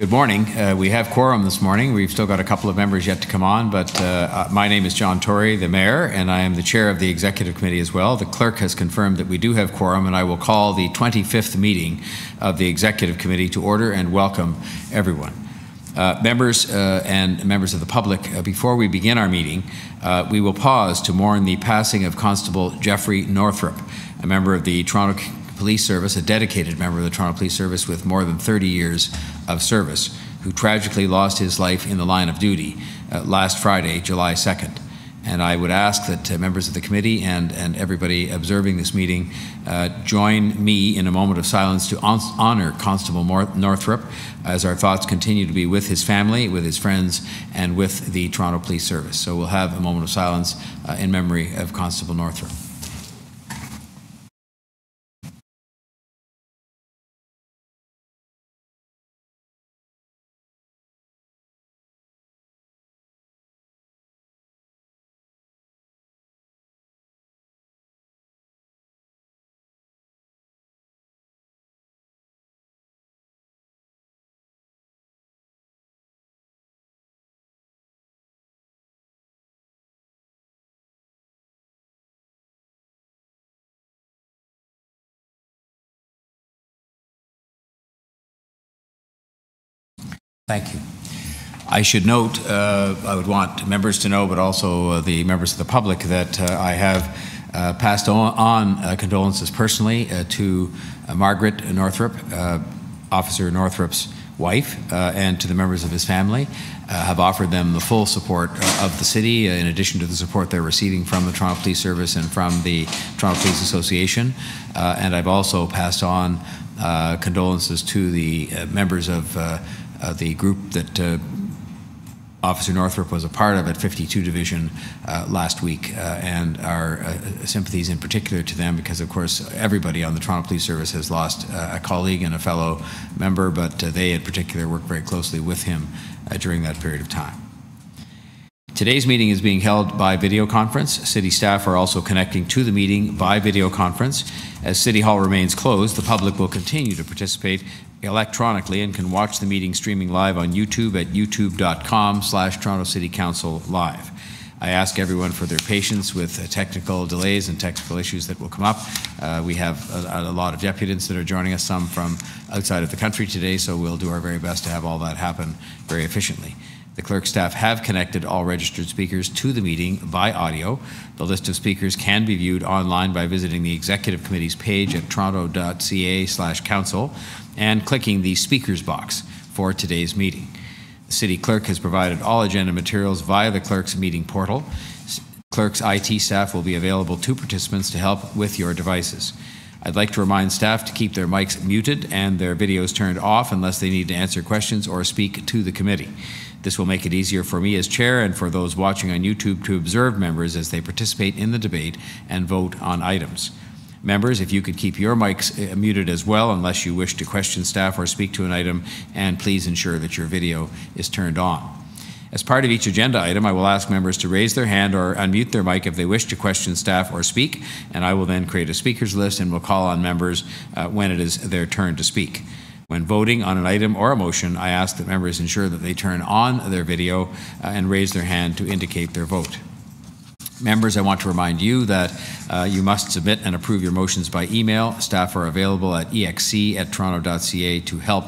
Good morning. We have quorum this morning. We've still got a couple of members yet to come on, but my name is John Tory, the Mayor, and I am the Chair of the Executive Committee as well. The Clerk has confirmed that we do have quorum, and I will call the 25th meeting of the Executive Committee to order and welcome everyone. Members and members of the public, before we begin our meeting, we will pause to mourn the passing of Constable Jeffrey Northrop, a member of the Toronto Police Service, a dedicated member of the Toronto Police Service with more than 30 years of service, who tragically lost his life in the line of duty last Friday, July 2nd. And I would ask that members of the committee and everybody observing this meeting join me in a moment of silence to honor Constable Northrop as our thoughts continue to be with his family, with his friends, and with the Toronto Police Service. So we'll have a moment of silence in memory of Constable Northrop. Thank you. I should note, I would want members to know, but also the members of the public, that I have passed on condolences personally to Margaret Northrop, Officer Northrop's wife, and to the members of his family. Have offered them the full support of the city, in addition to the support they're receiving from the Toronto Police Service and from the Toronto Police Association. And I've also passed on condolences to the members of the group that Officer Northrop was a part of at 52 Division last week, and our sympathies in particular to them, because of course everybody on the Toronto Police Service has lost a colleague and a fellow member, but they in particular worked very closely with him during that period of time. Today's meeting is being held by video conference. City staff are also connecting to the meeting by video conference. As City Hall remains closed, the public will continue to participate electronically and can watch the meeting streaming live on YouTube at youtube.com/Toronto City Council Live. I ask everyone for their patience with technical delays and technical issues that will come up. We have a lot of deputants that are joining us, some from outside of the country today, so we'll do our very best to have all that happen very efficiently. The clerk staff have connected all registered speakers to the meeting by audio. The list of speakers can be viewed online by visiting the Executive Committee's page at toronto.ca/council and clicking the speakers box for today's meeting. The City Clerk has provided all agenda materials via the Clerk's meeting portal. Clerk's IT staff will be available to participants to help with your devices. I'd like to remind staff to keep their mics muted and their videos turned off unless they need to answer questions or speak to the committee. This will make it easier for me as chair and for those watching on YouTube to observe members as they participate in the debate and vote on items. Members, if you could keep your mics muted as well unless you wish to question staff or speak to an item, and please ensure that your video is turned on. As part of each agenda item, I will ask members to raise their hand or unmute their mic if they wish to question staff or speak, and I will then create a speakers list and will call on members when it is their turn to speak. When voting on an item or a motion, I ask that members ensure that they turn on their video and raise their hand to indicate their vote. Members, I want to remind you that you must submit and approve your motions by email. Staff are available at exc@toronto.ca to help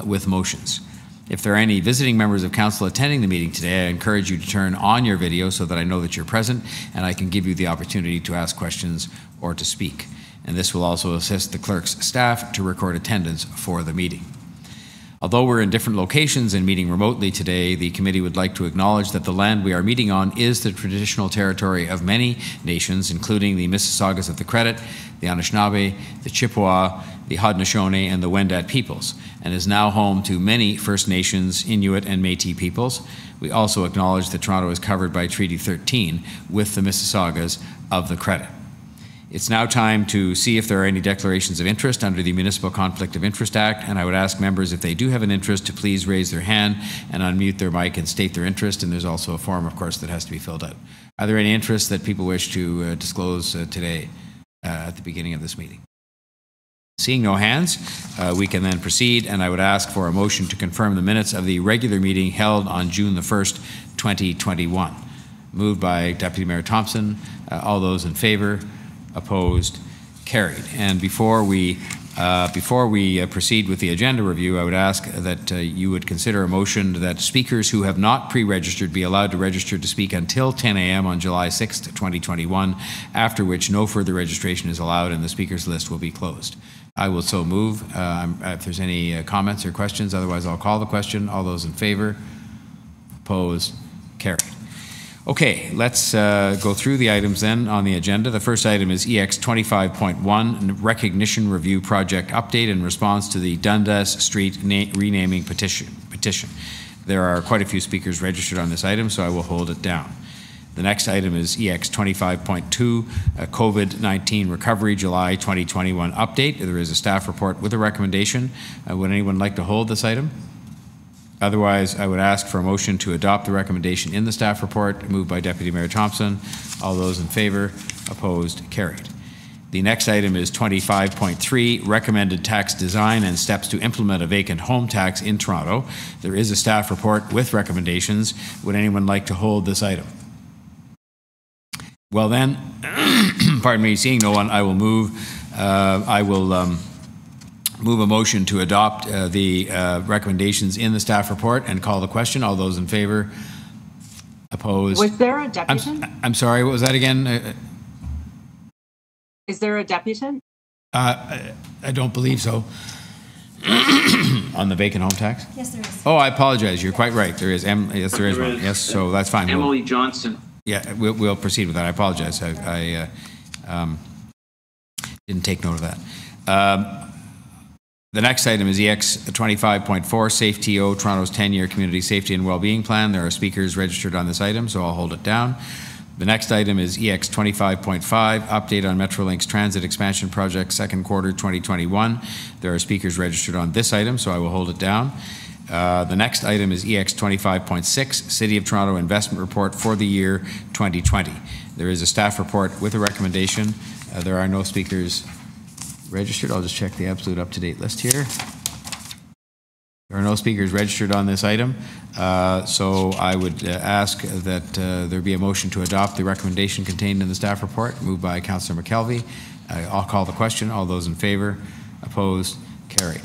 with motions. If there are any visiting members of council attending the meeting today, I encourage you to turn on your video so that I know that you're present and I can give you the opportunity to ask questions or to speak. And this will also assist the clerk's staff to record attendance for the meeting. Although we're in different locations and meeting remotely today, the committee would like to acknowledge that the land we are meeting on is the traditional territory of many nations, including the Mississaugas of the Credit, the Anishinaabe, the Chippewa, the Haudenosaunee, and the Wendat peoples, and is now home to many First Nations, Inuit, and Métis peoples. We also acknowledge that Toronto is covered by Treaty 13 with the Mississaugas of the Credit. It's now time to see if there are any declarations of interest under the Municipal Conflict of Interest Act, and I would ask members, if they do have an interest, to please raise their hand and unmute their mic and state their interest, and there's also a form, of course, that has to be filled out. Are there any interests that people wish to disclose today at the beginning of this meeting? Seeing no hands, we can then proceed, and I would ask for a motion to confirm the minutes of the regular meeting held on June the 1st, 2021. Moved by Deputy Mayor Thompson. All those in favor? Opposed? Carried. And before we proceed with the agenda review, I would ask that you would consider a motion that speakers who have not pre-registered be allowed to register to speak until 10 a.m. on July 6th, 2021, after which no further registration is allowed and the speakers list will be closed. I will so move. If there's any comments or questions, otherwise I'll call the question. All those in favor? Opposed? Carried. Okay, let's go through the items then on the agenda. The first item is EX 25.1, Recognition Review Project Update in response to the Dundas Street renaming petition. There are quite a few speakers registered on this item, so I will hold it down. The next item is EX 25.2, COVID-19 Recovery July 2021 Update. There is a staff report with a recommendation. Would anyone like to hold this item? Otherwise, I would ask for a motion to adopt the recommendation in the staff report, moved by Deputy Mayor Thompson. All those in favor? Opposed? Carried. The next item is 25.3, Recommended Tax Design and Steps to Implement a Vacant Home Tax in Toronto. There is a staff report with recommendations. Would anyone like to hold this item? Well then, pardon me, seeing no one, I will move. Move a motion to adopt the recommendations in the staff report and call the question. All those in favor? Opposed? Was there a deputant? I'm sorry, what was that again? Is there a deputant? I don't believe so. On the vacant home tax? Yes, there is. Oh, I apologize. You're quite right. There is. Yes, there is one. Yes, so that's fine. Emily Johnson. Yeah, we'll proceed with that. I apologize. I didn't take note of that. The next item is EX 25.4, SafeTO, Toronto's 10-year Community Safety and Wellbeing Plan. There are speakers registered on this item, so I'll hold it down. The next item is EX 25.5, Update on Metrolinx Transit Expansion Project, second quarter 2021. There are speakers registered on this item, so I will hold it down. The next item is EX 25.6, City of Toronto Investment Report for the year 2020. There is a staff report with a recommendation. There are no speakers registered. I'll just check the absolute up-to-date list here. There are no speakers registered on this item, so I would ask that there be a motion to adopt the recommendation contained in the staff report, moved by Councillor McKelvey. I'll call the question. All those in favor? Opposed? Carried.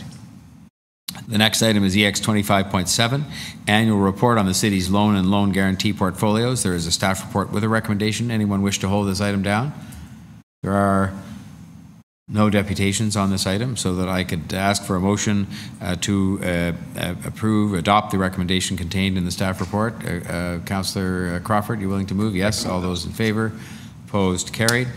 The next item is EX 25.7, Annual Report on the City's Loan and Loan Guarantee Portfolios. There is a staff report with a recommendation. Anyone wish to hold this item down? There are no deputations on this item, so that I could ask for a motion to adopt the recommendation contained in the staff report. Councillor Crawford, you willing to move? Yes. All those in favor? Opposed? Carried.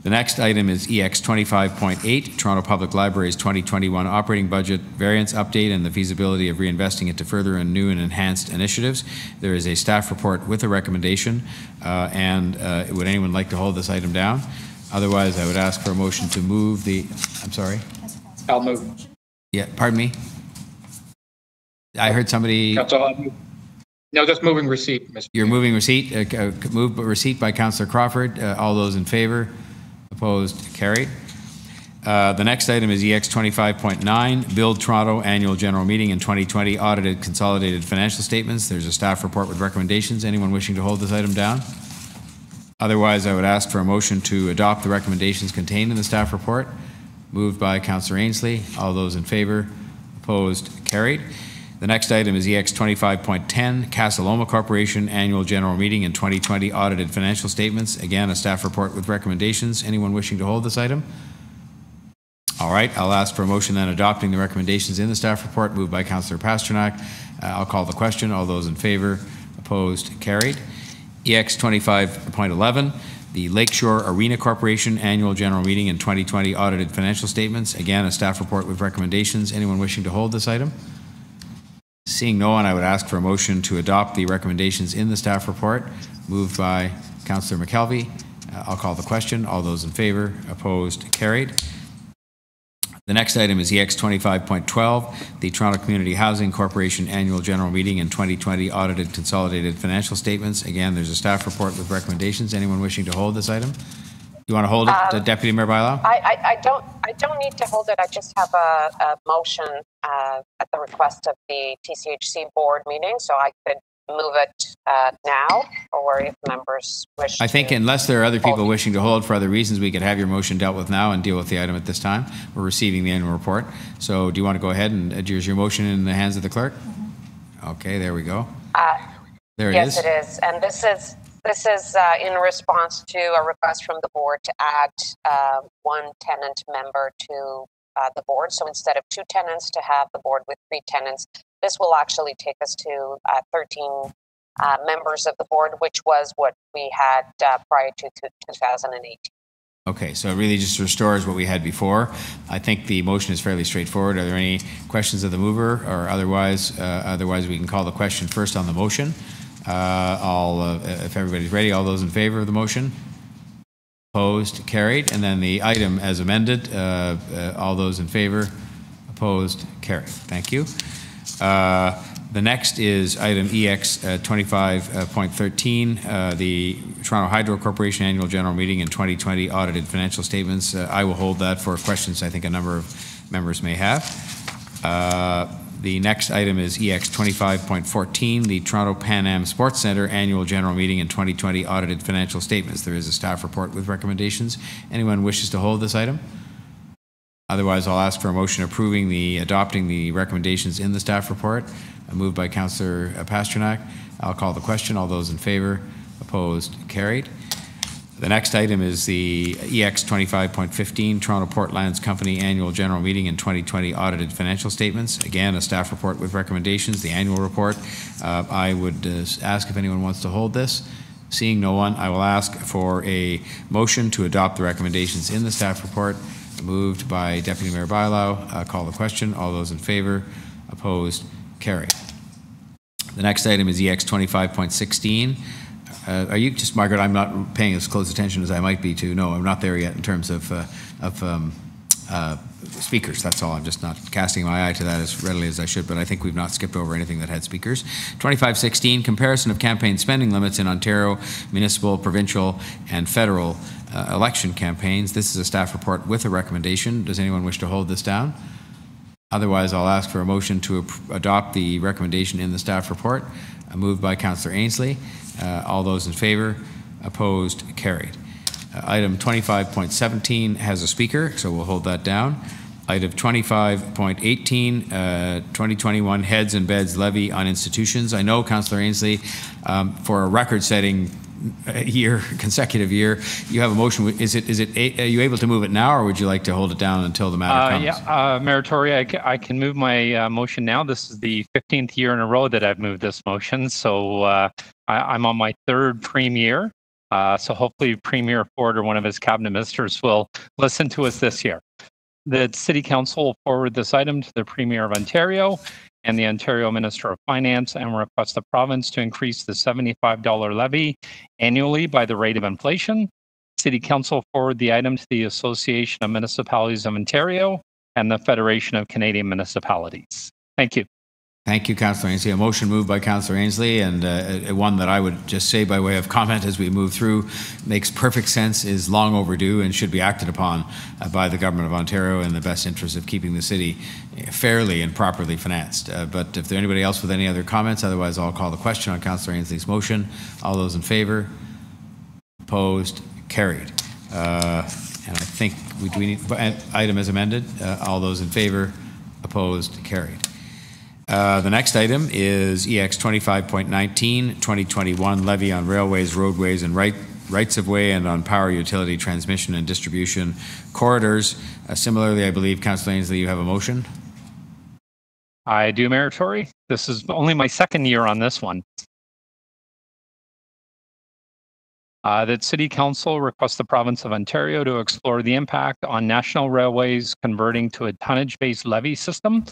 The next item is EX 25.8, Toronto Public Library's 2021 operating budget variance update and the feasibility of reinvesting into further and new and enhanced initiatives. There is a staff report with a recommendation, would anyone like to hold this item down? Otherwise, I would ask for a motion to move the, I'm sorry? I'll move. Yeah, pardon me? I heard somebody. No, just moving receipt, Mr. You're moving receipt. Moved receipt by Councillor Crawford. All those in favor? Opposed? Carried. The next item is EX 25.9, Build Toronto Annual General Meeting in 2020 Audited Consolidated Financial Statements. There's a staff report with recommendations. Anyone wishing to hold this item down? Otherwise, I would ask for a motion to adopt the recommendations contained in the staff report. Moved by Councillor Ainsley. All those in favor? Opposed? Carried. The next item is EX 25.10, Casa Loma Corporation Annual General Meeting in 2020 Audited Financial Statements. Again, a staff report with recommendations. Anyone wishing to hold this item? All right, I'll ask for a motion then adopting the recommendations in the staff report, moved by Councillor Pasternak. I'll call the question. All those in favor? Opposed? Carried. EX 25.11, the Lakeshore Arena Corporation Annual General Meeting in 2020 Audited Financial Statements. Again, a staff report with recommendations. Anyone wishing to hold this item? Seeing no one, I would ask for a motion to adopt the recommendations in the staff report, moved by Councillor McKelvey. I'll call the question. All those in favor? Opposed? Carried. The next item is EX 25.12, the Toronto Community Housing Corporation Annual General Meeting in 2020 Audited Consolidated Financial Statements. Again, there's a staff report with recommendations. Anyone wishing to hold this item? You want to hold it, Deputy Mayor Bylaw? I don't need to hold it. I just have a motion at the request of the TCHC board meeting, so I could move it now, or if members wish. I think unless there are other people wishing to hold for other reasons, we could have your motion dealt with now and deal with the item at this time. We're receiving the annual report. So do you want to go ahead and is your motion in the hands of the clerk? Okay, there we go. There it is. Yes, it is. And this is in response to a request from the board to add one tenant member to the board. So instead of 2 tenants, to have the board with 3 tenants. This will actually take us to 13 members of the board, which was what we had prior to 2018. Okay, so it really just restores what we had before. I think the motion is fairly straightforward. Are there any questions of the mover, or otherwise? Otherwise, we can call the question first on the motion. If everybody's ready, all those in favor of the motion? Opposed? Carried. And then the item as amended. All those in favor? Opposed? Carried. Thank you. The next is item EX 25.13, the Toronto Hydro Corporation Annual General Meeting in 2020 Audited Financial Statements. I will hold that for questions I think a number of members may have. The next item is EX 25.14, the Toronto Pan Am Sports Centre Annual General Meeting in 2020 Audited Financial Statements. There is a staff report with recommendations. Anyone wishes to hold this item? Otherwise, I'll ask for a motion approving adopting the recommendations in the staff report. Moved by Councillor Pasternak. I'll call the question. All those in favor? Opposed? Carried. The next item is the EX 25.15 Toronto Port Lands Company Annual General Meeting in 2020 Audited Financial Statements. Again, a staff report with recommendations, the annual report. I would ask if anyone wants to hold this. Seeing no one, I will ask for a motion to adopt the recommendations in the staff report. Moved by Deputy Mayor Bylaw. Call the question. All those in favor? Opposed? Carried. The next item is EX 25.16. Are you just, Margaret, I'm not paying as close attention as I might be to. No, I'm not there yet in terms of speakers. That's all. I'm just not casting my eye to that as readily as I should, but I think we've not skipped over anything that had speakers. 2516, comparison of campaign spending limits in Ontario, municipal, provincial, and federal election campaigns. This is a staff report with a recommendation. Does anyone wish to hold this down? Otherwise, I'll ask for a motion to adopt the recommendation in the staff report. Moved by Councillor Ainslie. All those in favor? Opposed? Carried. Item 25.17 has a speaker, so we'll hold that down. Item 25.18, 2021 Heads and Beds Levy on Institutions. I know, Councillor Ainslie, for a record-setting consecutive year, you have a motion. Are you able to move it now, or would you like to hold it down until the matter comes? Yeah, Mayor Tory, I can move my motion now. This is the 15th year in a row that I've moved this motion, so I'm on my 3rd premier. So hopefully Premier Ford or one of his cabinet ministers will listen to us this year. The City Council will forward this item to the Premier of Ontario and the Ontario Minister of Finance and request the province to increase the $75 levy annually by the rate of inflation. City Council forward the item to the Association of Municipalities of Ontario and the Federation of Canadian Municipalities. Thank you. Thank you, Councillor Ainslie. A motion moved by Councillor Ainslie, and one that I would just say by way of comment as we move through, makes perfect sense, is long overdue, and should be acted upon by the Government of Ontario in the best interest of keeping the city fairly and properly financed. But if there's anybody else with any other comments, otherwise I'll call the question on Councillor Ainslie's motion. All those in favor? Opposed? Carried. And I think we need item as amended. All those in favor? Opposed? Carried. The next item is EX 25.19, 2021 Levy on Railways, Roadways, and Rights-of-Way and on Power Utility Transmission and Distribution Corridors. Similarly, I believe, Councillor Ainslie, you have a motion? I do, Mayor Tory. This is only my 2nd year on this one. That City Council requests the Province of Ontario to explore the impact on national railways converting to a tonnage-based levy system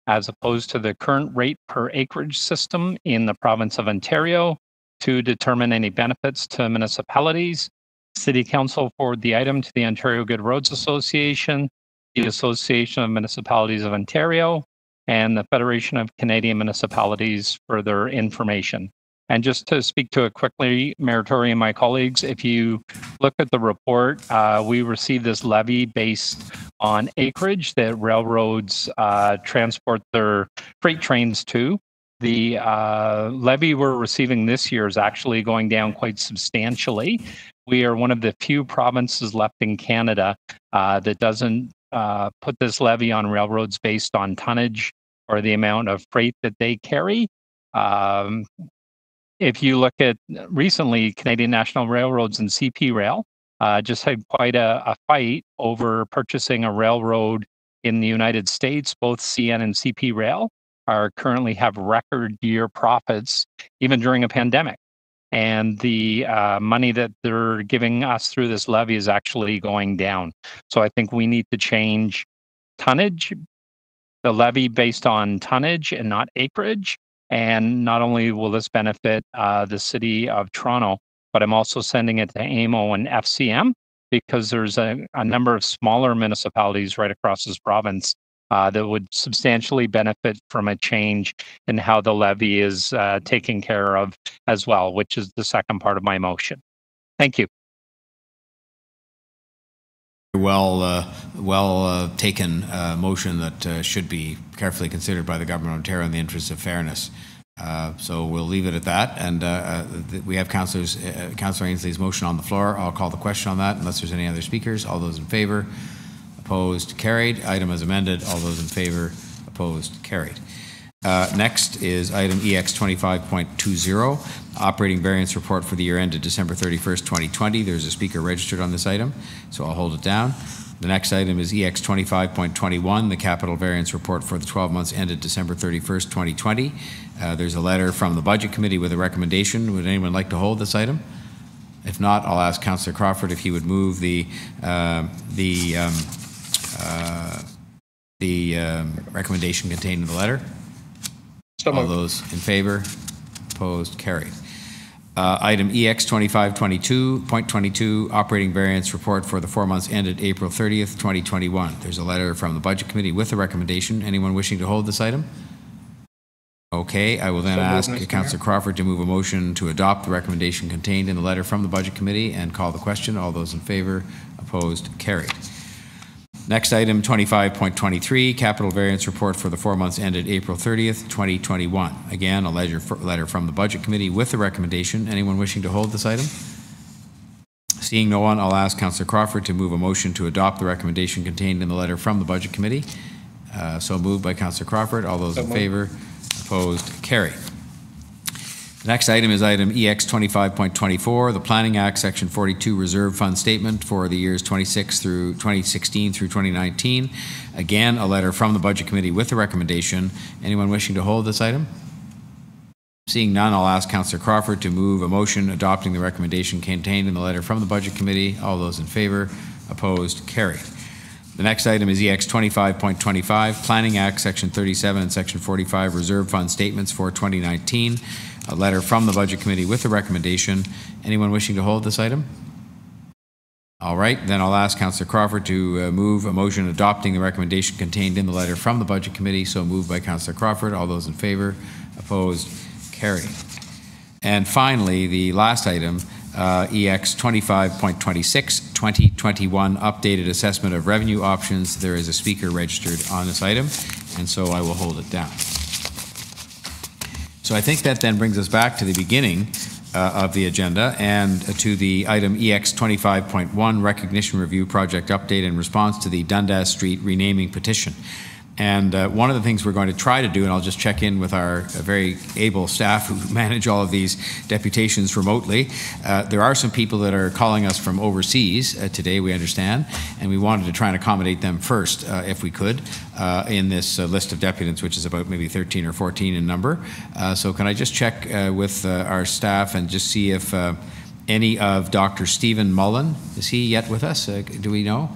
as opposed to the current rate per acreage system in the Province of Ontario to determine any benefits to municipalities. City Council forward the item to the Ontario Good Roads Association, the Association of Municipalities of Ontario, and the Federation of Canadian Municipalities for their information. And just to speak to it quickly, Mayor Tory and my colleagues, if you look at the report, we received this levy based on acreage that railroads transport their freight trains to. The levy we're receiving this year is actually going down quite substantially. We are one of the few provinces left in Canada that doesn't put this levy on railroads based on tonnage or the amount of freight that they carry. If you look at recently, Canadian National Railroads and CP Rail just had quite a fight over purchasing a railroad in the United States. Both CN and CP Rail are currently have record year profits, even during a pandemic. And the money that they're giving us through this levy is actually going down. So I think we need to change tonnage, the levy based on tonnage and not acreage. And not only will this benefit the city of Toronto, but I'm also sending it to AMO and FCM because there's a number of smaller municipalities right across this province that would substantially benefit from a change in how the levy is taken care of as well, which is the second part of my motion. Thank you. Well taken motion that should be carefully considered by the government of Ontario in the interest of fairness. So we'll leave it at that. And we have Councillor Ainsley's motion on the floor. I'll call the question on that unless there's any other speakers. All those in favour? Opposed? Carried. Item as amended. All those in favour? Opposed? Carried. Next is item EX 25.20, operating variance report for the year ended December 31st, 2020. There's a speaker registered on this item, so I'll hold it down. The next item is EX 25.21, the capital variance report for the 12 months ended December 31st, 2020. There's a letter from the Budget Committee with a recommendation. Would anyone like to hold this item? If not, I'll ask Councillor Crawford if he would move the recommendation contained in the letter. All those in favor? Opposed? Carried. Item EX 2522.22, operating variance report for the 4 months ended April 30th, 2021. There's a letter from the Budget Committee with a recommendation. Anyone wishing to hold this item? Okay, I will then ask Councillor Crawford to move a motion to adopt the recommendation contained in the letter from the Budget Committee and call the question. All those in favor? Opposed? Carried. Next item, 25.23, capital variance report for the 4 months ended April 30th, 2021. Again, a letter from the Budget Committee with a recommendation. Anyone wishing to hold this item? Seeing no one, I'll ask Councillor Crawford to move a motion to adopt the recommendation contained in the letter from the Budget Committee. So moved by Councillor Crawford. All those in favor? Opposed? Carried. The next item is item EX 25.24, the Planning Act Section 42 Reserve Fund Statement for the years 2016 through 2019. Again, a letter from the Budget Committee with a recommendation. Anyone wishing to hold this item? Seeing none, I'll ask Councillor Crawford to move a motion adopting the recommendation contained in the letter from the Budget Committee. All those in favor? Opposed? Carried. The next item is EX 25.25, Planning Act Section 37 and Section 45 Reserve Fund Statements for 2019. A letter from the Budget Committee with a recommendation. Anyone wishing to hold this item? All right, then I'll ask Councillor Crawford to move a motion adopting the recommendation contained in the letter from the Budget Committee. So moved by Councillor Crawford. All those in favor? Opposed? Carried. And finally, the last item, EX 25.26, 2021 updated assessment of revenue options. There is a speaker registered on this item, and so I will hold it down. So I think that then brings us back to the beginning of the agenda and to the item EX 25.1, recognition review project update in response to the Dundas Street renaming petition. And one of the things we're going to try to do, and I'll just check in with our very able staff who manage all of these deputations remotely, there are some people that are calling us from overseas today, we understand, and we wanted to try and accommodate them first, if we could, in this list of deputants, which is about maybe 13 or 14 in number. So can I just check with our staff and just see if any of Dr. Stephen Mullen, is he yet with us? Do we know?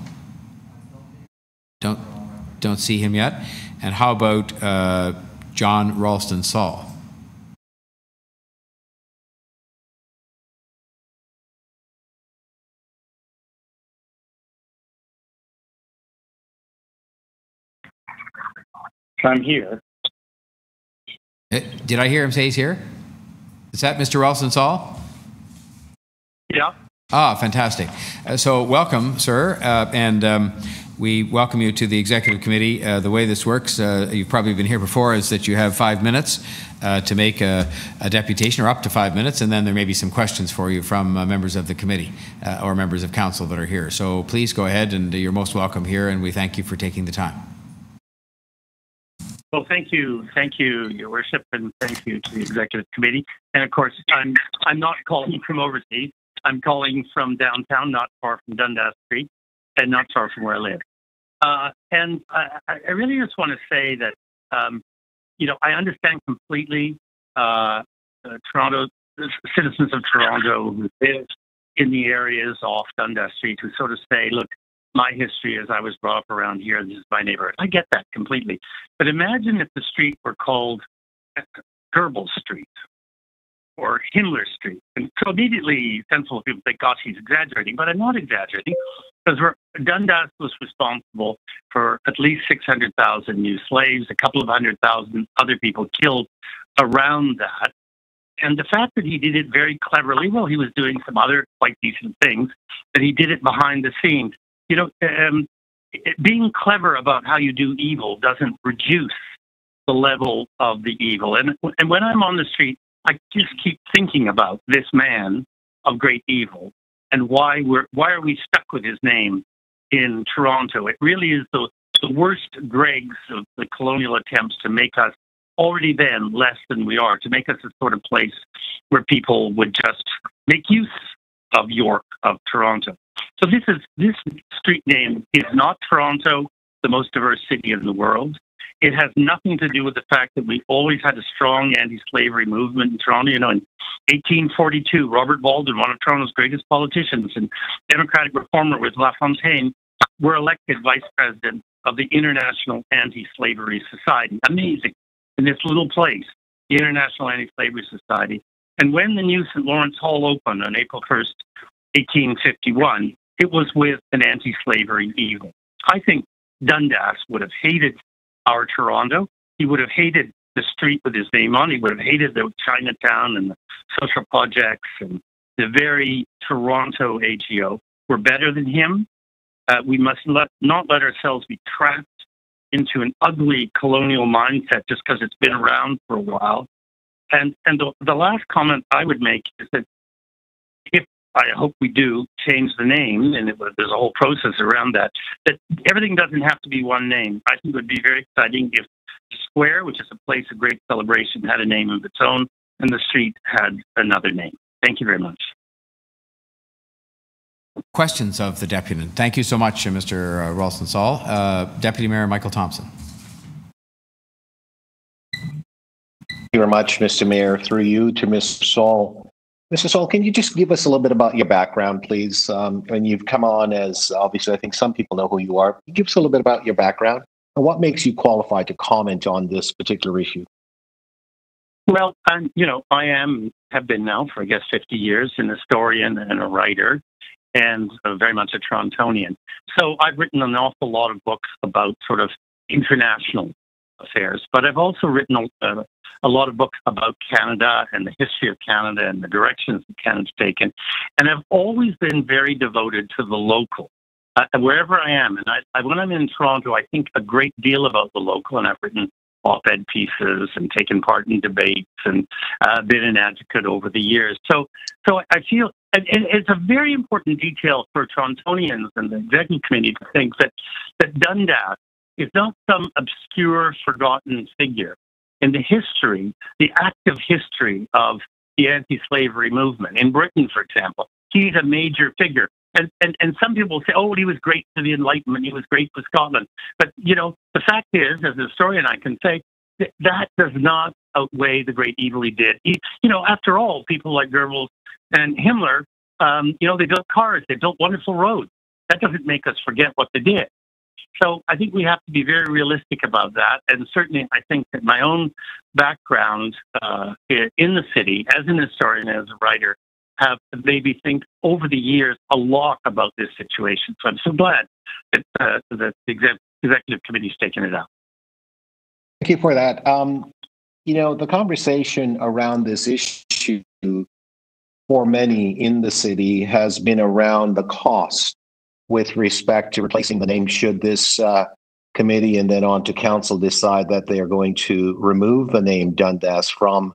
Don't see him yet. And how about John Ralston Saul? I'm here. Did I hear him say he's here? Is that Mr. Ralston-Saul? Yeah. Ah, fantastic. So welcome, sir, and we welcome you to the Executive Committee. The way this works, you've probably been here before, is that you have 5 minutes to make a deputation, or up to 5 minutes, and then there may be some questions for you from members of the committee or members of council that are here. So please go ahead, and you're most welcome here, and we thank you for taking the time. Well, thank you, Your Worship, and thank you to the Executive Committee. And of course, I'm not calling from overseas. I'm calling from downtown, not far from Dundas Street, and not far from where I live. And I really just want to say that, you know, I understand completely Toronto citizens of Toronto who live in the areas off Dundas Street who sort of say, look, my history is I was brought up around here, this is my neighborhood. I get that completely. But imagine if the street were called Kerbal Street or Himmler Street. And so immediately sensible people think, gosh, he's exaggerating. But I'm not exaggerating, because Dundas was responsible for at least 600,000 new slaves, a couple of 100,000 other people killed around that. And the fact that he did it very cleverly, well, he was doing some other quite decent things, but he did it behind the scenes. You know, being clever about how you do evil doesn't reduce the level of the evil. And when I'm on the street, I just keep thinking about this man of great evil and why are we stuck with his name in Toronto? It really is the worst dregs of the colonial attempts to make us already then less than we are, to make us a sort of place where people would just make use of York, of Toronto. So this street name is not Toronto, the most diverse city in the world. It has nothing to do with the fact that we always had a strong anti-slavery movement in Toronto. You know, in 1842, Robert Baldwin, one of Toronto's greatest politicians and democratic reformer with LaFontaine, were elected vice president of the International Anti-Slavery Society. Amazing. In this little place, the International Anti-Slavery Society. And when the new St. Lawrence Hall opened on April 1st, 1851, it was with an anti-slavery evil. I think Dundas would have hated our Toronto. He would have hated the street with his name on. He would have hated the Chinatown and the social projects and the very Toronto AGO. We're better than him. We must not let ourselves be trapped into an ugly colonial mindset just because it's been around for a while. And the last comment I would make is that if I hope we do change the name, and there's a whole process around that everything doesn't have to be one name. I think it would be very exciting if the square, which is a place of great celebration, had a name of its own, and the street had another name. Thank you very much. Questions of the deputy. Thank you so much, Mr. Ralston-Saul. Deputy Mayor Michael Thompson. Thank you very much, Mr. Mayor. Through you to Mr. Saul. Mr. Saul, can you just give us a little bit about your background, please? When you've come on as, obviously, I think some people know who you are. Give us a little bit about your background and what makes you qualified to comment on this particular issue. Well, you know, have been now for, I guess, 50 years, an historian and a writer, and very much a Torontonian. So I've written an awful lot of books about sort of international affairs, but I've also written a lot of books about Canada and the history of Canada and the directions that Canada's taken. And I've always been very devoted to the local. Wherever I am, and when I'm in Toronto, I think a great deal about the local, and I've written op-ed pieces and taken part in debates and been an advocate over the years. So I feel, and it's a very important detail for Torontonians and the Executive Committee to think that Dundas is not some obscure, forgotten figure in the history, the active history of the anti-slavery movement. In Britain, for example, he's a major figure. And some people say, oh, he was great for the Enlightenment, he was great for Scotland. But, you know, the fact is, as a historian, I can say, that does not outweigh the great evil he did. You know, after all, people like Goebbels and Himmler, you know, they built cars, they built wonderful roads. That doesn't make us forget what they did. So I think we have to be very realistic about that. And certainly I think that my own background in the city, as an historian, as a writer, have made me think over the years a lot about this situation. So I'm so glad that the Executive Committee's taken it up. Thank you for that. You know, the conversation around this issue for many in the city has been around the cost with respect to replacing the name should this committee and then on to council decide that they are going to remove the name Dundas from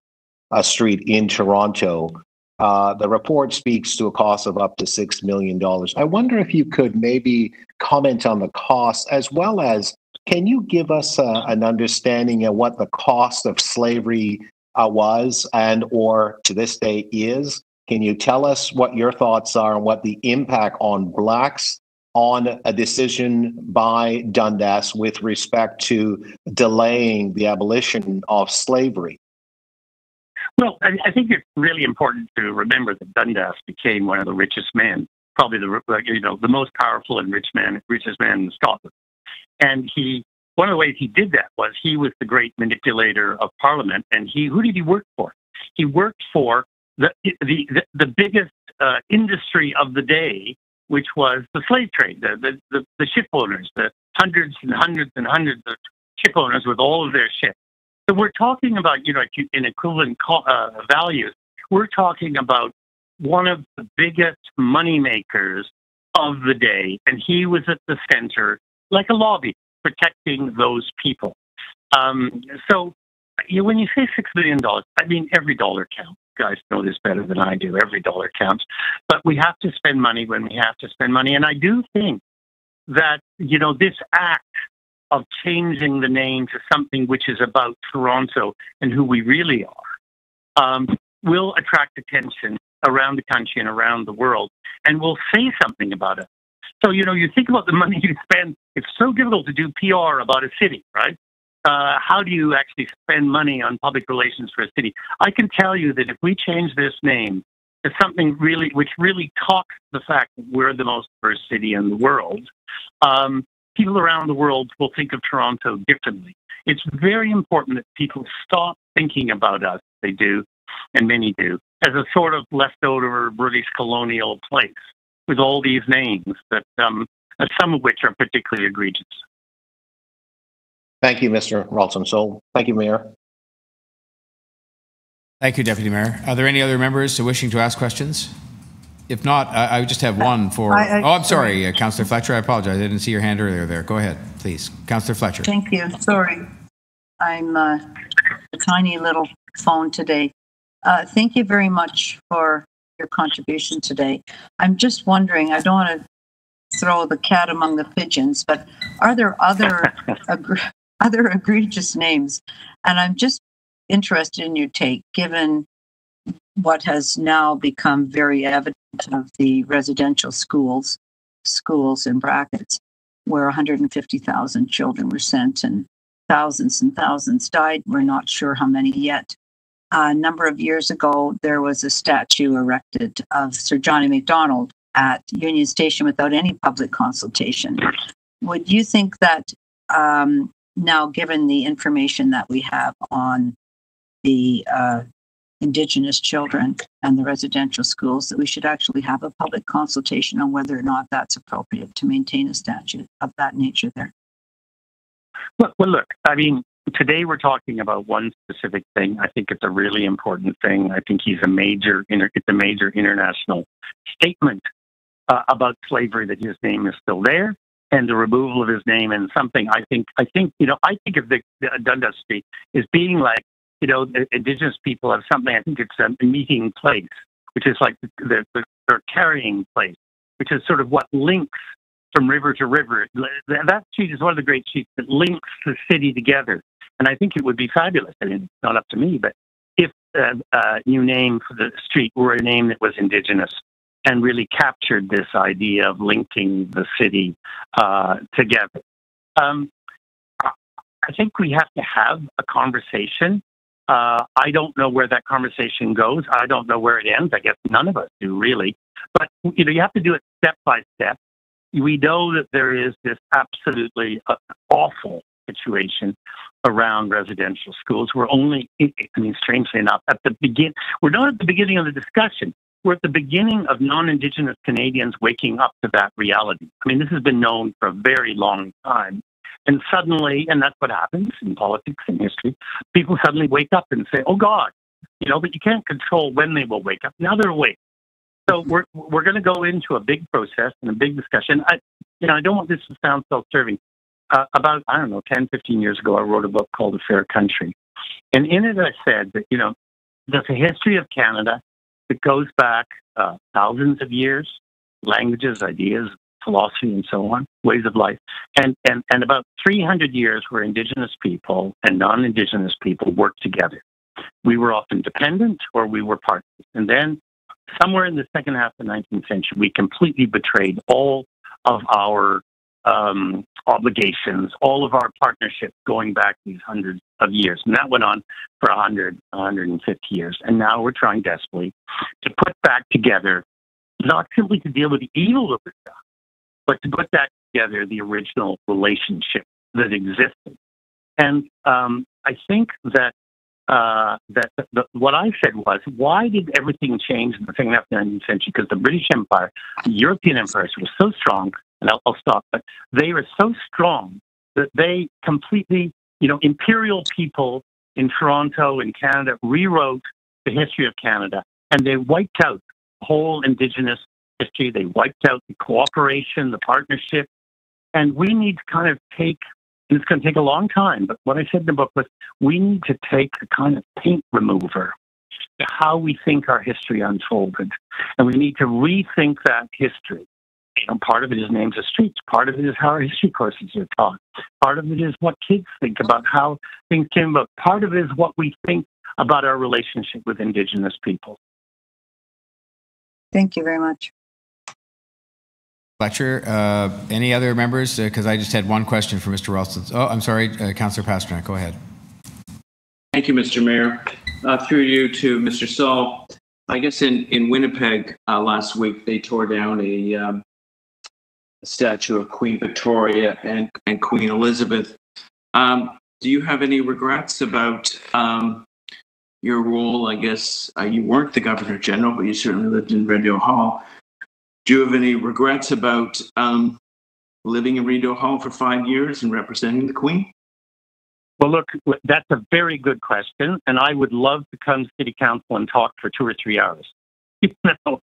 a street in Toronto. The report speaks to a cost of up to $6 million. I wonder if you could maybe comment on the cost, as well as can you give us an understanding of what the cost of slavery was and or to this day is? Can you tell us what your thoughts are on what the impact on Blacks on a decision by Dundas with respect to delaying the abolition of slavery? Well, I think it's really important to remember that Dundas became one of the richest men, probably the most powerful and richest man in Scotland. And one of the ways he did that was he was the great manipulator of Parliament. And who did he work for? He worked for the biggest industry of the day, which was the slave trade, the ship owners, the hundreds and hundreds and hundreds of ship owners with all of their ships. So we're talking about, in equivalent values, we're talking about one of the biggest money makers of the day, and he was at the center, like a lobby, protecting those people. So when you say $6 million, I mean, every dollar counts. You guys know this better than I do. Every dollar counts. But we have to spend money when we have to spend money. And I do think that, this act of changing the name to something which is about Toronto and who we really are, will attract attention around the country and around the world, and will say something about it. So, you think about the money you spend. It's so difficult to do PR about a city, right? How do you actually spend money on public relations for a city? I can tell you that if we change this name to something which really talks the fact that we're the most diverse city in the world, people around the world will think of Toronto differently. It's very important that people stop thinking about us, they do, and many do, as a sort of leftover British colonial place with all these names that some of which are particularly egregious. Thank you, Mr. Ralston-Sol. Thank you, Mayor. Thank you, Deputy Mayor. Are there any other members wishing to ask questions? If not, I would just have one for... I'm sorry, Councillor Fletcher. I apologize. I didn't see your hand earlier there. Go ahead, please. Councillor Fletcher. Thank you. Sorry. I'm a tiny little phone today. Thank you very much for your contribution today. I'm just wondering, I don't want to throw the cat among the pigeons, but are there other egregious names? And I'm just interested in your take, given what has now become very evident of the residential schools in brackets, where 150,000 children were sent and thousands died. We're not sure how many yet. A number of years ago, there was a statue erected of Sir Johnny Macdonald at Union Station without any public consultation. Would you think that now, given the information that we have on the Indigenous children and the residential schools, that we should actually have a public consultation on whether or not that's appropriate to maintain a statute of that nature there? Well, look, I mean, today we're talking about one specific thing. I think it's a really important thing. I think it's a major international statement about slavery, that his name is still there, and the removal of his name, and something I think of the Dundas Street as being like, the Indigenous people have something. I think it's a meeting place, which is like their carrying place, which is sort of what links from river to river. That street is one of the great streets that links the city together. And I think it would be fabulous. I mean, it's not up to me, but if a new name for the street were a name that was Indigenous and really captured this idea of linking the city together. I think we have to have a conversation. I don't know where that conversation goes. I don't know where it ends. I guess none of us do, really. But, you have to do it step by step. We know that there is this absolutely awful situation around residential schools. We're only, strangely enough, we're not at the beginning of the discussion. We're at the beginning of non-Indigenous Canadians waking up to that reality. I mean, this has been known for a very long time. And suddenly, and that's what happens in politics and history, people suddenly wake up and say, oh God, you know, but you can't control when they will wake up. Now they're awake. So we're going to go into a big process and a big discussion. I don't want this to sound self-serving. About, 10, 15 years ago, I wrote a book called A Fair Country. And in it, I said that, you know, there's a history of Canada that goes back thousands of years, languages, ideas, philosophy, and so on, ways of life. And about 300 years where Indigenous people and non-Indigenous people worked together. We were often dependent or we were partners. And then somewhere in the second half of the 19th century, we completely betrayed all of our obligations, all of our partnerships going back these hundreds of years. And that went on for 100, 150 years. And now we're trying desperately to put back together, not simply to deal with the evil that was done, but to put back together the original relationship that existed. And I think that what I said was, why did everything change in the second half of the 19th century? Because the British Empire, the European empires were so strong, and I'll stop, but they were so strong that they completely, you know, imperial people in Toronto and Canada rewrote the history of Canada, and they wiped out the whole Indigenous history. They wiped out the cooperation, the partnership, and we need to kind of take, and it's going to take a long time, but what I said in the book was we need to take a kind of paint remover to how we think our history unfolded. And we need to rethink that history. You know, part of it is names of streets. Part of it is how our history courses are taught. Part of it is what kids think about how things came about. Part of it is what we think about our relationship with Indigenous people. Thank you very much. Fletcher, any other members? Because I just had one question for Mr. Ralston. Oh, I'm sorry, Councillor Pasternak, go ahead. Thank you, Mr. Mayor. Through you to Mr. Saul. I guess in Winnipeg last week, they tore down a statue of Queen Victoria and Queen Elizabeth. Do you have any regrets about your role? I guess you weren't the Governor General, but you certainly lived in Rideau Hall. Do you have any regrets about living in Rideau Hall for 5 years and representing the Queen? Well, look, that's a very good question, and I would love to come to City Council and talk for 2 or 3 hours. The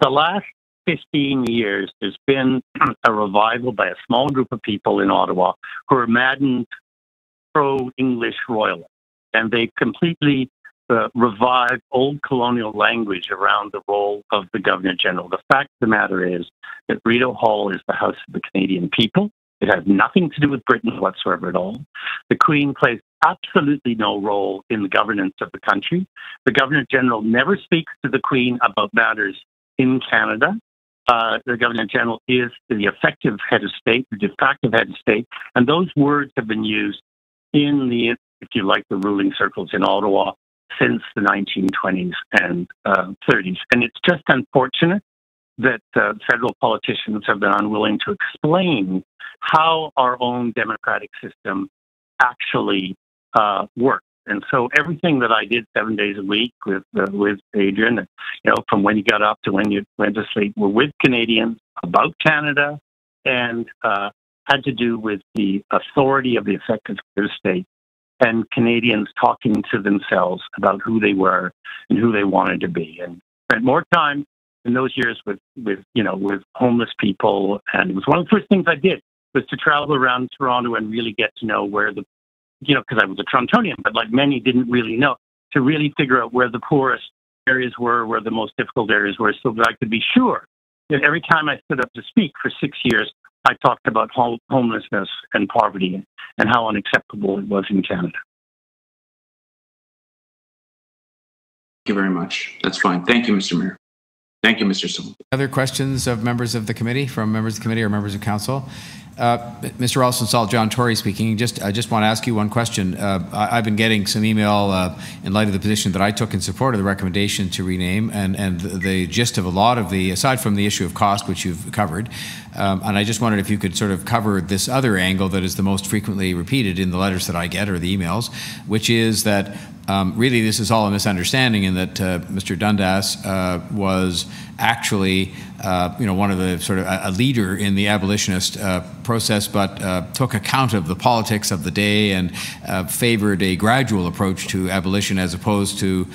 last 15 years, there's been a revival by a small group of people in Ottawa who are maddened pro-English royalists, and they completely revived old colonial language around the role of the Governor General. The fact of the matter is that Rideau Hall is the house of the Canadian people. It has nothing to do with Britain whatsoever at all. The Queen plays absolutely no role in the governance of the country. The Governor General never speaks to the Queen about matters in Canada. The Governor General is the effective head of state, the de facto head of state, and those words have been used in the, if you like, the ruling circles in Ottawa since the 1920s and 30s. And it's just unfortunate that federal politicians have been unwilling to explain how our own democratic system actually works. And so everything that I did 7 days a week with Adrian, you know, from when you got up to when you went to sleep, were with Canadians about Canada and had to do with the authority of the effective head of state and Canadians talking to themselves about who they were and who they wanted to be. And spent more time in those years with homeless people. And it was one of the first things I did was to travel around Toronto and really get to know where because I was a Torontonian, but like many didn't really know, to really figure out where the poorest areas were, where the most difficult areas were, so that I could be sure that every time I stood up to speak for 6 years, I talked about homelessness and poverty and how unacceptable it was in Canada. Thank you very much. That's fine. Thank you, Mr. Mayor. Thank you, Mr. Sullivan. Other questions of members of the committee, from members of the committee or members of council? Mr. Ralston Saul, John Tory speaking. I just want to ask you one question. I've been getting some email in light of the position that I took in support of the recommendation to rename, and the gist of a lot of the, aside from the issue of cost, which you've covered, and I just wondered if you could sort of cover this other angle that is the most frequently repeated in the letters that I get or the emails, which is that really this is all a misunderstanding, in that Mr. Dundas was actually, one of the sort of a leader in the abolitionist process, but took account of the politics of the day and favored a gradual approach to abolition as opposed to,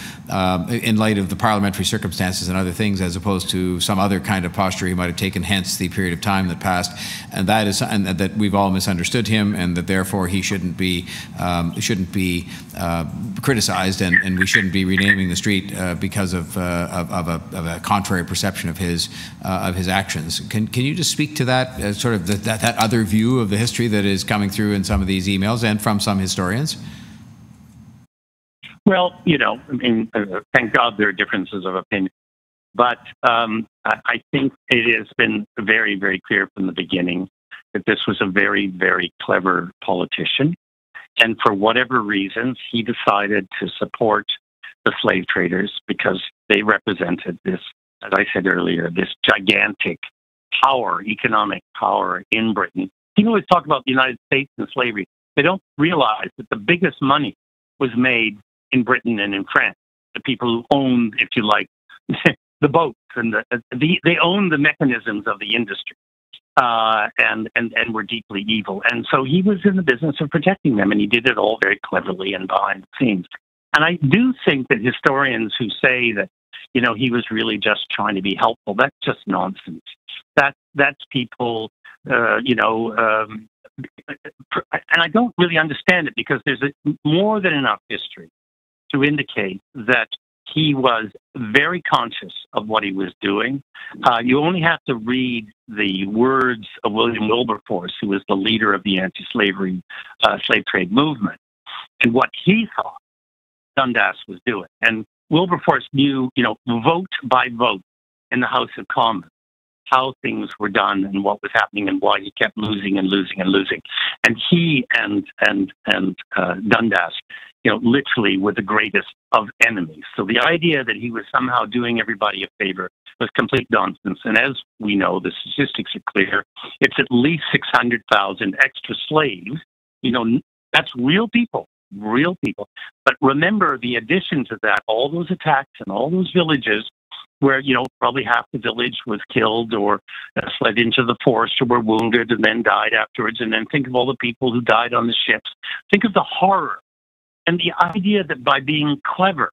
in light of the parliamentary circumstances and other things, as opposed to some other kind of posture he might have taken, hence the period of time that passed. And that we've all misunderstood him, and that therefore he shouldn't be criticized, and we shouldn't be renaming the street because of a contrary perception of his actions. Can you just speak to that, sort of that other view of the history that is coming through in some of these emails and from some historians? Well, thank God there are differences of opinion. But I think it has been very, very clear from the beginning that this was a very, very clever politician. And for whatever reasons, he decided to support the slave traders because they represented this, as I said earlier, this gigantic power, economic power in Britain. People always talk about the United States and slavery. They don't realize that the biggest money was made in Britain and in France. The people who owned, if you like, the boats and they owned the mechanisms of the industry, and were deeply evil. And so he was in the business of protecting them, and he did it all very cleverly and behind the scenes. And I do think that historians who say that, he was really just trying to be helpful, that's just nonsense. That's people, and I don't really understand it, because there's more than enough history to indicate that he was very conscious of what he was doing. You only have to read the words of William Wilberforce, who was the leader of the anti-slavery slave trade movement, and what he thought Dundas was doing. And Wilberforce knew, vote by vote in the House of Commons, how things were done and what was happening and why he kept losing and losing and losing. And he and Dundas, literally were the greatest of enemies. So the idea that he was somehow doing everybody a favor was complete nonsense. And as we know, the statistics are clear. It's at least 600,000 extra slaves. That's real people. Real people. But remember the addition to that, all those attacks and all those villages where, probably half the village was killed or fled into the forest or were wounded and then died afterwards. And then think of all the people who died on the ships. Think of the horror. And the idea that by being clever,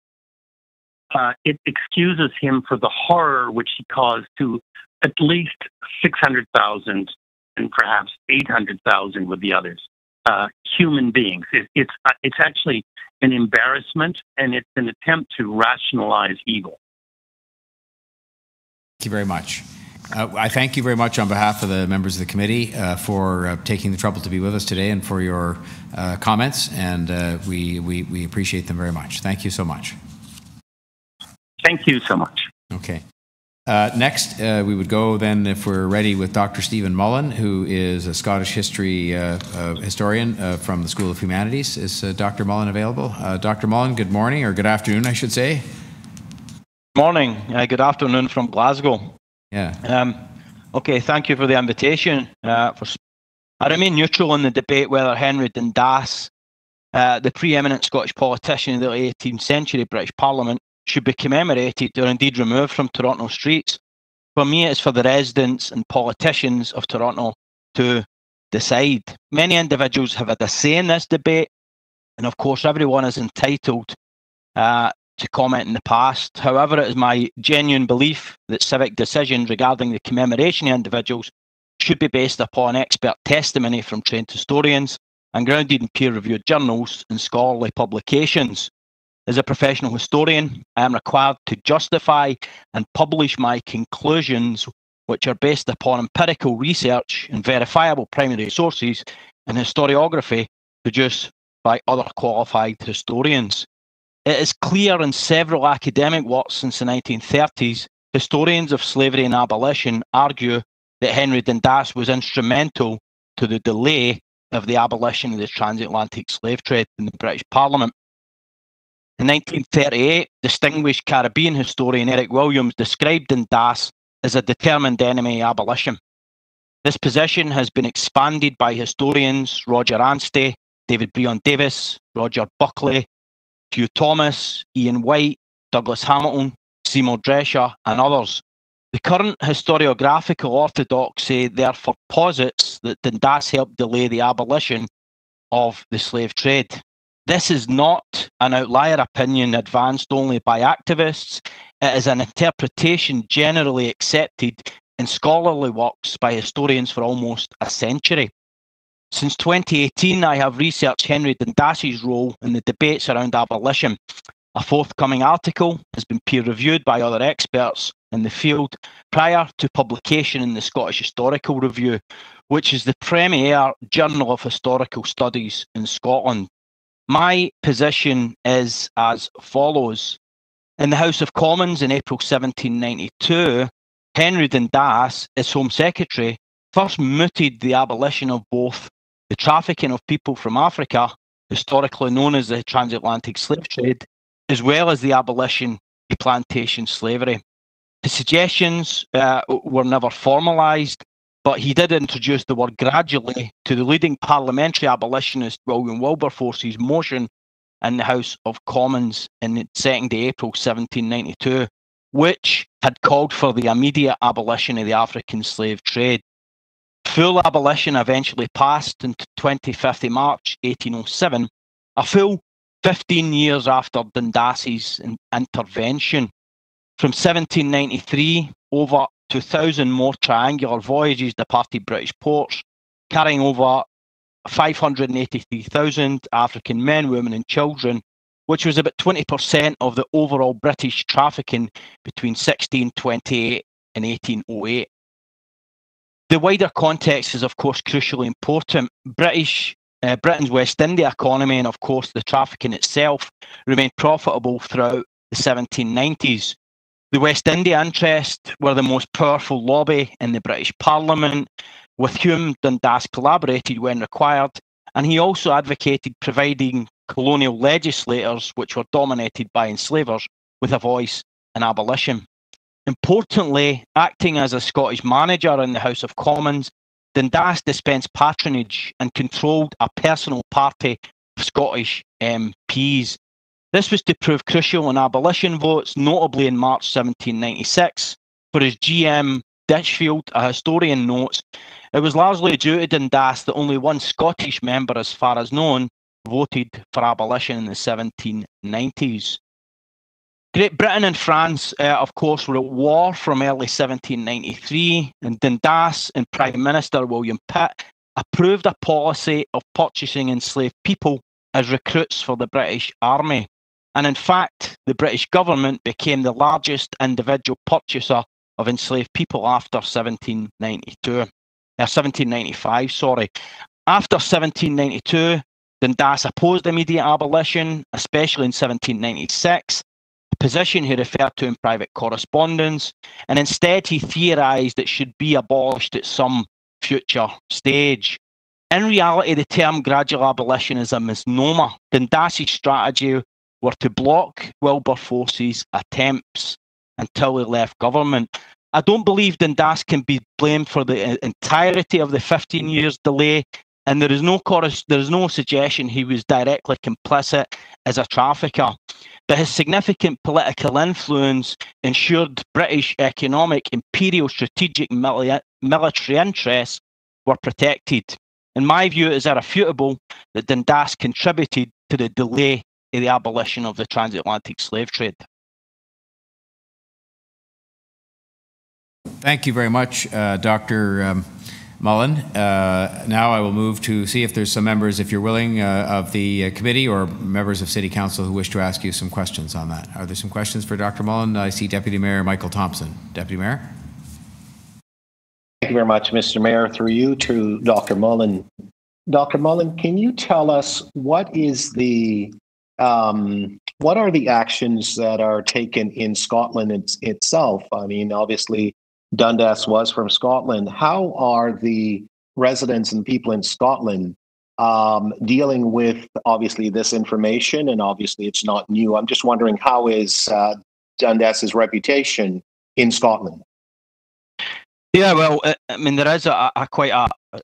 it excuses him for the horror which he caused to at least 600,000 and perhaps 800,000 with the others. Human beings. It's actually an embarrassment, and it's an attempt to rationalize evil. Thank you very much. I thank you very much on behalf of the members of the committee for taking the trouble to be with us today and for your comments, and we appreciate them very much. Thank you so much. Thank you so much. Okay. Next, we would go then, if we're ready, with Dr. Stephen Mullen, who is a Scottish history historian from the School of Humanities. Is Dr. Mullen available? Dr. Mullen, good morning, or good afternoon, I should say. Morning. Good afternoon from Glasgow. Yeah. Okay, thank you for the invitation. I remain neutral in the debate whether Henry Dundas, the preeminent Scottish politician in the late 18th century British Parliament, should be commemorated or indeed removed from Toronto streets. For me, it's for the residents and politicians of Toronto to decide. Many individuals have had a say in this debate, and of course everyone is entitled to comment in the past. However, it is my genuine belief that civic decisions regarding the commemoration of individuals should be based upon expert testimony from trained historians and grounded in peer-reviewed journals and scholarly publications. As a professional historian, I am required to justify and publish my conclusions, which are based upon empirical research and verifiable primary sources and historiography produced by other qualified historians. It is clear in several academic works since the 1930s, historians of slavery and abolition argue that Henry Dundas was instrumental to the delay of the abolition of the transatlantic slave trade in the British Parliament. In 1938, distinguished Caribbean historian Eric Williams described Dundas as a determined enemy of abolition. This position has been expanded by historians Roger Anstey, David Breon Davis, Roger Buckley, Hugh Thomas, Ian White, Douglas Hamilton, Seymour Drescher, and others. The current historiographical orthodoxy therefore posits that Dundas helped delay the abolition of the slave trade. This is not an outlier opinion advanced only by activists. It is an interpretation generally accepted in scholarly works by historians for almost a century. Since 2018, I have researched Henry Dundas's role in the debates around abolition. A forthcoming article has been peer-reviewed by other experts in the field prior to publication in the Scottish Historical Review, which is the premier journal of historical studies in Scotland. My position is as follows. In the House of Commons in April 1792, Henry Dundas, as Home Secretary, first mooted the abolition of both the trafficking of people from Africa, historically known as the transatlantic slave trade, as well as the abolition of plantation slavery. His suggestions were never formalised, but he did introduce the word gradually to the leading parliamentary abolitionist William Wilberforce's motion in the House of Commons in the 2nd of April 1792, which had called for the immediate abolition of the African slave trade. Full abolition eventually passed on 25th of March 1807, a full 15 years after Dundas's intervention. From 1793, over 2,000 more triangular voyages departed British ports, carrying over 583,000 African men, women and children, which was about 20% of the overall British trafficking between 1628 and 1808. The wider context is, of course, crucially important. Britain's West India economy and, of course, the trafficking itself remained profitable throughout the 1790s. The West India interest were the most powerful lobby in the British Parliament, with whom Dundas collaborated when required, and he also advocated providing colonial legislators, which were dominated by enslavers, with a voice in abolition. Importantly, acting as a Scottish manager in the House of Commons, Dundas dispensed patronage and controlled a personal party of Scottish MPs. This was to prove crucial in abolition votes, notably in March 1796. For his GM Ditchfield, a historian, notes, it was largely due to Dundas that only one Scottish member, as far as known, voted for abolition in the 1790s. Great Britain and France, of course, were at war from early 1793, and Dundas and Prime Minister William Pitt approved a policy of purchasing enslaved people as recruits for the British Army. And in fact, the British government became the largest individual purchaser of enslaved people after 1795. After 1792, Dundas opposed immediate abolition, especially in 1796, a position he referred to in private correspondence, and instead he theorised it should be abolished at some future stage. In reality, the term gradual abolition is a misnomer. Dundas's strategy were to block Wilberforce's attempts until he left government. I don't believe Dundas can be blamed for the entirety of the 15 years delay, and there is no suggestion he was directly complicit as a trafficker. But his significant political influence ensured British economic, imperial, strategic, military interests were protected. In my view, it is irrefutable that Dundas contributed to the delay in the abolition of the transatlantic slave trade. Thank you very much, Dr. Mullen. Now I will move to see if there's some members, if you're willing, of the committee or members of City Council who wish to ask you some questions on that. Are there some questions for Dr. Mullen? I see Deputy Mayor Michael Thompson. Deputy Mayor. Thank you very much, Mr. Mayor. Through you to Dr. Mullen. Dr. Mullen, can you tell us what are the actions that are taken in Scotland itself? I mean, obviously, Dundas was from Scotland. How are the residents and people in Scotland dealing with, obviously, this information? And obviously, it's not new. I'm just wondering, how is Dundas's reputation in Scotland? Yeah, well, I mean, there is quite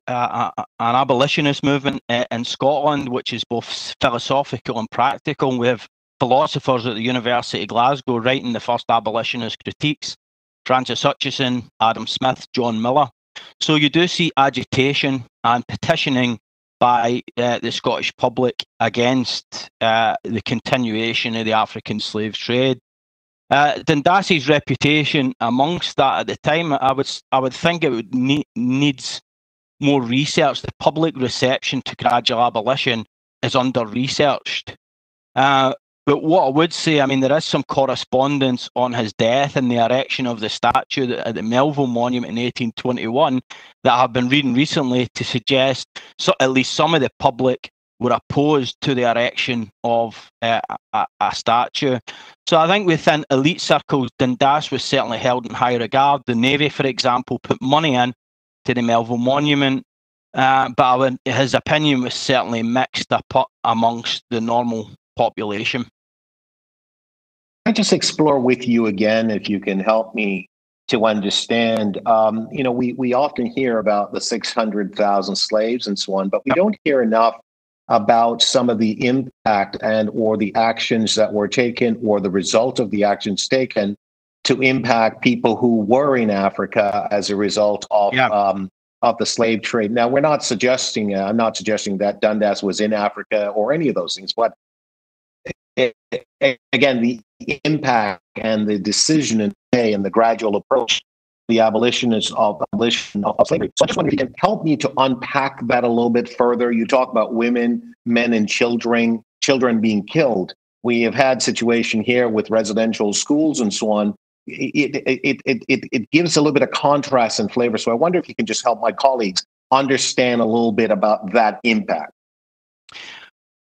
an abolitionist movement in Scotland, which is both philosophical and practical. We have philosophers at the University of Glasgow writing the first abolitionist critiques Francis Hutchison, Adam Smith, John Miller. So you do see agitation and petitioning by the Scottish public against the continuation of the African slave trade. Dundas's reputation amongst that at the time, I would think it would needs more research. The public reception to gradual abolition is under-researched. But what I would say, I mean, there is some correspondence on his death and the erection of the statue at the Melville Monument in 1821 that I've been reading recently to suggest at least some of the public were opposed to the erection of a statue. So I think within elite circles, Dundas was certainly held in high regard. The Navy, for example, put money in to the Melville Monument, but his opinion was certainly mixed up amongst the normal population. I just explore with you again, if you can help me to understand. You know, we often hear about the 600,000 slaves and so on, but we don't hear enough about some of the impact and or the actions that were taken or the result of the actions taken to impact people who were in Africa as a result of the slave trade. Now, we're not suggesting, I'm not suggesting that Dundas was in Africa or any of those things, but again, the impact and the decision and the gradual approach, the abolition of slavery. So I just wonder if you can help me to unpack that a little bit further. You talk about women, men, and children being killed. We have had situation here with residential schools and so on. It gives a little bit of contrast and flavor. So I wonder if you can just help my colleagues understand a little bit about that impact.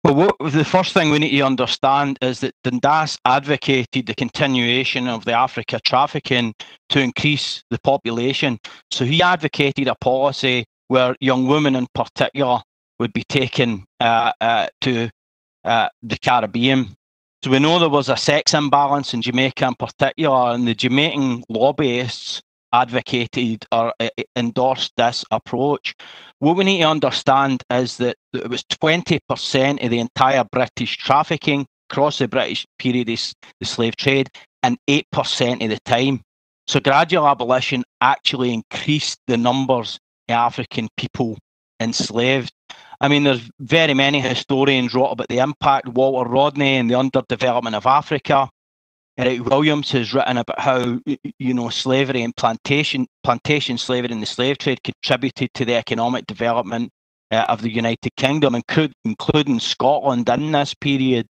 Well, the first thing we need to understand is that Dundas advocated the continuation of the Africa trafficking to increase the population. So he advocated a policy where young women in particular would be taken to the Caribbean. So we know there was a sex imbalance in Jamaica in particular, and the Jamaican lobbyists advocated or endorsed this approach. What we need to understand is that it was 20% of the entire British trafficking across the British period of the slave trade and 8% of the time. So gradual abolition actually increased the numbers of African people enslaved. I mean, there's very many historians wrote about the impact. Walter Rodney and the underdevelopment of Africa. Eric Williams has written about how, you know, slavery and plantation slavery and the slave trade contributed to the economic development of the United Kingdom, including Scotland in this period.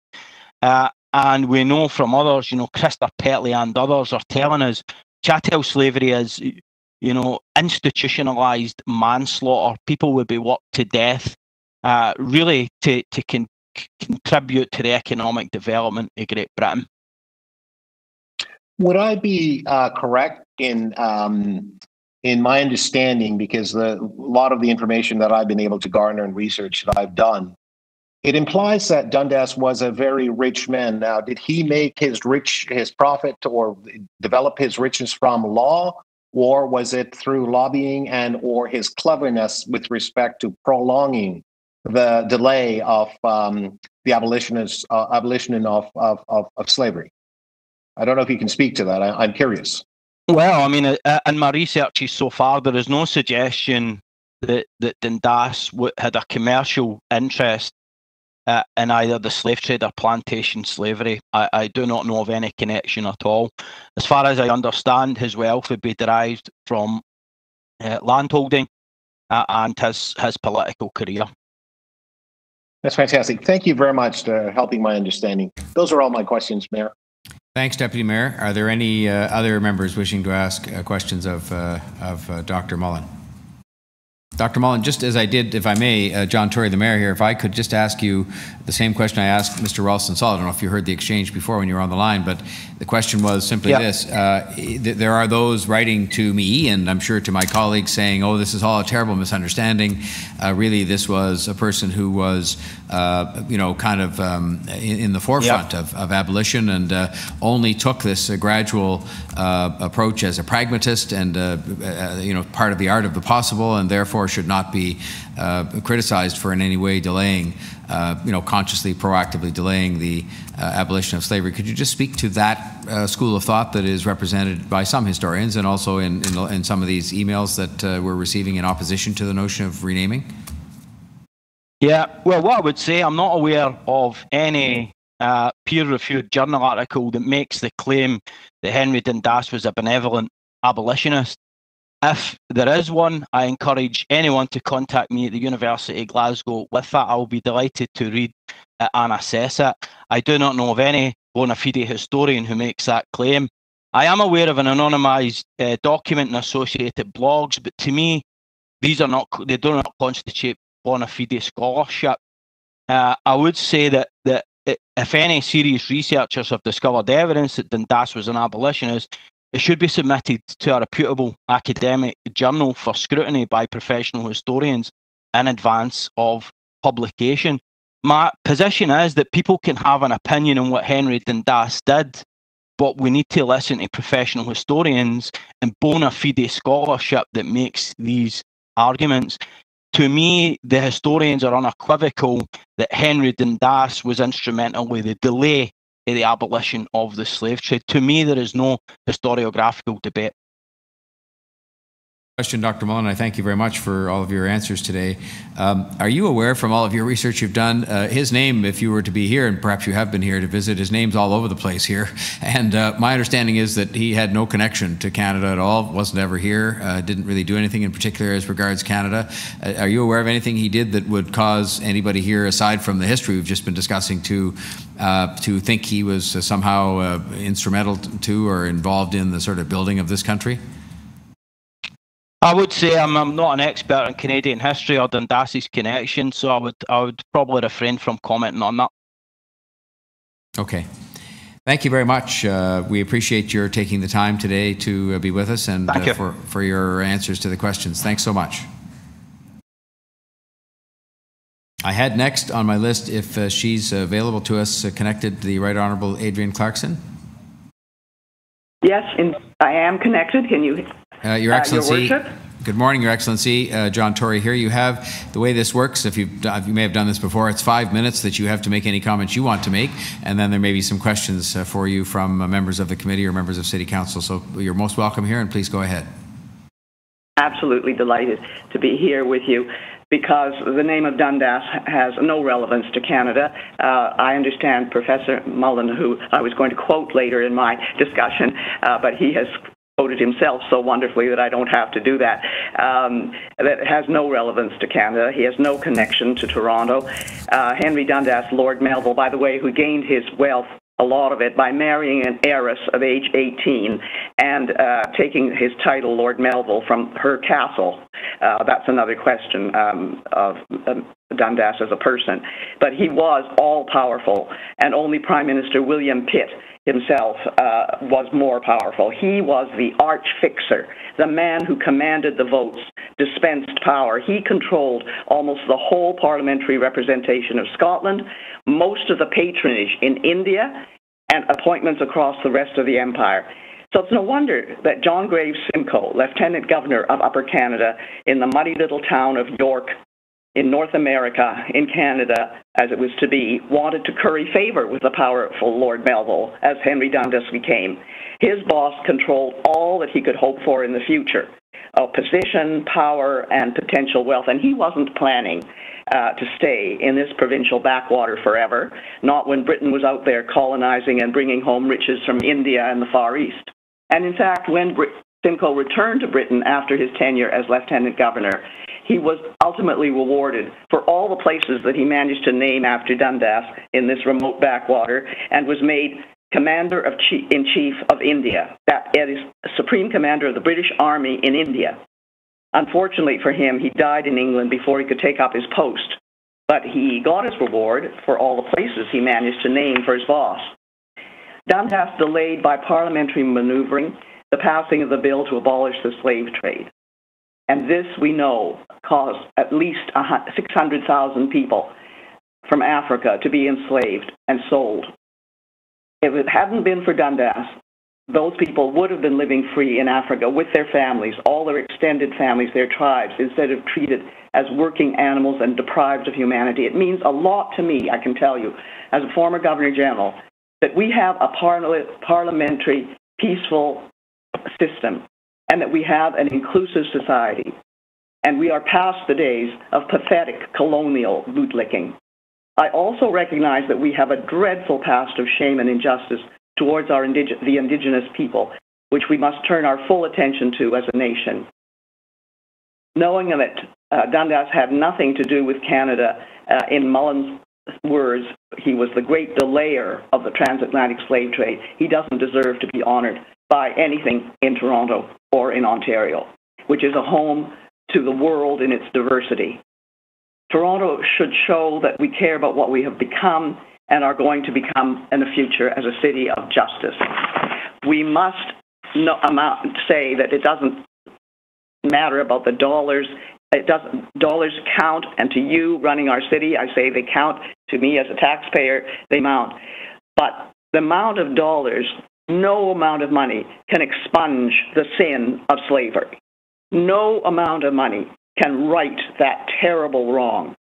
And we know from others, you know, Christopher Petley and others are telling us chattel slavery is, you know, institutionalized manslaughter. People would be worked to death, really to contribute to the economic development of Great Britain. Would I be correct in my understanding, because a lot of the information that I've been able to garner and research that I've done, it implies that Dundas was a very rich man. Now, did he make his profit or develop his riches from law, or was it through lobbying and or his cleverness with respect to prolonging the delay of the abolition of slavery? I don't know if you can speak to that. I'm curious. Well, I mean, in my researches so far, there is no suggestion that Dundas had a commercial interest in either the slave trade or plantation slavery. I do not know of any connection at all. As far as I understand, his wealth would be derived from landholding and his political career. That's fantastic. Thank you very much for helping my understanding. Those are all my questions, Mayor. Thanks, Deputy Mayor. Are there any other members wishing to ask questions of Dr. Mullen? Dr. Mullen, just as I did, if I may, John Tory, the Mayor here, if I could just ask you the same question I asked Mr. Ralston-Saul. I don't know if you heard the exchange before when you were on the line, but the question was simply this. There are those writing to me, and I'm sure to my colleagues, saying, oh, this is all a terrible misunderstanding. Really, this was a person who was, you know, kind of in the forefront of abolition and only took this gradual approach as a pragmatist and, you know, part of the art of the possible, and therefore therefore should not be criticized for in any way delaying, consciously, proactively delaying the abolition of slavery. Could you just speak to that school of thought that is represented by some historians and also in some of these emails that we're receiving in opposition to the notion of renaming? Yeah, well, what I would say, I'm not aware of any peer-reviewed journal article that makes the claim that Henry Dundas was a benevolent abolitionist. If there is one, I encourage anyone to contact me at the University of Glasgow with that. I'll be delighted to read it and assess it. I do not know of any bona fide historian who makes that claim. I am aware of an anonymised document and associated blogs, but to me, they do not constitute bona fide scholarship. I would say that if any serious researchers have discovered evidence that Dundas was an abolitionist, it should be submitted to a reputable academic journal for scrutiny by professional historians in advance of publication. My position is that people can have an opinion on what Henry Dundas did, but we need to listen to professional historians and bona fide scholarship that makes these arguments. To me, the historians are unequivocal that Henry Dundas was instrumental in the delay in the abolition of the slave trade. To me, there is no historiographical debate. Question, Dr. Mullen. I thank you very much for all of your answers today. Are you aware from all of your research you've done, his name, if you were to be here, and perhaps you have been here to visit, his name's all over the place here. And my understanding is that he had no connection to Canada at all, wasn't ever here, didn't really do anything in particular as regards Canada. Are you aware of anything he did that would cause anybody here, aside from the history we've just been discussing, to think he was somehow instrumental to or involved in the sort of building of this country? I would say I'm not an expert in Canadian history or Dundas's connection, so I would probably refrain from commenting on that. Okay. Thank you very much. We appreciate your taking the time today to be with us and for your answers to the questions. Thanks so much. I had next on my list, if she's available to us, connected, the Right Honourable Adrienne Clarkson. Yes, I am connected. Can you? Your Excellency, Your Worship? Good morning, Your Excellency. John Tory here. You have, the way this works, if you may have done this before, it's 5 minutes that you have to make any comments you want to make, and then there may be some questions for you from members of the committee or members of City Council. So you're most welcome here, and please go ahead. Absolutely delighted to be here with you, because the name of Dundas has no relevance to Canada. I understand Professor Mullen, who I was going to quote later in my discussion, but he has quoted himself so wonderfully that I don't have to do that. That has no relevance to Canada. He has no connection to Toronto. Henry Dundas, Lord Melville, by the way, who gained his wealth, a lot of it, by marrying an heiress of age 18 and taking his title, Lord Melville, from her castle. That's another question of Dundas as a person. But he was all-powerful, and only Prime Minister William Pitt himself was more powerful. He was the arch-fixer, the man who commanded the votes, dispensed power. He controlled almost the whole parliamentary representation of Scotland, most of the patronage in India, and appointments across the rest of the empire. So it's no wonder that John Graves Simcoe, Lieutenant Governor of Upper Canada in the muddy little town of York, in North America, in Canada, as it was to be, wanted to curry favor with the powerful Lord Melville, as Henry Dundas became. His boss controlled all that he could hope for in the future, of position, power, and potential wealth, and he wasn't planning to stay in this provincial backwater forever, not when Britain was out there colonizing and bringing home riches from India and the Far East. And in fact, when Simcoe returned to Britain after his tenure as Lieutenant Governor, he was ultimately rewarded for all the places that he managed to name after Dundas in this remote backwater, and was made Commander-in-Chief of India, that is, Supreme Commander of the British Army in India. Unfortunately for him, he died in England before he could take up his post, but he got his reward for all the places he managed to name for his boss. Dundas delayed by parliamentary maneuvering the passing of the bill to abolish the slave trade. And this, we know, caused at least 600,000 people from Africa to be enslaved and sold. If it hadn't been for Dundas, those people would have been living free in Africa with their families, all their extended families, their tribes, instead of treated as working animals and deprived of humanity. It means a lot to me, I can tell you, as a former Governor General, that we have a parliamentary, peaceful system, and that we have an inclusive society. And we are past the days of pathetic colonial bootlicking. I also recognize that we have a dreadful past of shame and injustice towards the Indigenous people, which we must turn our full attention to as a nation. Knowing that Dundas had nothing to do with Canada, in Mullen's words, he was the great delayer of the transatlantic slave trade. He doesn't deserve to be honored by anything in Toronto or in Ontario, which is a home to the world in its diversity. Toronto should show that we care about what we have become and are going to become in the future as a city of justice. We must say that it doesn't matter about the dollars. Dollars count, and to you running our city, I say they count. To me as a taxpayer, they mount. But the amount of dollars, no amount of money can expunge the sin of slavery. No amount of money can right that terrible wrong.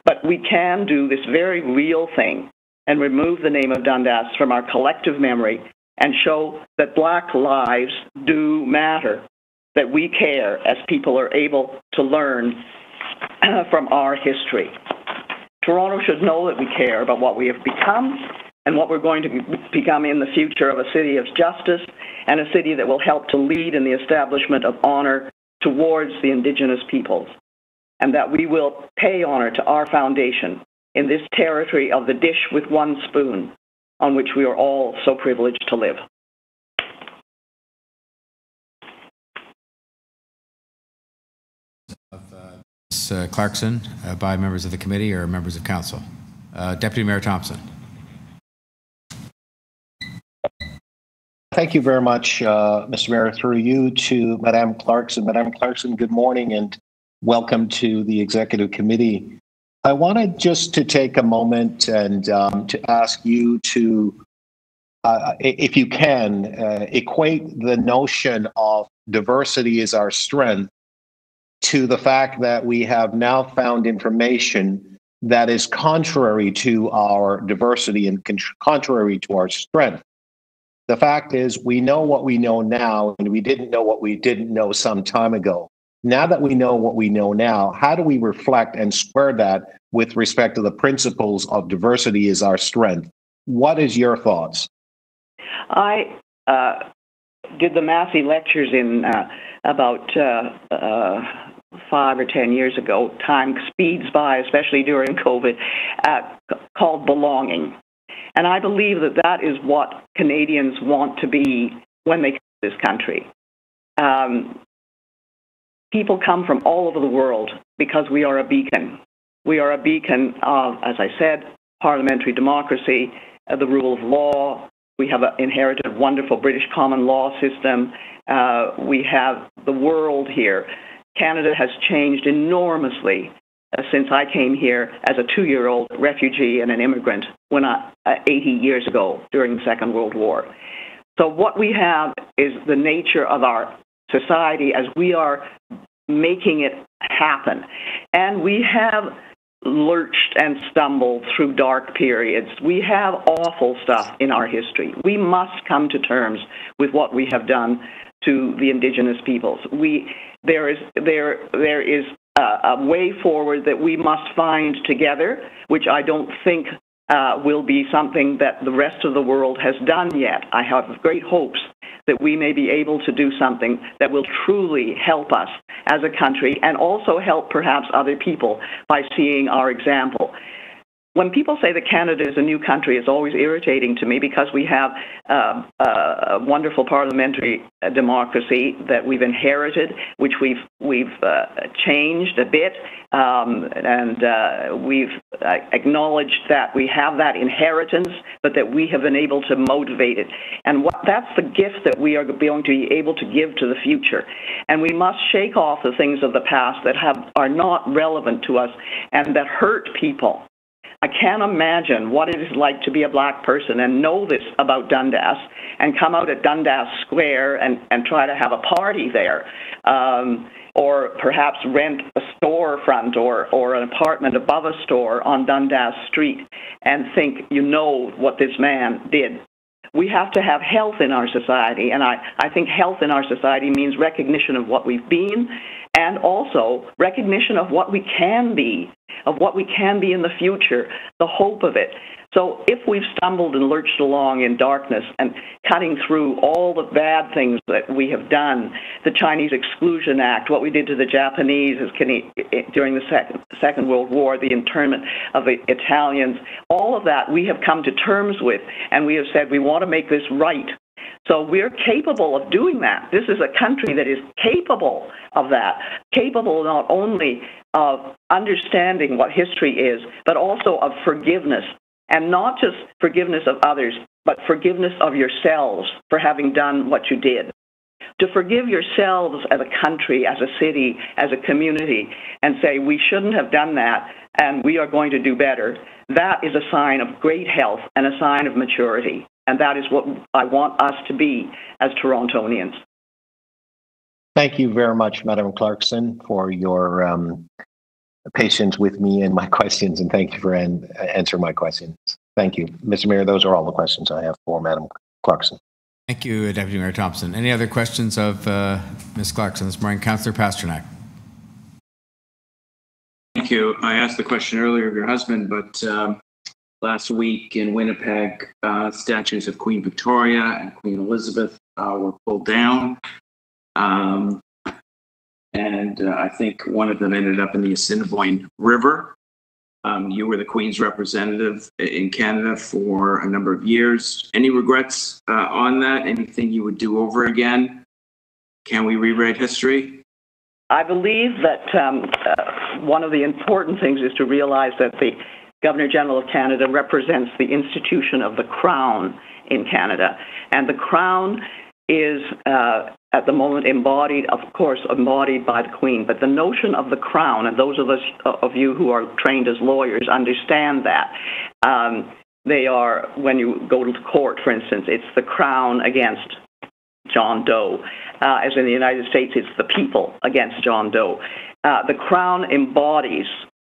But we can do this very real thing and remove the name of Dundas from our collective memory and show that Black lives do matter, that we care as people are able to learn from our history. Toronto should know that we care about what we have become and what we're going to become in the future of a city of justice and a city that will help to lead in the establishment of honor towards the Indigenous peoples, and that we will pay honor to our foundation in this territory of the dish with one spoon on which we are all so privileged to live. Ms. Clarkson, by members of the committee or members of council. Deputy Mayor Thompson. Thank you very much, Mr. Mayor. Through you to Madame Clarkson. Madame Clarkson, good morning and welcome to the Executive Committee. I wanted just to take a moment and to ask you to, if you can, equate the notion of diversity is our strength to the fact that we have now found information that is contrary to our diversity and contrary to our strength. The fact is, we know what we know now, and we didn't know what we didn't know some time ago. Now that we know what we know now, how do we reflect and square that with respect to the principles of diversity is our strength? What is your thoughts? I did the Massey lectures in about 5 or 10 years ago. Time speeds by, especially during COVID, called belonging. And I believe that that is what Canadians want to be when they come to this country. People come from all over the world because we are a beacon. We are a beacon of, as I said, parliamentary democracy, the rule of law. We have an inherited wonderful British common law system. We have the world here. Canada has changed enormously since I came here as a 2-year-old refugee and an immigrant 80 years ago during the Second World War. So what we have is the nature of our society as we are making it happen. And we have lurched and stumbled through dark periods. We have awful stuff in our history. We must come to terms with what we have done to the Indigenous peoples. There is a way forward that we must find together, which I don't think will be something that the rest of the world has done yet. I have great hopes that we may be able to do something that will truly help us as a country and also help perhaps other people by seeing our example. When people say that Canada is a new country, it's always irritating to me because we have a wonderful parliamentary democracy that we've inherited, which we've changed a bit, and we've acknowledged that we have that inheritance, but that we have been able to motivate it. And that's the gift that we are going to be able to give to the future. And we must shake off the things of the past that are not relevant to us and that hurt people. I can't imagine what it is like to be a black person and know this about Dundas and come out at Dundas Square and try to have a party there, or perhaps rent a storefront or an apartment above a store on Dundas Street and think you know what this man did. We have to have health in our society, and I think health in our society means recognition of what we've been and also recognition of what we can be, in the future, the hope of it. So if we've stumbled and lurched along in darkness and cutting through all the bad things that we have done, the Chinese Exclusion Act, what we did to the Japanese during the Second World War, the internment of the Italians, all of that we have come to terms with, and we have said we want to make this right. So we're capable of doing that. This is a country that is capable of that, capable not only of understanding what history is, but also of forgiveness. And not just forgiveness of others, but forgiveness of yourselves for having done what you did. To forgive yourselves as a country, as a city, as a community, and say, we shouldn't have done that, and we are going to do better, that is a sign of great health and a sign of maturity. And that is what I want us to be as Torontonians. Thank you very much, Madam Clarkson, for your patience with me and my questions, and thank you for answering my questions. Thank you. Mr. Mayor, those are all the questions I have for Madam Clarkson. Thank you, Deputy Mayor Thompson. Any other questions of Ms. Clarkson this morning? Councillor Pasternak. Thank you. I asked the question earlier of your husband, but last week in Winnipeg, statues of Queen Victoria and Queen Elizabeth were pulled down. And I think one of them ended up in the Assiniboine River. You were the Queen's representative in Canada for a number of years. Any regrets on that? Anything you would do over again? Can we rewrite history? I believe that one of the important things is to realize that the Governor-General of Canada represents the institution of the Crown in Canada. And the Crown is at the moment embodied, of course, embodied by the Queen. But the notion of the Crown, and those of you who are trained as lawyers understand that. They are, when you go to court, for instance, it's the Crown against John Doe. As in the United States, it's the people against John Doe. The Crown embodies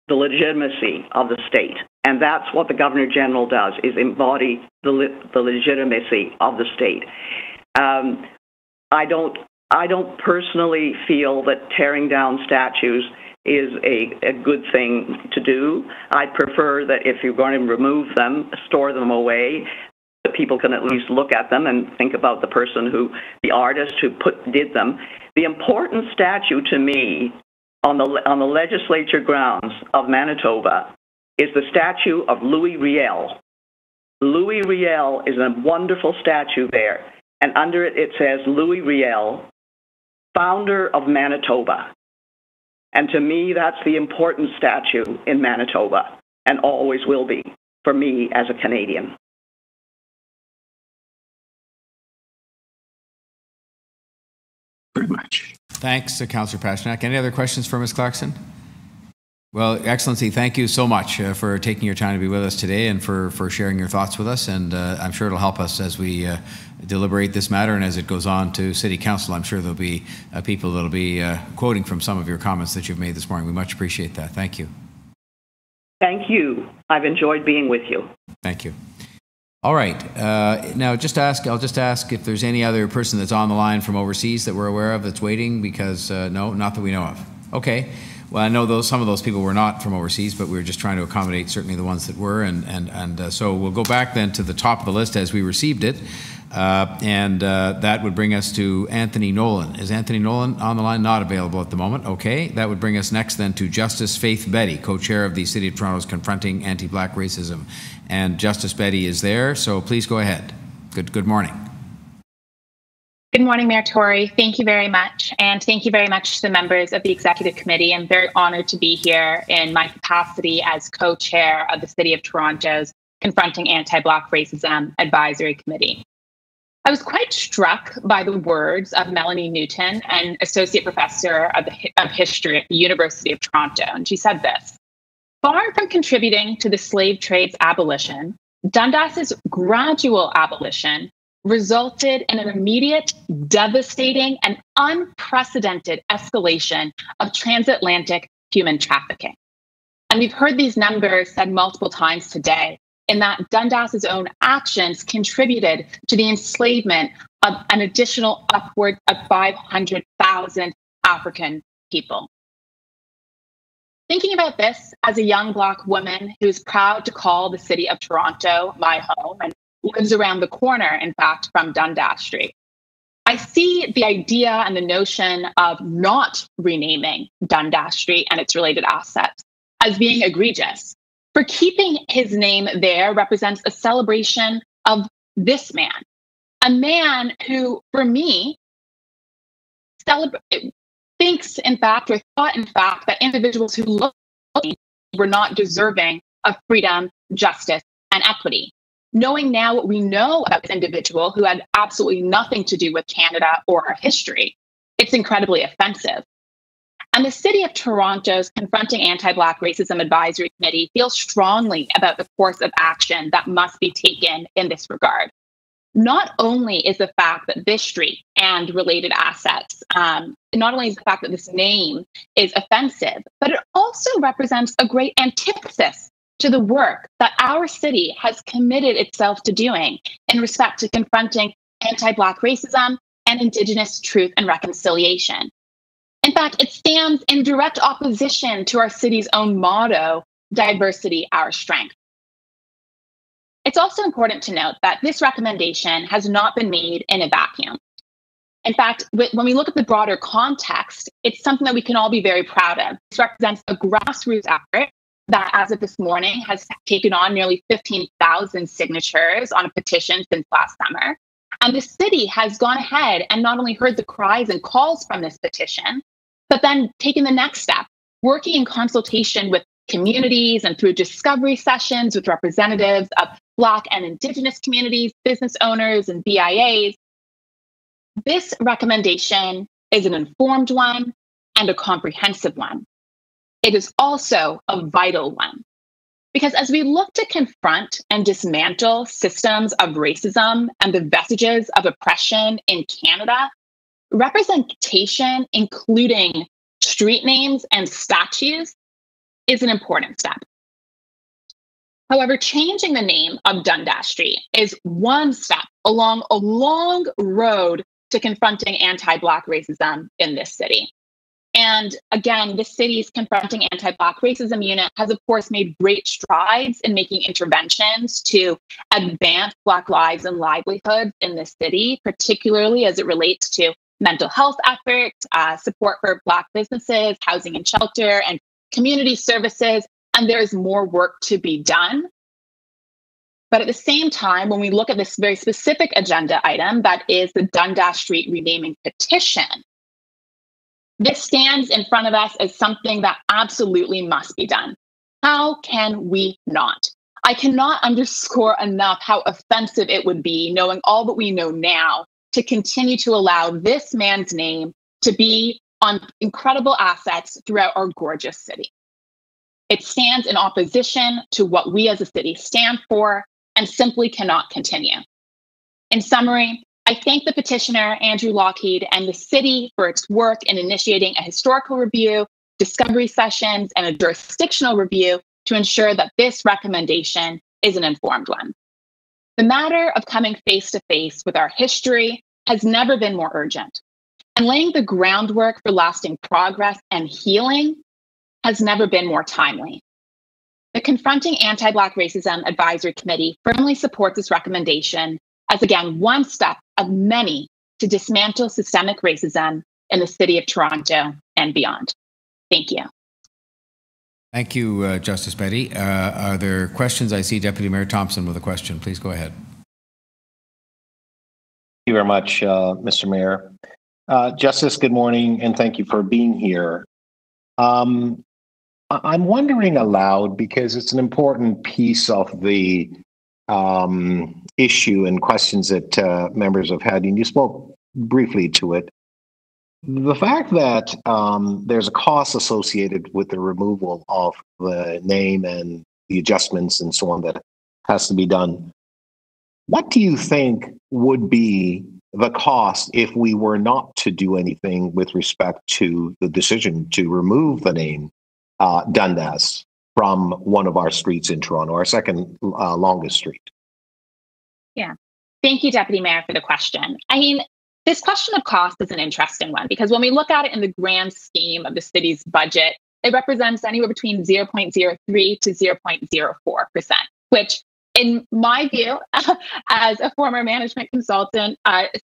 the legitimacy of the state. And that's what the Governor-General does, is embody the legitimacy of the state. I don't personally feel that tearing down statues is a good thing to do. I prefer that if you're going to remove them, store them away, that people can at least look at them and think about the artist who did them. The important statue to me on the legislature grounds of Manitoba is the statue of Louis Riel. Louis Riel is a wonderful statue there. And under it, it says, Louis Riel, founder of Manitoba. And to me, that's the important statue in Manitoba, and always will be for me as a Canadian. Very much. Thanks, Councillor Pasternak. Any other questions for Ms. Clarkson? Well, Excellency, thank you so much for taking your time to be with us today and for sharing your thoughts with us. And I'm sure it'll help us as we deliberate this matter and as it goes on to City Council. I'm sure there'll be people that'll be quoting from some of your comments that you've made this morning. We much appreciate that. Thank you. Thank you. I've enjoyed being with you. Thank you. All right. Now, I'll just ask if there's any other person that's on the line from overseas that we're aware of that's waiting, because no, not that we know of. Okay. Well, I know some of those people were not from overseas, but we were just trying to accommodate certainly the ones that were. And so we'll go back then to the top of the list as we received it. That would bring us to Anthony Nolan. Is Anthony Nolan on the line? Not available at the moment. Okay. That would bring us next then to Justice Faith Betty, co-chair of the City of Toronto's Confronting Anti-Black Racism. And Justice Betty is there, so please go ahead. Good morning. Good morning, Mayor Tory. Thank you very much. And thank you very much to the members of the Executive Committee. I'm very honored to be here in my capacity as co-chair of the City of Toronto's Confronting Anti-Black Racism Advisory Committee. I was quite struck by the words of Melanie Newton, an associate professor of history at the University of Toronto. And she said this: Far from contributing to the slave trade's abolition, Dundas's gradual abolition resulted in an immediate, devastating, and unprecedented escalation of transatlantic human trafficking. And we've heard these numbers said multiple times today, in that Dundas's own actions contributed to the enslavement of an additional upward of 500,000 African people. Thinking about this as a young Black woman who is proud to call the city of Toronto my home and lives around the corner, in fact, from Dundas Street, I see the idea and the notion of not renaming Dundas Street and its related assets as being egregious. For keeping his name there represents a celebration of this man, a man who, for me, thinks, in fact, or thought, in fact, that individuals who looked were not deserving of freedom, justice, and equity. Knowing now what we know about this individual who had absolutely nothing to do with Canada or our history, it's incredibly offensive. And the City of Toronto's Confronting Anti-Black Racism Advisory Committee feels strongly about the course of action that must be taken in this regard. Not only is the fact that this street and related assets, not only is the fact that this name is offensive, but it also represents a great antithesis to the work that our city has committed itself to doing in respect to confronting anti-Black racism and Indigenous truth and reconciliation. In fact, it stands in direct opposition to our city's own motto, diversity, our strength. It's also important to note that this recommendation has not been made in a vacuum. In fact, when we look at the broader context, it's something that we can all be very proud of. This represents a grassroots effort that, as of this morning, has taken on nearly 15,000 signatures on a petition since last summer. And the city has gone ahead and not only heard the cries and calls from this petition, but then taken the next step, working in consultation with communities and through discovery sessions with representatives of Black and Indigenous communities, business owners, and BIAs. This recommendation is an informed one and a comprehensive one. It is also a vital one. Because as we look to confront and dismantle systems of racism and the vestiges of oppression in Canada, representation, including street names and statues, is an important step. However, changing the name of Dundas Street is one step along a long road to confronting anti-Black racism in this city. And again, the city's Confronting Anti-Black Racism Unit has, of course, made great strides in making interventions to advance Black lives and livelihoods in the city, particularly as it relates to mental health efforts, support for Black businesses, housing and shelter, and community services. And there is more work to be done. But at the same time, when we look at this very specific agenda item, that is the Dundas Street renaming petition, this stands in front of us as something that absolutely must be done. How can we not? I cannot underscore enough how offensive it would be, knowing all that we know now, to continue to allow this man's name to be on incredible assets throughout our gorgeous city. It stands in opposition to what we as a city stand for and simply cannot continue. In summary, I thank the petitioner, Andrew Lockheed, and the city for its work in initiating a historical review, discovery sessions, and a jurisdictional review to ensure that this recommendation is an informed one. The matter of coming face to face with our history has never been more urgent, and laying the groundwork for lasting progress and healing has never been more timely. The Confronting Anti-Black Racism Advisory Committee firmly supports this recommendation as, again, one step of many to dismantle systemic racism in the City of Toronto and beyond. Thank you. Thank you, Justice Betty. Are there questions? I see Deputy Mayor Thompson with a question. Please go ahead. Thank you very much, Mr. Mayor. Justice, good morning, and thank you for being here. I'm wondering aloud, because it's an important piece of the issue and questions that members have had, and you spoke briefly to it. The fact that there's a cost associated with the removal of the name and the adjustments and so on that has to be done, what do you think would be the cost if we were not to do anything with respect to the decision to remove the name Dundas from one of our streets in Toronto, our second longest street? Yeah. Thank you, Deputy Mayor, for the question. I mean, this question of cost is an interesting one because when we look at it in the grand scheme of the city's budget, it represents anywhere between 0.03 to 0.04%, which in my view, as a former management consultant,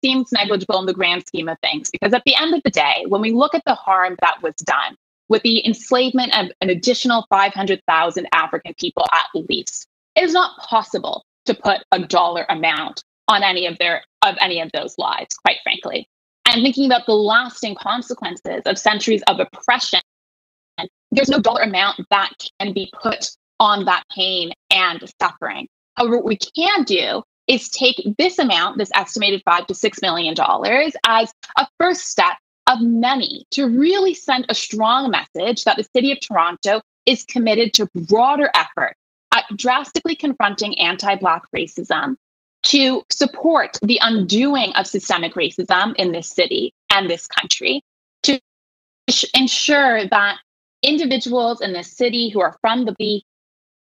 seems negligible in the grand scheme of things. Because at the end of the day, when we look at the harm that was done with the enslavement of an additional 500,000 African people at least, it is not possible to put a dollar amount on any of those lives, quite frankly. And thinking about the lasting consequences of centuries of oppression, there's no dollar amount that can be put on that pain and suffering. However, what we can do is take this amount, this estimated $5 to $6 million, as a first step of many to really send a strong message that the City of Toronto is committed to broader effort at drastically confronting anti-Black racism, to support the undoing of systemic racism in this city and this country, to ensure that individuals in this city who are from the B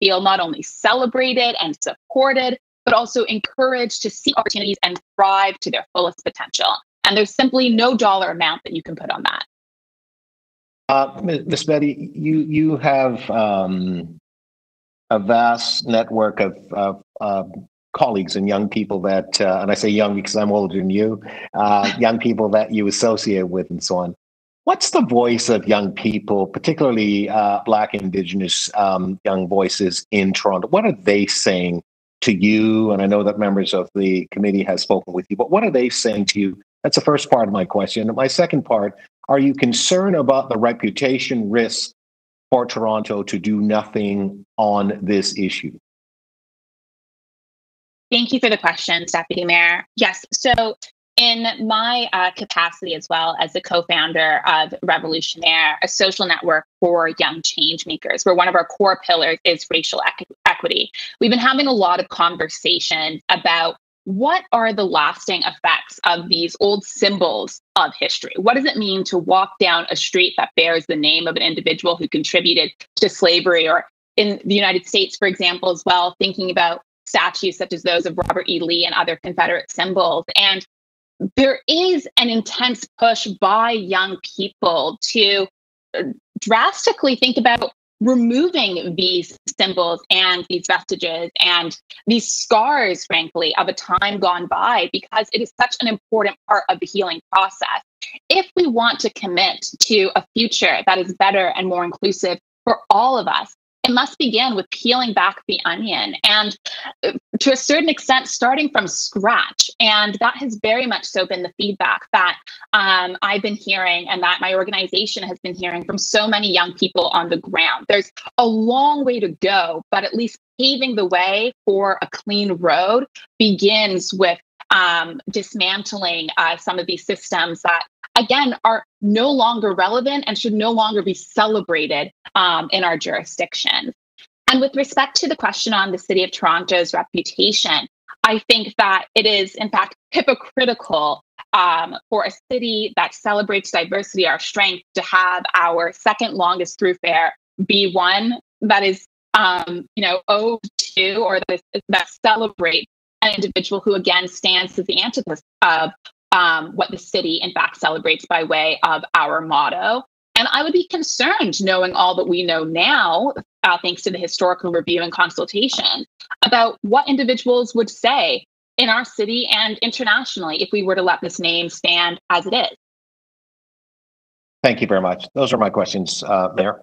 feel not only celebrated and supported, but also encouraged to seek opportunities and thrive to their fullest potential. And there's simply no dollar amount that you can put on that. Ms. Betty, you have a vast network of colleagues and young people that, and I say young because I'm older than you, young people that you associate with and so on. What's the voice of young people, particularly Black, Indigenous young voices in Toronto? What are they saying to you? And I know that members of the committee have spoken with you, but what are they saying to you? That's the first part of my question. And my second part, are you concerned about the reputation risk for Toronto to do nothing on this issue? Thank you for the questions, Deputy Mayor. Yes, so in my capacity as well as the co-founder of Revolutionaire, a social network for young change makers, where one of our core pillars is racial equity, we've been having a lot of conversations about what are the lasting effects of these old symbols of history? What does it mean to walk down a street that bears the name of an individual who contributed to slavery? Or in the United States, for example, as well, thinking about statues such as those of Robert E. Lee and other Confederate symbols. And there is an intense push by young people to drastically think about removing these symbols and these vestiges and these scars, frankly, of a time gone by, because it is such an important part of the healing process. If we want to commit to a future that is better and more inclusive for all of us, it must begin with peeling back the onion and, to a certain extent, starting from scratch. And that has very much so been the feedback that I've been hearing and that my organization has been hearing from so many young people on the ground. There's a long way to go, but at least paving the way for a clean road begins with dismantling some of these systems that, again, are no longer relevant and should no longer be celebrated in our jurisdictions. And with respect to the question on the City of Toronto's reputation, I think that it is, in fact, hypocritical for a city that celebrates diversity, our strength, to have our second longest thoroughfare be one that is, owed to, or that celebrates an individual who, again, stands as the antithesis of what the city, in fact, celebrates by way of our motto. And I would be concerned, knowing all that we know now, thanks to the historical review and consultation, about what individuals would say in our city and internationally if we were to let this name stand as it is. Thank you very much. Those are my questions, Mayor.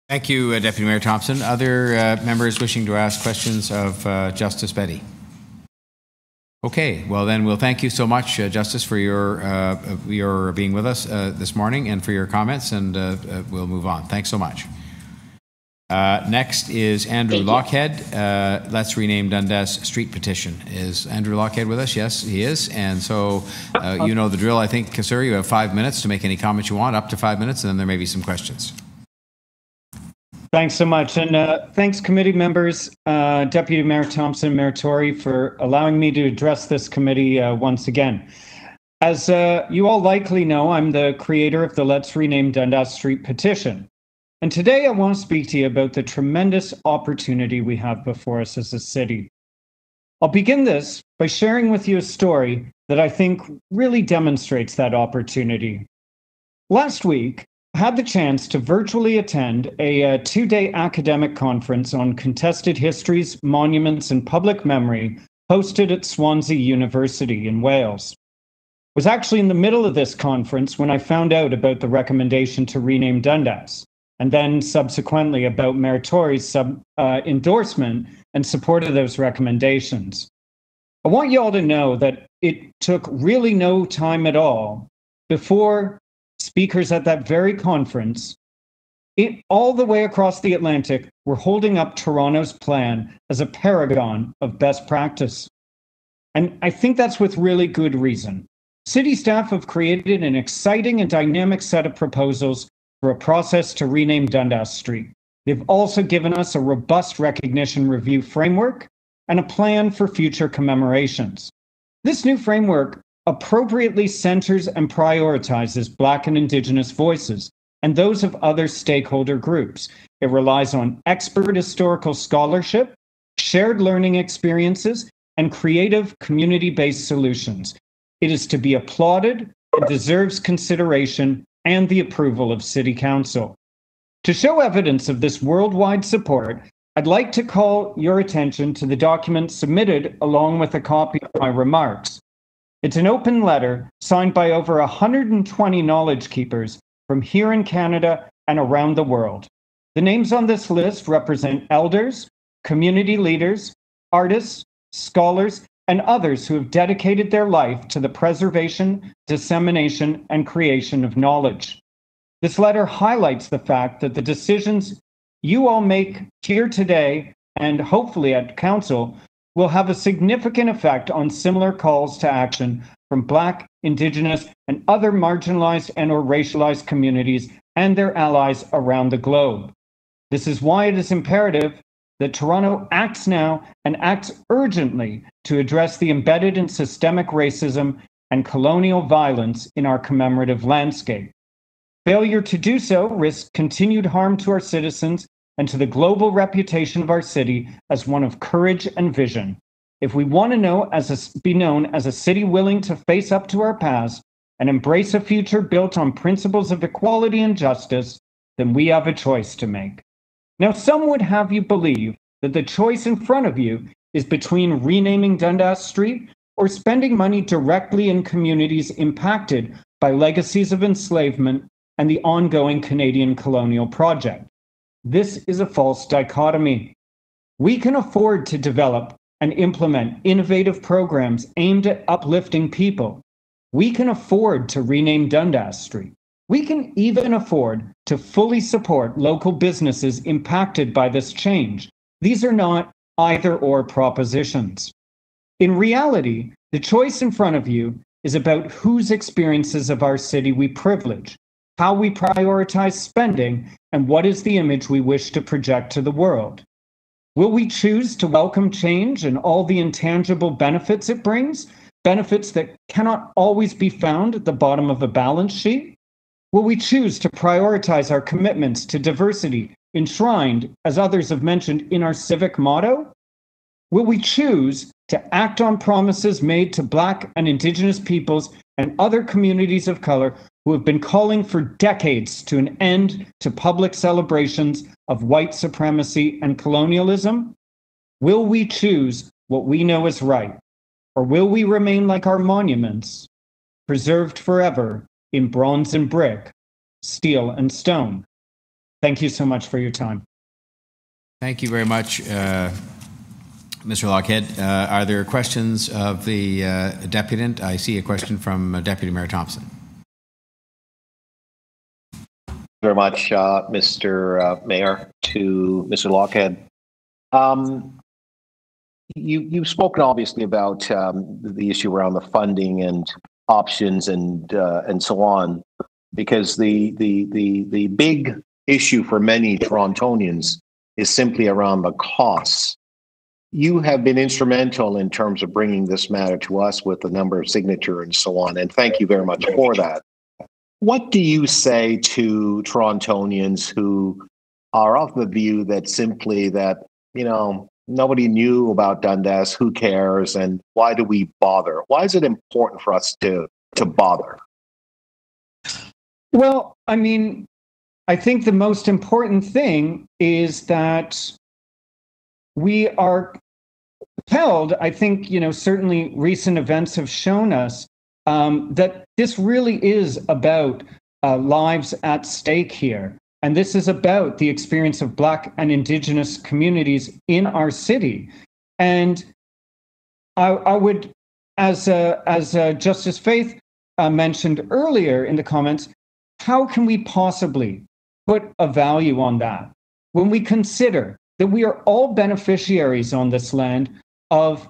Thank you, Deputy Mayor Thompson. Other members wishing to ask questions of Justice Betty? Okay, well then we'll thank you so much, Justice, for your being with us this morning and for your comments, and we'll move on. Thanks so much. Next is Andrew Lockhead. Let's rename Dundas Street Petition. Is Andrew Lockhead with us? Yes, he is. And so you know the drill, I think, sir. You have 5 minutes to make any comments you want, up to 5 minutes, and then there may be some questions. Thanks so much. And thanks, committee members, Deputy Mayor Thompson, Mayor Tory, for allowing me to address this committee once again. As you all likely know, I'm the creator of the Let's Rename Dundas Street petition. And today I want to speak to you about the tremendous opportunity we have before us as a city. I'll begin this by sharing with you a story that I think really demonstrates that opportunity. Last week, I had the chance to virtually attend a two-day academic conference on contested histories, monuments, and public memory hosted at Swansea University in Wales. I was actually in the middle of this conference when I found out about the recommendation to rename Dundas, and then subsequently about Mayor Tory's endorsement and support of those recommendations. I want you all to know that it took really no time at all before speakers at that very conference, all the way across the Atlantic, were holding up Toronto's plan as a paragon of best practice. And I think that's with really good reason. City staff have created an exciting and dynamic set of proposals for a process to rename Dundas Street. They've also given us a robust recognition review framework and a plan for future commemorations. This new framework appropriately centers and prioritizes Black and Indigenous voices and those of other stakeholder groups. It relies on expert historical scholarship, shared learning experiences, and creative community-based solutions. It is to be applauded and deserves consideration and the approval of City Council. To show evidence of this worldwide support, I'd like to call your attention to the document submitted along with a copy of my remarks. It's an open letter signed by over 120 knowledge keepers from here in Canada and around the world. The names on this list represent elders, community leaders, artists, scholars, and others who have dedicated their life to the preservation, dissemination, and creation of knowledge. This letter highlights the fact that the decisions you all make here today and hopefully at Council will have a significant effect on similar calls to action from Black, Indigenous, and other marginalized and or racialized communities and their allies around the globe. This is why it is imperative that Toronto acts now and acts urgently to address the embedded and systemic racism and colonial violence in our commemorative landscape. Failure to do so risks continued harm to our citizens and to the global reputation of our city as one of courage and vision. If we want to be known as a city willing to face up to our past and embrace a future built on principles of equality and justice, then we have a choice to make. Now, some would have you believe that the choice in front of you is between renaming Dundas Street or spending money directly in communities impacted by legacies of enslavement and the ongoing Canadian colonial project. This is a false dichotomy. We can afford to develop and implement innovative programs aimed at uplifting people. We can afford to rename Dundas Street. We can even afford to fully support local businesses impacted by this change. These are not either-or propositions. In reality, the choice in front of you is about whose experiences of our city we privilege, how we prioritize spending, and what is the image we wish to project to the world. Will we choose to welcome change and all the intangible benefits it brings, benefits that cannot always be found at the bottom of a balance sheet? Will we choose to prioritize our commitments to diversity, enshrined, as others have mentioned, in our civic motto? Will we choose to act on promises made to Black and Indigenous peoples and other communities of color who have been calling for decades to an end to public celebrations of white supremacy and colonialism? Will we choose what we know is right? Or will we remain like our monuments, preserved forever in bronze and brick, steel and stone? Thank you so much for your time. Thank you very much, Mr. Lockhead. Are there questions of the deputant? I see a question from Deputy Mayor Thompson. very much, Mr. Mayor, to Mr. Lockhead. You've spoken obviously about the issue around the funding and options and so on, because the big issue for many Torontonians is simply around the costs. You have been instrumental in terms of bringing this matter to us with the number of signature and so on, and thank you very much for that. What do you say to Torontonians who are of the view that simply that, you know, nobody knew about Dundas, who cares, and why do we bother? Why is it important for us to bother? Well, I mean, I think the most important thing is that we are compelled, I think, you know, certainly recent events have shown us that this really is about lives at stake here. And this is about the experience of Black and Indigenous communities in our city. And I would, as Justice Faith mentioned earlier in the comments, how can we possibly put a value on that when we consider that we are all beneficiaries on this land of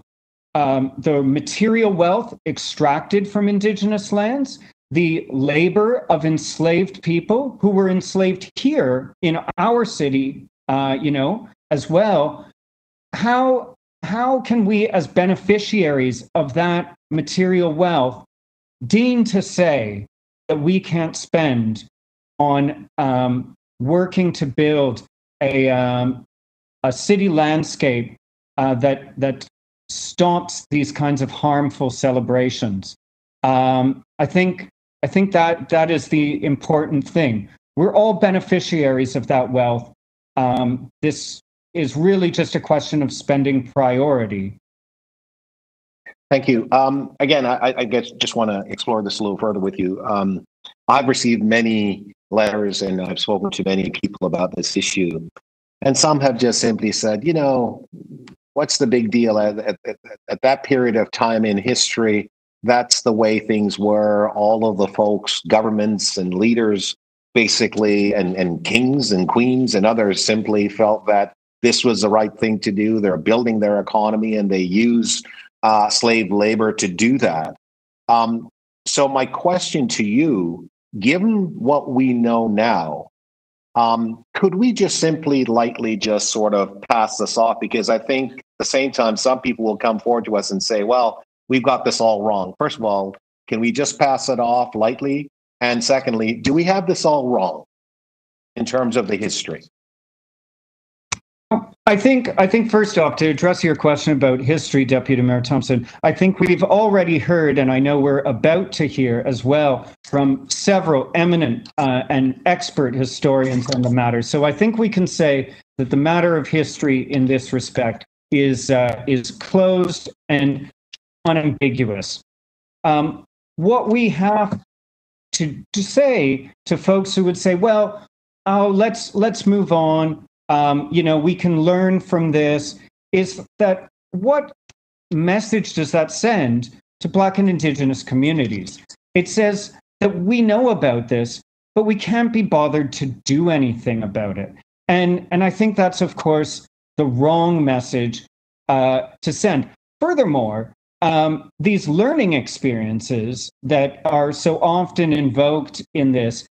the material wealth extracted from Indigenous lands, the labor of enslaved people who were enslaved here in our city, you know, as well. How can we, as beneficiaries of that material wealth, deign to say that we can't spend on working to build a city landscape that stops these kinds of harmful celebrations? I think that is the important thing. We're all beneficiaries of that wealth. This is really just a question of spending priority. Thank you. Again, I guess just want to explore this a little further with you. I've received many letters and I've spoken to many people about this issue. And some have just simply said, you know, what's the big deal? At that period of time in history, that's the way things were. All of the folks, governments and leaders, basically, and kings and queens and others simply felt that this was the right thing to do. They're building their economy and they use slave labor to do that. So my question to you, given what we know now, could we just simply lightly just sort of pass this off? Because I think at the same time, some people will come forward to us and say, well, we've got this all wrong. First of all, can we just pass it off lightly? And secondly, do we have this all wrong in terms of the history? I think first off, to address your question about history, Deputy Mayor Thompson, I think we've already heard, and I know we're about to hear as well, from several eminent and expert historians on the matter. So I think we can say that the matter of history in this respect is closed and unambiguous. What we have to say to folks who would say, well, let's move on. You know, we can learn from this, is that what message does that send to Black and Indigenous communities? It says that we know about this, but we can't be bothered to do anything about it. And I think that's, of course, the wrong message to send. Furthermore, these learning experiences that are so often invoked in this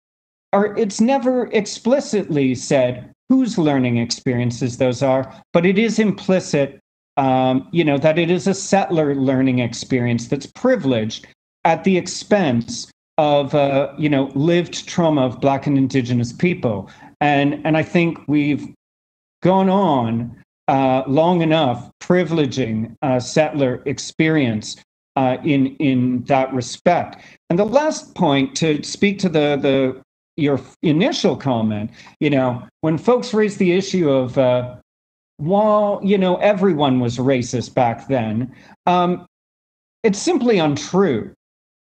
it's never explicitly said whose learning experiences those are, but it is implicit, you know, that it is a settler learning experience that's privileged at the expense of, you know, lived trauma of Black and Indigenous people. And I think we've gone on long enough privileging settler experience in that respect. And the last point, to speak to your initial comment, you know, when folks raise the issue of, well, you know, everyone was racist back then, it's simply untrue.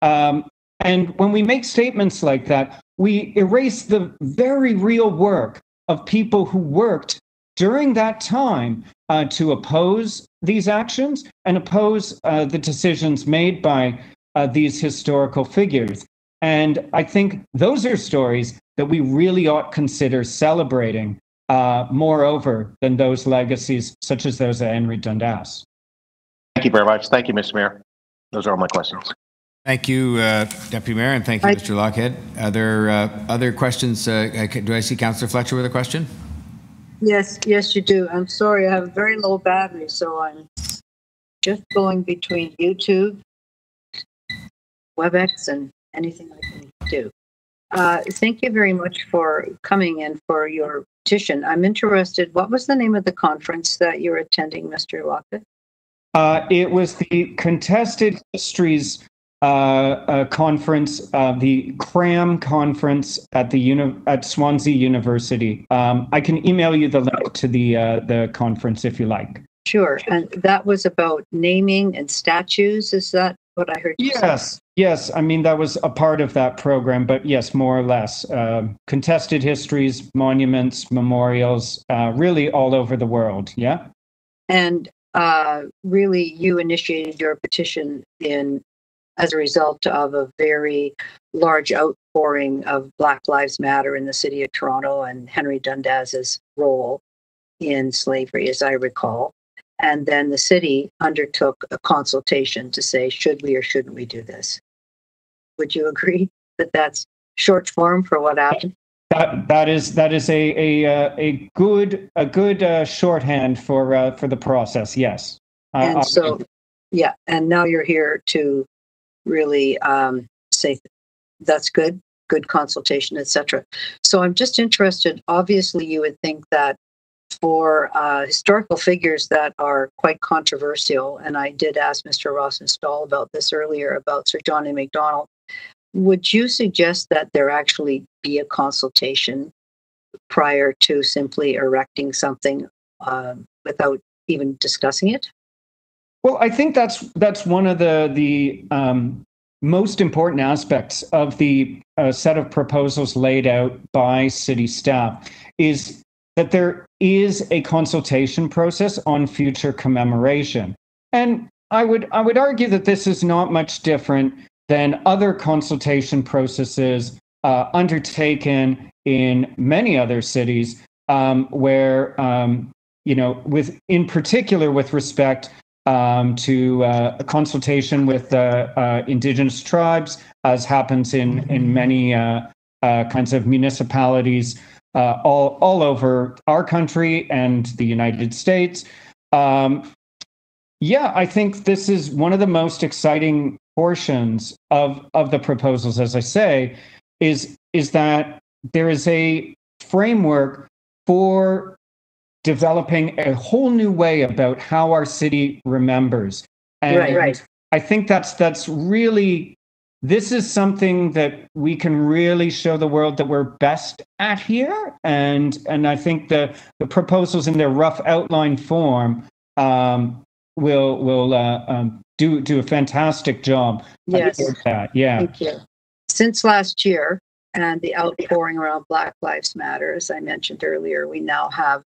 And when we make statements like that, we erase the very real work of people who worked during that time to oppose these actions and oppose the decisions made by these historical figures. And I think those are stories that we really ought to consider celebrating, moreover than those legacies such as those of Henry Dundas. Thank you very much. Thank you, Mr. Mayor. Those are all my questions. Thank you, Deputy Mayor, and thank you, Mr. Lockhead. Are there other questions? Do I see Councillor Fletcher with a question? Yes, you do. I'm sorry, I have a very low battery, so I'm just going between YouTube, WebEx, and anything I can do. Thank you very much for coming in for your petition. I'm interested, what was the name of the conference that you're attending, Mr. Lockhead? It was the Contested Histories conference, the CRAM conference at Swansea University. I can email you the link to the conference if you like. Sure, and that was about naming and statues. Is that what I heard you say? Yes. I mean, that was a part of that program, but yes, more or less. Contested histories, monuments, memorials, really all over the world. Yeah. And really, you initiated your petition as a result of a very large outpouring of Black Lives Matter in the city of Toronto and Henry Dundas's role in slavery, as I recall. And then the city undertook a consultation to say, should we or shouldn't we do this? Would you agree that that's short form for what happened? That is a good shorthand for the process. Yes. And so, yeah, and now you're here to really say that's good consultation, etc. So I'm just interested. Obviously, you would think that for historical figures that are quite controversial, and I did ask Mr. Rosenstall about this earlier about Sir John A. Macdonald. Would you suggest that there actually be a consultation prior to simply erecting something without even discussing it? Well, I think that's one of the most important aspects of the set of proposals laid out by city staff is that there is a consultation process on future commemoration. And I would argue that this is not much different than other consultation processes undertaken in many other cities where, in particular with respect to a consultation with Indigenous tribes, as happens in many kinds of municipalities all over our country and the United States. I think this is one of the most exciting portions of the proposals, as I say, is that there is a framework for developing a whole new way about how our city remembers. And right. I think that's really, this is something that we can really show the world that we're best at here. And I think the proposals in their rough outline form will do a fantastic job. Yes. That. Yeah. Thank you. Since last year and the outpouring around Black Lives Matter, as I mentioned earlier, we now have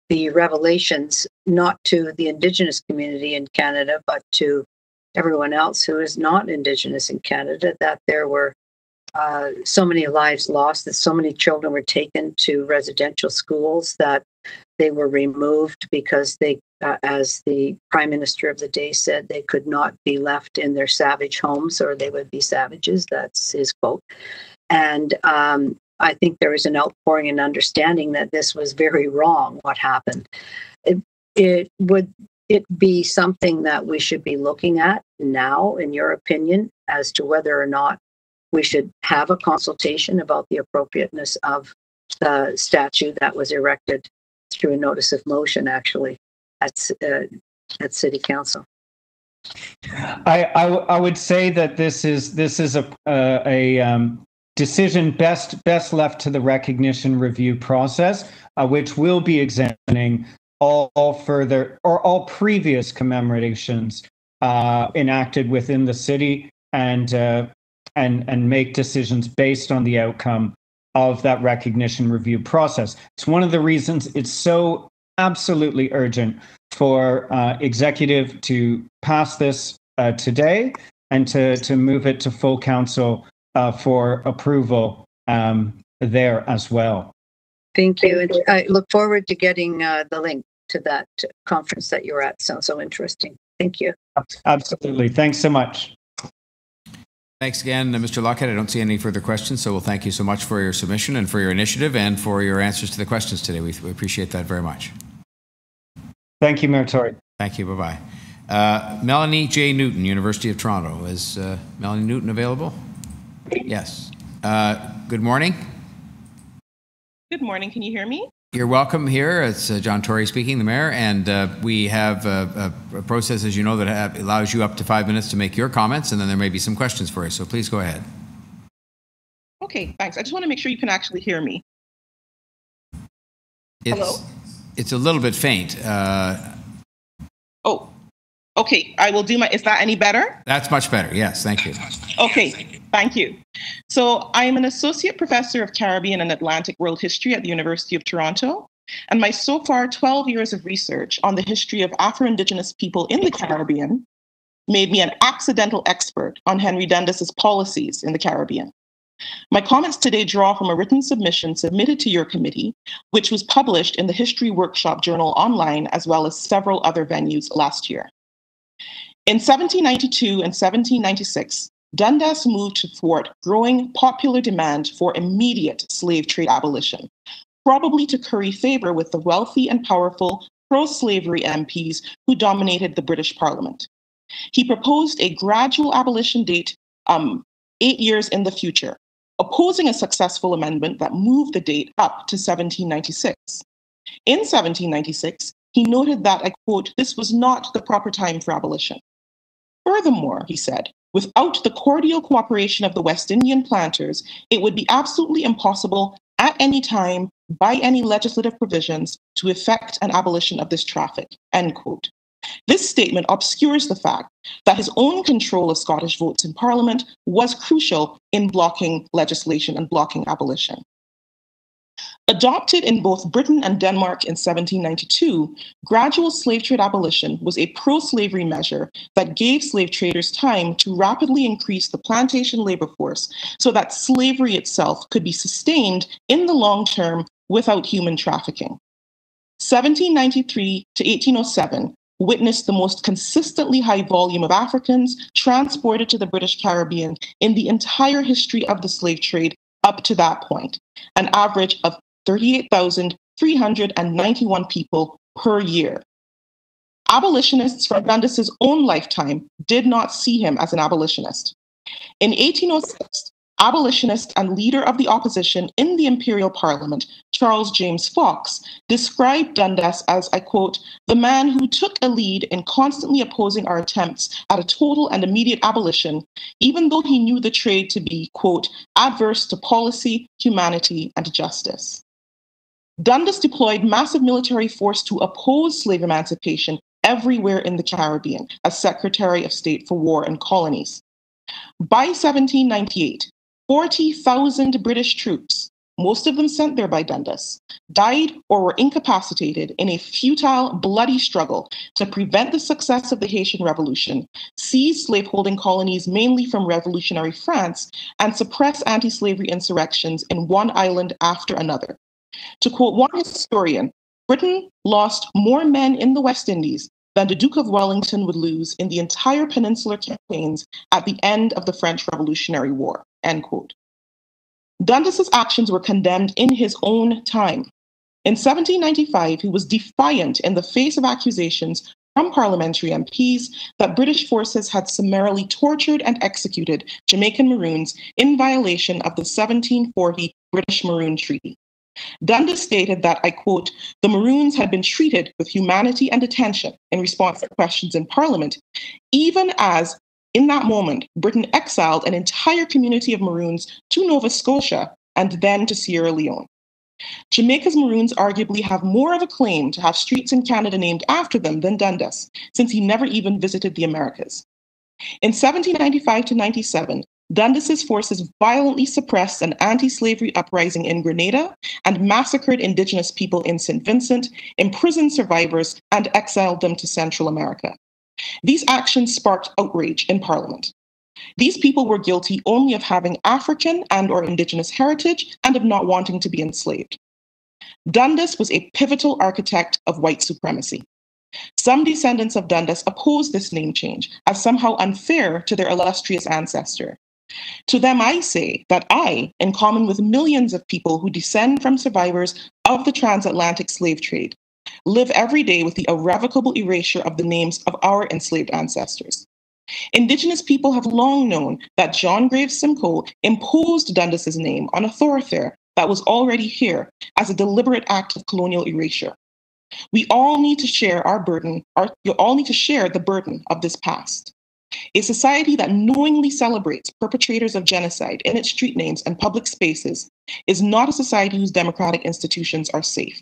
the revelations, not to the Indigenous community in Canada, but to everyone else who is not Indigenous in Canada, that there were so many lives lost, that so many children were taken to residential schools, that they were removed because they, as the Prime Minister of the day said, they could not be left in their savage homes or they would be savages. That's his quote. And I think there was an outpouring and understanding that this was very wrong, what happened. Would it be something that we should be looking at now, in your opinion, as to whether or not we should have a consultation about the appropriateness of the statue that was erected through a notice of motion, actually, at City Council? I would say that this is a decision best left to the recognition review process, which will be examining all previous commemorations enacted within the city and make decisions based on the outcome of that recognition review process. It's one of the reasons it's so absolutely urgent for executive to pass this today and to move it to full council for approval there as well. Thank you. And I look forward to getting the link to that conference that you're at. Sounds so interesting. Thank you. Absolutely. Thanks so much. Thanks again, Mr. Lockhead. I don't see any further questions, so we'll thank you so much for your submission and for your initiative and for your answers to the questions today. We appreciate that very much. Thank you, Mayor Tory. Thank you. Bye-bye. Melanie J. Newton, University of Toronto. Is Melanie Newton available? Yes. Good morning. Good morning. Can you hear me? You're welcome here. It's John Tory speaking, the mayor, and we have a process, as you know, that allows you up to 5 minutes to make your comments, and then there may be some questions for you. So please go ahead. Okay, thanks. I just want to make sure you can actually hear me. Hello? It's a little bit faint. Oh, okay. I will do my. Is that any better? That's much better. Yes, thank you. Okay. Thank you. So I am an associate professor of Caribbean and Atlantic World History at the University of Toronto, and my so far 12 years of research on the history of Afro-Indigenous people in the Caribbean made me an accidental expert on Henry Dundas's policies in the Caribbean. My comments today draw from a written submission submitted to your committee, which was published in the History Workshop Journal online, as well as several other venues last year. In 1792 and 1796, Dundas moved to thwart growing popular demand for immediate slave trade abolition, probably to curry favor with the wealthy and powerful pro-slavery MPs who dominated the British Parliament. He proposed a gradual abolition date 8 years in the future, opposing a successful amendment that moved the date up to 1796. In 1796, he noted that, I quote, "this was not the proper time for abolition." Furthermore, he said, without the cordial cooperation of the West Indian planters, it would be absolutely impossible at any time, by any legislative provisions, to effect an abolition of this traffic, end quote. This statement obscures the fact that his own control of Scottish votes in Parliament was crucial in blocking legislation and blocking abolition. Adopted in both Britain and Denmark in 1792, gradual slave trade abolition was a pro-slavery measure that gave slave traders time to rapidly increase the plantation labor force so that slavery itself could be sustained in the long term without human trafficking. 1793 to 1807 witnessed the most consistently high volume of Africans transported to the British Caribbean in the entire history of the slave trade up to that point, an average of 38,391 people per year. Abolitionists from Dundas's own lifetime did not see him as an abolitionist. In 1806, abolitionist and leader of the opposition in the Imperial Parliament, Charles James Fox, described Dundas as, I quote, "the man who took a lead in constantly opposing our attempts at a total and immediate abolition, even though he knew the trade to be, quote, adverse to policy, humanity, and justice." Dundas deployed massive military force to oppose slave emancipation everywhere in the Caribbean as Secretary of State for War and Colonies. By 1798, 40,000 British troops, most of them sent there by Dundas, died or were incapacitated in a futile, bloody struggle to prevent the success of the Haitian Revolution, seize slaveholding colonies mainly from revolutionary France, and suppress anti-slavery insurrections in one island after another. To quote one historian, Britain lost more men in the West Indies than the Duke of Wellington would lose in the entire peninsular campaigns at the end of the French Revolutionary War, end quote. Dundas's actions were condemned in his own time. In 1795, he was defiant in the face of accusations from parliamentary MPs that British forces had summarily tortured and executed Jamaican Maroons in violation of the 1740 British Maroon Treaty. Dundas stated that, I quote, "the Maroons had been treated with humanity and attention in response to questions in Parliament, even as, in that moment, Britain exiled an entire community of Maroons to Nova Scotia and then to Sierra Leone. Jamaica's Maroons arguably have more of a claim to have streets in Canada named after them than Dundas, since he never even visited the Americas." In 1795 to 97, Dundas's forces violently suppressed an anti-slavery uprising in Grenada and massacred Indigenous people in St. Vincent, imprisoned survivors, and exiled them to Central America. These actions sparked outrage in Parliament. These people were guilty only of having African and/or Indigenous heritage and of not wanting to be enslaved. Dundas was a pivotal architect of white supremacy. Some descendants of Dundas opposed this name change as somehow unfair to their illustrious ancestor. To them, I say that I, in common with millions of people who descend from survivors of the transatlantic slave trade, live every day with the irrevocable erasure of the names of our enslaved ancestors. Indigenous people have long known that John Graves Simcoe imposed Dundas's name on a thoroughfare that was already here as a deliberate act of colonial erasure. We all need to share the burden of this past. A society that knowingly celebrates perpetrators of genocide in its street names and public spaces is not a society whose democratic institutions are safe.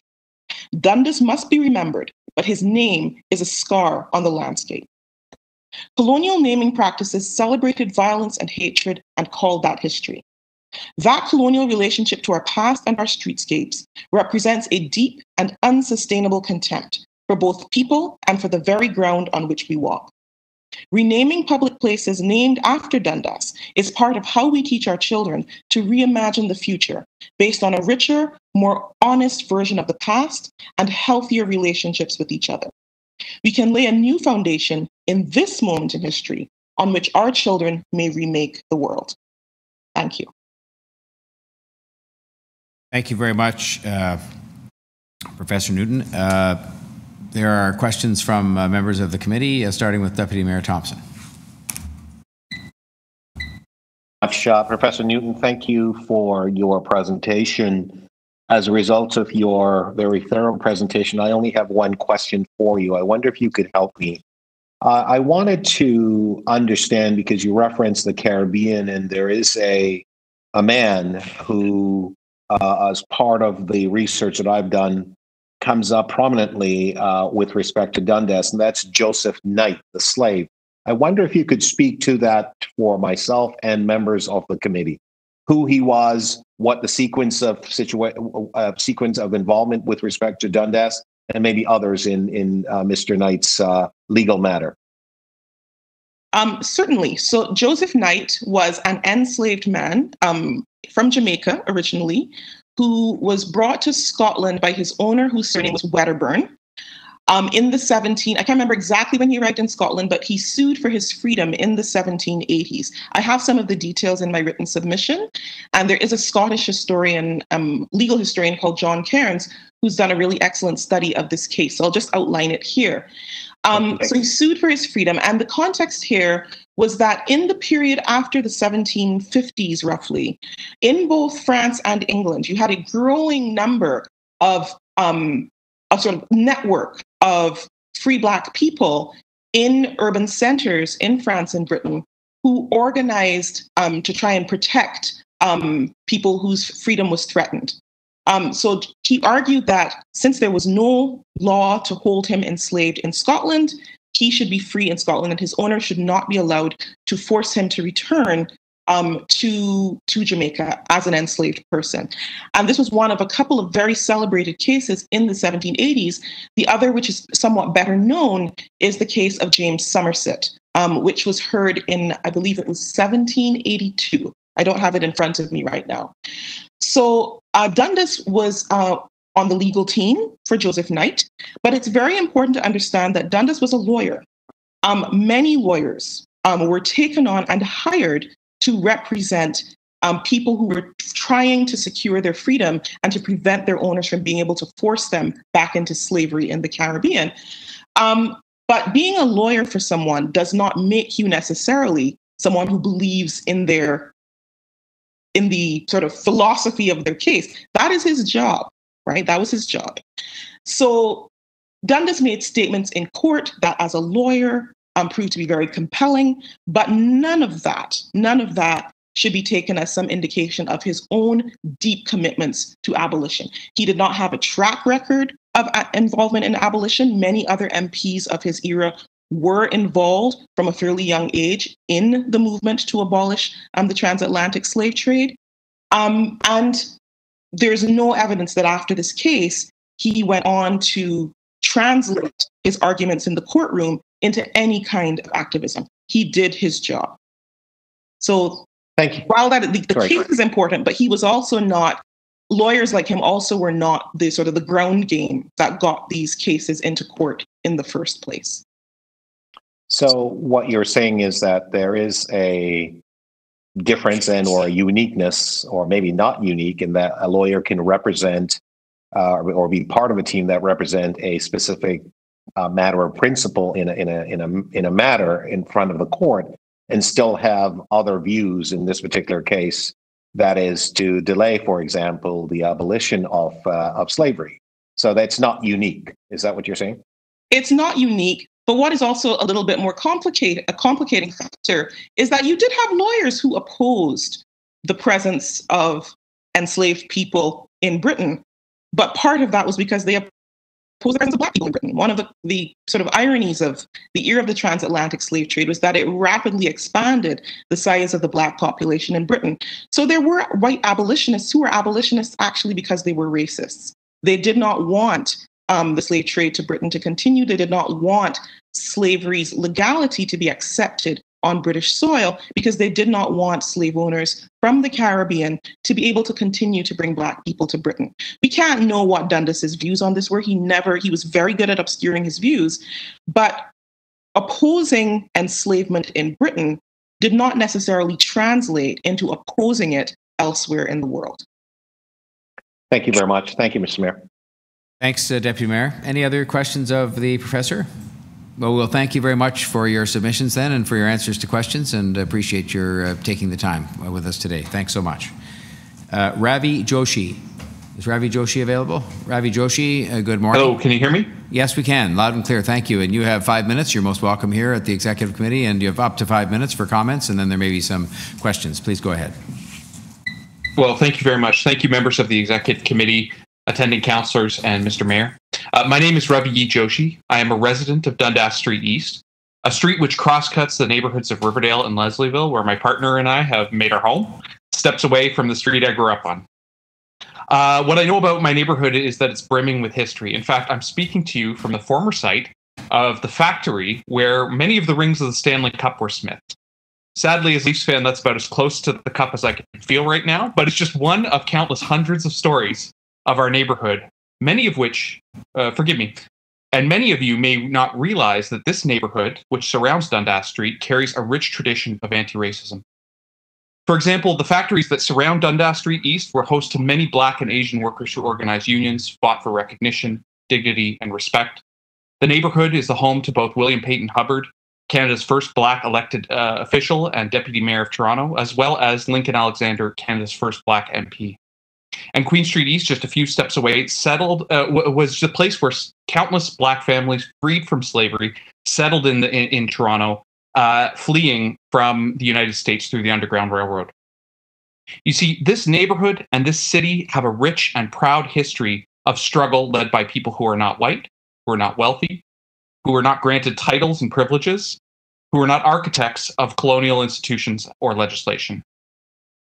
Dundas must be remembered, but his name is a scar on the landscape. Colonial naming practices celebrated violence and hatred and called that history. That colonial relationship to our past and our streetscapes represents a deep and unsustainable contempt for both people and for the very ground on which we walk. Renaming public places named after Dundas is part of how we teach our children to reimagine the future based on a richer, more honest version of the past and healthier relationships with each other. We can lay a new foundation in this moment in history on which our children may remake the world. Thank you. Thank you very much, Professor Newton. There are questions from members of the committee, starting with Deputy Mayor Thompson. Professor Newton, thank you for your presentation. As a result of your very thorough presentation, I only have one question for you. I wonder if you could help me. I wanted to understand, because you referenced the Caribbean, and there is a man who, as part of the research that I've done, comes up prominently with respect to Dundas, and that's Joseph Knight, the slave. I wonder if you could speak to that for myself and members of the committee. Who he was, what the sequence of involvement with respect to Dundas, and maybe others in Mr. Knight's legal matter. Certainly. So Joseph Knight was an enslaved man from Jamaica originally, who was brought to Scotland by his owner, whose surname was Wedderburn. In the I can't remember exactly when he arrived in Scotland, but he sued for his freedom in the 1780s. I have some of the details in my written submission, and there is a Scottish historian, legal historian called John Cairns, who's done a really excellent study of this case. So I'll just outline it here. So he sued for his freedom, and the context here was that in the period after the 1750s, roughly, in both France and England, you had a growing number of a sort of network of free Black people in urban centers in France and Britain who organized to try and protect people whose freedom was threatened. So he argued that since there was no law to hold him enslaved in Scotland, he should be free in Scotland, and his owner should not be allowed to force him to return to Jamaica as an enslaved person. And this was one of a couple of very celebrated cases in the 1780s. The other, which is somewhat better known, is the case of James Somerset, which was heard in, I believe it was 1782. I don't have it in front of me right now. So Dundas was on the legal team for Joseph Knight, but it's very important to understand that Dundas was a lawyer. Many lawyers were taken on and hired to represent people who were trying to secure their freedom and to prevent their owners from being able to force them back into slavery in the Caribbean. But being a lawyer for someone does not make you necessarily someone who believes in the sort of philosophy of their case. That is his job, right? That was his job. So Dundas made statements in court that as a lawyer proved to be very compelling, but none of that should be taken as some indication of his own deep commitments to abolition. He did not have a track record of involvement in abolition. Many other MPs of his era were involved from a fairly young age in the movement to abolish the transatlantic slave trade. And there's no evidence that after this case, he went on to translate his arguments in the courtroom into any kind of activism. He did his job. So thank you. While that the case is important, but he was also not, lawyers like him also were not the sort of the ground game that got these cases into court in the first place. So what you're saying is that there is a difference or a uniqueness, or maybe not unique, in that a lawyer can represent or be part of a team that represent a specific matter or principle in a matter in front of the court, and still have other views. In this particular case, that is to delay, for example, the abolition of slavery. So that's not unique. Is that what you're saying? It's not unique. But what is also a little bit more complicated, a complicating factor, is that you did have lawyers who opposed the presence of enslaved people in Britain. But part of that was because they opposed the presence of Black people in Britain. One of the sort of ironies of the era of the transatlantic slave trade was that it rapidly expanded the size of the Black population in Britain. So there were white abolitionists who were abolitionists actually because they were racists. They did not want the slave trade to Britain to continue. They did not want slavery's legality to be accepted on British soil, because they did not want slave owners from the Caribbean to be able to continue to bring Black people to Britain. We can't know what Dundas's views on this were. He was very good at obscuring his views, but opposing enslavement in Britain did not necessarily translate into opposing it elsewhere in the world. Thank you very much. Thank you, Mr. Mayor. Thanks, Deputy Mayor. Any other questions of the professor? Well, we'll thank you very much for your submissions then, and for your answers to questions, and appreciate your taking the time with us today. Thanks so much. Ravi Joshi. Is Ravi Joshi available? Ravi Joshi, good morning. Hello, can you hear me? Yes, we can. Loud and clear. Thank you. And you have 5 minutes. You're most welcome here at the Executive Committee, and you have up to 5 minutes for comments, and then there may be some questions. Please go ahead. Well, thank you very much. Thank you, members of the Executive Committee, attending councillors, and Mr. Mayor. My name is Ravi Joshi. I am a resident of Dundas Street East, a street which crosscuts the neighborhoods of Riverdale and Leslieville, where my partner and I have made our home, steps away from the street I grew up on. What I know about my neighborhood is that it's brimming with history. In fact, I'm speaking to you from the former site of the factory where many of the rings of the Stanley Cup were smithed. Sadly, as a Leafs fan, that's about as close to the cup as I can feel right now, but it's just one of countless hundreds of stories of our neighborhood, many of which, forgive me, and many of you may not realize that this neighborhood, which surrounds Dundas Street, carries a rich tradition of anti-racism. For example, the factories that surround Dundas Street East were host to many Black and Asian workers who organized unions, fought for recognition, dignity, and respect. The neighborhood is the home to both William Peyton Hubbard, Canada's first Black elected official and Deputy Mayor of Toronto, as well as Lincoln Alexander, Canada's first Black MP. And Queen Street East, just a few steps away, was the place where countless Black families freed from slavery settled in Toronto, fleeing from the United States through the Underground Railroad. You see, this neighborhood and this city have a rich and proud history of struggle led by people who are not white, who are not wealthy, who were not granted titles and privileges, who were not architects of colonial institutions or legislation.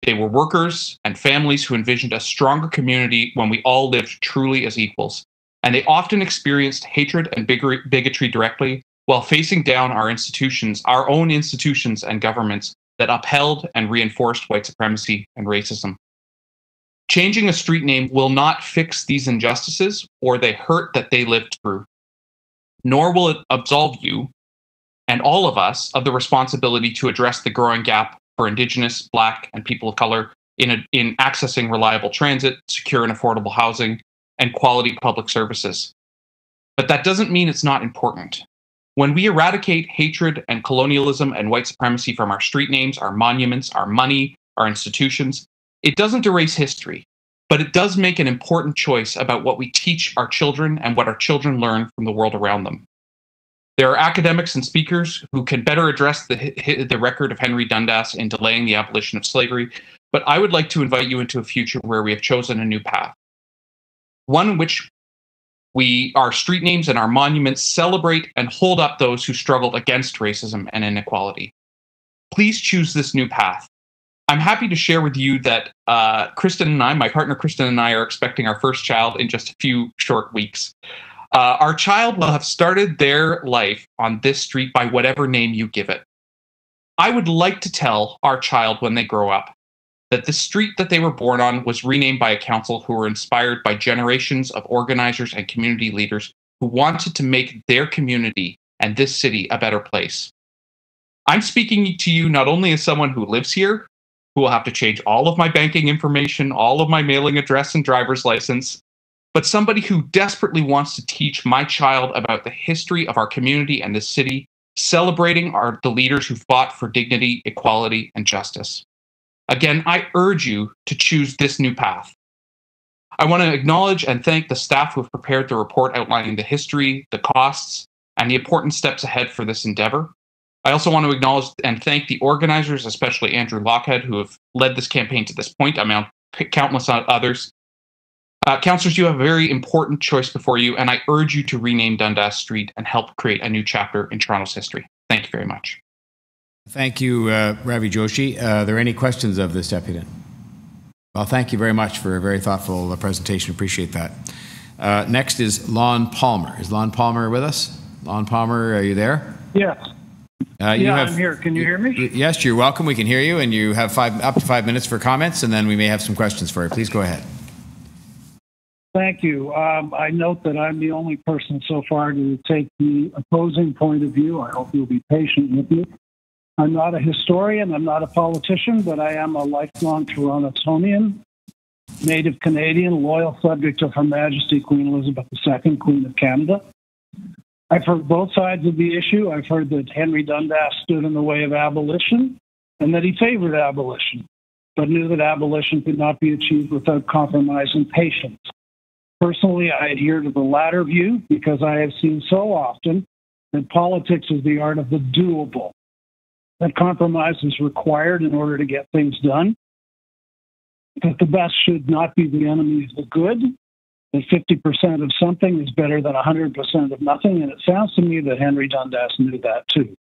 They were workers and families who envisioned a stronger community when we all lived truly as equals. And they often experienced hatred and bigotry directly while facing down our institutions, our own institutions and governments that upheld and reinforced white supremacy and racism. Changing a street name will not fix these injustices or the hurt that they lived through, nor will it absolve you and all of us of the responsibility to address the growing gap for Indigenous, Black, and people of color in accessing reliable transit, secure and affordable housing, and quality public services. But that doesn't mean it's not important. When we eradicate hatred and colonialism and white supremacy from our street names, our monuments, our money, our institutions, it doesn't erase history, but it does make an important choice about what we teach our children and what our children learn from the world around them. There are academics and speakers who can better address the record of Henry Dundas in delaying the abolition of slavery, but I would like to invite you into a future where we have chosen a new path. One in which our street names and our monuments celebrate and hold up those who struggled against racism and inequality. Please choose this new path. I'm happy to share with you that Kristen and I, my partner Kristen and I, are expecting our first child in just a few short weeks. Our child will have started their life on this street by whatever name you give it. I would like to tell our child when they grow up that the street that they were born on was renamed by a council who were inspired by generations of organizers and community leaders who wanted to make their community and this city a better place. I'm speaking to you not only as someone who lives here, who will have to change all of my banking information, all of my mailing address and driver's license, but somebody who desperately wants to teach my child about the history of our community and this city, celebrating the leaders who fought for dignity, equality, and justice. Again, I urge you to choose this new path. I want to acknowledge and thank the staff who have prepared the report outlining the history, the costs, and the important steps ahead for this endeavor. I also want to acknowledge and thank the organizers, especially Andrew Lockhead, who have led this campaign to this point, among countless others. Councillors, you have a very important choice before you, and I urge you to rename Dundas Street and help create a new chapter in Toronto's history. Thank you very much. Thank you, Ravi Joshi. Are there any questions of this deputy? Well, thank you very much for a very thoughtful presentation. Appreciate that. Next is Lon Palmer. Is Lon Palmer with us? Lon Palmer, are you there? Yes. I'm here. Can you hear me? Yes, you're welcome. We can hear you, and you have up to 5 minutes for comments, and then we may have some questions for you. Please go ahead. Thank you. I note that I'm the only person so far to take the opposing point of view. I hope you'll be patient with me. I'm not a historian, I'm not a politician, but I am a lifelong Torontonian, native Canadian, loyal subject of Her Majesty Queen Elizabeth II, Queen of Canada. I've heard both sides of the issue. I've heard that Henry Dundas stood in the way of abolition and that he favored abolition, but knew that abolition could not be achieved without compromise and patience. Personally, I adhere to the latter view because I have seen so often that politics is the art of the doable, that compromise is required in order to get things done, that the best should not be the enemy of the good, that 50% of something is better than 100% of nothing, and it sounds to me that Henry Dundas knew that too.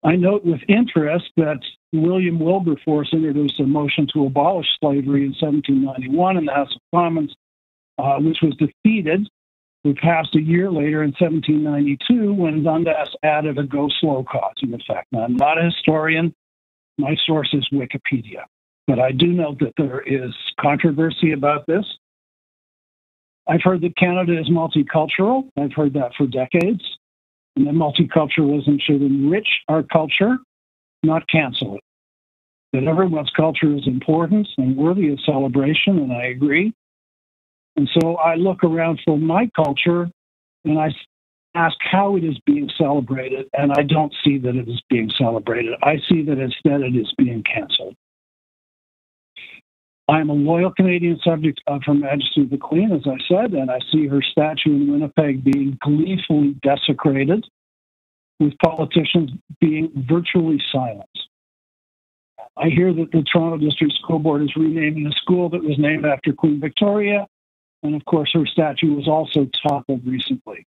I note with interest that William Wilberforce introduced a motion to abolish slavery in 1791 in the House of Commons, which was defeated. We passed a year later in 1792 when Dundas added a go-slow clause in effect. Now, I'm not a historian. My source is Wikipedia. But I do note that there is controversy about this. I've heard that Canada is multicultural. I've heard that for decades. And that multiculturalism should enrich our culture, not cancel it. That everyone's culture is important and worthy of celebration, and I agree. And so I look around for my culture and I ask how it is being celebrated, and I don't see that it is being celebrated. I see that instead it is being canceled. I am a loyal Canadian subject of Her Majesty the Queen, as I said, and I see her statue in Winnipeg being gleefully desecrated, with politicians being virtually silenced. I hear that the Toronto District School Board is renaming a school that was named after Queen Victoria, and of course her statue was also toppled recently.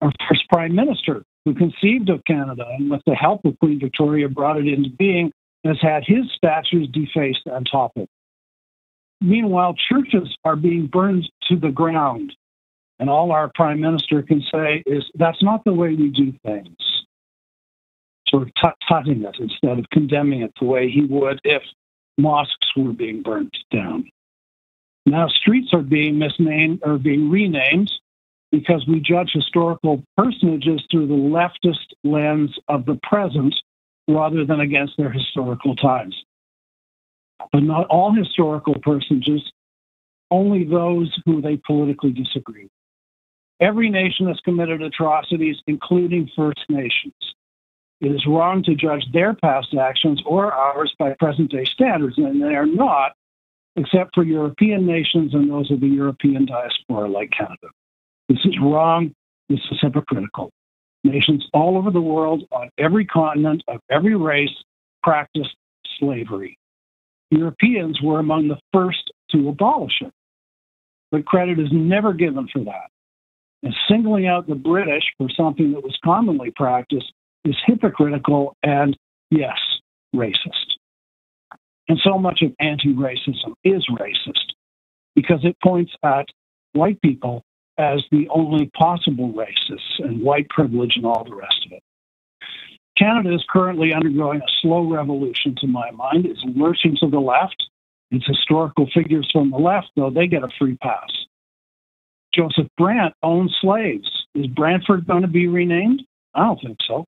Our first Prime Minister, who conceived of Canada and with the help of Queen Victoria brought it into being, has had his statues defaced and toppled. Meanwhile, churches are being burned to the ground, and all our Prime Minister can say is, that's not the way we do things. Sort of tutting it instead of condemning it the way he would if mosques were being burnt down. Now streets are being misnamed or being renamed because we judge historical personages through the leftist lens of the present rather than against their historical times. But not all historical personages, only those who they politically disagree. Every nation has committed atrocities, including First Nations. It is wrong to judge their past actions or ours by present-day standards, and they are not, except for European nations and those of the European diaspora like Canada. This is wrong. This is hypocritical. Nations all over the world, on every continent, of every race, practiced slavery. Europeans were among the first to abolish it, but credit is never given for that. And singling out the British for something that was commonly practiced is hypocritical and, yes, racist. And so much of anti-racism is racist because it points at white people as the only possible racists and white privilege and all the rest of it. Canada is currently undergoing a slow revolution, to my mind. It's lurching to the left. Its historical figures from the left, though, they get a free pass. Joseph Brant owned slaves. Is Brantford going to be renamed? I don't think so.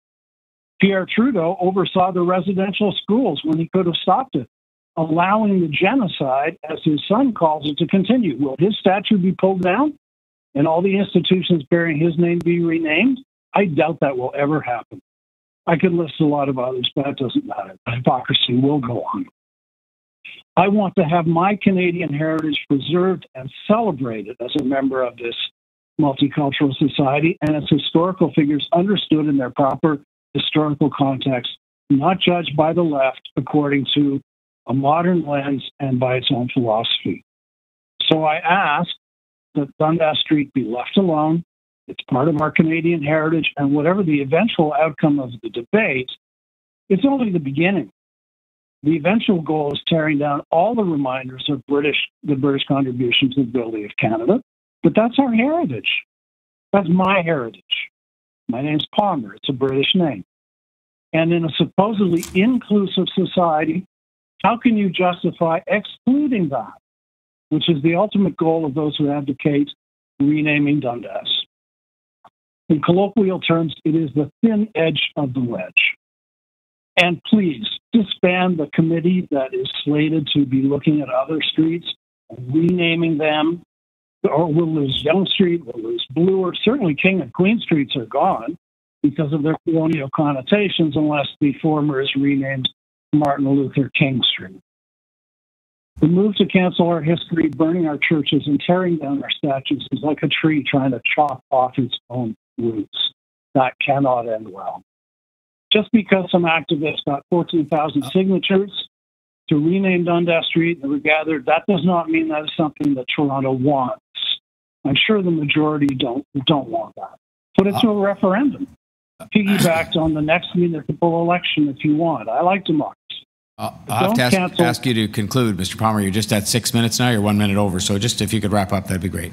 Pierre Trudeau oversaw the residential schools when he could have stopped it, allowing the genocide, as his son calls it, to continue. Will his statue be pulled down and all the institutions bearing his name be renamed? I doubt that will ever happen. I could list a lot of others, but that doesn't matter. Hypocrisy will go on. I want to have my Canadian heritage preserved and celebrated as a member of this multicultural society, and its historical figures understood in their proper historical context, not judged by the left according to a modern lens and by its own philosophy. So I ask that Dundas Street be left alone. It's part of our Canadian heritage, and whatever the eventual outcome of the debate, it's only the beginning. The eventual goal is tearing down all the reminders of the British contribution to the building of Canada, but that's our heritage. That's my heritage. My name's Palmer. It's a British name. And in a supposedly inclusive society, how can you justify excluding that, which is the ultimate goal of those who advocate renaming Dundas? In colloquial terms, it is the thin edge of the wedge. And please disband the committee that is slated to be looking at other streets and renaming them. Or we'll lose Yonge Street, we'll lose Bloor. Certainly King and Queen Streets are gone because of their colonial connotations, unless the former is renamed Martin Luther King Street. The move to cancel our history, burning our churches, and tearing down our statues is like a tree trying to chop off its own roots. That cannot end well. Just because some activists got 14,000 signatures to rename Dundas Street and were gathered, that does not mean that is something that Toronto wants. I'm sure the majority don't want that. Put it to a referendum. Piggybacked on the next municipal election if you want. I like democracy. I'll have to ask you to conclude, Mr. Palmer. You're just at 6 minutes now. You're 1 minute over. So just if you could wrap up, that'd be great.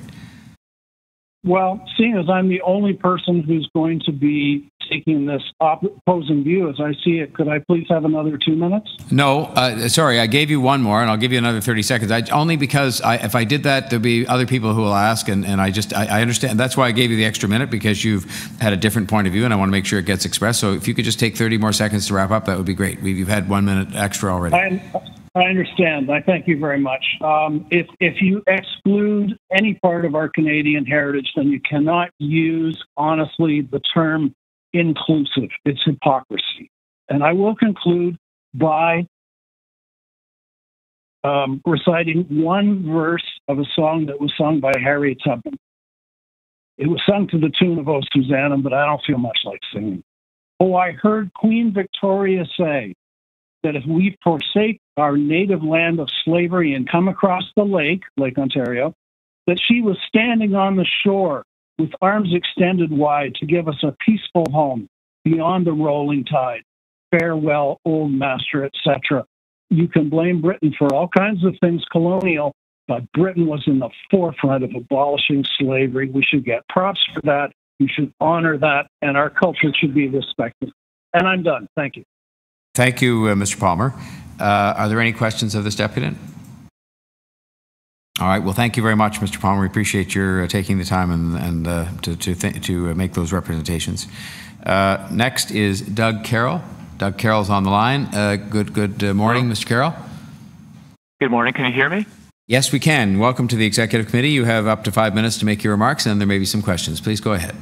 Well, seeing as I'm the only person who's going to be taking this opposing view as I see it, could I please have another 2 minutes? No, sorry, I gave you one more, and I'll give you another 30 seconds. Only because if I did that, there'll be other people who will ask, and I understand. That's why I gave you the extra minute, because you've had a different point of view, and I want to make sure it gets expressed. So if you could just take 30 more seconds to wrap up, that would be great. You've had 1 minute extra already. I understand. I thank you very much. If you exclude any part of our Canadian heritage, then you cannot use, honestly, the term inclusive. It's hypocrisy. And I will conclude by reciting one verse of a song that was sung by Harriet Tubman. It was sung to the tune of "Oh, Susanna," but I don't feel much like singing. Oh, I heard Queen Victoria say that if we forsake our native land of slavery and come across the lake, Lake Ontario, that she was standing on the shore with arms extended wide to give us a peaceful home beyond the rolling tide. Farewell, old master, etc. You can blame Britain for all kinds of things colonial, but Britain was in the forefront of abolishing slavery. We should get props for that. We should honor that, and our culture should be respected. And I'm done. Thank you. Thank you, Mr. Palmer. Are there any questions of this deputant? All right. Well, thank you very much, Mr. Palmer. We appreciate your taking the time and to make those representations. Next is Doug Carroll. Doug Carroll's on the line. Good morning, Mr. Carroll. Good morning. Can you hear me? Yes, we can. Welcome to the Executive Committee. You have up to 5 minutes to make your remarks, and then there may be some questions. Please go ahead.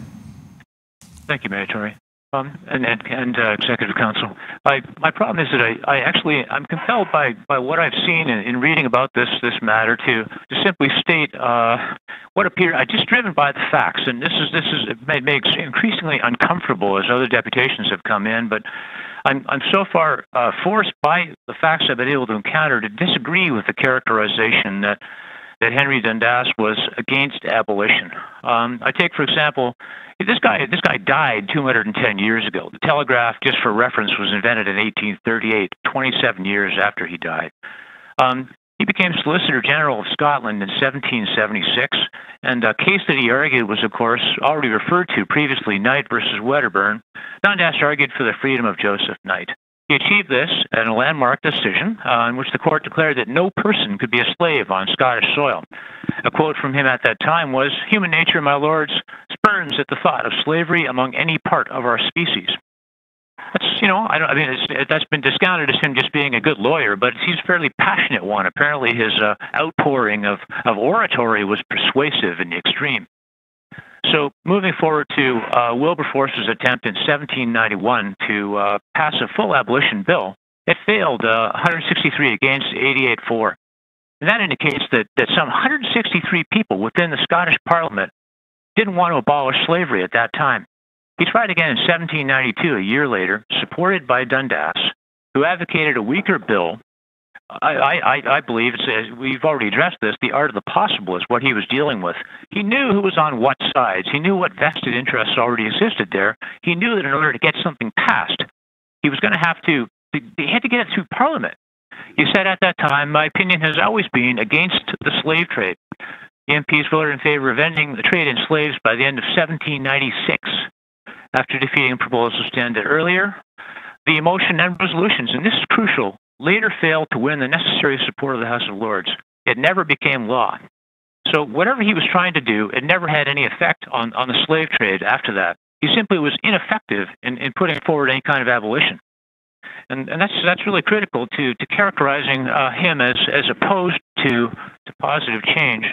Thank you, Mayor Tory. And Executive Council. My problem is that I'm compelled by what I've seen in reading about this matter to simply state what appear. I'm just driven by the facts, and it makes increasingly uncomfortable as other deputations have come in. But I'm so far forced by the facts I've been able to encounter to disagree with the characterization that Henry Dundas was against abolition. I take, for example, this guy died 210 years ago. The telegraph, just for reference, was invented in 1838, 27 years after he died. He became Solicitor General of Scotland in 1776, and a case that he argued was, of course, already referred to previously, Knight versus Wedderburn. Dundas argued for the freedom of Joseph Knight. He achieved this in a landmark decision in which the court declared that no person could be a slave on Scottish soil. A quote from him at that time was, "Human nature, my lords, spurns at the thought of slavery among any part of our species." That's, that's been discounted as him just being a good lawyer, but he's a fairly passionate one. Apparently his outpouring of oratory was persuasive in the extreme. So moving forward to Wilberforce's attempt in 1791 to pass a full abolition bill, it failed 163 against 88-4. And that indicates that some 163 people within the Scottish Parliament didn't want to abolish slavery at that time. He tried again in 1792, a year later, supported by Dundas, who advocated a weaker bill. I believe, we've already addressed this, the art of the possible is what he was dealing with. He knew who was on what sides. He knew what vested interests already existed there. He knew that in order to get something passed, he was going to have to, he had to get it through Parliament. He said at that time, "My opinion has always been against the slave trade." The MPs voted in favor of ending the trade in slaves by the end of 1796. After defeating proposals standard earlier, the motion and resolutions, and this is crucial, later failed to win the necessary support of the House of Lords. It never became law. So whatever he was trying to do, it never had any effect on the slave trade after that. He simply was ineffective in putting forward any kind of abolition. And that's really critical to characterizing him as opposed to positive change.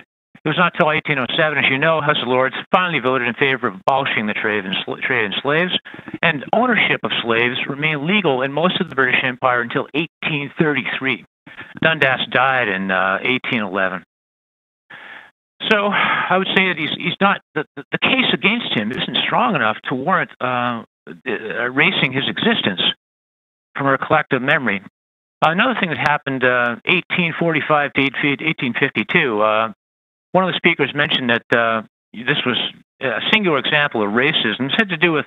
It was not until 1807, as you know, House of Lords finally voted in favor of abolishing the trade in slaves, and ownership of slaves remained legal in most of the British Empire until 1833. Dundas died in 1811. So I would say that he's not, the case against him isn't strong enough to warrant erasing his existence from our collective memory. Another thing that happened 1845 to 1852, one of the speakers mentioned that this was a singular example of racism. It had to do with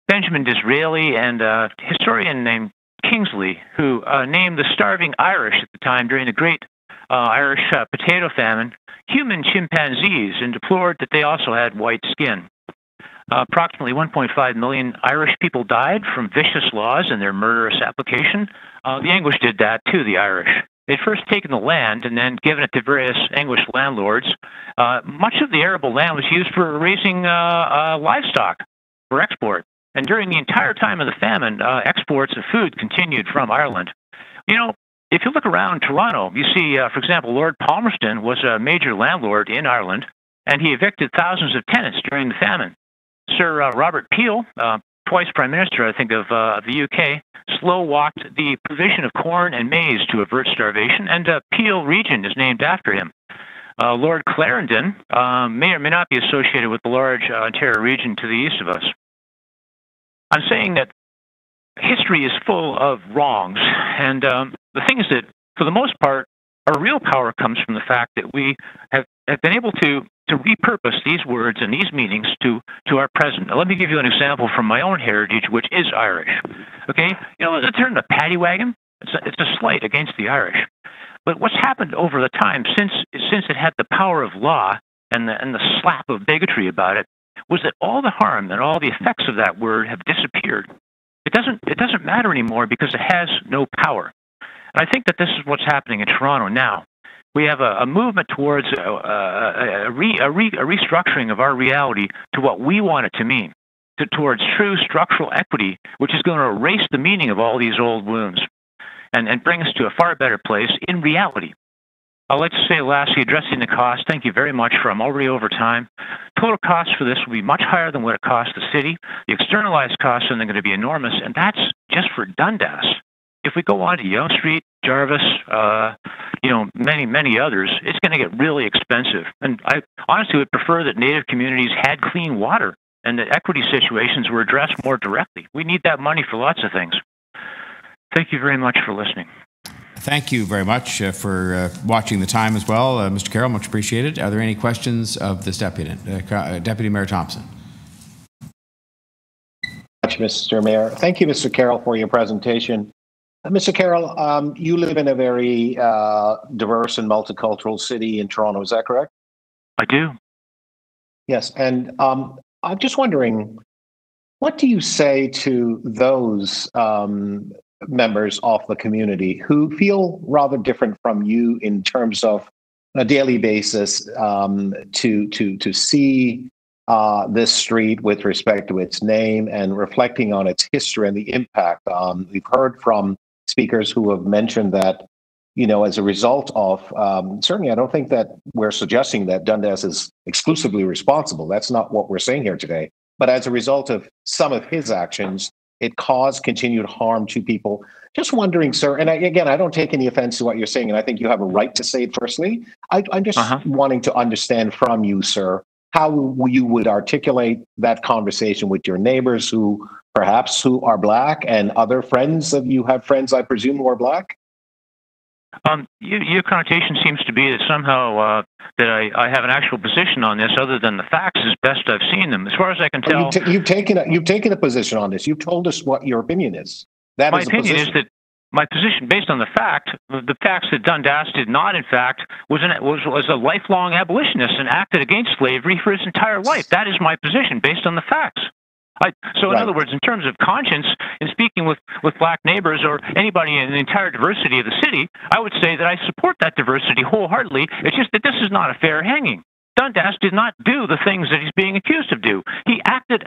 Benjamin Disraeli and a historian named Kingsley, who named the starving Irish at the time during the Great Irish Potato Famine human chimpanzees and deplored that they also had white skin. Approximately 1.5 million Irish people died from vicious laws and their murderous application. The English did that to the Irish. They'd first taken the land and then given it to various English landlords. Much of the arable land was used for raising livestock for export. And during the entire time of the famine, exports of food continued from Ireland. You know, if you look around Toronto, you see, for example, Lord Palmerston was a major landlord in Ireland, and he evicted thousands of tenants during the famine. Sir Robert Peel, twice Prime Minister, I think, of the UK, slow-walked the provision of corn and maize to avert starvation, and Peel Region is named after him. Lord Clarendon may or may not be associated with the large Ontario region to the east of us. I'm saying that history is full of wrongs, and the thing is that, for the most part, our real power comes from the fact that we have been able to repurpose these words and these meanings to our present. Now, let me give you an example from my own heritage, which is Irish. Okay, you know, the term the paddy wagon, it's a slight against the Irish. But what's happened over the time since it had the power of law and the slap of bigotry about it was that all the harm and all the effects of that word have disappeared. It doesn't matter anymore because it has no power. And I think that this is what's happening in Toronto now. We have a movement towards a restructuring of our reality to what we want it to mean, towards true structural equity, which is going to erase the meaning of all these old wounds and bring us to a far better place in reality. I'd like to say lastly, addressing the cost, thank you very much I'm already over time. Total cost for this will be much higher than what it costs the city. The externalized costs are going to be enormous, and that's just for Dundas. If we go on to Yonge Street, Jarvis, many others, it's going to get really expensive. And I honestly would prefer that Native communities had clean water and that equity situations were addressed more directly. We need that money for lots of things. Thank you very much for listening. Thank you very much for watching the time as well. Mr. Carroll, much appreciated. Are there any questions of this deputy? Deputy Mayor Thompson. Mr. Mayor. Thank you, Mr. Carroll, for your presentation. Mr. Carroll, you live in a very diverse and multicultural city in Toronto, is that correct? I do. Yes, and I'm just wondering, what do you say to those members of the community who feel rather different from you in terms of on a daily basis to see this street with respect to its name and reflecting on its history and the impact? We've heard from speakers who have mentioned that, you know, as a result of, certainly I don't think that we're suggesting that Dundas is exclusively responsible. That's not what we're saying here today. But as a result of some of his actions, it caused continued harm to people. Just wondering, sir, and again, I don't take any offense to what you're saying, and I think you have a right to say it firstly. I'm just wanting to understand from you, sir, how you would articulate that conversation with your neighbors who perhaps who are Black and other friends of you have friends, I presume, who are Black? Your connotation seems to be that somehow that I have an actual position on this, other than the facts as best I've seen them. As far as I can tell, you've taken a position on this. You've told us what your opinion is. My opinion is that my position, based on the facts that Dundas did not, in fact, was a lifelong abolitionist and acted against slavery for his entire life. That is my position, based on the facts. In other words, in terms of conscience, in speaking with Black neighbors or anybody in the entire diversity of the city, I would say that I support that diversity wholeheartedly. It's just that this is not a fair hanging. Dundas did not do the things that he's being accused of do. He acted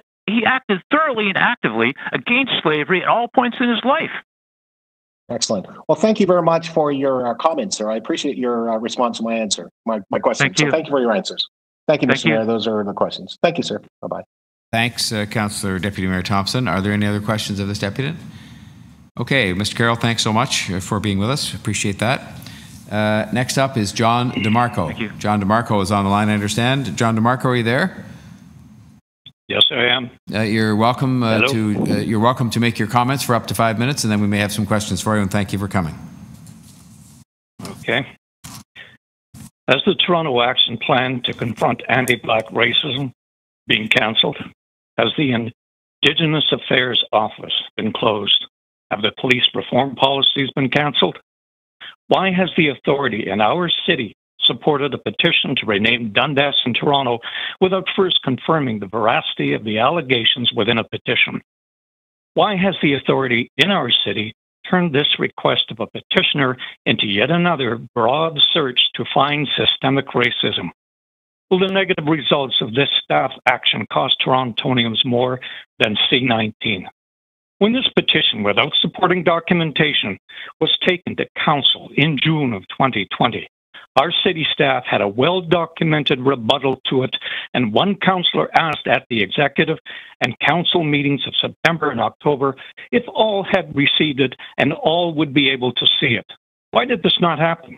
thoroughly and actively against slavery at all points in his life. Excellent. Well, thank you very much for your comments, sir. I appreciate your response to my answer, my question. Thank you. So thank you for your answers. Thank you, Mr. Mayor. Those are the questions. Thank you, sir. Bye-bye. Thanks, Councillor Deputy Mayor Thompson. Are there any other questions of this deputy? Okay, Mr. Carroll, thanks so much for being with us. Appreciate that. Next up is John DeMarco. Thank you. John DeMarco is on the line, I understand. John DeMarco, are you there? Yes, I am. You're welcome to make your comments for up to 5 minutes, and then we may have some questions for you. And thank you for coming. Okay. Has the Toronto Action Plan to confront anti-Black racism being cancelled? Has the Indigenous Affairs Office been closed? Have the police reform policies been cancelled? Why has the authority in our city supported a petition to rename Dundas in Toronto without first confirming the veracity of the allegations within a petition? Why has the authority in our city turned this request of a petitioner into yet another broad search to find systemic racism? Will the negative results of this staff action cost Torontonians more than C-19? When this petition, without supporting documentation, was taken to Council in June of 2020, our city staff had a well-documented rebuttal to it, and one councillor asked at the Executive and Council meetings of September and October if all had received it and all would be able to see it. Why did this not happen?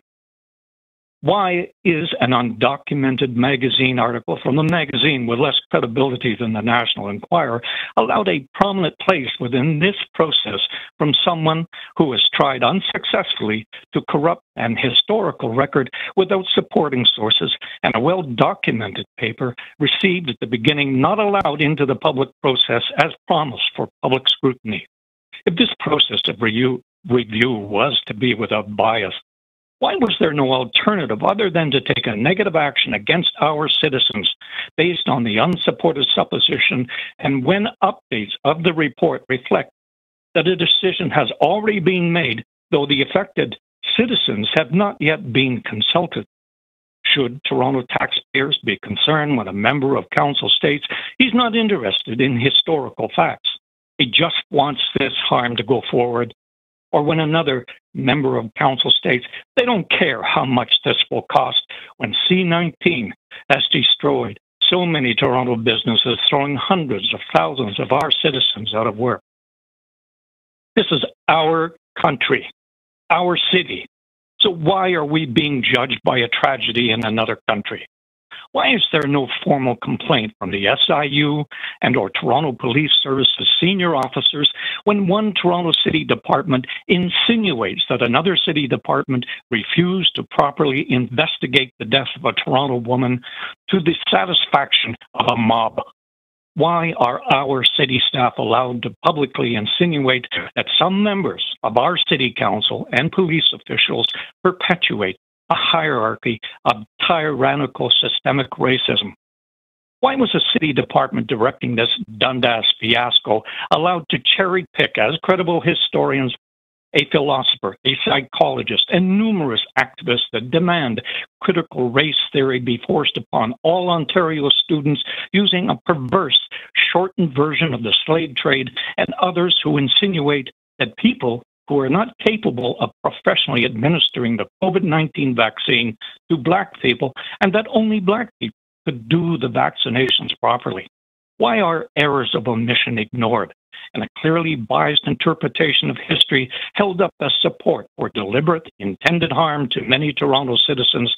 Why is an undocumented magazine article from a magazine with less credibility than the National Enquirer allowed a prominent place within this process from someone who has tried unsuccessfully to corrupt an historical record without supporting sources, and a well-documented paper received at the beginning not allowed into the public process as promised for public scrutiny? If this process of review was to be without bias, why was there no alternative other than to take a negative action against our citizens based on the unsupported supposition, and when updates of the report reflect that a decision has already been made, though the affected citizens have not yet been consulted? Should Toronto taxpayers be concerned when a member of council states he's not interested in historical facts? He just wants this harm to go forward. Or when another member of council states they don't care how much this will cost, when C-19 has destroyed so many Toronto businesses, throwing hundreds of thousands of our citizens out of work. This is our country, our city. So why are we being judged by a tragedy in another country? Why is there no formal complaint from the SIU and or Toronto Police Services senior officers when one Toronto City Department insinuates that another city department refused to properly investigate the death of a Toronto woman to the satisfaction of a mob? Why are our city staff allowed to publicly insinuate that some members of our city council and police officials perpetuate a hierarchy of tyrannical systemic racism? Why was a city department directing this Dundas fiasco allowed to cherry pick as credible historians a philosopher, a psychologist, and numerous activists that demand critical race theory be forced upon all Ontario students using a perverse, shortened version of the slave trade, and others who insinuate that people who are not capable of professionally administering the COVID-19 vaccine to Black people, and that only Black people could do the vaccinations properly? Why are errors of omission ignored and a clearly biased interpretation of history held up as support for deliberate, intended harm to many Toronto citizens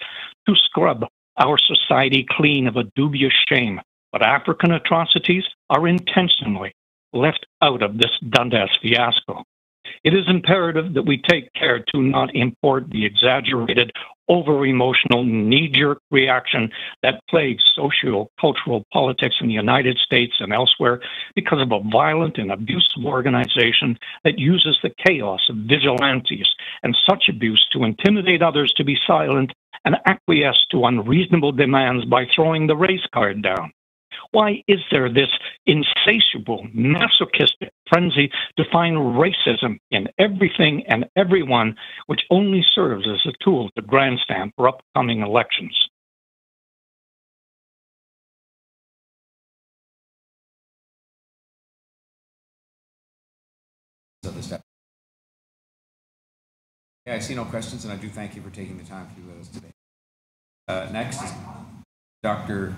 to scrub our society clean of a dubious shame? But African atrocities are intentionally left out of this Dundas fiasco. It is imperative that we take care to not import the exaggerated, over-emotional, knee-jerk reaction that plagues socio-cultural politics in the United States and elsewhere because of a violent and abusive organization that uses the chaos of vigilantes and such abuse to intimidate others to be silent and acquiesce to unreasonable demands by throwing the race card down. Why is there this insatiable, masochistic frenzy to find racism in everything and everyone, which only serves as a tool to grandstand for upcoming elections? Yeah, I see no questions, and I do thank you for taking the time to be with us today. Next, Dr.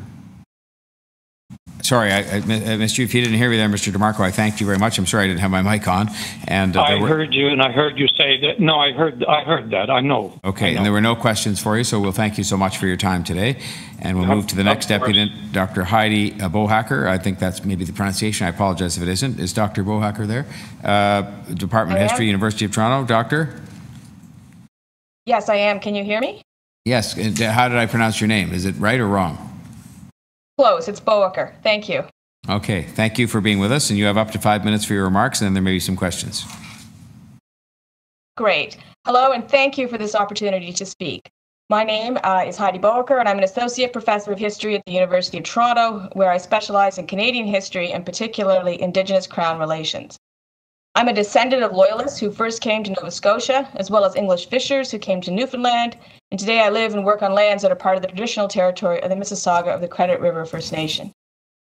Sorry, I missed you. If you didn't hear me there, Mr. DeMarco, I thanked you very much. I'm sorry I didn't have my mic on. And I heard you, and I heard you say that. No, I heard that. I know. Okay, I know. And there were no questions for you, so we'll thank you so much for your time today. And we'll move to the next deputant, Dr. Heidi Bohacker. I think that's maybe the pronunciation. I apologize if it isn't. Is Dr. Bohacker there? Department of History, University of Toronto. Doctor? Yes, I am. Can you hear me? Yes. How did I pronounce your name? Is it right or wrong? Close. It's Boaker. Thank you. Okay. Thank you for being with us. And you have up to 5 minutes for your remarks, and then there may be some questions. Great. Hello, and thank you for this opportunity to speak. My name is Heidi Boaker, and I'm an associate professor of history at the University of Toronto, where I specialize in Canadian history and particularly Indigenous Crown relations. I'm a descendant of Loyalists who first came to Nova Scotia, as well as English fishers who came to Newfoundland, and today I live and work on lands that are part of the traditional territory of the Mississauga of the Credit River First Nation.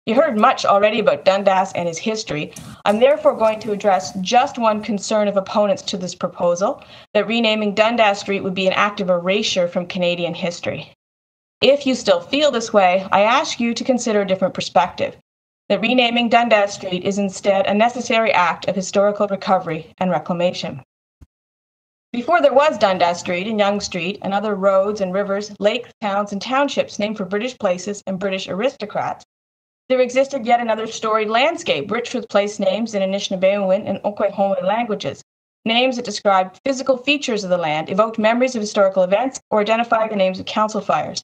You heard much already about Dundas and his history. I'm therefore going to address just one concern of opponents to this proposal, that renaming Dundas Street would be an act of erasure from Canadian history. If you still feel this way, I ask you to consider a different perspective, that renaming Dundas Street is instead a necessary act of historical recovery and reclamation. Before there was Dundas Street and Yonge Street and other roads and rivers, lakes, towns, and townships named for British places and British aristocrats, there existed yet another storied landscape rich with place names in Anishinaabe and Oklahoma languages, names that described physical features of the land, evoked memories of historical events, or identified the names of council fires.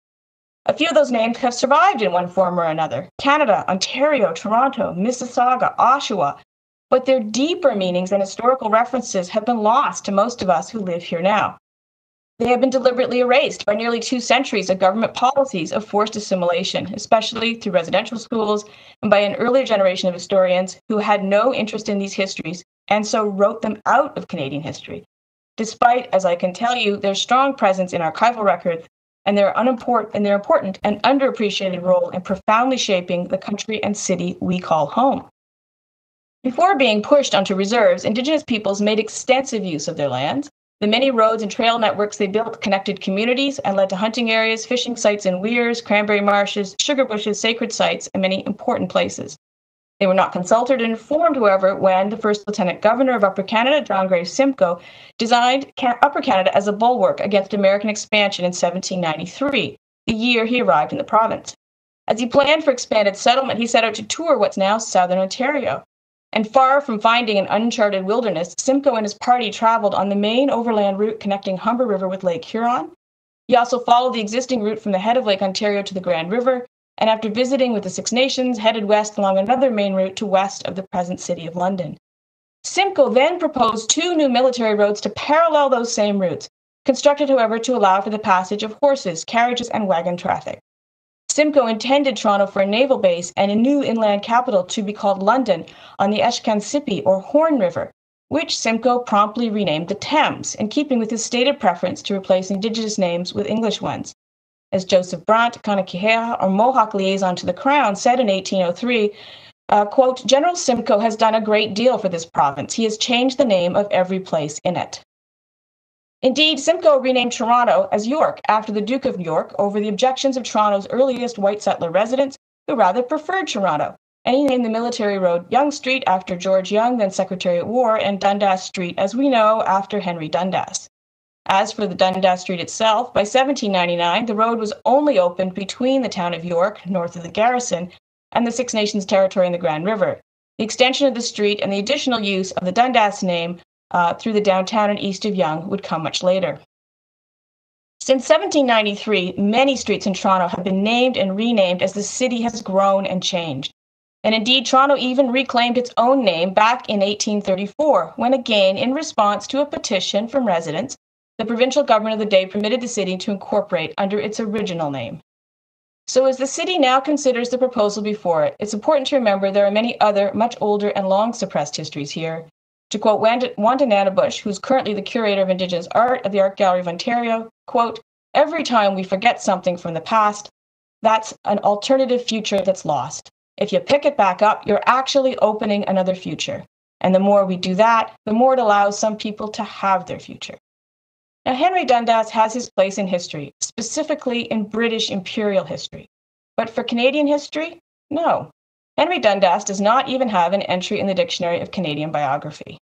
A few of those names have survived in one form or another: Canada, Ontario, Toronto, Mississauga, Oshawa, but their deeper meanings and historical references have been lost to most of us who live here now. They have been deliberately erased by nearly 2 centuries of government policies of forced assimilation, especially through residential schools and by an earlier generation of historians who had no interest in these histories and so wrote them out of Canadian history, despite, as I can tell you, their strong presence in archival records and their important and underappreciated role in profoundly shaping the country and city we call home. Before being pushed onto reserves, Indigenous peoples made extensive use of their lands. The many roads and trail networks they built connected communities and led to hunting areas, fishing sites in weirs, cranberry marshes, sugar bushes, sacred sites, and many important places. They were not consulted and informed, however, when the first Lieutenant Governor of Upper Canada, John Graves Simcoe, designed Upper Canada as a bulwark against American expansion in 1793, the year he arrived in the province. As he planned for expanded settlement, he set out to tour what's now southern Ontario. And far from finding an uncharted wilderness, Simcoe and his party traveled on the main overland route connecting Humber River with Lake Huron. He also followed the existing route from the head of Lake Ontario to the Grand River, and after visiting with the Six Nations, headed west along another main route to west of the present city of London. Simcoe then proposed 2 new military roads to parallel those same routes, constructed, however, to allow for the passage of horses, carriages, and wagon traffic. Simcoe intended Toronto for a naval base and a new inland capital to be called London on the Eshkansippi or Horn River, which Simcoe promptly renamed the Thames, in keeping with his stated preference to replace Indigenous names with English ones. As Joseph Brant, Kanekiheha, or Mohawk liaison to the Crown, said in 1803, quote, General Simcoe has done a great deal for this province. He has changed the name of every place in it. Indeed, Simcoe renamed Toronto as York after the Duke of York over the objections of Toronto's earliest white settler residents who rather preferred Toronto, and he named the military road Yonge Street after George Yonge, then Secretary at War, and Dundas Street, as we know, after Henry Dundas. As for the Dundas Street itself, by 1799, the road was only opened between the town of York, north of the garrison, and the Six Nations territory in the Grand River. The extension of the street and the additional use of the Dundas name through the downtown and east of Yonge would come much later. Since 1793, many streets in Toronto have been named and renamed as the city has grown and changed. And indeed, Toronto even reclaimed its own name back in 1834, when again, in response to a petition from residents, the provincial government of the day permitted the city to incorporate under its original name. So as the city now considers the proposal before it, it's important to remember there are many other, much older and long suppressed histories here. To quote Wanda Nanabush, who's currently the curator of Indigenous art at the Art Gallery of Ontario, quote, every time we forget something from the past, that's an alternative future that's lost. If you pick it back up, you're actually opening another future. And the more we do that, the more it allows some people to have their future. Now, Henry Dundas has his place in history, specifically in British imperial history. But for Canadian history, no. Henry Dundas does not even have an entry in the Dictionary of Canadian Biography.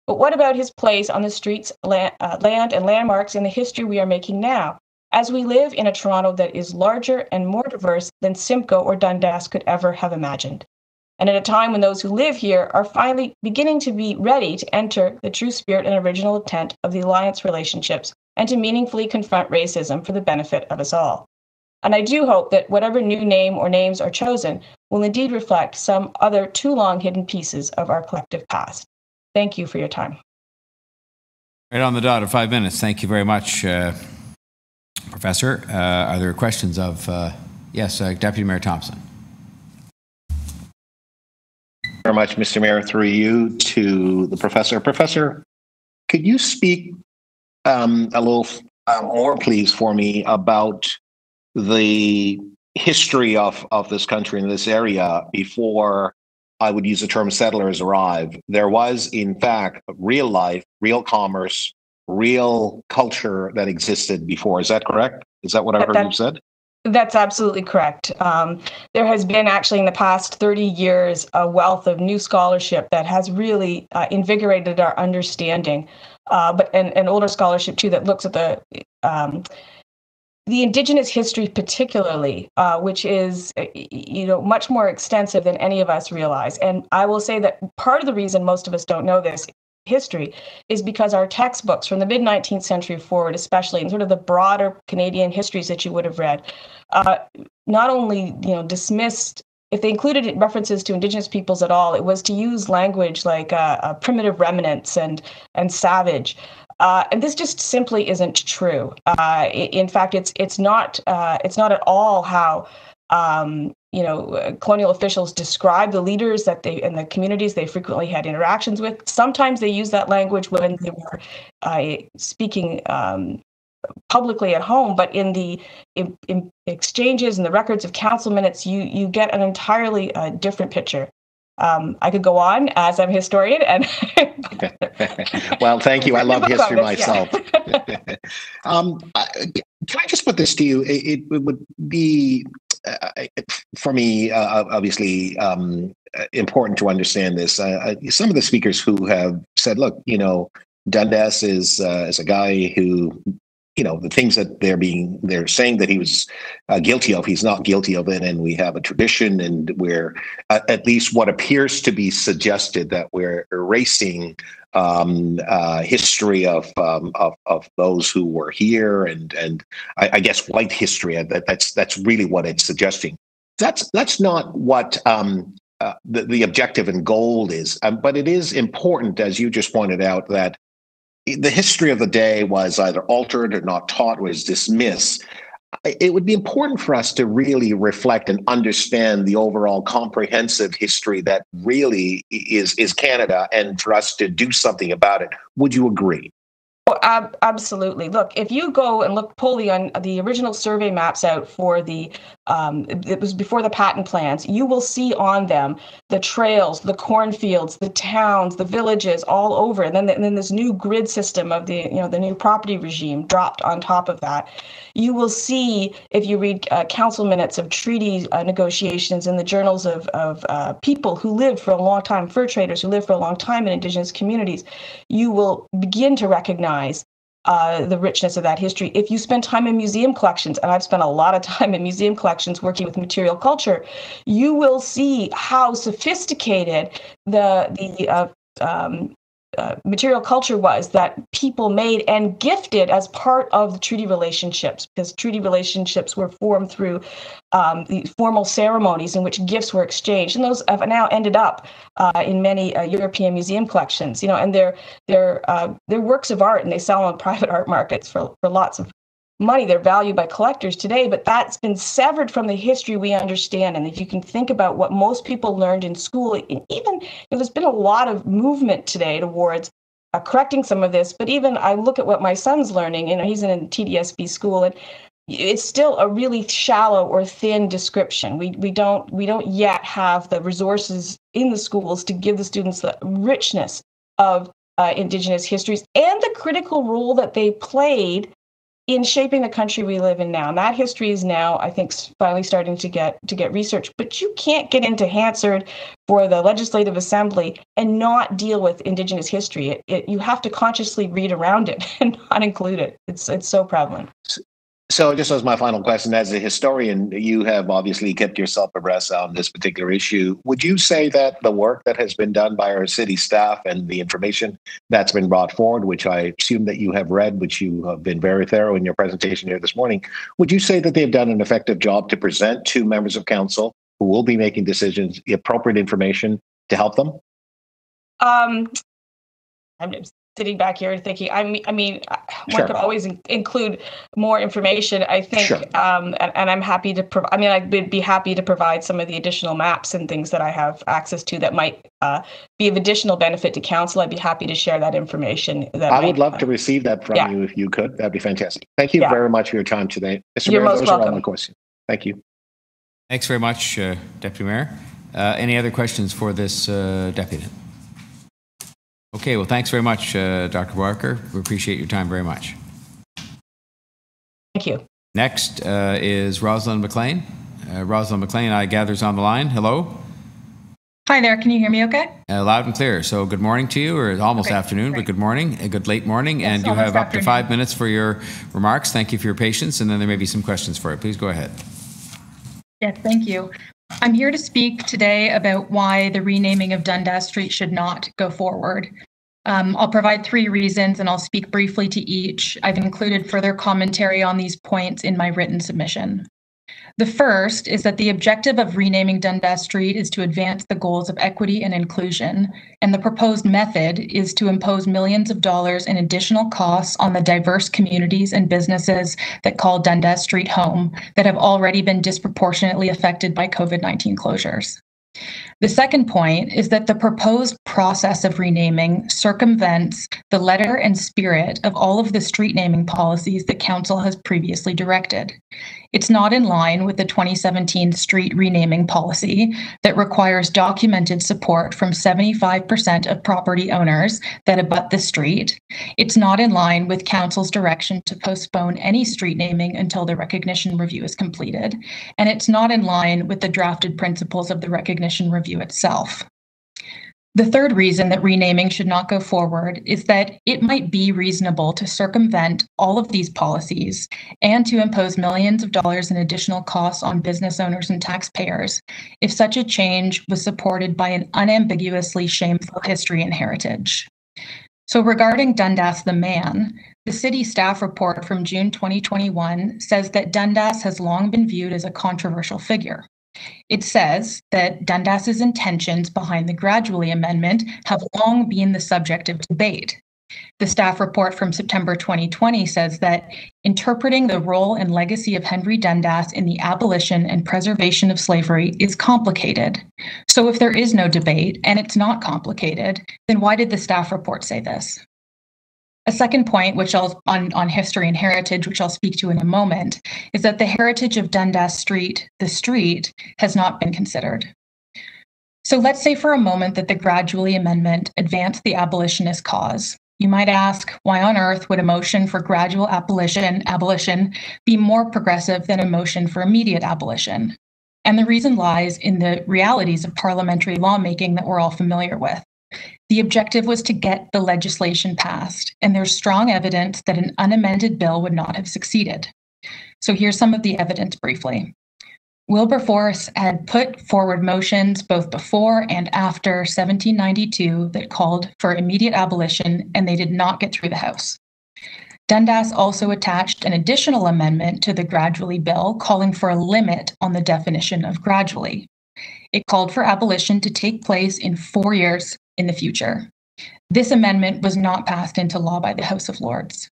But what about his place on the streets, land, and landmarks in the history we are making now, as we live in a Toronto that is larger and more diverse than Simcoe or Dundas could ever have imagined? And at a time when those who live here are finally beginning to be ready to enter the true spirit and original intent of the alliance relationships and to meaningfully confront racism for the benefit of us all. And I do hope that whatever new name or names are chosen will indeed reflect some other too long hidden pieces of our collective past. Thank you for your time. Right on the dot of 5 minutes. Thank you very much, Professor. Are there questions of, yes, Deputy Mayor Thompson. Very much, Mr. Mayor, through you to the professor. Professor, could you speak a little more, please, for me about the history of this country in this area before I would use the term settlers arrived? There was, in fact, real life, real commerce, real culture that existed before. Is that correct? Is that what I heard you said? That's absolutely correct. There has been actually in the past 30 years a wealth of new scholarship that has really invigorated our understanding, but an older scholarship too that looks at the Indigenous history particularly, which is much more extensive than any of us realize. And I will say that part of the reason most of us don't know this history is because our textbooks from the mid-19th century forward, especially in sort of the broader Canadian histories that you would have read, not only dismissed, if they included references to Indigenous peoples at all, it was to use language like primitive remnants and savage. And this just simply isn't true. In fact, it's not at all how colonial officials describe the leaders that they and the communities they frequently had interactions with. Sometimes they use that language when they were speaking publicly at home, but in the exchanges and the records of council minutes, you get an entirely different picture. I could go on as I'm a historian, and well, thank you. I love history myself. Yeah. Can I just put this to you? It would be for me, obviously, important to understand this. Some of the speakers who have said, "Look, Dundas is a guy who." The things that they're saying that he was guilty of, he's not guilty of it. And we have a tradition and we're at least what appears to be suggested that we're erasing history of those who were here. And I guess white history, that's really what it's suggesting. That's not what the objective and goal is, but it is important, as you just pointed out, that the history of the day was either altered or not taught, was dismissed. It would be important for us to really reflect and understand the overall comprehensive history that really is Canada, and for us to do something about it. Would you agree? Oh, absolutely. Look, if you go and pull the original survey maps out for it was before the patent plans, you will see on them the trails, the cornfields, the towns, the villages all over. And then this new grid system of the new property regime dropped on top of that. You will see, if you read council minutes of treaty negotiations in the journals of people who lived for a long time, fur traders who lived for a long time in Indigenous communities, you will begin to recognize the richness of that history. If you spend time in museum collections, and I've spent a lot of time in museum collections working with material culture, you will see how sophisticated the material culture was that people made and gifted as part of the treaty relationships, because treaty relationships were formed through the formal ceremonies in which gifts were exchanged, and those have now ended up in many European museum collections. And they're works of art, and they sell on private art markets for lots of money. They're valued by collectors today, but that's been severed from the history we understand. And if you can think about what most people learned in school, even there's been a lot of movement today towards correcting some of this. But even I look at what my son's learning. He's in a TDSB school, and it's still a really shallow or thin description. We don't yet have the resources in the schools to give the students the richness of Indigenous histories and the critical role that they played in shaping the country we live in now. And that history is now, I think, finally starting to get researched. But you can't get into Hansard for the Legislative Assembly and not deal with Indigenous history. You have to consciously read around it and not include it. It's so prevalent. So just as my final question, as a historian, you have obviously kept yourself abreast on this particular issue. Would you say that the work that has been done by our city staff and the information that's been brought forward, which I assume that you have read, which you have been very thorough in your presentation here this morning, would you say that they've done an effective job to present to members of council who will be making decisions the appropriate information to help them? I'm just sitting back here thinking, one could always include more information, I think, sure. And I'm happy to I would be happy to provide some of the additional maps and things that I have access to that might be of additional benefit to council. I'd be happy to share that information. I would love to receive that from you if you could. That'd be fantastic. Thank you very much for your time today. Mr. You're Mayor, most those welcome. are all my questions. Thank you. Thanks very much, Deputy Mayor. Any other questions for this deputy? Okay, well, thanks very much, Dr. Barker. We appreciate your time very much. Thank you. Next is Rosalind McLean. Rosalind McLean, I gather, is on the line. Hello. Hi there. Can you hear me okay? Loud and clear. So good morning to you, or almost afternoon, but good morning, a good late morning. Yes, and you have up afternoon. to 5 minutes for your remarks. Thank you for your patience, and then there may be some questions for you. Please go ahead. Yes, thank you. I'm here to speak today about why the renaming of Dundas Street should not go forward. I'll provide 3 reasons, and I'll speak briefly to each. I've included further commentary on these points in my written submission. The first is that the objective of renaming Dundas Street is to advance the goals of equity and inclusion, and the proposed method is to impose millions of dollars in additional costs on the diverse communities and businesses that call Dundas Street home that have already been disproportionately affected by COVID-19 closures. The second point is that the proposed process of renaming circumvents the letter and spirit of all of the street naming policies that Council has previously directed. It's not in line with the 2017 street renaming policy that requires documented support from 75% of property owners that abut the street. It's not in line with Council's direction to postpone any street naming until the recognition review is completed. And it's not in line with the drafted principles of the recognition review itself. The third reason that renaming should not go forward is that it might be reasonable to circumvent all of these policies and to impose millions of dollars in additional costs on business owners and taxpayers if such a change was supported by an unambiguously shameful history and heritage. So regarding Dundas the man, the city staff report from June 2021 says that Dundas has long been viewed as a controversial figure. It says that Dundas's intentions behind the gradually amendment have long been the subject of debate. The staff report from September 2020 says that interpreting the role and legacy of Henry Dundas in the abolition and preservation of slavery is complicated. So if there is no debate and it's not complicated, then why did the staff report say this? A second point, which on history and heritage, which I'll speak to in a moment, is that the heritage of Dundas Street, the street, has not been considered. So let's say for a moment that the gradually amendment advanced the abolitionist cause. You might ask, why on earth would a motion for gradual abolition be more progressive than a motion for immediate abolition? And the reason lies in the realities of parliamentary lawmaking that we're all familiar with. The objective was to get the legislation passed, and there's strong evidence that an unamended bill would not have succeeded. So here's some of the evidence briefly. Wilberforce had put forward motions both before and after 1792 that called for immediate abolition, and they did not get through the House. Dundas also attached an additional amendment to the gradually bill calling for a limit on the definition of gradually. It called for abolition to take place in 4 years in the future. This amendment was not passed into law by the House of Lords.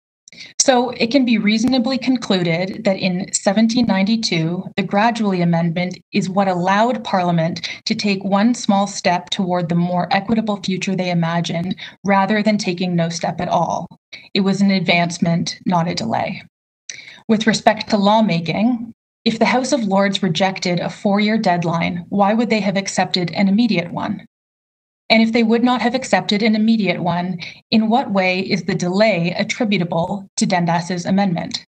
So it can be reasonably concluded that in 1792, the gradually amendment is what allowed Parliament to take one small step toward the more equitable future they imagined, rather than taking no step at all. It was an advancement, not a delay. With respect to lawmaking, if the House of Lords rejected a 4-year deadline, why would they have accepted an immediate one? And if they would not have accepted an immediate one, in what way is the delay attributable to Dundas's amendment?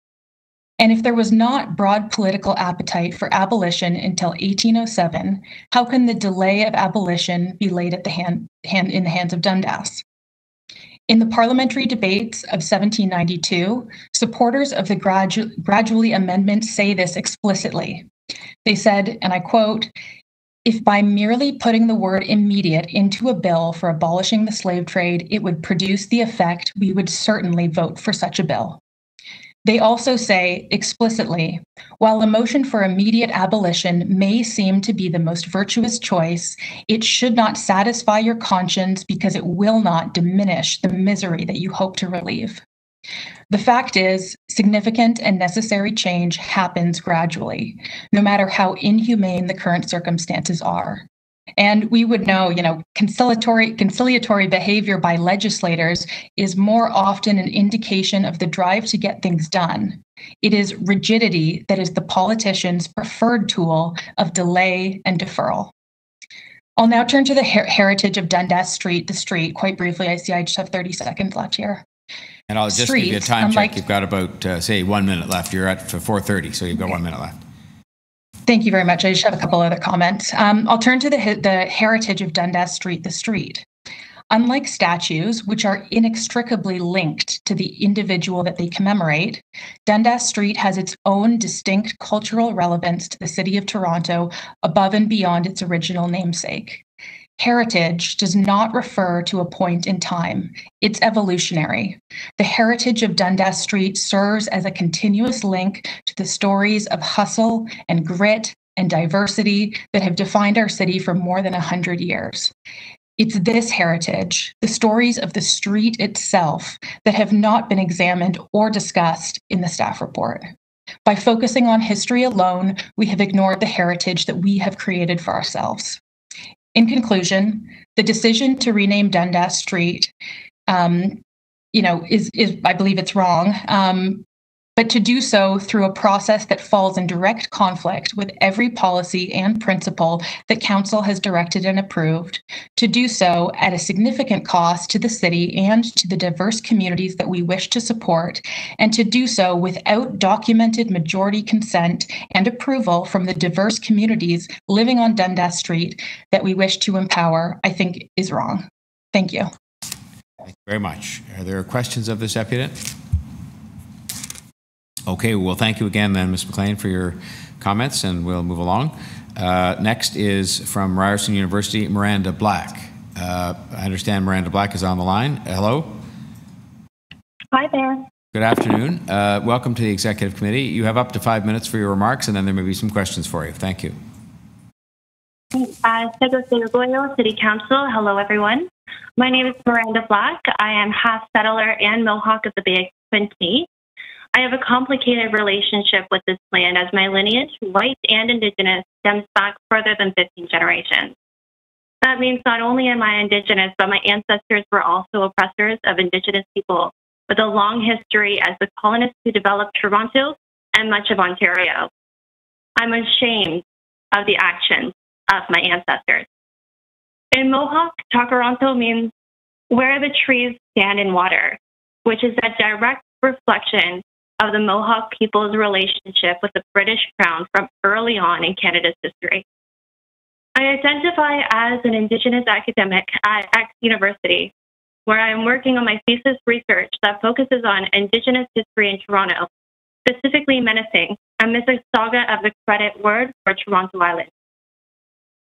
And if there was not broad political appetite for abolition until 1807, how can the delay of abolition be laid at in the hands of Dundas? In the parliamentary debates of 1792, supporters of the gradually amendment say this explicitly. They said, and I quote, "If by merely putting the word immediate into a bill for abolishing the slave trade, it would produce the effect, we would certainly vote for such a bill." They also say explicitly, while a motion for immediate abolition may seem to be the most virtuous choice, it should not satisfy your conscience because it will not diminish the misery that you hope to relieve. The fact is, significant and necessary change happens gradually, no matter how inhumane the current circumstances are. And we would know, conciliatory behavior by legislators is more often an indication of the drive to get things done. It is rigidity that is the politician's preferred tool of delay and deferral. I'll now turn to the heritage of Dundas Street, the street, quite briefly. I see I just have 30 seconds left here. And I'll just give you a time check. You've got about, say, 1 minute left. You're at 4:30, so you've got 1 minute left. Thank you very much. I just have a couple other comments. I'll turn to the heritage of Dundas Street, the street. Unlike statues, which are inextricably linked to the individual that they commemorate, Dundas Street has its own distinct cultural relevance to the city of Toronto above and beyond its original namesake. Heritage does not refer to a point in time. It's evolutionary. The heritage of Dundas Street serves as a continuous link to the stories of hustle and grit and diversity that have defined our city for more than 100 years. It's this heritage, the stories of the street itself, that have not been examined or discussed in the staff report. By focusing on history alone, we have ignored the heritage that we have created for ourselves. In conclusion, the decision to rename Dundas Street, is I believe it's wrong, but to do so through a process that falls in direct conflict with every policy and principle that Council has directed and approved, to do so at a significant cost to the city and to the diverse communities that we wish to support, and to do so without documented majority consent and approval from the diverse communities living on Dundas Street that we wish to empower, I think is wrong. Thank you. Thank you very much. Are there questions of this applicant? Okay, well, thank you again then, Ms. McLean, for your comments, and we'll move along. Next is from Ryerson University, Miranda Black. I understand Miranda Black is on the line. Hello. Hi there. Good afternoon. Welcome to the Executive Committee. You have up to 5 minutes for your remarks, and then there may be some questions for you. Thank you. City Council. Hello, everyone. My name is Miranda Black. I am half settler and Mohawk of the Bay of Quinte. I have a complicated relationship with this land as my lineage, white and Indigenous, stems back further than 15 generations. That means not only am I Indigenous, but my ancestors were also oppressors of Indigenous people with a long history as the colonists who developed Toronto and much of Ontario. I'm ashamed of the actions of my ancestors. In Mohawk, Takaranto means where the trees stand in water, which is a direct reflection of the Mohawk people's relationship with the British Crown from early on in Canada's history. I identify as an Indigenous academic at X University, where I am working on my thesis research that focuses on Indigenous history in Toronto, specifically menacing a Mississauga of the credit word for Toronto Island.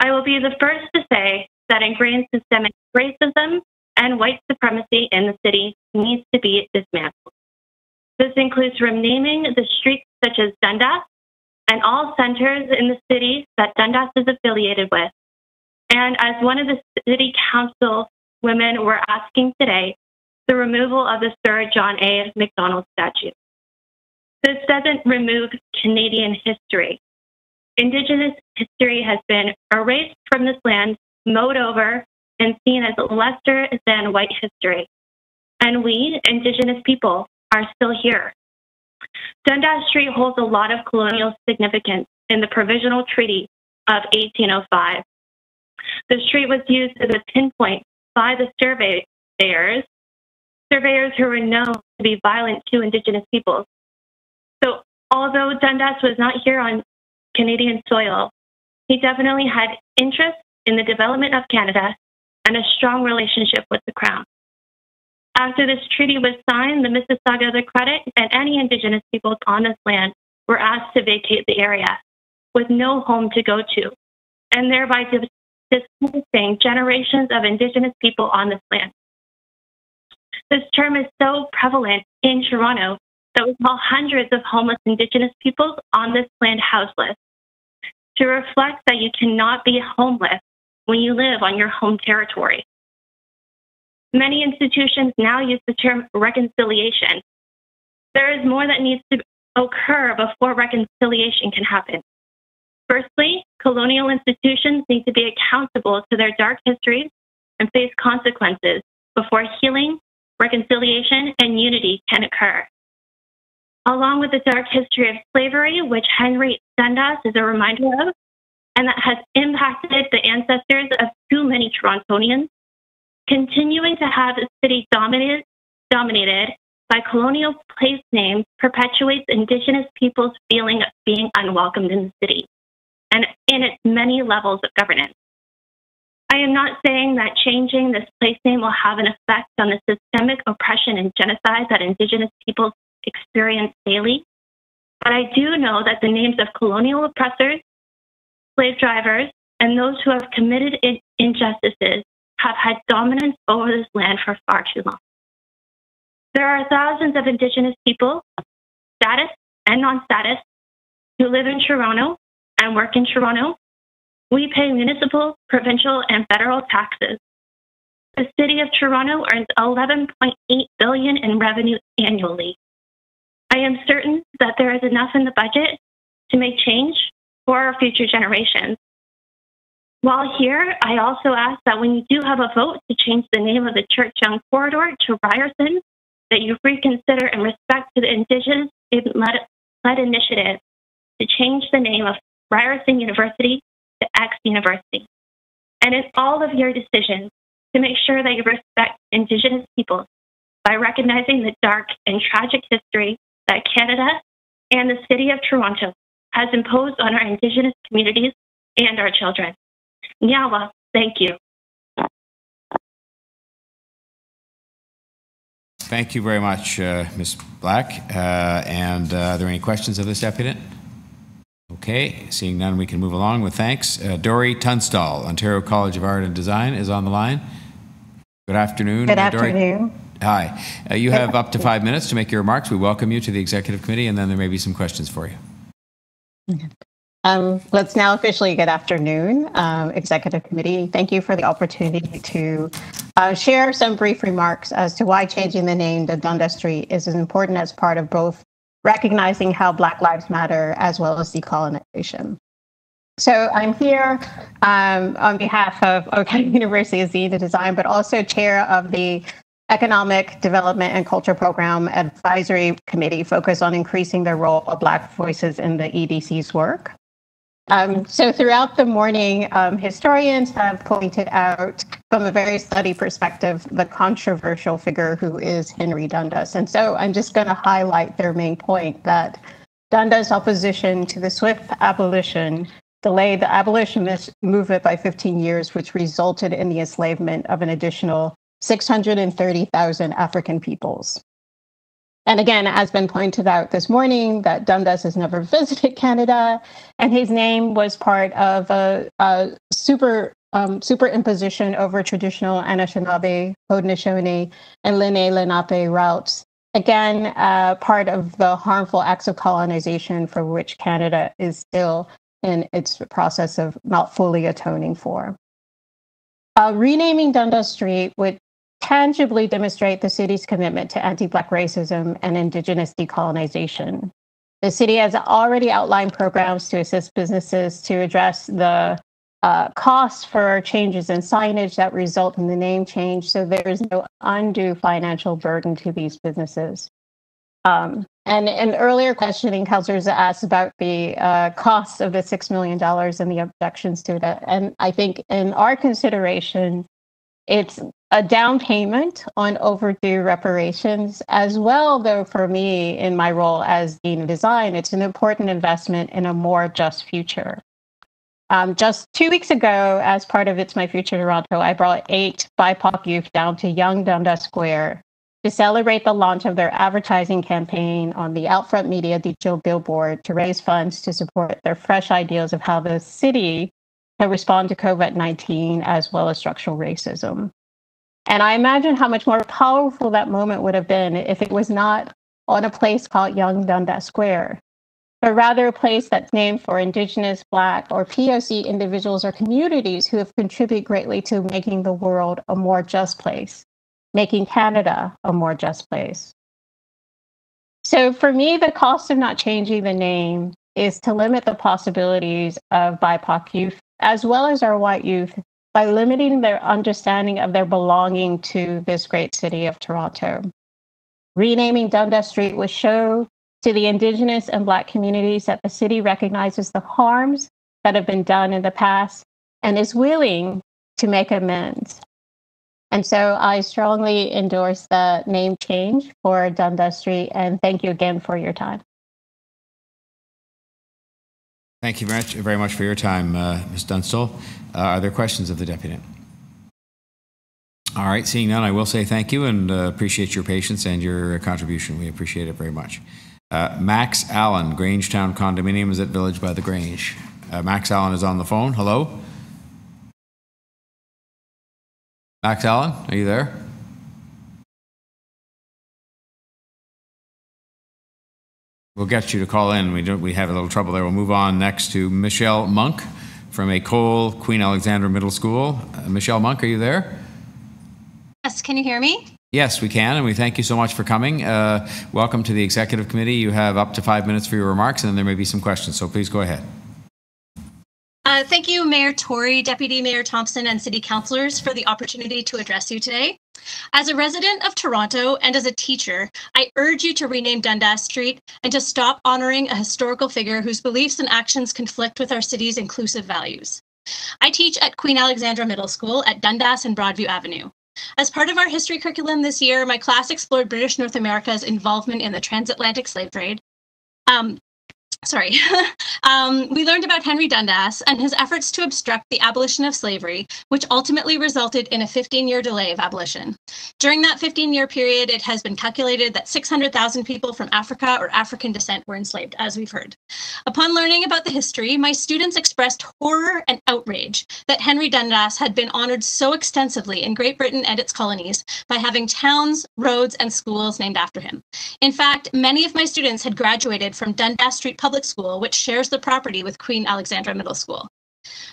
I will be the first to say that ingrained systemic racism and white supremacy in the city needs to be dismantled. This includes renaming the streets such as Dundas and all centers in the city that Dundas is affiliated with. And as one of the city council women we're asking today, the removal of the Sir John A. Macdonald statue. This doesn't remove Canadian history. Indigenous history has been erased from this land, mowed over, and seen as lesser than white history. And we, Indigenous people, are still here. Dundas Street holds a lot of colonial significance in the Provincial Treaty of 1805. The street was used as a pinpoint by the surveyors who were known to be violent to Indigenous peoples. So although Dundas was not here on Canadian soil, he definitely had interest in the development of Canada and a strong relationship with the Crown. After this treaty was signed, the Mississauga of the Credit and any Indigenous peoples on this land were asked to vacate the area with no home to go to, and thereby displacing generations of Indigenous people on this land. This term is so prevalent in Toronto that we call hundreds of homeless Indigenous peoples on this land houseless, to reflect that you cannot be homeless when you live on your home territory. Many institutions now use the term reconciliation. There is more that needs to occur before reconciliation can happen. Firstly, colonial institutions need to be accountable to their dark histories and face consequences before healing, reconciliation, and unity can occur. Along with the dark history of slavery, which Henry Dundas is a reminder of, and that has impacted the ancestors of too many Torontonians, continuing to have the city dominated by colonial place names perpetuates Indigenous people's feeling of being unwelcomed in the city and in its many levels of governance. I am not saying that changing this place name will have an effect on the systemic oppression and genocide that Indigenous peoples experience daily, but I do know that the names of colonial oppressors, slave drivers, and those who have committed injustices have had dominance over this land for far too long. There are thousands of Indigenous people, status and non-status, who live in Toronto and work in Toronto. We pay municipal, provincial, and federal taxes. The City of Toronto earns $11.8 billion in revenue annually. I am certain that there is enough in the budget to make change for our future generations. While here, I also ask that when you do have a vote to change the name of the Church Young Corridor to Ryerson, that you reconsider in respect to the Indigenous-led initiative to change the name of Ryerson University to X University. And in all of your decisions, to make sure that you respect Indigenous peoples by recognizing the dark and tragic history that Canada and the City of Toronto has imposed on our Indigenous communities and our children. Nyawa, thank you. Thank you very much, Ms. Black. And are there any questions of this applicant? Okay, seeing none, we can move along with thanks. Dory Tunstall, Ontario College of Art and Design, is on the line. Good afternoon. Good afternoon. Dory. Hi. You have up to 5 minutes to make your remarks. We welcome you to the Executive Committee, and then there may be some questions for you. Let's now officially good afternoon, Executive Committee. Thank you for the opportunity to share some brief remarks as to why changing the name to Dundas Street is as important as part of both recognizing how Black Lives Matter as well as decolonization. So I'm here on behalf of Oakland University as Dean of Design, but also chair of the Economic Development and Culture Program Advisory Committee focused on increasing the role of Black voices in the EDC's work. So throughout the morning, historians have pointed out from a very study perspective the controversial figure who is Henry Dundas. And so I'm just going to highlight their main point that Dundas' opposition to the swift abolition delayed the abolitionist movement by 15 years, which resulted in the enslavement of an additional 630,000 African peoples. And again, as been pointed out this morning, that Dundas has never visited Canada, and his name was part of a superimposition over traditional Anishinaabe, Haudenosaunee, and Lenni Lenape routes. Again, part of the harmful acts of colonization for which Canada is still in its process of not fully atoning for. Renaming Dundas Street would tangibly demonstrate the city's commitment to anti-Black racism and Indigenous decolonization. The city has already outlined programs to assist businesses to address the costs for changes in signage that result in the name change, so there is no undue financial burden to these businesses. And in earlier questioning, councillors asked about the costs of the $6 million and the objections to that. And I think in our consideration, it's a down payment on overdue reparations as well, though for me, in my role as Dean of Design, it's an important investment in a more just future. Just 2 weeks ago, as part of It's My Future Toronto, I brought 8 BIPOC youth down to Young Dundas Square to celebrate the launch of their advertising campaign on the Outfront Media digital billboard to raise funds to support their fresh ideas of how the city can respond to COVID-19 as well as structural racism. And I imagine how much more powerful that moment would have been if it was not on a place called Young Dundas Square, but rather a place that's named for Indigenous, Black, or POC individuals or communities who have contributed greatly to making the world a more just place, making Canada a more just place. So for me, the cost of not changing the name is to limit the possibilities of BIPOC youth, as well as our white youth, by limiting their understanding of their belonging to this great city of Toronto. Renaming Dundas Street would show to the Indigenous and Black communities that the city recognizes the harms that have been done in the past and is willing to make amends. And so I strongly endorse the name change for Dundas Street, and thank you again for your time. Thank you very much for your time, Ms. Dunstall. Are there questions of the deputy? All right, seeing none, I will say thank you and appreciate your patience and your contribution. We appreciate it very much. Max Allen, Grangetown Condominiums at Village by the Grange. Max Allen is on the phone. Hello? Max Allen, are you there? We'll get you to call in. We have a little trouble there. We'll move on next to Michelle Monk from École Queen Alexandra Middle School. Michelle Monk, are you there? Yes, can you hear me? Yes, we can, and we thank you so much for coming. Welcome to the Executive Committee. You have up to 5 minutes for your remarks, and then there may be some questions, so please go ahead. Thank you, Mayor Tory, Deputy Mayor Thompson, and City Councillors for the opportunity to address you today. As a resident of Toronto and as a teacher, I urge you to rename Dundas Street and to stop honoring a historical figure whose beliefs and actions conflict with our city's inclusive values. I teach at Queen Alexandra Middle School at Dundas and Broadview Avenue. As part of our history curriculum this year, my class explored British North America's involvement in the transatlantic slave trade. We learned about Henry Dundas and his efforts to obstruct the abolition of slavery, which ultimately resulted in a 15-year delay of abolition. During that 15-year period, it has been calculated that 600,000 people from Africa or African descent were enslaved, as we've heard. Upon learning about the history, my students expressed horror and outrage that Henry Dundas had been honored so extensively in Great Britain and its colonies by having towns, roads, and schools named after him. In fact, many of my students had graduated from Dundas Street Public Public School, which shares the property with Queen Alexandra Middle School.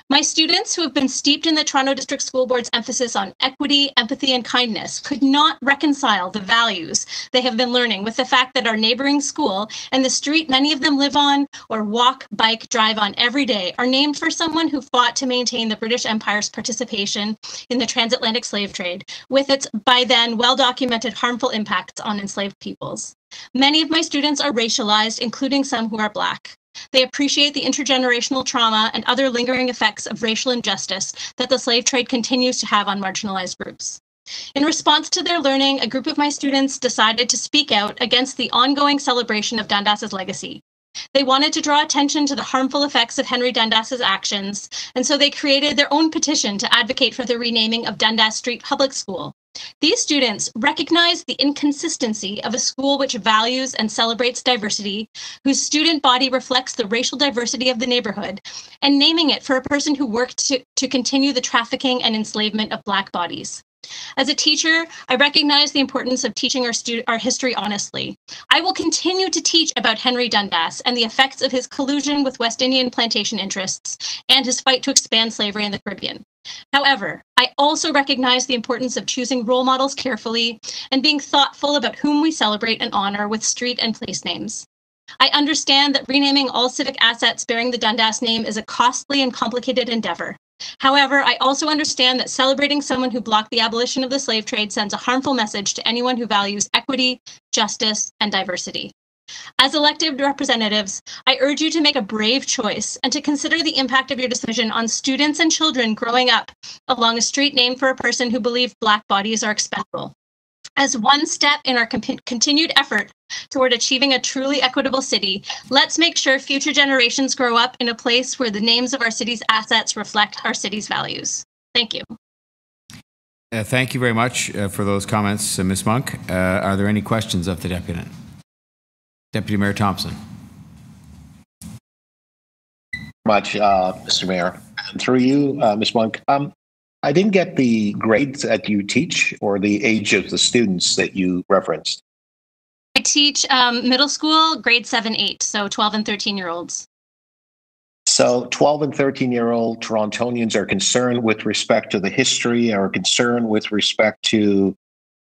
My students, who have been steeped in the Toronto District School Board's emphasis on equity, empathy, and kindness, could not reconcile the values they have been learning with the fact that our neighboring school and the street many of them live on or walk, bike, drive on every day are named for someone who fought to maintain the British Empire's participation in the transatlantic slave trade, with its, by then, well-documented harmful impacts on enslaved peoples. Many of my students are racialized, including some who are Black. They appreciate the intergenerational trauma and other lingering effects of racial injustice that the slave trade continues to have on marginalized groups. In response to their learning, a group of my students decided to speak out against the ongoing celebration of Dundas's legacy. They wanted to draw attention to the harmful effects of Henry Dundas's actions, and so they created their own petition to advocate for the renaming of Dundas Street Public School. These students recognize the inconsistency of a school which values and celebrates diversity, whose student body reflects the racial diversity of the neighborhood, and naming it for a person who worked to continue the trafficking and enslavement of Black bodies. As a teacher, I recognize the importance of teaching our history honestly. I will continue to teach about Henry Dundas and the effects of his collusion with West Indian plantation interests and his fight to expand slavery in the Caribbean. However, I also recognize the importance of choosing role models carefully and being thoughtful about whom we celebrate and honor with street and place names. I understand that renaming all civic assets bearing the Dundas name is a costly and complicated endeavor. However, I also understand that celebrating someone who blocked the abolition of the slave trade sends a harmful message to anyone who values equity, justice, and diversity. As elected representatives, I urge you to make a brave choice and to consider the impact of your decision on students and children growing up along a street named for a person who believed Black bodies are expendable. As one step in our continued effort toward achieving a truly equitable city, let's make sure future generations grow up in a place where the names of our city's assets reflect our city's values. Thank you. Thank you very much for those comments, Ms. Monk. Are there any questions of the Deputy? Deputy Mayor Thompson. Much, Mr. Mayor. And through you, Ms. Monk, I didn't get the grades that you teach or the age of the students that you referenced. I teach middle school, grade 7, 8, so 12 and 13-year-olds. So 12 and 13-year-old Torontonians are concerned with respect to the history, are concerned with respect to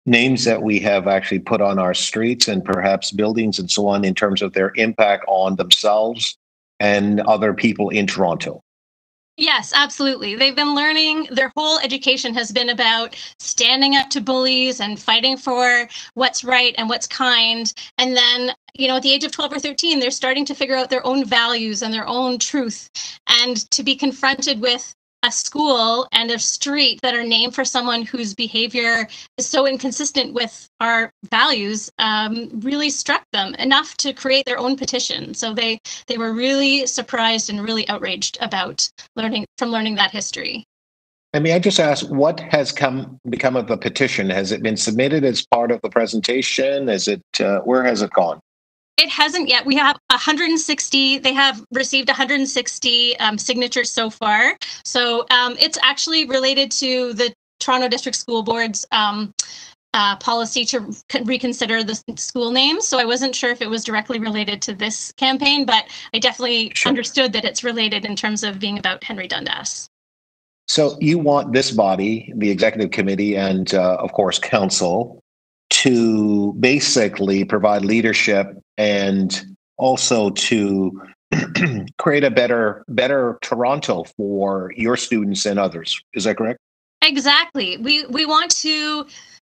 names that we have actually put on our streets and perhaps buildings and so on in terms of their impact on themselves and other people in Toronto. Yes, absolutely. They've been learning, their whole education has been about standing up to bullies and fighting for what's right and what's kind. And then, you know, at the age of 12 or 13, they're starting to figure out their own values and their own truth. And to be confronted with a school and a street that are named for someone whose behavior is so inconsistent with our values really struck them enough to create their own petition. So they were really surprised and really outraged about learning that history. And may I just ask, what has become of the petition? Has it been submitted as part of the presentation? Is it where has it gone? It hasn't yet. We have 160. They have received 160 signatures so far. So it's actually related to the Toronto District School Board's policy to reconsider the school names. So I wasn't sure if it was directly related to this campaign, but I definitely understood that it's related in terms of being about Henry Dundas. So you want this body, the executive committee, and of course, council, to basically provide leadership and also to create a better Toronto for your students and others. Is that correct? Exactly. We want to,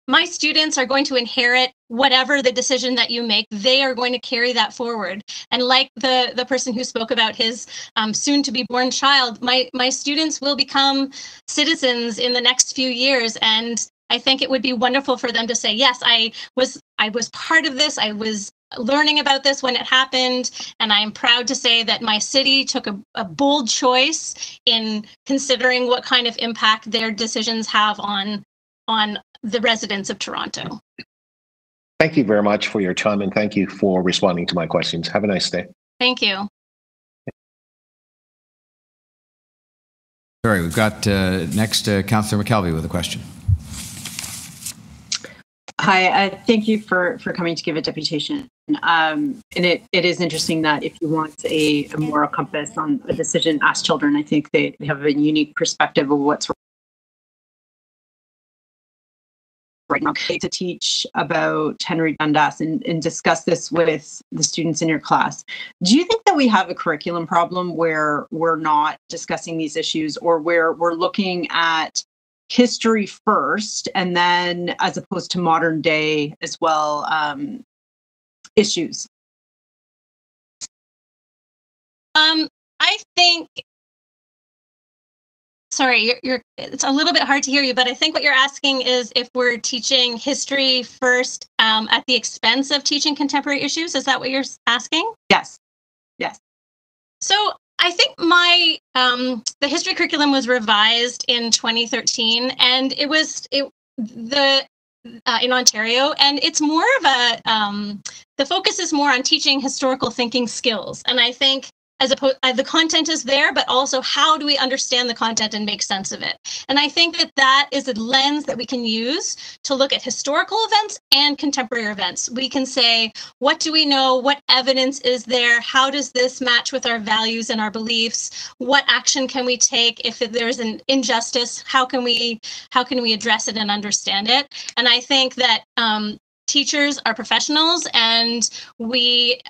my students are going to inherit whatever the decision that you make. They are going to carry that forward. And like the person who spoke about his soon to be born child, my students will become citizens in the next few years. And I think it would be wonderful for them to say, yes, I was part of this. I was learning about this when it happened. And I'm proud to say that my city took a bold choice in considering what kind of impact their decisions have on the residents of Toronto. Thank you very much for your time, and thank you for responding to my questions. Have a nice day. Thank you. Sorry, we've got next Councillor McKelvey with a question. Hi, thank you for coming to give a deputation. And it is interesting that if you want a moral compass on a decision, ask children. I think they have a unique perspective of what's right now. To teach about Henry Dundas and discuss this with the students in your class. Do you think that we have a curriculum problem where we're not discussing these issues, or where we're looking at history first and then as opposed to modern day as well issues? I think, sorry, it's a little bit hard to hear you, but I think what you're asking is if we're teaching history first at the expense of teaching contemporary issues. Is that what you're asking? Yes. Yes. So I think my the history curriculum was revised in 2013, and it was in Ontario, and it's more of a the focus is more on teaching historical thinking skills, and I think as opposed the content is there, but also how do we understand the content and make sense of it? And I think that that is a lens that we can use to look at historical events and contemporary events. We can say, what do we know? What evidence is there? How does this match with our values and our beliefs? What action can we take if there's an injustice? How can we address it and understand it? And I think that teachers are professionals, and we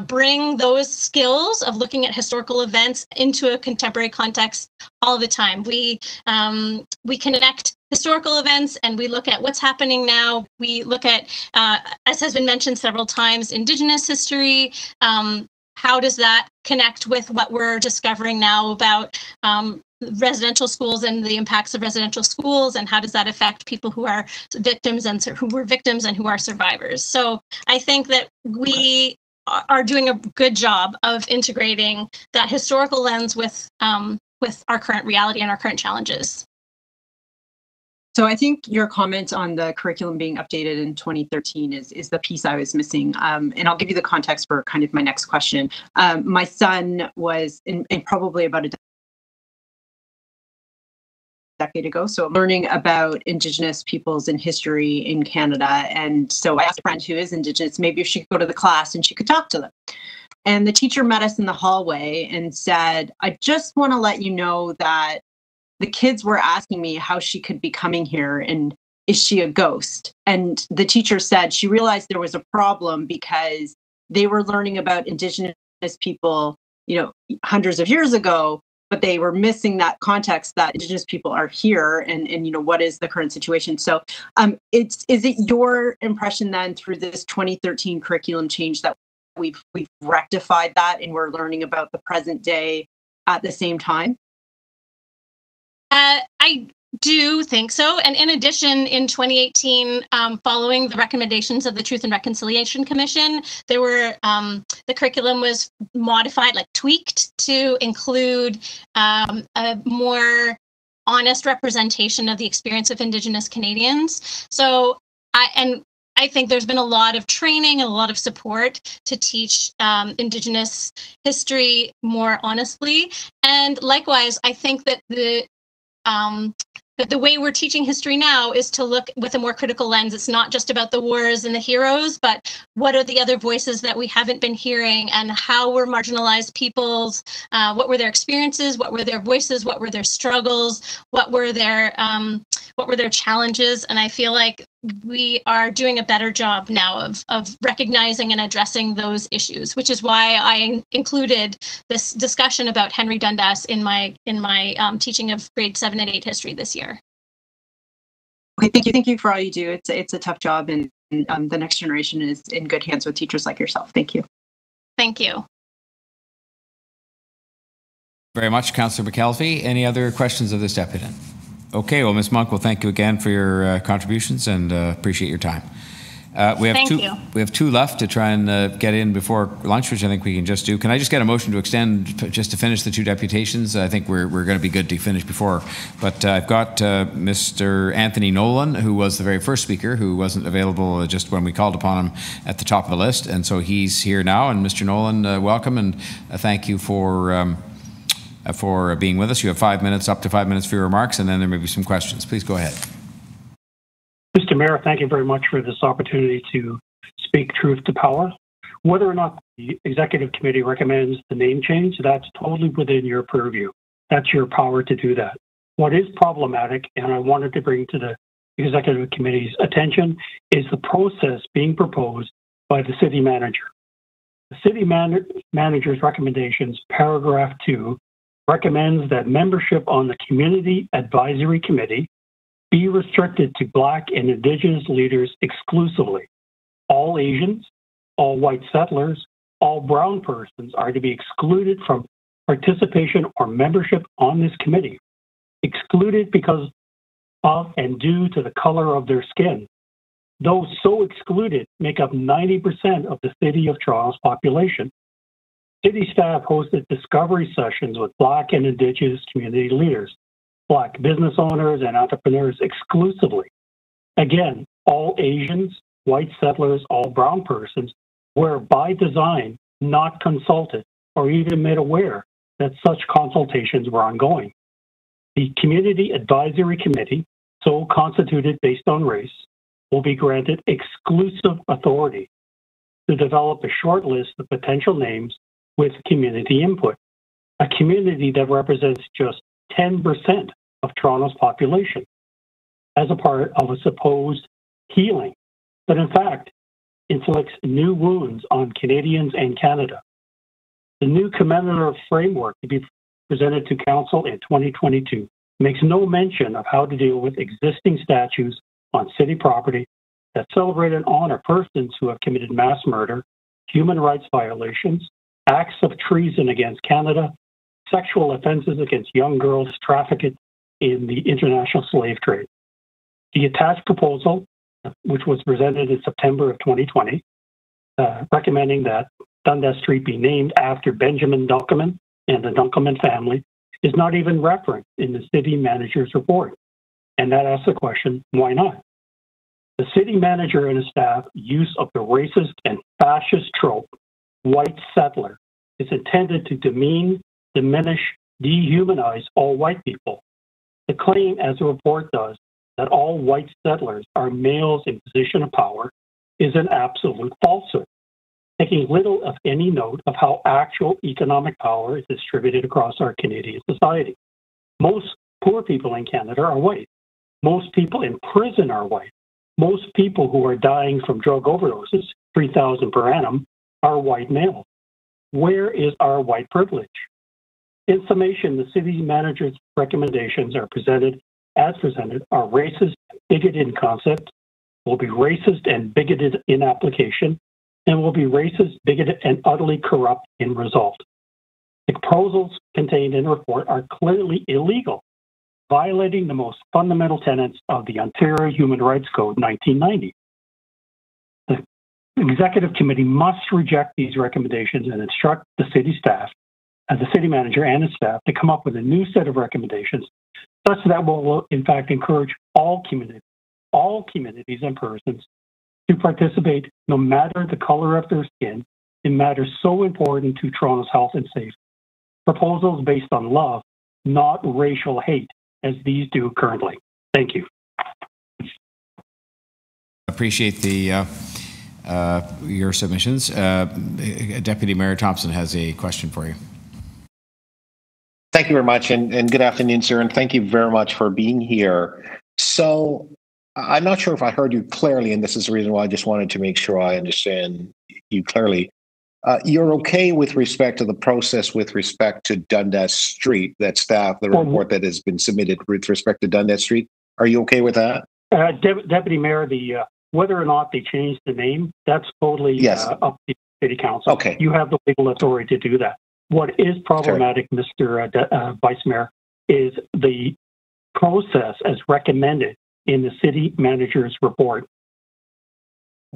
bring those skills of looking at historical events into a contemporary context all the time. We connect historical events and we look at what's happening now. We look at, as has been mentioned several times, Indigenous history. How does that connect with what we're discovering now about residential schools and the impacts of residential schools, and how does that affect people who are victims and who were victims and who are survivors? So I think that we are doing a good job of integrating that historical lens with our current reality and our current challenges. So I think your comment on the curriculum being updated in 2013 is the piece I was missing. And I'll give you the context for kind of my next question. My son was in probably about a decade ago, so learning about Indigenous peoples and history in Canada. And so I asked a friend who is Indigenous, maybe if she could go to the class and she could talk to them. And the teacher met us in the hallway and said, I just want to let you know that the kids were asking me how she could be coming here and is she a ghost? And the teacher said she realized there was a problem because they were learning about Indigenous people, hundreds of years ago, but they were missing that context that Indigenous people are here and what is the current situation. So is it your impression then through this 2013 curriculum change that we've rectified that and we're learning about the present day at the same time? I do think so. And in addition, in 2018, following the recommendations of the Truth and Reconciliation Commission, there were the curriculum was modified, tweaked to include a more honest representation of the experience of Indigenous Canadians. So I think there's been a lot of training and a lot of support to teach Indigenous history more honestly. And likewise, I think that the way we're teaching history now is to look with a more critical lens. It's not just about the wars and the heroes, but what are the other voices that we haven't been hearing, and how were marginalized peoples, what were their experiences, what were their voices, what were their struggles, what were their challenges. And I feel like we are doing a better job now of recognizing and addressing those issues, which is why I included this discussion about Henry Dundas in my teaching of grade 7 and 8 history this year. Okay, thank you for all you do. It's a tough job, and the next generation is in good hands with teachers like yourself. Thank you. Thank you. Very much, Councillor McKelvey. Any other questions of this deputy? Okay, well, Ms. Monk, well, thank you again for your contributions and appreciate your time. We have two left to try and get in before lunch, which I think we can just do. Can I just get a motion to extend just to finish the two deputations? I think we're going to be good to finish before. But I've got Mr. Anthony Nolan, who was the very first speaker, who wasn't available just when we called upon him at the top of the list. And so he's here now. And Mr. Nolan, welcome, and thank you for being with us. You have 5 minutes, up to 5 minutes for your remarks, and then there may be some questions. Please go ahead. Mr. Mayor, thank you very much for this opportunity to speak truth to power. Whether or not the executive committee recommends the name change, that's totally within your purview. That's your power to do that. What is problematic, and I wanted to bring to the executive committee's attention, is the process being proposed by the city manager. The city manager's recommendations, paragraph 2, recommends that membership on the Community Advisory Committee be restricted to Black and Indigenous leaders exclusively. All Asians, all white settlers, all brown persons are to be excluded from participation or membership on this committee, excluded because of and due to the color of their skin. Those so excluded make up 90% of the City of Toronto's population. City staff hosted discovery sessions with Black and Indigenous community leaders, Black business owners and entrepreneurs exclusively. Again, all Asians, white settlers, all brown persons were by design not consulted or even made aware that such consultations were ongoing. The Community Advisory Committee, so constituted based on race, will be granted exclusive authority to develop a short list of potential names with community input, a community that represents just 10% of Toronto's population, as a part of a supposed healing, but in fact inflicts new wounds on Canadians and Canada. The new commemorative framework to be presented to Council in 2022 makes no mention of how to deal with existing statutes on city property that celebrate and honor persons who have committed mass murder, human rights violations, acts of treason against Canada, sexual offenses against young girls trafficked in the international slave trade. The attached proposal, which was presented in September of 2020, recommending that Dundas Street be named after Benjamin Dunkelman and the Dunkelman family, is not even referenced in the city manager's report. And that asks the question, why not? The city manager and his staff use of the racist and fascist trope, white settler, is intended to demean, diminish, dehumanize all white people. The claim, as the report does, that all white settlers are males in position of power is an absolute falsehood, taking little of any note of how actual economic power is distributed across our Canadian society. Most poor people in Canada are white. Most people in prison are white. Most people who are dying from drug overdoses, 3,000 per annum, are white males. Where is our white privilege? In summation, the city manager's recommendations are are racist, bigoted in concept, will be racist and bigoted in application, and will be racist, bigoted, and utterly corrupt in result. The proposals contained in the report are clearly illegal, violating the most fundamental tenets of the Ontario Human Rights Code 1990. The Executive Committee must reject these recommendations and instruct the city staff, the city manager and his staff, to come up with a new set of recommendations such that will, in fact, encourage all communities and persons to participate, no matter the color of their skin, in matters so important to Toronto's health and safety. Proposals based on love, not racial hate, as these do currently. Thank you. Appreciate the your submissions. Deputy Mayor Thompson has a question for you. Thank you very much, and good afternoon, sir, and thank you very much for being here. So I'm not sure if I heard you clearly, and this is the reason why I just wanted to make sure I understand you clearly. You're okay with respect to the process with respect to Dundas Street, that staff, the report that has been submitted with respect to Dundas Street. Are you okay with that? Deputy Mayor, whether or not they change the name, that's totally up to City Council. Okay. You have the legal authority to do that. What is problematic, Mr. Vice Mayor, is the process as recommended in the city manager's report.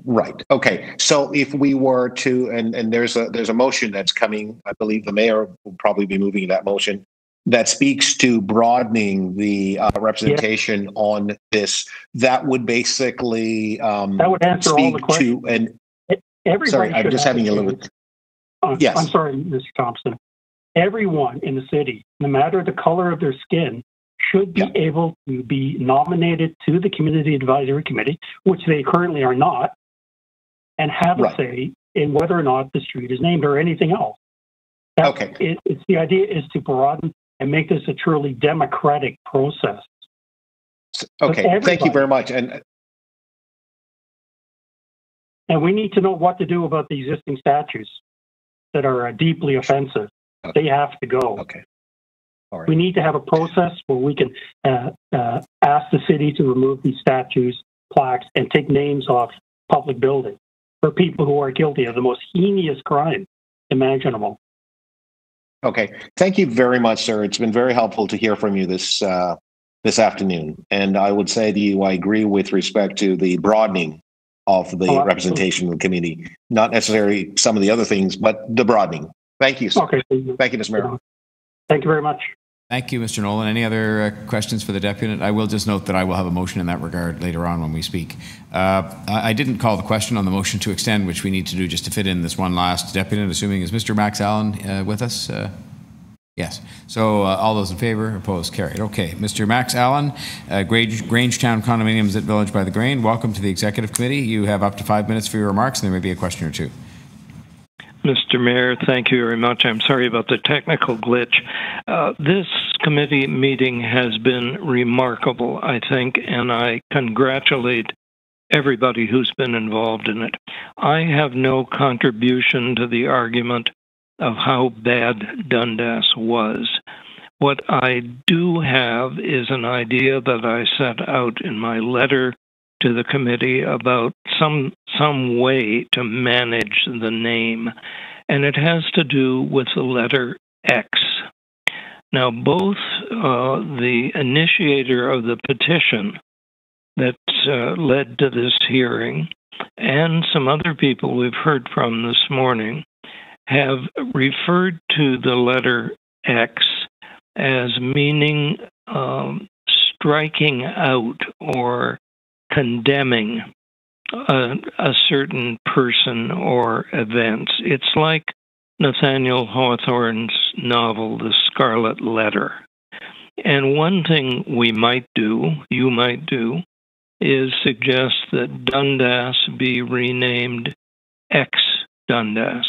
Right. Okay. So if we were to, and there's a motion that's coming, I believe the mayor will probably be moving that motion, that speaks to broadening the representation on this. That would basically that would answer all the questions. Sorry, I'm just having a little. Yes. I'm sorry, Mr. Thompson. Everyone in the city, no matter the color of their skin, should be able to be nominated to the Community Advisory Committee, which they currently are not, and have a say in whether or not the street is named or anything else. It's the idea is to broaden and make this a truly democratic process. Okay, thank you very much. And we need to know what to do about the existing statutes that are deeply offensive. Okay. They have to go. Okay. All right. We need to have a process where we can ask the city to remove these statues, plaques, and take names off public buildings for people who are guilty of the most heinous crime imaginable. Okay. Thank you very much, sir. It's been very helpful to hear from you this afternoon. And I would say to you, I agree with respect to the broadening of the representation of the community. Not necessarily some of the other things, but the broadening. Thank you, sir. Okay. Thank you, Mr. Mayor. Thank you very much. Thank you, Mr. Nolan. Any other questions for the deputant? I will just note that I will have a motion in that regard later on when we speak. I didn't call the question on the motion to extend, which we need to do just to fit in this one last deputant, assuming is Mr. Max Allen with us? Yes. So all those in favor, opposed, carried. Okay. Mr. Max Allen, Grangetown Condominiums at Village by the Grain, welcome to the Executive Committee. You have up to 5 minutes for your remarks, and there may be a question or two. Mr. Mayor, thank you very much. I'm sorry about the technical glitch. This committee meeting has been remarkable, I think, and I congratulate everybody who's been involved in it. I have no contribution to the argument of how bad Dundas was. What I do have is an idea that I set out in my letter to the committee about some way to manage the name, and it has to do with the letter X. Now, both the initiator of the petition that led to this hearing and some other people we've heard from this morning have referred to the letter X as meaning striking out or condemning a certain person or events. It's like Nathaniel Hawthorne's novel, The Scarlet Letter. And one thing we might do, you might do, is suggest that Dundas be renamed X Dundas.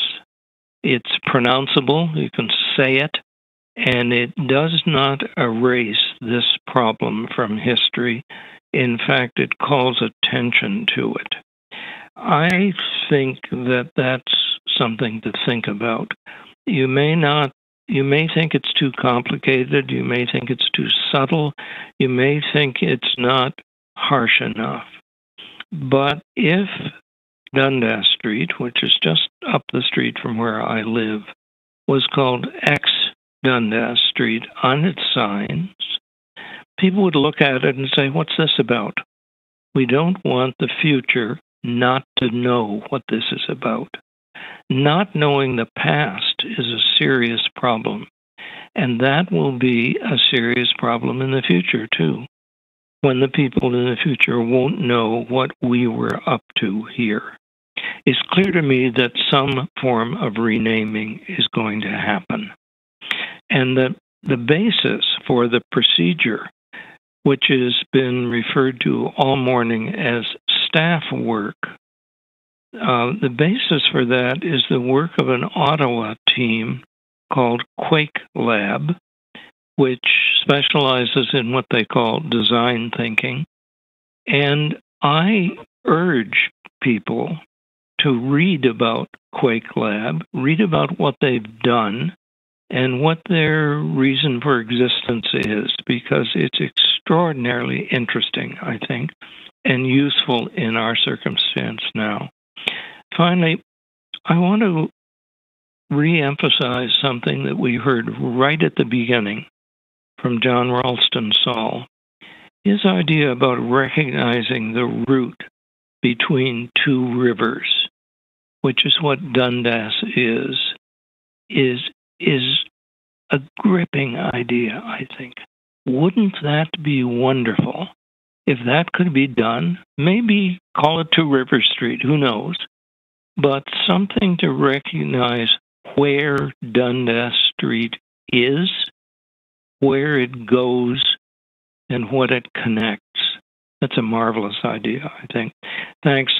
It's pronounceable, you can say it, and it does not erase this problem from history. In fact, it calls attention to it. I think that that's something to think about. You may think it's too complicated, you may think it's too subtle, you may think it's not harsh enough. But if Dundas Street, which is just up the street from where I live, was called X Dundas Street on its signs, people would look at it and say, what's this about? We don't want the future not to know what this is about. Not knowing the past is a serious problem, and that will be a serious problem in the future, too, when the people in the future won't know what we were up to here. It's clear to me that some form of renaming is going to happen, and that the basis for the procedure, which has been referred to all morning as staff work, the basis for that is the work of an Ottawa team called Quake Lab, which specializes in what they call design thinking. And I urge people to read about Quake Lab, read about what they've done, and what their reason for existence is, because it's extraordinarily interesting, I think, and useful in our circumstance now. Finally, I want to re-emphasize something that we heard right at the beginning from John Ralston Saul. His idea about recognizing the route between two rivers, which is what Dundas is a gripping idea, I think. Wouldn't that be wonderful if that could be done? Maybe call it Two River Street, who knows? But something to recognize where Dundas Street is, where it goes, and what it connects. That's a marvelous idea, I think. Thanks.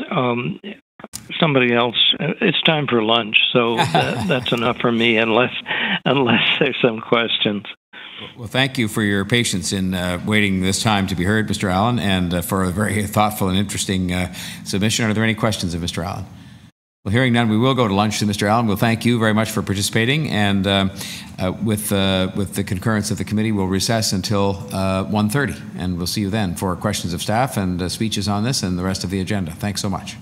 somebody else. It's time for lunch, so that's enough for me, unless there's some questions. Well, thank you for your patience in waiting this time to be heard, Mr. Allen, and for a very thoughtful and interesting submission. Are there any questions of Mr. Allen? Well, hearing none, we will go to lunch. To Mr. Allen, we'll thank you very much for participating, and with the concurrence of the committee, we'll recess until 1:30, and we'll see you then for questions of staff and speeches on this and the rest of the agenda. Thanks so much.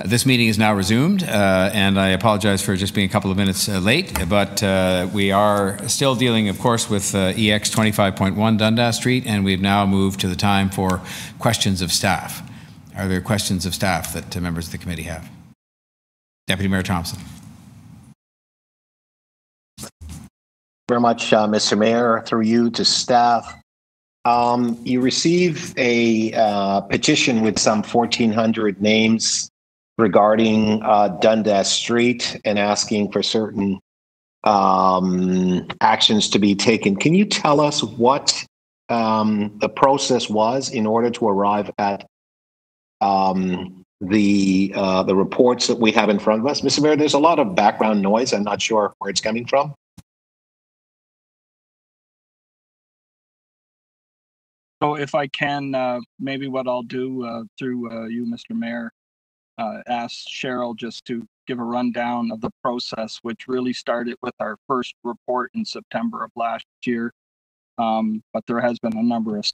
This meeting is now resumed, and I apologize for just being a couple of minutes late, but we are still dealing, of course, with EX 25.1 Dundas Street, and we've now moved to the time for questions of staff. Are there questions of staff that members of the committee have? Deputy Mayor Thompson. Very much, Mr. Mayor, through you to staff. You received a petition with some 1,400 names regarding Dundas Street and asking for certain actions to be taken. Can you tell us what the process was in order to arrive at the reports that we have in front of us? Mr. Mayor, there's a lot of background noise. I'm not sure where it's coming from. So if I can, maybe what I'll do through you, Mr. Mayor, ask Cheryl just to give a rundown of the process, which really started with our first report in September of last year. But there has been a number of.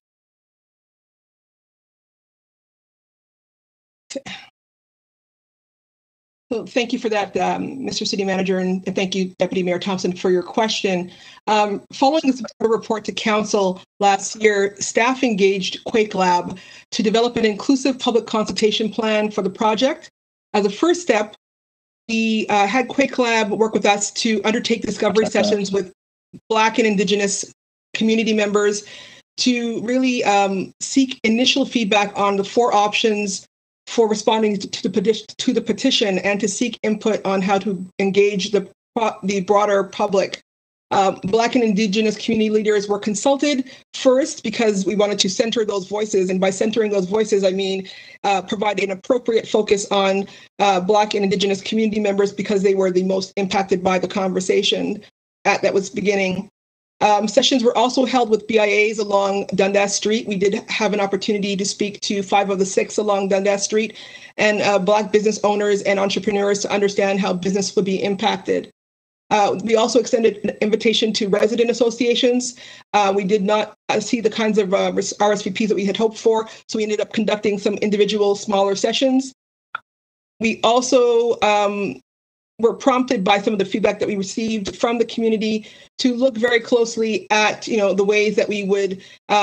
So thank you for that, Mr. City Manager, and thank you, Deputy Mayor Thompson, for your question. Following the September report to Council last year, staff engaged Quake Lab to develop an inclusive public consultation plan for the project. As a first step, we had Quake Lab work with us to undertake discovery sessions with Black and Indigenous community members to really seek initial feedback on the 4 options for responding to the petition and to seek input on how to engage the broader public. Black and Indigenous community leaders were consulted first because we wanted to center those voices. And by centering those voices, I mean provide an appropriate focus on Black and Indigenous community members because they were the most impacted by the conversation that was beginning. Sessions were also held with BIAs along Dundas Street. We did have an opportunity to speak to 5 of the 6 along Dundas Street and Black business owners and entrepreneurs to understand how business would be impacted. We also extended an invitation to resident associations. We did not see the kinds of RSVPs that we had hoped for, so we ended up conducting some individual smaller sessions. We also were prompted by some of the feedback that we received from the community to look very closely at, the ways that we would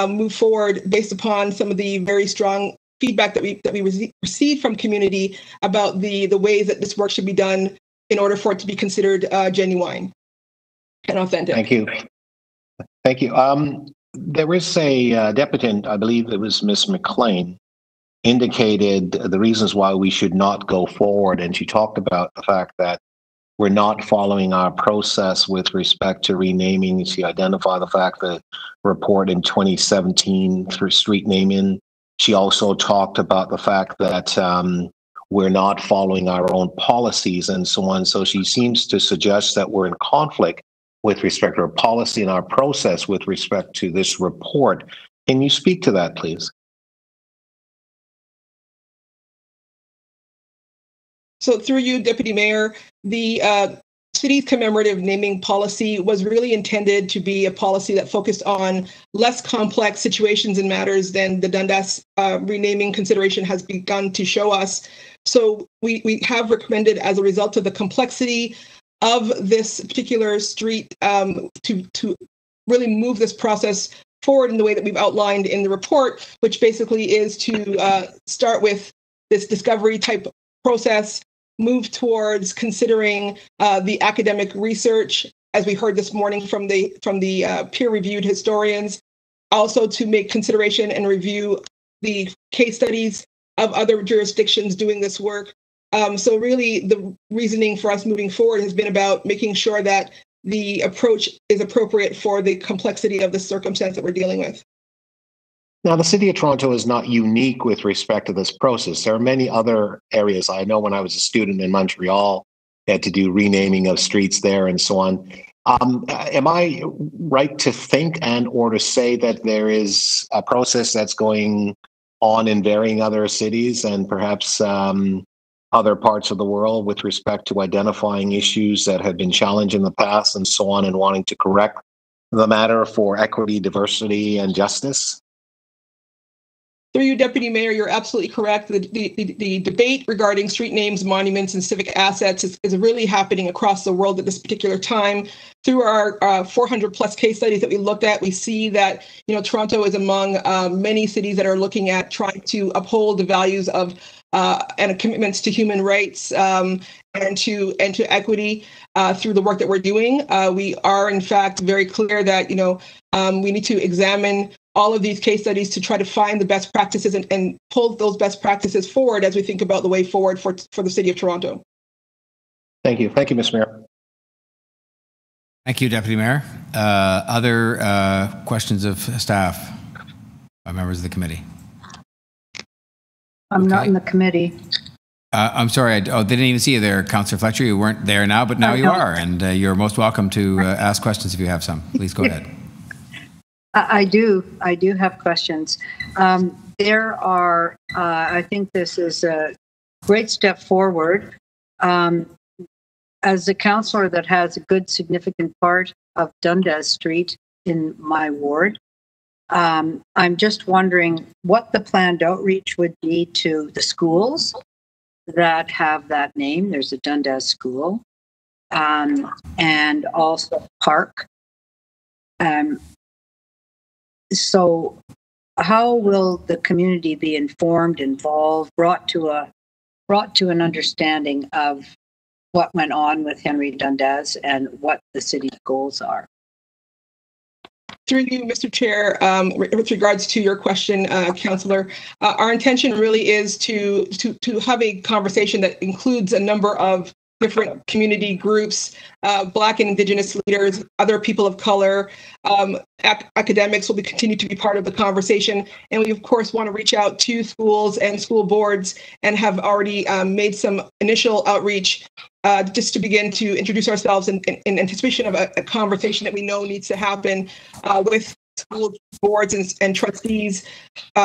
move forward based upon some of the very strong feedback that we received from community about the ways that this work should be done in order for it to be considered genuine and authentic. Thank you. Thank you. There was a deputant, I believe it was Ms. McLean, indicated the reasons why we should not go forward. And she talked about the fact that we're not following our process with respect to renaming. She identified the fact that report in 2017 through street naming. She also talked about the fact that we're not following our own policies and so on. So she seems to suggest that we're in conflict with respect to our policy and our process with respect to this report. Can you speak to that, please? So through you, Deputy Mayor, the city's commemorative naming policy was really intended to be a policy that focused on less complex situations and matters than the Dundas renaming consideration has begun to show us. So we have recommended, as a result of the complexity of this particular street, to really move this process forward in the way that we've outlined in the report, which basically is to start with this discovery type process, move towards considering the academic research, as we heard this morning from the peer-reviewed historians, also to make consideration and review the case studies of other jurisdictions doing this work. So really, the reasoning for us moving forward has been about making sure that the approach is appropriate for the complexity of the circumstance that we're dealing with. Now, the City of Toronto is not unique with respect to this process. There are many other areas. I know when I was a student in Montreal, I had to do renaming of streets there and so on. Am I right to think and or to say that there is a process that's going on in varying other cities and perhaps other parts of the world with respect to identifying issues that have been challenged in the past and so on and wanting to correct the matter for equity, diversity, and justice? Through you, Deputy Mayor, you're absolutely correct. The debate regarding street names, monuments, and civic assets is really happening across the world at this particular time. Through our 400 plus case studies that we looked at, we see that Toronto is among many cities that are looking at trying to uphold the values of and commitments to human rights and to equity through the work that we're doing. We are, in fact, very clear that we need to examine all of these case studies to try to find the best practices and pull those best practices forward as we think about the way forward for the City of Toronto. Thank you. Thank you, Mr. Mayor. Thank you, Deputy Mayor. Other questions of staff by members of the committee? I'm not in the committee. I'm sorry. They didn't even see you there, Councillor Fletcher. You weren't there now, but now you are, and you're most welcome to ask questions if you have some. Please go ahead. I do have questions. There are, I think this is a great step forward. As a councillor that has a good significant part of Dundas Street in my ward, I'm just wondering what the planned outreach would be to the schools that have that name. There's a Dundas school, and also park. So how will the community be informed, involved, brought to an understanding of what went on with Henry Dundas and what the city's goals are? Through you, Mr. Chair, with regards to your question, Councillor, our intention really is to have a conversation that includes a number of different community groups, Black and Indigenous leaders, other people of color, academics will continue to be part of the conversation. And we, of course, want to reach out to schools and school boards and have already made some initial outreach just to begin to introduce ourselves in anticipation of a conversation that we know needs to happen with school boards and trustees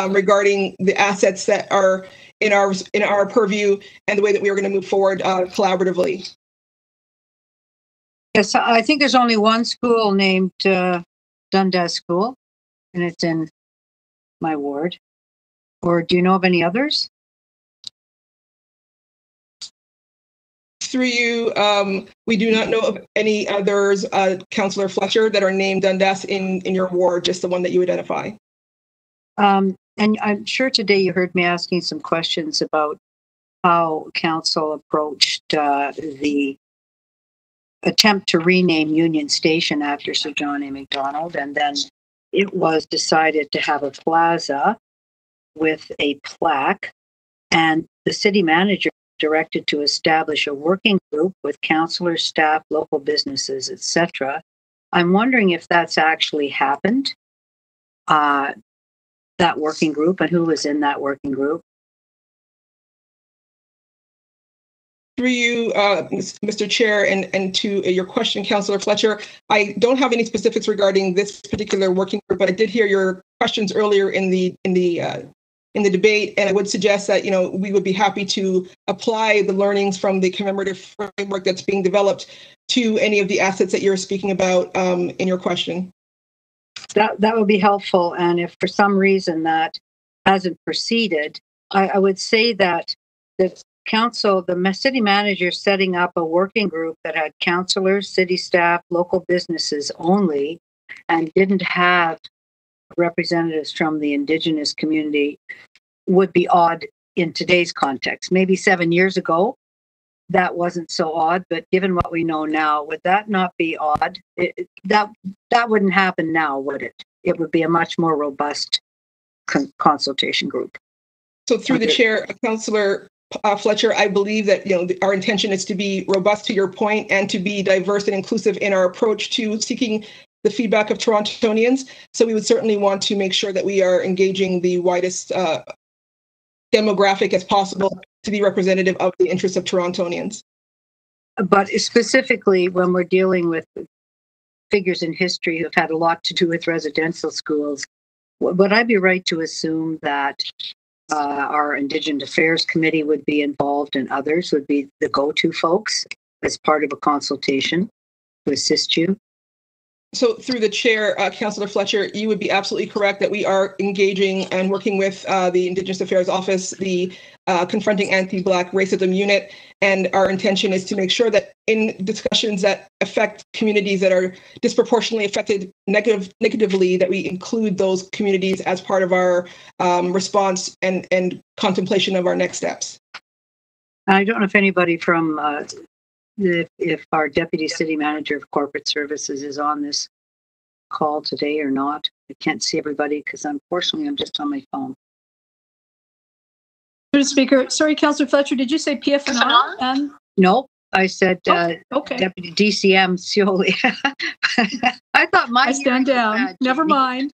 regarding the assets that are in our purview and the way that we are going to move forward collaboratively. Yes, I think there's only one school named Dundas School, and it's in my ward. Or do you know of any others? Through you, we do not know of any others, Councillor Fletcher, that are named Dundas in your ward, just the one that you identify. And I'm sure today you heard me asking some questions about how council approached the attempt to rename Union Station after Sir John A. Macdonald, and then it was decided to have a plaza with a plaque, and the city manager directed to establish a working group with councillors, staff, local businesses, etc. I'm wondering if that's actually happened, that working group, and who was in that working group. Through you, Mr. Chair, and to your question, Councillor Fletcher, I don't have any specifics regarding this particular working group, but I did hear your questions earlier in the debate, and I would suggest that we would be happy to apply the learnings from the commemorative framework that's being developed to any of the assets that you're speaking about in your question. That would be helpful, and if for some reason that hasn't proceeded, I would say that the council, the city manager, setting up a working group that had councillors, city staff, local businesses only, and didn't have representatives from the Indigenous community would be odd in today's context. Maybe 7 years ago, that wasn't so odd, but given what we know now, would that not be odd? That wouldn't happen now, would it? It would be a much more robust consultation group. So through the chair, Councillor Fletcher, I believe that our intention is to be robust, to your point, and to be diverse and inclusive in our approach to seeking the feedback of Torontonians. So we would certainly want to make sure that we are engaging the widest demographic as possible to be representative of the interests of Torontonians. But specifically when we're dealing with figures in history who've had a lot to do with residential schools, would I be right to assume that our Indigenous Affairs Committee would be involved and others would be the go-to folks as part of a consultation to assist you? So through the chair, Councillor Fletcher, you would be absolutely correct that we are engaging and working with the Indigenous Affairs Office, the Confronting Anti-Black Racism Unit, and our intention is to make sure that in discussions that affect communities that are disproportionately affected negatively, that we include those communities as part of our response and contemplation of our next steps. I don't know if anybody from if our Deputy City Manager of Corporate Services is on this call today or not. I can't see everybody because unfortunately I'm just on my phone. Mr. Speaker, sorry, Councillor Fletcher, did you say PFNR? Nope, I said okay. Deputy DCM Scioli. I thought I stand down. Never mind.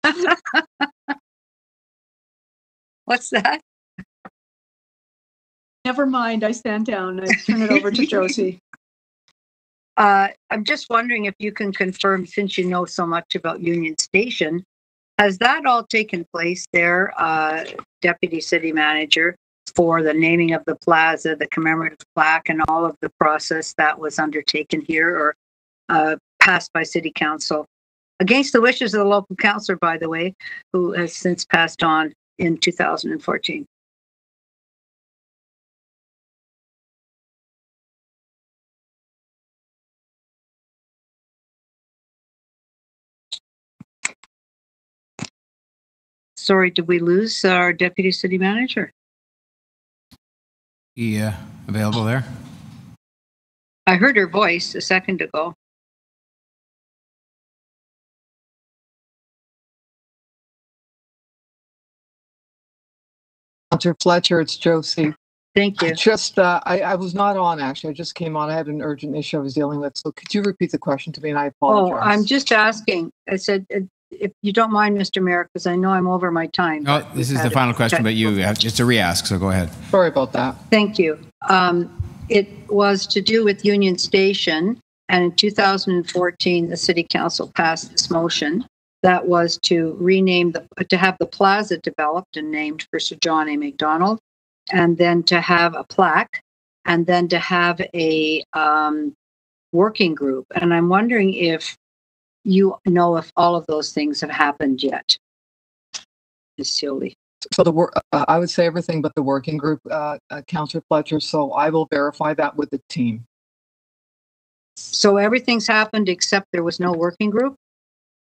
What's that? Never mind, I stand down. I turn it over to Josie. I'm just wondering if you can confirm, since you know so much about Union Station, has that all taken place there, Deputy City Manager, for the naming of the plaza, the commemorative plaque, and all of the process that was undertaken here or passed by City Council? Against the wishes of the local councillor, by the way, who has since passed on in 2014. Sorry, did we lose our Deputy City Manager? Yeah, available there? I heard her voice a second ago. Councillor Fletcher, it's Josie. Thank you. I was not on, actually. I just came on. I had an urgent issue I was dealing with. So could you repeat the question to me? And I apologize. Oh, I'm just asking. I said, if you don't mind, Mr. Mayor, because I know I'm over my time. No, this is the final question, but you have just a re-ask, so go ahead. Sorry about that. Thank you. It was to do with Union Station, and in 2014, the City Council passed this motion that was to rename to have the plaza developed and named for Sir John A. Macdonald, and then to have a plaque, and then to have a working group. And I'm wondering if you know if all of those things have happened yet, Ms. Scioli. So I would say everything but the working group, Councillor Fletcher. So I will verify that with the team. So everything's happened except there was no working group?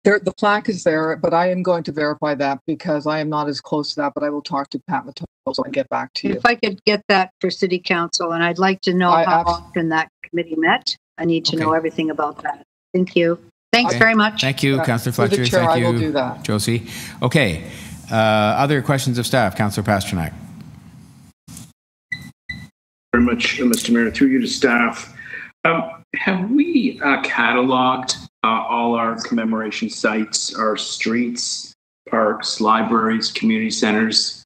The plaque is there, but I am going to verify that because I am not as close to that, but I will talk to Pat Matoso and get back to you. If I could get that for City Council, and I'd like to know how often that committee met. I need to know everything about that. Thank you. Thanks very much. Thank you, Councillor Fletcher. Thank you, I will do that. Josie. Okay. Other questions of staff? Councillor Pasternak. Very much, Mr. Mayor. Through you to staff. Have we cataloged all our commemoration sites, our streets, parks, libraries, community centers,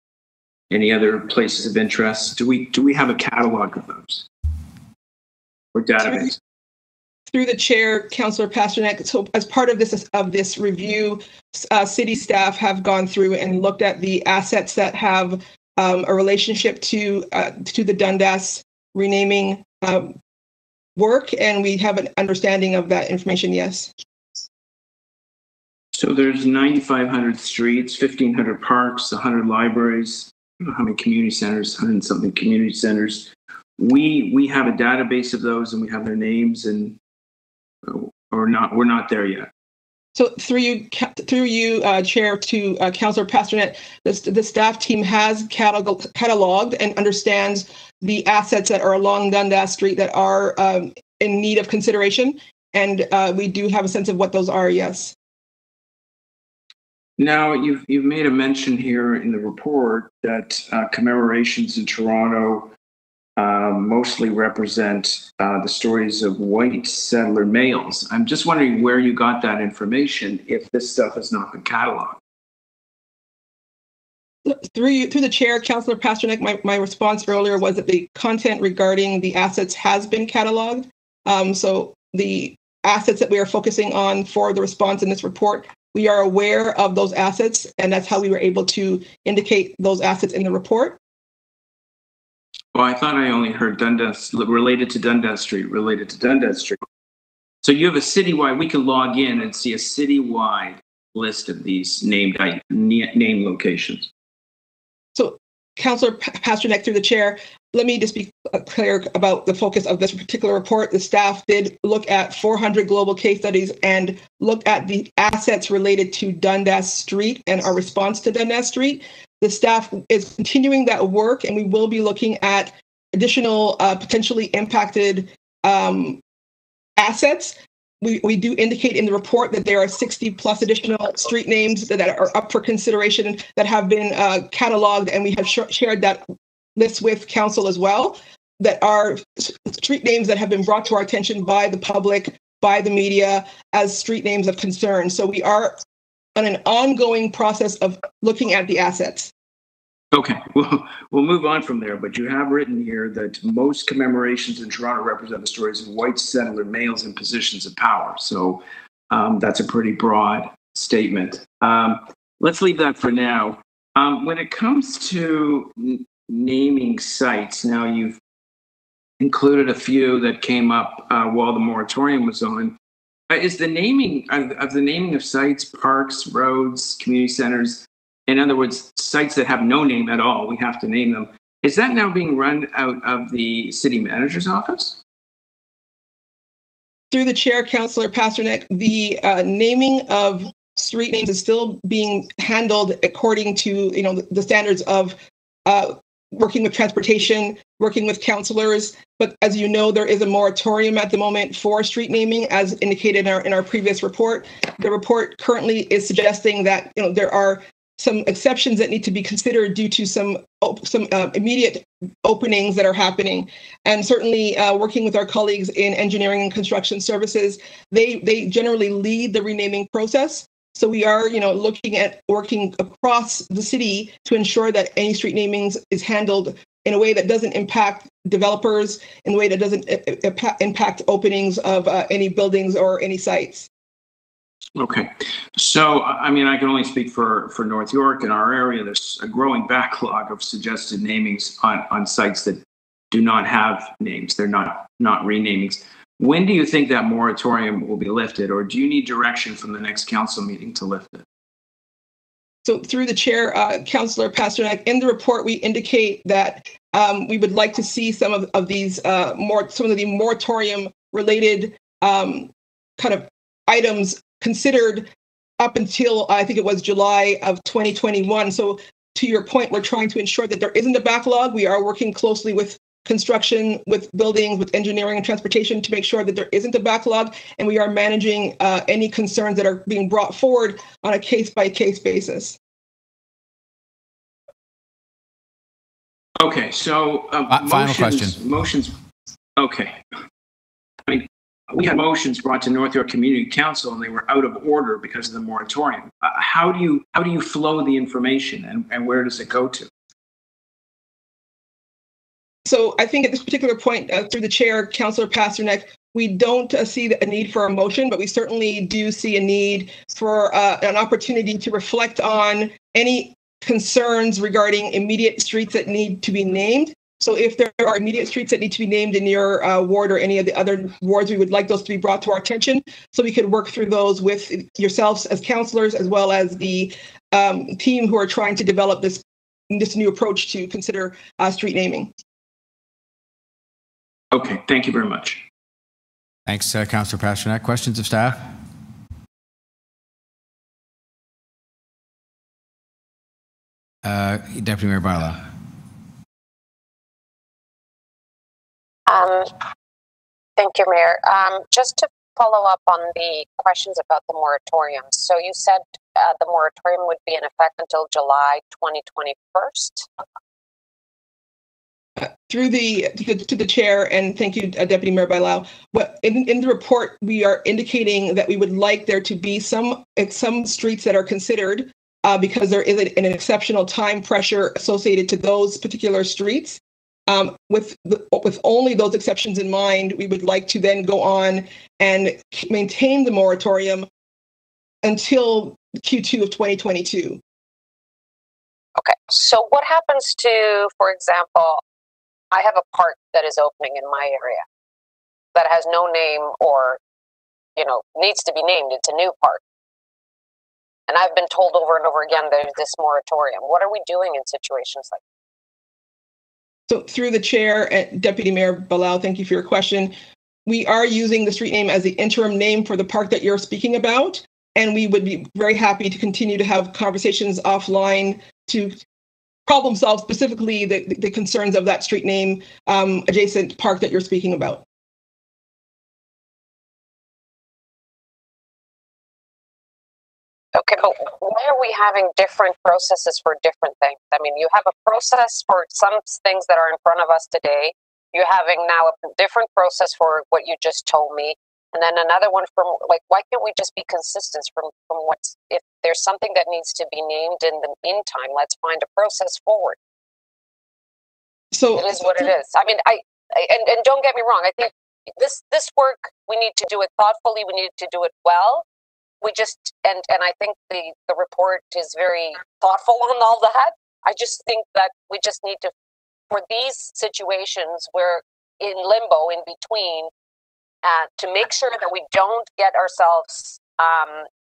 any other places of interest? Do we have a catalog of those or database? Through the chair, Councillor Pasternak. So as part of this review, city staff have gone through and looked at the assets that have a relationship to the Dundas renaming work, and we have an understanding of that information. Yes. So there's 9,500 streets, 1,500 parks, 100 libraries. I don't know how many community centers, 100 and something community centers. We have a database of those, and we have their names, and or not. We're not there yet. So through you, Chair, to Councillor Pasternak, the staff team has cataloged and understands the assets that are along Dundas Street that are in need of consideration, and we do have a sense of what those are. Yes. Now you've made a mention here in the report that commemorations in Toronto mostly represent the stories of white settler males. I'm just wondering where you got that information if this stuff has not been cataloged. Through the chair, Councillor Pasternak, my response earlier was that the content regarding the assets has been cataloged. So the assets that we are focusing on for the response in this report, we are aware of those assets, and that's how we were able to indicate those assets in the report. Well, I thought I only heard Dundas related to Dundas Street. So you have a citywide, we can log in and see a citywide list of these named locations. So, Councillor Pasternak, through the chair, let me just be clear about the focus of this particular report. The staff did look at 400 global case studies and look at the assets related to Dundas Street and our response to Dundas Street. The staff is continuing that work, and we will be looking at additional potentially impacted assets. We do indicate in the report that there are 60 plus additional street names that are up for consideration that have been cataloged, and we have shared that list with council as well, that are street names that have been brought to our attention by the public, by the media, as street names of concern. So we are on an ongoing process of looking at the assets. Okay, well, we'll move on from there, but you have written here that most commemorations in Toronto represent the stories of white settler males in positions of power. So that's a pretty broad statement. Let's leave that for now. When it comes to naming sites, now you've included a few that came up while the moratorium was on. Is the naming of sites, parks, roads, community centers, in other words, sites that have no name at all, we have to name them. Is that now being run out of the city manager's office? Through the chair, Councillor Pasternak, the naming of street names is still being handled according to the standards of working with transportation, working with councillors. But as you know, there is a moratorium at the moment for street naming, as indicated in our previous report. The report currently is suggesting that there are some exceptions that need to be considered due to some immediate openings that are happening. And certainly working with our colleagues in engineering and construction services, they generally lead the renaming process. So we are looking at working across the city to ensure that any street namings is handled in a way that doesn't impact developers, in a way that doesn't impact openings of any buildings or any sites. Okay, so I mean, I can only speak for North York. In our area, there's a growing backlog of suggested namings on sites that do not have names. They're not renamings. When do you think that moratorium will be lifted, or do you need direction from the next council meeting to lift it? So through the chair, Councillor Pasternak, in the report, we indicate that we would like to see some of these some of the moratorium related kind of items considered up until I think it was July of 2021. So to your point, we're trying to ensure that there isn't a backlog. We are working closely with construction, with buildings, with engineering and transportation to make sure that there isn't a backlog, and we are managing any concerns that are being brought forward on a case-by-case basis. Okay, so final question. Motions. Okay, I mean, we had motions brought to North York Community Council, and they were out of order because of the moratorium. How do you flow the information, and where does it go to? So I think at this particular point, through the chair, Councillor Pasternak, we don't see a need for a motion, but we certainly do see a need for an opportunity to reflect on any concerns regarding immediate streets that need to be named. So if there are immediate streets that need to be named in your ward or any of the other wards, we would like those to be brought to our attention so we could work through those with yourselves as councillors, as well as the team who are trying to develop this new approach to consider street naming. Okay, thank you very much. Thanks, Councillor Pasternak. Questions of staff? Deputy Mayor Barlow. Thank you, Mayor. Just to follow up on the questions about the moratorium. So you said the moratorium would be in effect until July 2021. Through to the chair, and thank you, Deputy Mayor Bailao. In the report, we are indicating that we would like there to be some streets that are considered because there is an exceptional time pressure associated to those particular streets. With only those exceptions in mind, we would like to then go on and maintain the moratorium until Q2 of 2022. Okay, so what happens to, for example, I have a park that is opening in my area that has no name or needs to be named. It's a new park. And I've been told over and over again there's this moratorium. What are we doing in situations like that? So through the chair, Deputy Mayor Bilal, thank you for your question. We are using the street name as the interim name for the park that you're speaking about. And we would be very happy to continue to have conversations offline to problem solve specifically the concerns of that street name adjacent park that you're speaking about. Okay, but why are we having different processes for different things? I mean, you have a process for some things that are in front of us today. You're having now a different process for what you just told me. And then another one from, like, why can't we just be consistent from what's, if there's something that needs to be named in the meantime, let's find a process forward. So it is what it is. I mean, and don't get me wrong. I think this work, we need to do it thoughtfully. We need to do it well. We just, and I think the report is very thoughtful on all that. I just think that we just need to, for these situations where in limbo in between, to make sure that we don't get ourselves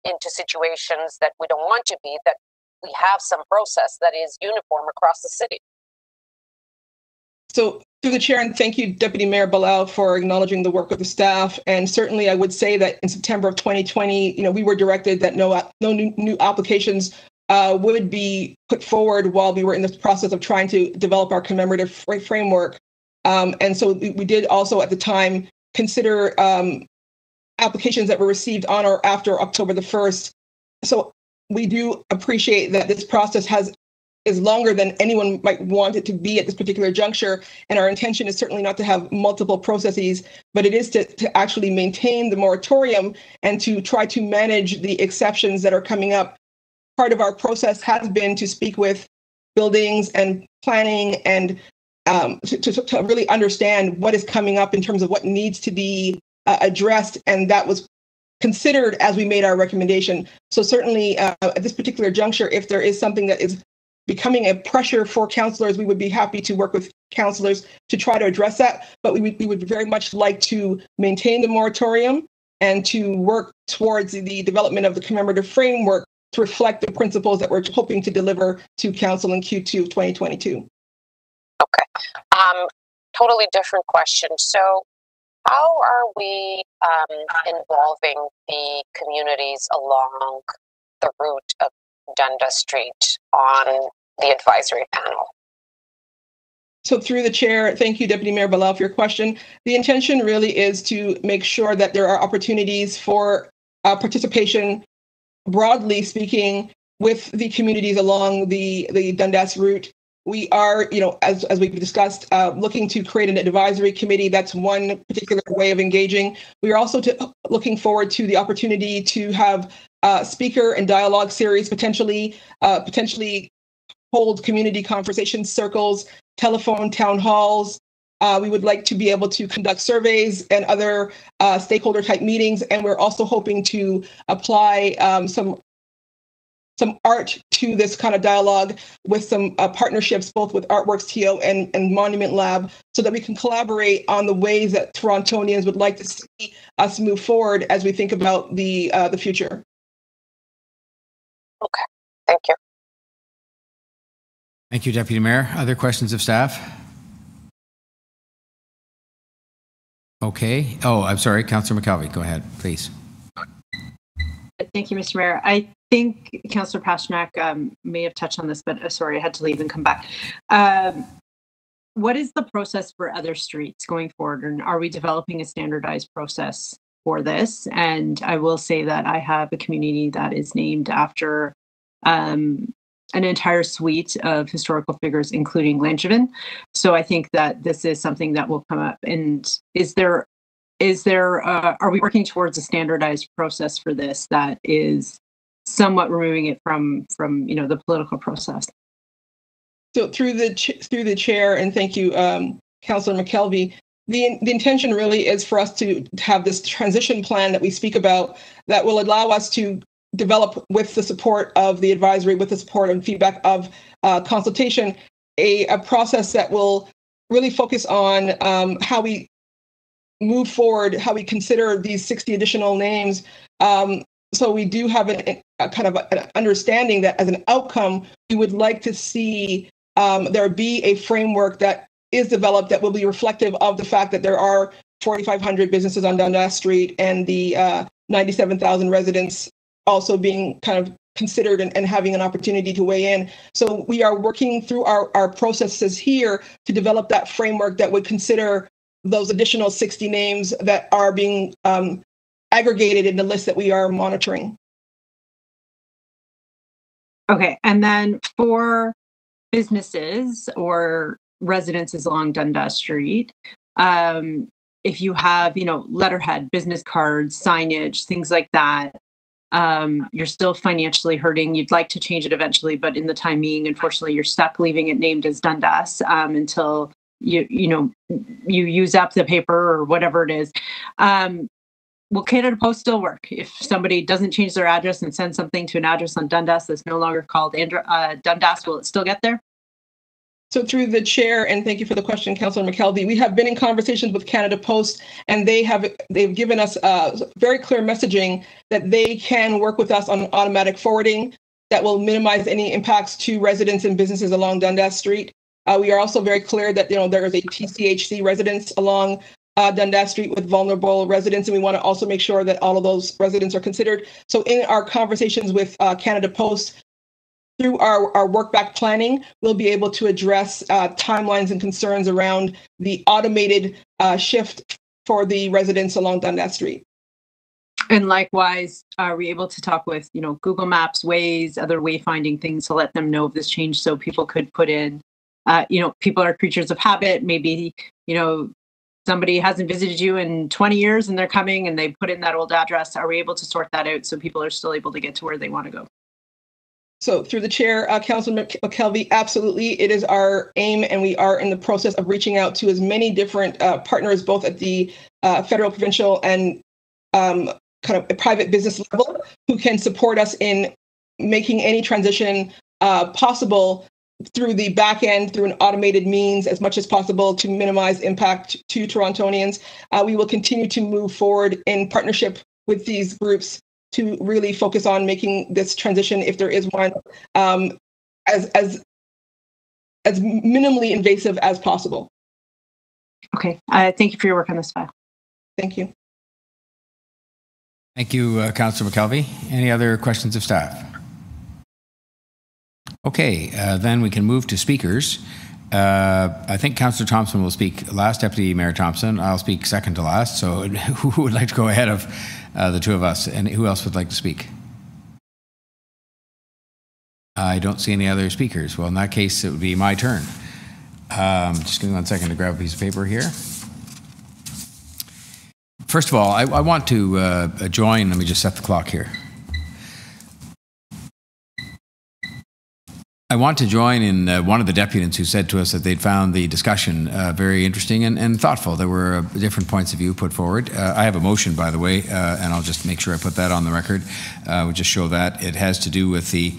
into situations that we don't want to be, that we have some process that is uniform across the city. So through the chair, and thank you, Deputy Mayor Bilal, for acknowledging the work of the staff. And certainly I would say that in September of 2020, we were directed that no new applications would be put forward while we were in the process of trying to develop our commemorative framework. And so we did also at the time consider applications that were received on or after October the 1st. So we do appreciate that this process is longer than anyone might want it to be at this particular juncture. And our intention is certainly not to have multiple processes, but it is to actually maintain the moratorium and to try to manage the exceptions that are coming up. Part of our process has been to speak with buildings and planning and to really understand what is coming up in terms of what needs to be addressed. And that was considered as we made our recommendation. So certainly at this particular juncture, if there is something that is becoming a pressure for councillors, we would be happy to work with councillors to try to address that. But we would very much like to maintain the moratorium and to work towards the development of the commemorative framework to reflect the principles that we're hoping to deliver to council in Q2 of 2022. Okay. Totally different question. So how are we involving the communities along the route of Dundas Street on the advisory panel? So through the chair, thank you, Deputy Mayor Bilal, for your question. The intention really is to make sure that there are opportunities for participation, broadly speaking, with the communities along the Dundas route. We are, as we've discussed, looking to create an advisory committee. That's one particular way of engaging. We are also looking forward to the opportunity to have speaker and dialogue series, potentially hold community conversation circles, telephone town halls. We would like to be able to conduct surveys and other stakeholder type meetings. And we're also hoping to apply some art to this kind of dialogue with some partnerships, both with Artworks TO and Monument Lab, so that we can collaborate on the ways that Torontonians would like to see us move forward as we think about the future. Okay, thank you. Thank you, Deputy Mayor. Other questions of staff? Okay. Oh, I'm sorry, Councillor McKelvey, go ahead, please. Thank you, Mr. Mayor. I think Councillor Pasternak may have touched on this, but sorry, I had to leave and come back. What is the process for other streets going forward? And are we developing a standardized process for this? And I will say that I have a community that is named after an entire suite of historical figures, including Langevin. So I think that this is something that will come up. And are we working towards a standardized process for this that is somewhat removing it from the political process? So through the chair, and thank you, Councillor McKelvey, the intention really is for us to have this transition plan that we speak about that will allow us to develop, with the support of the advisory, with the support and feedback of consultation, a process that will really focus on how we move forward, how we consider these 60 additional names. So we do have a kind of an understanding that as an outcome, we would like to see there be a framework that is developed that will be reflective of the fact that there are 4,500 businesses on Dundas Street and the 97,000 residents also being kind of considered and having an opportunity to weigh in. So we are working through our processes here to develop that framework that would consider those additional 60 names that are being aggregated in the list that we are monitoring. Okay, and then for businesses or residences along Dundas Street, if you have, letterhead, business cards, signage, things like that, you're still financially hurting. You'd like to change it eventually, but in the time being, unfortunately, you're stuck leaving it named as Dundas until you use up the paper or whatever it is. Will Canada Post still work? If somebody doesn't change their address and send something to an address on Dundas that's no longer called Dundas, will it still get there? So through the chair, and thank you for the question, Councillor McKelvey, we have been in conversations with Canada Post, and they've given us very clear messaging that they can work with us on automatic forwarding that will minimize any impacts to residents and businesses along Dundas Street. We are also very clear that there is a TCHC residence along Dundas Street with vulnerable residents, and we want to also make sure that all of those residents are considered. So in our conversations with Canada Post, through our work back planning, we'll be able to address timelines and concerns around the automated shift for the residents along Dundas Street. And likewise, are we able to talk with, Google Maps, Waze, other wayfinding things to let them know of this change so people could put in, people are creatures of habit. Maybe, somebody hasn't visited you in 20 years and they're coming and they put in that old address. Are we able to sort that out so people are still able to get to where they want to go? So through the chair, Councillor McKelvey, absolutely, it is our aim, and we are in the process of reaching out to as many different partners, both at the federal, provincial, and kind of a private business level, who can support us in making any transition possible through the back end, through an automated means as much as possible to minimize impact to Torontonians. We will continue to move forward in partnership with these groups to really focus on making this transition, if there is one, as minimally invasive as possible. Okay, thank you for your work on this file. Thank you. Thank you, Councillor McKelvey. Any other questions of staff? Okay, then we can move to speakers. I think Councillor Thompson will speak last, Deputy Mayor Thompson. I'll speak second to last. So who would like to go ahead of the two of us? And who else would like to speak? I don't see any other speakers. Well, in that case, it would be my turn. Just give me 1 second to grab a piece of paper here. First of all, I want to join. Let me just set the clock here. I want to join in one of the deputants who said to us that they'd found the discussion very interesting and thoughtful. There were different points of view put forward. I have a motion, by the way, and I'll just make sure I put that on the record. We'll just show that. It has to do with the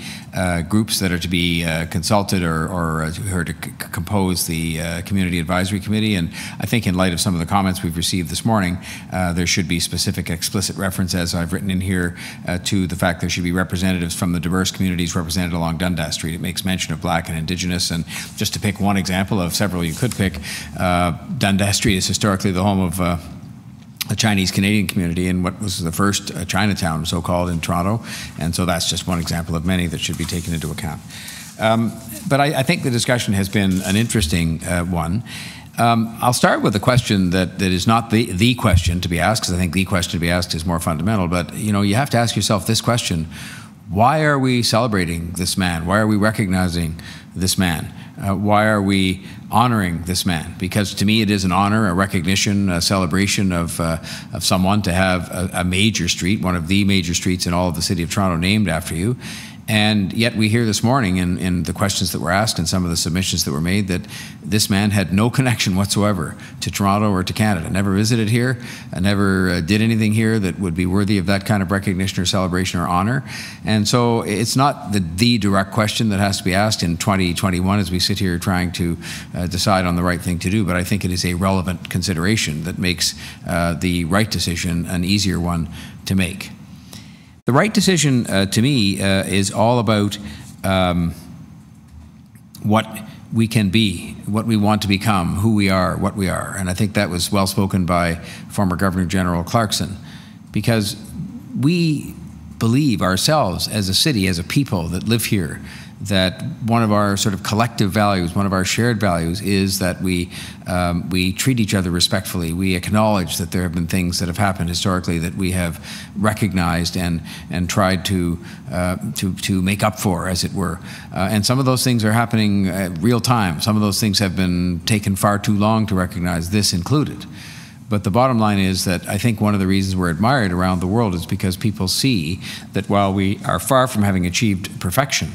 groups that are to be consulted or who are to compose the Community Advisory Committee. And I think in light of some of the comments we've received this morning, there should be specific explicit reference, as I've written in here, to the fact there should be representatives from the diverse communities represented along Dundas Street. It makes mention of Black and Indigenous, and just to pick one example of several you could pick, Dundas Street is historically the home of a Chinese Canadian community in what was the first Chinatown, so-called, in Toronto, and so that's just one example of many that should be taken into account. But I think the discussion has been an interesting one. I'll start with a question that is not the question to be asked, because I think the question to be asked is more fundamental, but you have to ask yourself this question: why are we celebrating this man? Why are we recognizing this man? Why are we honoring this man? Because to me it is an honor, a recognition, a celebration of someone to have a major street, one of the major streets in all of the city of Toronto, named after you. And yet we hear this morning in the questions that were asked and some of the submissions that were made that this man had no connection whatsoever to Toronto or to Canada, never visited here, never did anything here that would be worthy of that kind of recognition or celebration or honor. And so it's not the direct question that has to be asked in 2021 as we sit here trying to decide on the right thing to do, but I think it is a relevant consideration that makes the right decision an easier one to make. The right decision, to me, is all about what we can be, what we want to become, who we are, what we are. And I think that was well spoken by former Governor General Clarkson, because we believe ourselves as a city, as a people that live here, that one of our sort of collective values, one of our shared values is that we treat each other respectfully. We acknowledge that there have been things that have happened historically that we have recognized and tried to make up for, as it were. And some of those things are happening real time. Some of those things have been taken far too long to recognize, this included. But the bottom line is that I think one of the reasons we're admired around the world is because people see that while we are far from having achieved perfection,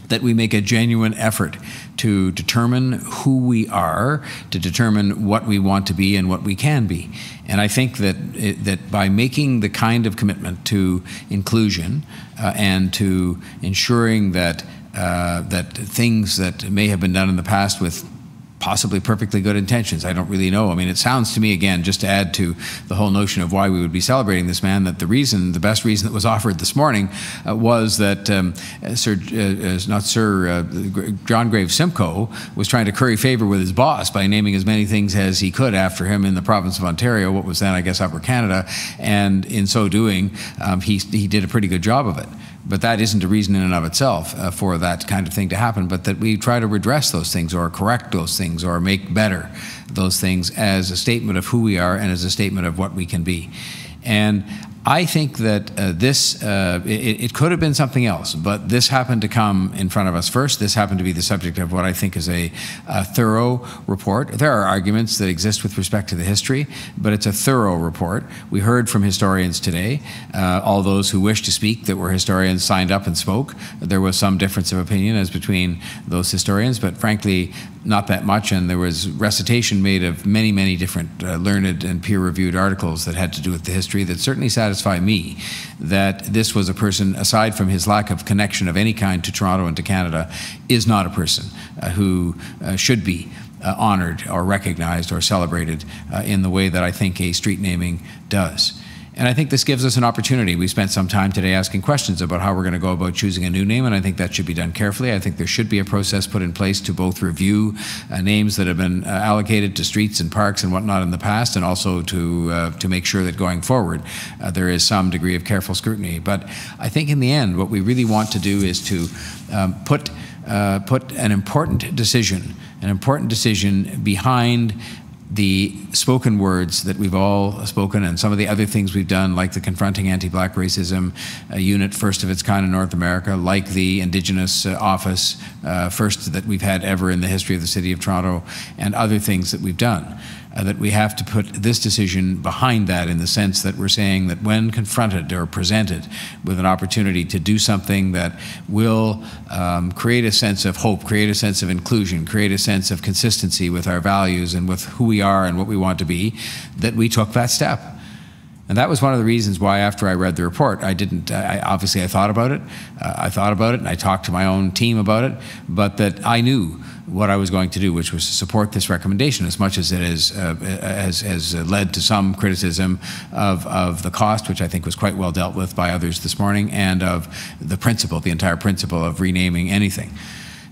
that we make a genuine effort to determine who we are, to determine what we want to be and what we can be. And I think that by making the kind of commitment to inclusion and to ensuring that that things that may have been done in the past with possibly perfectly good intentions, I don't really know. I mean, it sounds to me, again, just to add to the whole notion of why we would be celebrating this man, that the best reason that was offered this morning was that John Graves Simcoe was trying to curry favor with his boss by naming as many things as he could after him in the province of Ontario, what was then, I guess, Upper Canada, and in so doing, he did a pretty good job of it. But that isn't a reason in and of itself for that kind of thing to happen, but that we try to redress those things or correct those things or make better those things as a statement of who we are and as a statement of what we can be. And I think that it could have been something else, but this happened to come in front of us first. This happened to be the subject of what I think is a thorough report. There are arguments that exist with respect to the history, but it's a thorough report. We heard from historians today. All those who wished to speak that were historians signed up and spoke. There was some difference of opinion as between those historians, but frankly, not that much, and there was recitation made of many, many different learned and peer-reviewed articles that had to do with the history that certainly satisfy me that this was a person, aside from his lack of connection of any kind to Toronto and to Canada, is not a person who should be honored or recognized or celebrated in the way that I think a street naming does. And I think this gives us an opportunity. We spent some time today asking questions about how we're going to go about choosing a new name, and I think that should be done carefully. I think there should be a process put in place to both review names that have been allocated to streets and parks and whatnot in the past, and also to make sure that going forward there is some degree of careful scrutiny. But I think in the end, what we really want to do is to put an important decision behind the spoken words that we've all spoken and some of the other things we've done, like the Confronting Anti-Black Racism unit, first of its kind in North America, like the Indigenous office, first that we've had ever in the history of the City of Toronto, and other things that we've done. That we have to put this decision behind that, in the sense that we're saying that when confronted or presented with an opportunity to do something that will create a sense of hope, create a sense of inclusion, create a sense of consistency with our values and with who we are and what we want to be, that we took that step. And that was one of the reasons why, after I read the report, obviously I thought about it. And I talked to my own team about it, but that I knew what I was going to do, which was to support this recommendation, as much as it has led to some criticism of the cost, which I think was quite well dealt with by others this morning, and of the principle, the entire principle of renaming anything.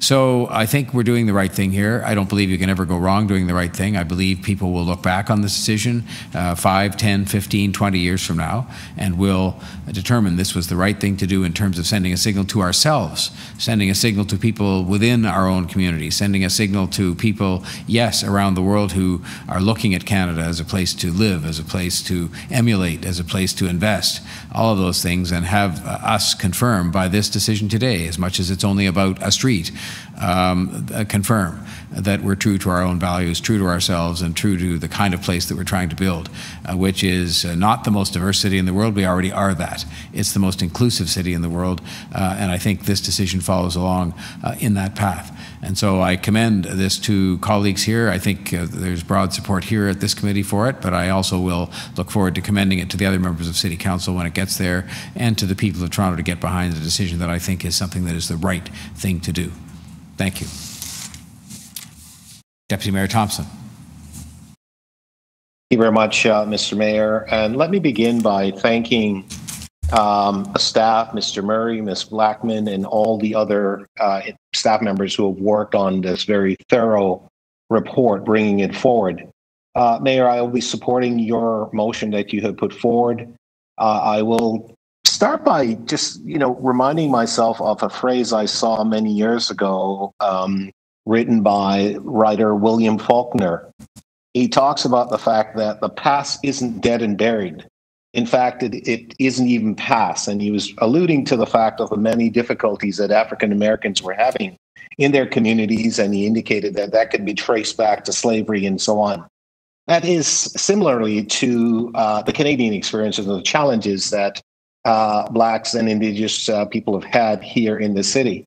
So I think we're doing the right thing here. I don't believe you can ever go wrong doing the right thing. I believe people will look back on this decision 5, 10, 15, 20 years from now, and will determine this was the right thing to do in terms of sending a signal to ourselves, sending a signal to people within our own community, sending a signal to people, yes, around the world, who are looking at Canada as a place to live, as a place to emulate, as a place to invest, all of those things, and have us confirmed by this decision today, as much as it's only about a street confirm that we're true to our own values, true to ourselves, and true to the kind of place that we're trying to build, which is not the most diverse city in the world. We already are that. It's the most inclusive city in the world, and I think this decision follows along in that path. And so I commend this to colleagues here. I think there's broad support here at this committee for it, but I also will look forward to commending it to the other members of City Council when it gets there, and to the people of Toronto to get behind the decision that I think is something that is the right thing to do. Thank you. Deputy Mayor Thompson. Thank you very much, Mr. Mayor. And let me begin by thanking the staff, Mr. Murray, Ms. Blackman, and all the other staff members who have worked on this very thorough report, bringing it forward. Mayor, I will be supporting your motion that you have put forward. I will start by just, reminding myself of a phrase I saw many years ago, written by writer William Faulkner. He talks about the fact that the past isn't dead and buried. In fact, it isn't even past. And he was alluding to the fact of the many difficulties that African Americans were having in their communities, and he indicated that that could be traced back to slavery and so on. That is similarly to the Canadian experience and the challenges that Blacks and Indigenous people have had here in the city.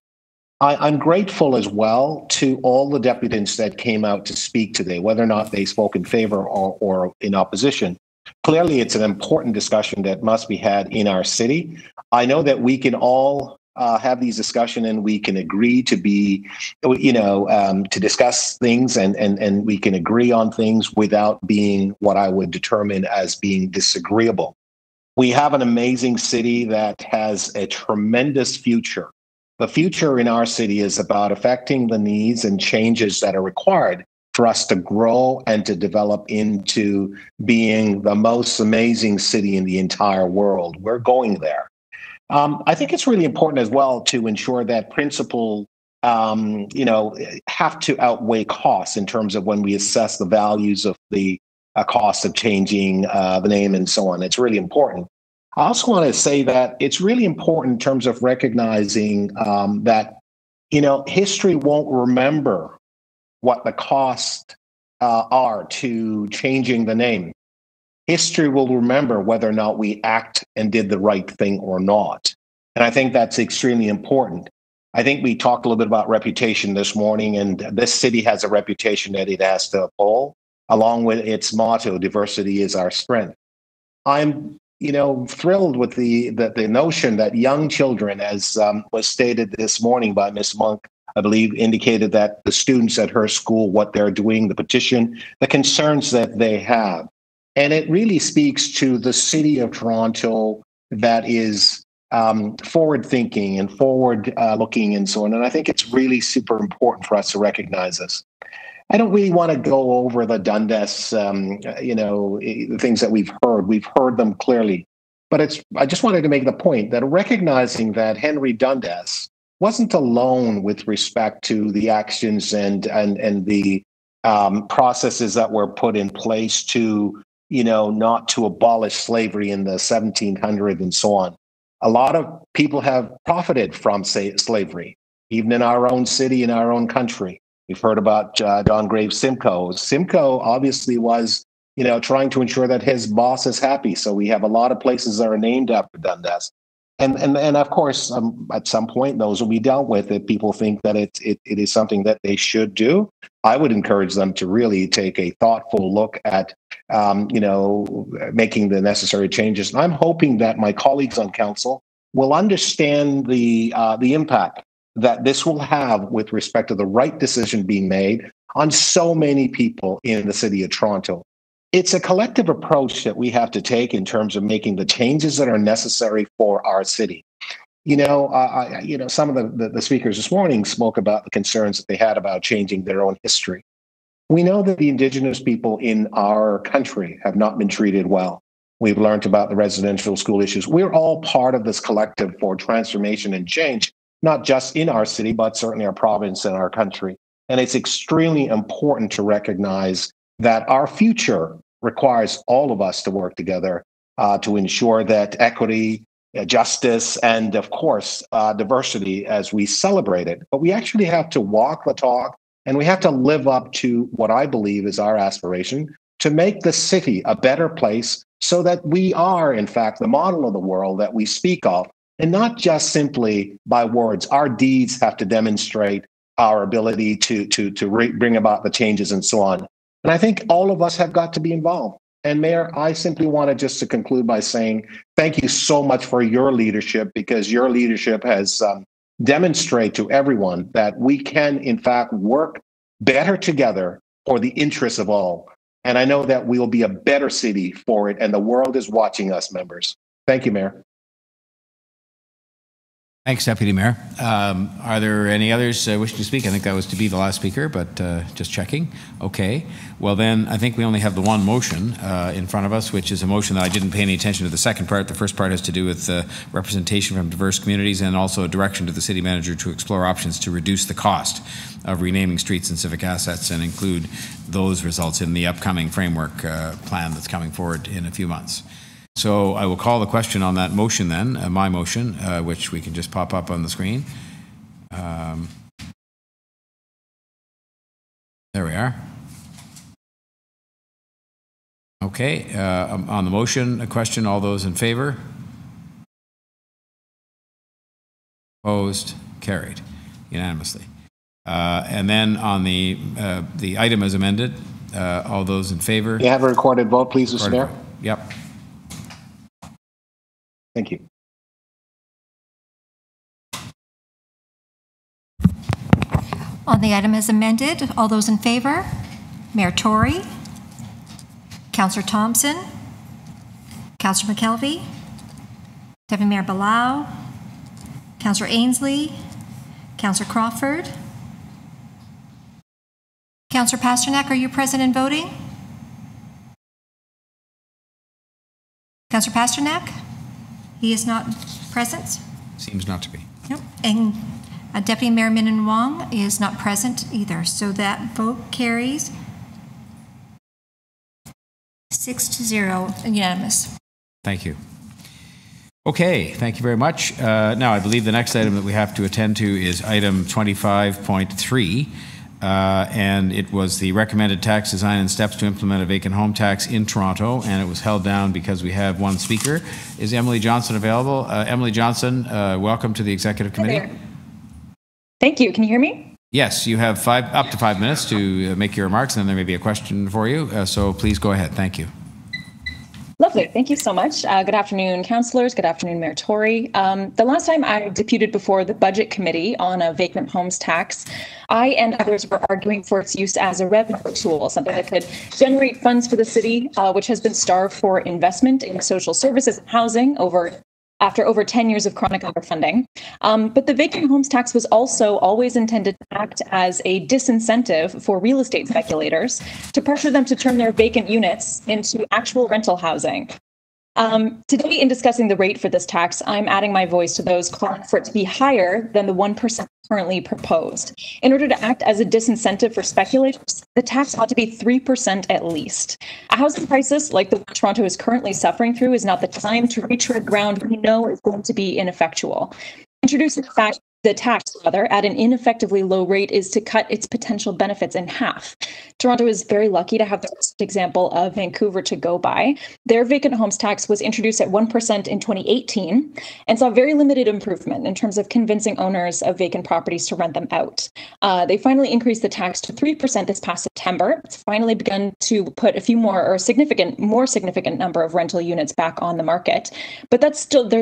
I'm grateful as well to all the deputants that came out to speak today, whether or not they spoke in favor or in opposition. Clearly, it's an important discussion that must be had in our city. I know that we can all have these discussions, and we can agree to be, to discuss things, and we can agree on things without being what I would determine as being disagreeable. We have an amazing city that has a tremendous future. The future in our city is about affecting the needs and changes that are required for us to grow and to develop into being the most amazing city in the entire world. We're going there. I think it's really important as well to ensure that principle, have to outweigh costs in terms of when we assess the values of the cost of changing the name and so on. It's really important. I also want to say that it's really important in terms of recognizing that, history won't remember what the costs are to changing the name. History will remember whether or not we act and did the right thing or not. And I think that's extremely important. I think we talked a little bit about reputation this morning, and this city has a reputation that it has to uphold, along with its motto, diversity is our strength. I'm thrilled with the notion that young children, as was stated this morning by Ms. Monk, I believe, indicated that the students at her school, what they're doing, the petition, the concerns that they have. And it really speaks to the city of Toronto that is forward-thinking and forward-looking and so on. And I think it's really super important for us to recognize this. I don't really want to go over the Dundas, the things that we've heard. We've heard them clearly. But I just wanted to make the point that recognizing that Henry Dundas wasn't alone with respect to the actions and the processes that were put in place to, not to abolish slavery in the 1700s and so on. A lot of people have profited from, slavery, even in our own city, in our own country. We've heard about John Graves Simcoe. Simcoe obviously was, trying to ensure that his boss is happy. So we have a lot of places that are named after Dundas. And of course, at some point, those will be dealt with if people think that it is something that they should do. I would encourage them to really take a thoughtful look at, making the necessary changes. And I'm hoping that my colleagues on council will understand the impact that this will have with respect to the right decision being made on so many people in the city of Toronto. It's a collective approach that we have to take in terms of making the changes that are necessary for our city. Some of the speakers this morning spoke about the concerns that they had about changing their own history. We know that the Indigenous people in our country have not been treated well. We've learned about the residential school issues. We're all part of this collective for transformation and change, not just in our city, but certainly our province and our country. And it's extremely important to recognize that our future requires all of us to work together to ensure that equity, justice, and of course, diversity as we celebrate it. But we actually have to walk the talk, and we have to live up to what I believe is our aspiration to make the city a better place so that we are, in fact, the model of the world that we speak of, and not just simply by words. Our deeds have to demonstrate our ability to bring about the changes and so on. And I think all of us have got to be involved. And Mayor, I simply wanted just to conclude by saying thank you so much for your leadership, because your leadership has demonstrated to everyone that we can, in fact, work better together for the interests of all. And I know that we'll be a better city for it, and the world is watching us, members. Thank you, Mayor. Thanks, Deputy Mayor. Are there any others wishing to speak? I think that was to be the last speaker, but just checking. Okay. Well, then I think we only have the one motion in front of us, which is a motion that I didn't pay any attention to the second part. The first part has to do with representation from diverse communities, and also a direction to the city manager to explore options to reduce the cost of renaming streets and civic assets and include those results in the upcoming framework plan that's coming forward in a few months. So I will call the question on that motion then, my motion, which we can just pop up on the screen. There we are. Okay, on the motion, a question, all those in favor? Opposed? Carried unanimously. And then on the item as amended, all those in favor? You have a recorded vote, please, Mr. Mayor. Yep. Thank you. On the item as amended, all those in favor? Mayor Tory, Councillor Thompson, Councillor McKelvey, Deputy Mayor Bilal, Councillor Ainsley, Councillor Crawford. Councillor Pasternak, are you present and voting? Councillor Pasternak? He is not present? Seems not to be. Nope. And Deputy Mayor Min Wong is not present either. So that vote carries 6-0, unanimous. Thank you. Okay, thank you very much. Now, I believe the next item that we have to attend to is item 25.3. And it was the recommended tax design and steps to implement a vacant home tax in Toronto, and it was held down because we have one speaker. Is Emily Johnson available? Emily Johnson, welcome to the Executive Committee. Thank you. Can you hear me? Yes, you have up to 5 minutes to make your remarks, and then there may be a question for you. So please go ahead. Thank you. Lovely. Thank you so much. Good afternoon, councillors. Good afternoon, Mayor Tory. The last time I deputed before the Budget Committee on a vacant homes tax, I and others were arguing for its use as a revenue tool, something that could generate funds for the city, which has been starved for investment in social services and housing after over 10 years of chronic underfunding. But the vacant homes tax was also always intended to act as a disincentive for real estate speculators to pressure them to turn their vacant units into actual rental housing. Today, in discussing the rate for this tax, I'm adding my voice to those calling for it to be higher than the 1% currently proposed. In order to act as a disincentive for speculators, the tax ought to be 3% at least. A housing crisis like the one Toronto is currently suffering through is not the time to retread ground we know is going to be ineffectual. Introducing the tax at an ineffectively low rate is to cut its potential benefits in half. Toronto is very lucky to have the example of Vancouver to go by. Their vacant homes tax was introduced at 1% in 2018 and saw very limited improvement in terms of convincing owners of vacant properties to rent them out. They finally increased the tax to 3% this past September. It's finally begun to put a few more significant number of rental units back on the market. But there's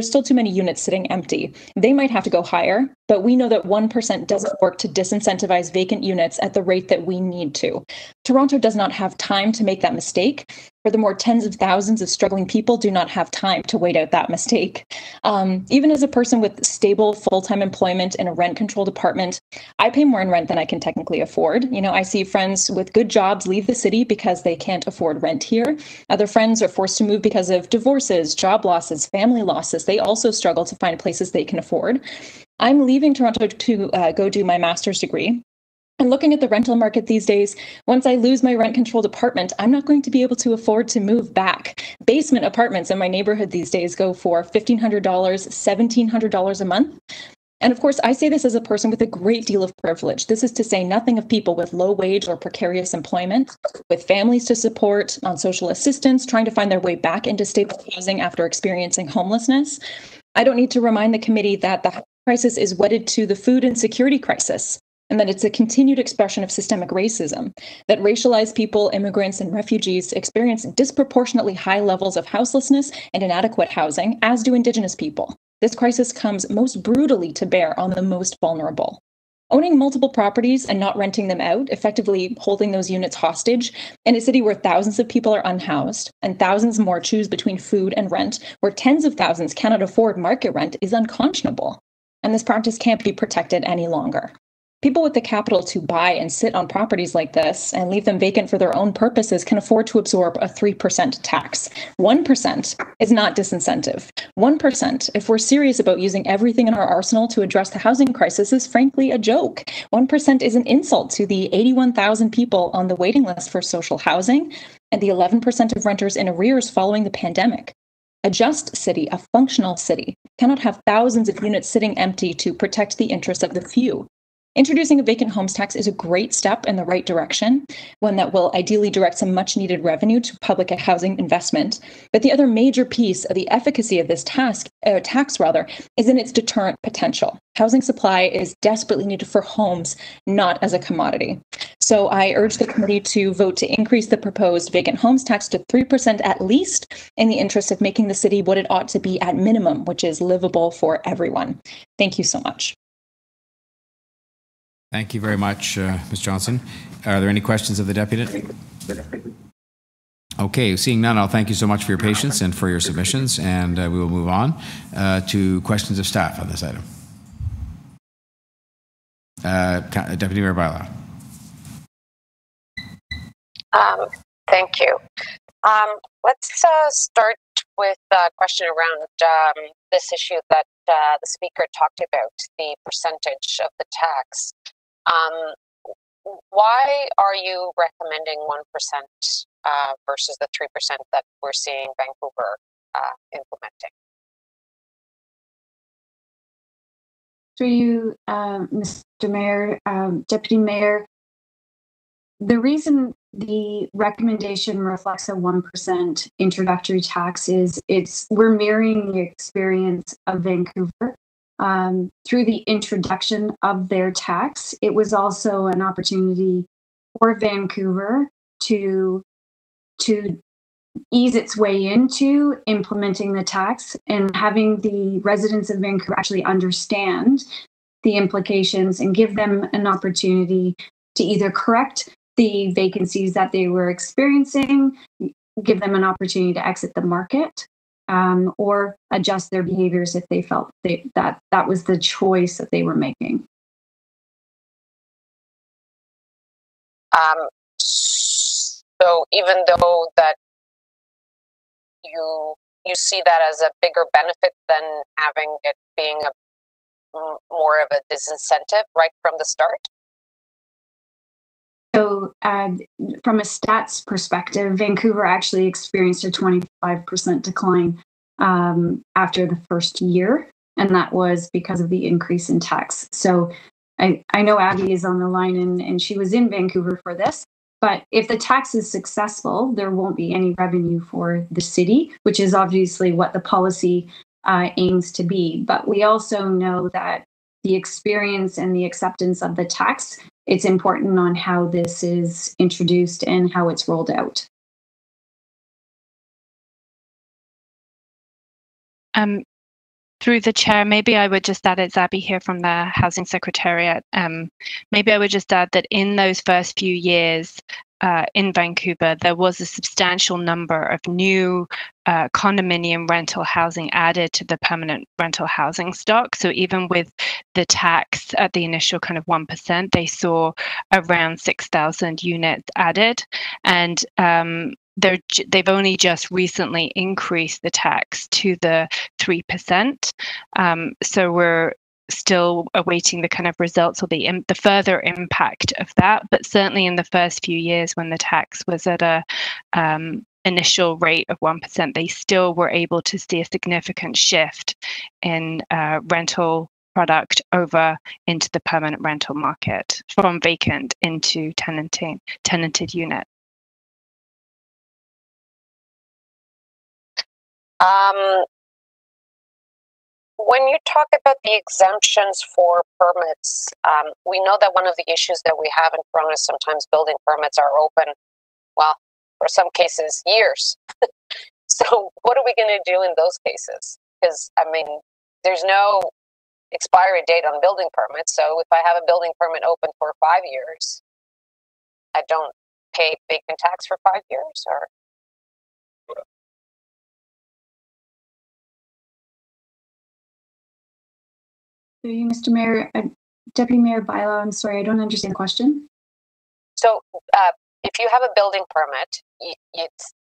still too many units sitting empty. They might have to go higher, but we know that 1% doesn't work to disincentivize vacant units at the rate that we need to. Toronto does not have time to make that mistake. Furthermore, tens of thousands of struggling people do not have time to wait out that mistake. Even as a person with stable full-time employment in a rent-controlled apartment, I pay more in rent than I can technically afford. I see friends with good jobs leave the city because they can't afford rent here. Other friends are forced to move because of divorces, job losses, family losses. They also struggle to find places they can afford. I'm leaving Toronto to go do my master's degree. And looking at the rental market these days, once I lose my rent-controlled apartment, I'm not going to be able to afford to move back. Basement apartments in my neighborhood these days go for $1,500, $1,700 a month. And of course, I say this as a person with a great deal of privilege. This is to say nothing of people with low wage or precarious employment, with families to support, on social assistance, trying to find their way back into stable housing after experiencing homelessness. I don't need to remind the committee that the crisis is wedded to the food insecurity crisis, and that it's a continued expression of systemic racism, that racialized people, immigrants, and refugees experience disproportionately high levels of houselessness and inadequate housing, as do Indigenous people. This crisis comes most brutally to bear on the most vulnerable. Owning multiple properties and not renting them out, effectively holding those units hostage, in a city where thousands of people are unhoused and thousands more choose between food and rent, where tens of thousands cannot afford market rent, is unconscionable. And this practice can't be protected any longer. People with the capital to buy and sit on properties like this and leave them vacant for their own purposes can afford to absorb a 3% tax. 1% is not disincentive. 1%, if we're serious about using everything in our arsenal to address the housing crisis, is frankly a joke. 1% is an insult to the 81,000 people on the waiting list for social housing and the 11% of renters in arrears following the pandemic. A just city, a functional city, cannot have thousands of units sitting empty to protect the interests of the few. Introducing a vacant homes tax is a great step in the right direction, one that will ideally direct some much needed revenue to public housing investment. But the other major piece of the efficacy of this tax is in its deterrent potential. Housing supply is desperately needed for homes, not as a commodity. So I urge the committee to vote to increase the proposed vacant homes tax to 3% at least, in the interest of making the city what it ought to be at minimum, which is livable for everyone. Thank you so much. Thank you very much, Ms. Johnson. Are there any questions of the deputy? Okay, seeing none, I'll thank you so much for your patience and for your submissions, and we will move on to questions of staff on this item. Deputy Mayor Bylaw. Thank you. Let's start with a question around this issue that the speaker talked about, the percentage of the tax. Why are you recommending 1% versus the 3% that we're seeing Vancouver implementing? Through you, Mr. Mayor, Deputy Mayor, the reason the recommendation reflects a 1% introductory tax is we're mirroring the experience of Vancouver. Through the introduction of their tax, it was also an opportunity for Vancouver to ease its way into implementing the tax and having the residents of Vancouver actually understand the implications and give them an opportunity to either correct the vacancies that they were experiencing, give them an opportunity to exit the market, or adjust their behaviors if they felt that was the choice that they were making. So even though that you see that as a bigger benefit than having it being more of a disincentive right from the start? So from a stats perspective, Vancouver actually experienced a 25% decline after the first year, and that was because of the increase in tax. So I know Abby is on the line and she was in Vancouver for this, but if the tax is successful, there won't be any revenue for the city, which is obviously what the policy aims to be. But we also know that the experience and the acceptance of the tax, it's important on how this is introduced and how it's rolled out. Through the chair, maybe I would just add, it's Abby here from the Housing Secretariat. Maybe I would just add that in those first few years in Vancouver, there was a substantial number of new condominium rental housing added to the permanent rental housing stock. So even with the tax at the initial kind of 1%, they saw around 6,000 units added. And they've only just recently increased the tax to the 3%. So we're still awaiting the kind of results or the further impact of that. But certainly in the first few years when the tax was at a initial rate of 1%, they still were able to see a significant shift in rental product over into the permanent rental market from vacant into tenanted unit. When you talk about the exemptions for permits, we know that one of the issues that we have in Toronto is sometimes building permits are open, well, for some cases, years. So what are we going to do in those cases? Because, I mean, there's no expiry date on building permits. So if I have a building permit open for 5 years, I don't pay vacant tax for 5 years, or? Through you, Mr. Mayor, Deputy Mayor Bylaw, I'm sorry, I don't understand the question. So if you have a building permit,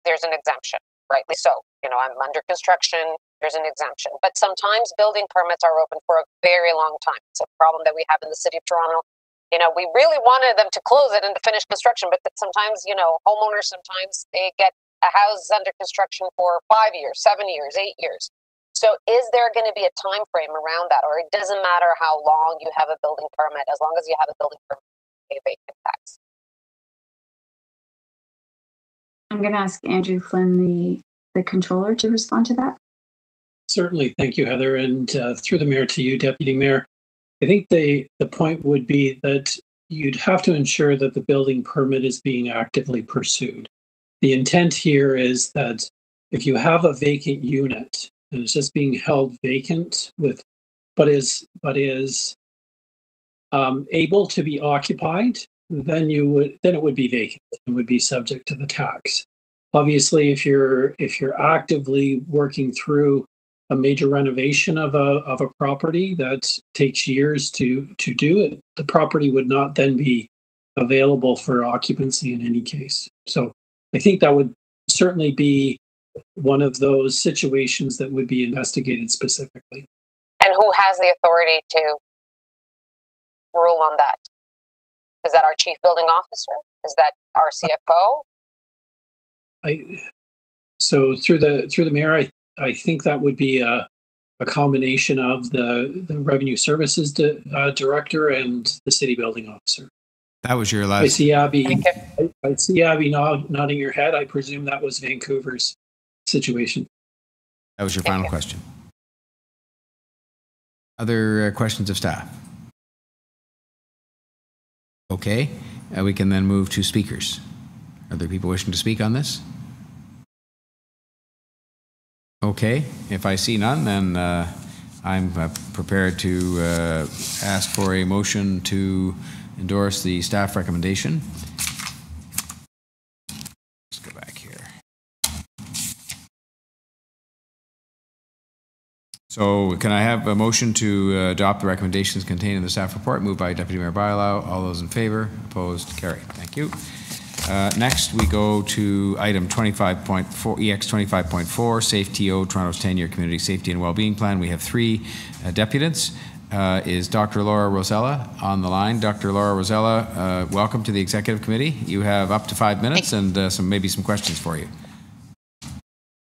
there's an exemption, rightly so. You know, I'm under construction, there's an exemption. But sometimes building permits are open for a very long time. It's a problem that we have in the City of Toronto. You know, we really wanted them to close it and to finish construction, but sometimes, you know, homeowners, sometimes they get a house under construction for 5 years, 7 years, 8 years. So is there going to be a time frame around that, or it doesn't matter how long you have a building permit, as long as you have a building permit, you pay vacant tax? I'm going to ask Andrew Flynn, the controller, to respond to that. Certainly. Thank you, Heather. And through the mayor to you, Deputy Mayor. I think the point would be that you'd have to ensure that the building permit is being actively pursued. The intent here is that if you have a vacant unit and it's just being held vacant but is able to be occupied, then it would be vacant and would be subject to the tax. Obviously, if you're actively working through a major renovation of a property that takes years to do it, the property would not then be available for occupancy in any case. So I think that would certainly be one of those situations that would be investigated specifically. And who has the authority to rule on that? Is that our chief building officer? Is that our CFO? So through the mayor, I think that would be a combination of the revenue services director and the city building officer. That was your last. I see Abby. I see Abby nodding your head. I presume that was Vancouver's situation. That was your final question. Other questions of staff? Okay, we can then move to speakers. Are there people wishing to speak on this? Okay, if I see none, then I'm prepared to ask for a motion to endorse the staff recommendation. Let's go back here. So can I have a motion to adopt the recommendations contained in the staff report? Moved by Deputy Mayor Bylaw. All those in favor? Opposed? Carried. Thank you. Next, we go to item 25.4, EX 25.4, SafeTO, Toronto's 10-year community safety and well-being plan. We have three deputants. Is Dr. Laura Rosella on the line? Dr. Laura Rosella, welcome to the Executive Committee. You have up to 5 minutes and maybe some questions for you.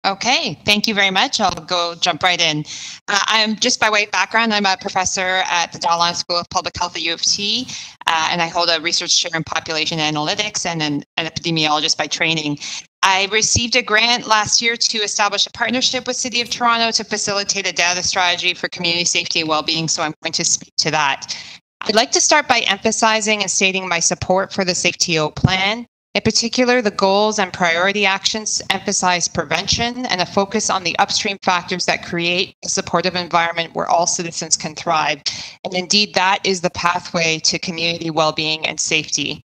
Okay, thank you very much. I'll jump right in. I'm just by way of background, I'm a professor at the Dondas School of Public Health at U of T, and I hold a research chair in population analytics and an epidemiologist by training. I received a grant last year to establish a partnership with City of Toronto to facilitate a data strategy for community safety and well-being, so I'm going to speak to that. I'd like to start by emphasizing and stating my support for the SafeTO plan. In particular, the goals and priority actions emphasize prevention and a focus on the upstream factors that create a supportive environment where all citizens can thrive. And indeed, that is the pathway to community well-being and safety.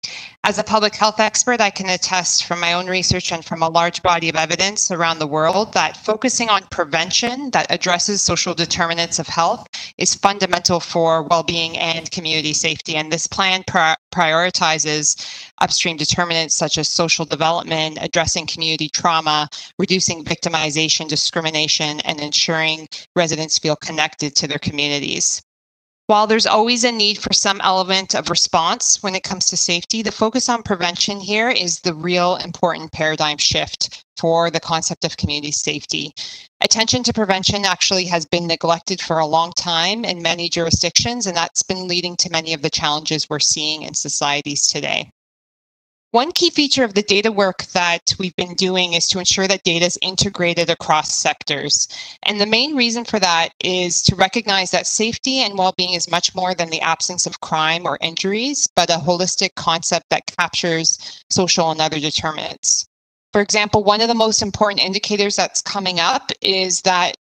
As a public health expert, I can attest from my own research and from a large body of evidence around the world that focusing on prevention that addresses social determinants of health is fundamental for well-being and community safety. And this plan prioritizes upstream determinants such as social development, addressing community trauma, reducing victimization, discrimination, and ensuring residents feel connected to their communities. While there's always a need for some element of response when it comes to safety, the focus on prevention here is the real important paradigm shift for the concept of community safety. Attention to prevention actually has been neglected for a long time in many jurisdictions, and that's been leading to many of the challenges we're seeing in societies today. One key feature of the data work that we've been doing is to ensure that data is integrated across sectors. And the main reason for that is to recognize that safety and well-being is much more than the absence of crime or injuries, but a holistic concept that captures social and other determinants. For example, one of the most important indicators that's coming up is that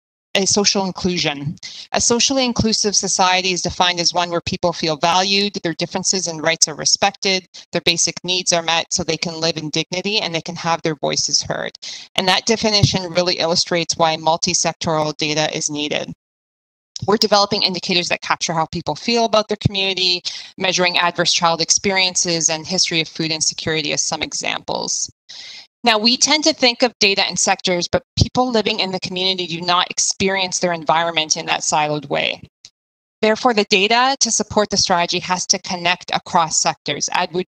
social inclusion. A socially inclusive society is defined as one where people feel valued, their differences and rights are respected, their basic needs are met so they can live in dignity and they can have their voices heard. And that definition really illustrates why multi-sectoral data is needed. We're developing indicators that capture how people feel about their community, measuring adverse child experiences and history of food insecurity as some examples. Now, we tend to think of data in sectors, but people living in the community do not experience their environment in that siloed way. Therefore, the data to support the strategy has to connect across sectors,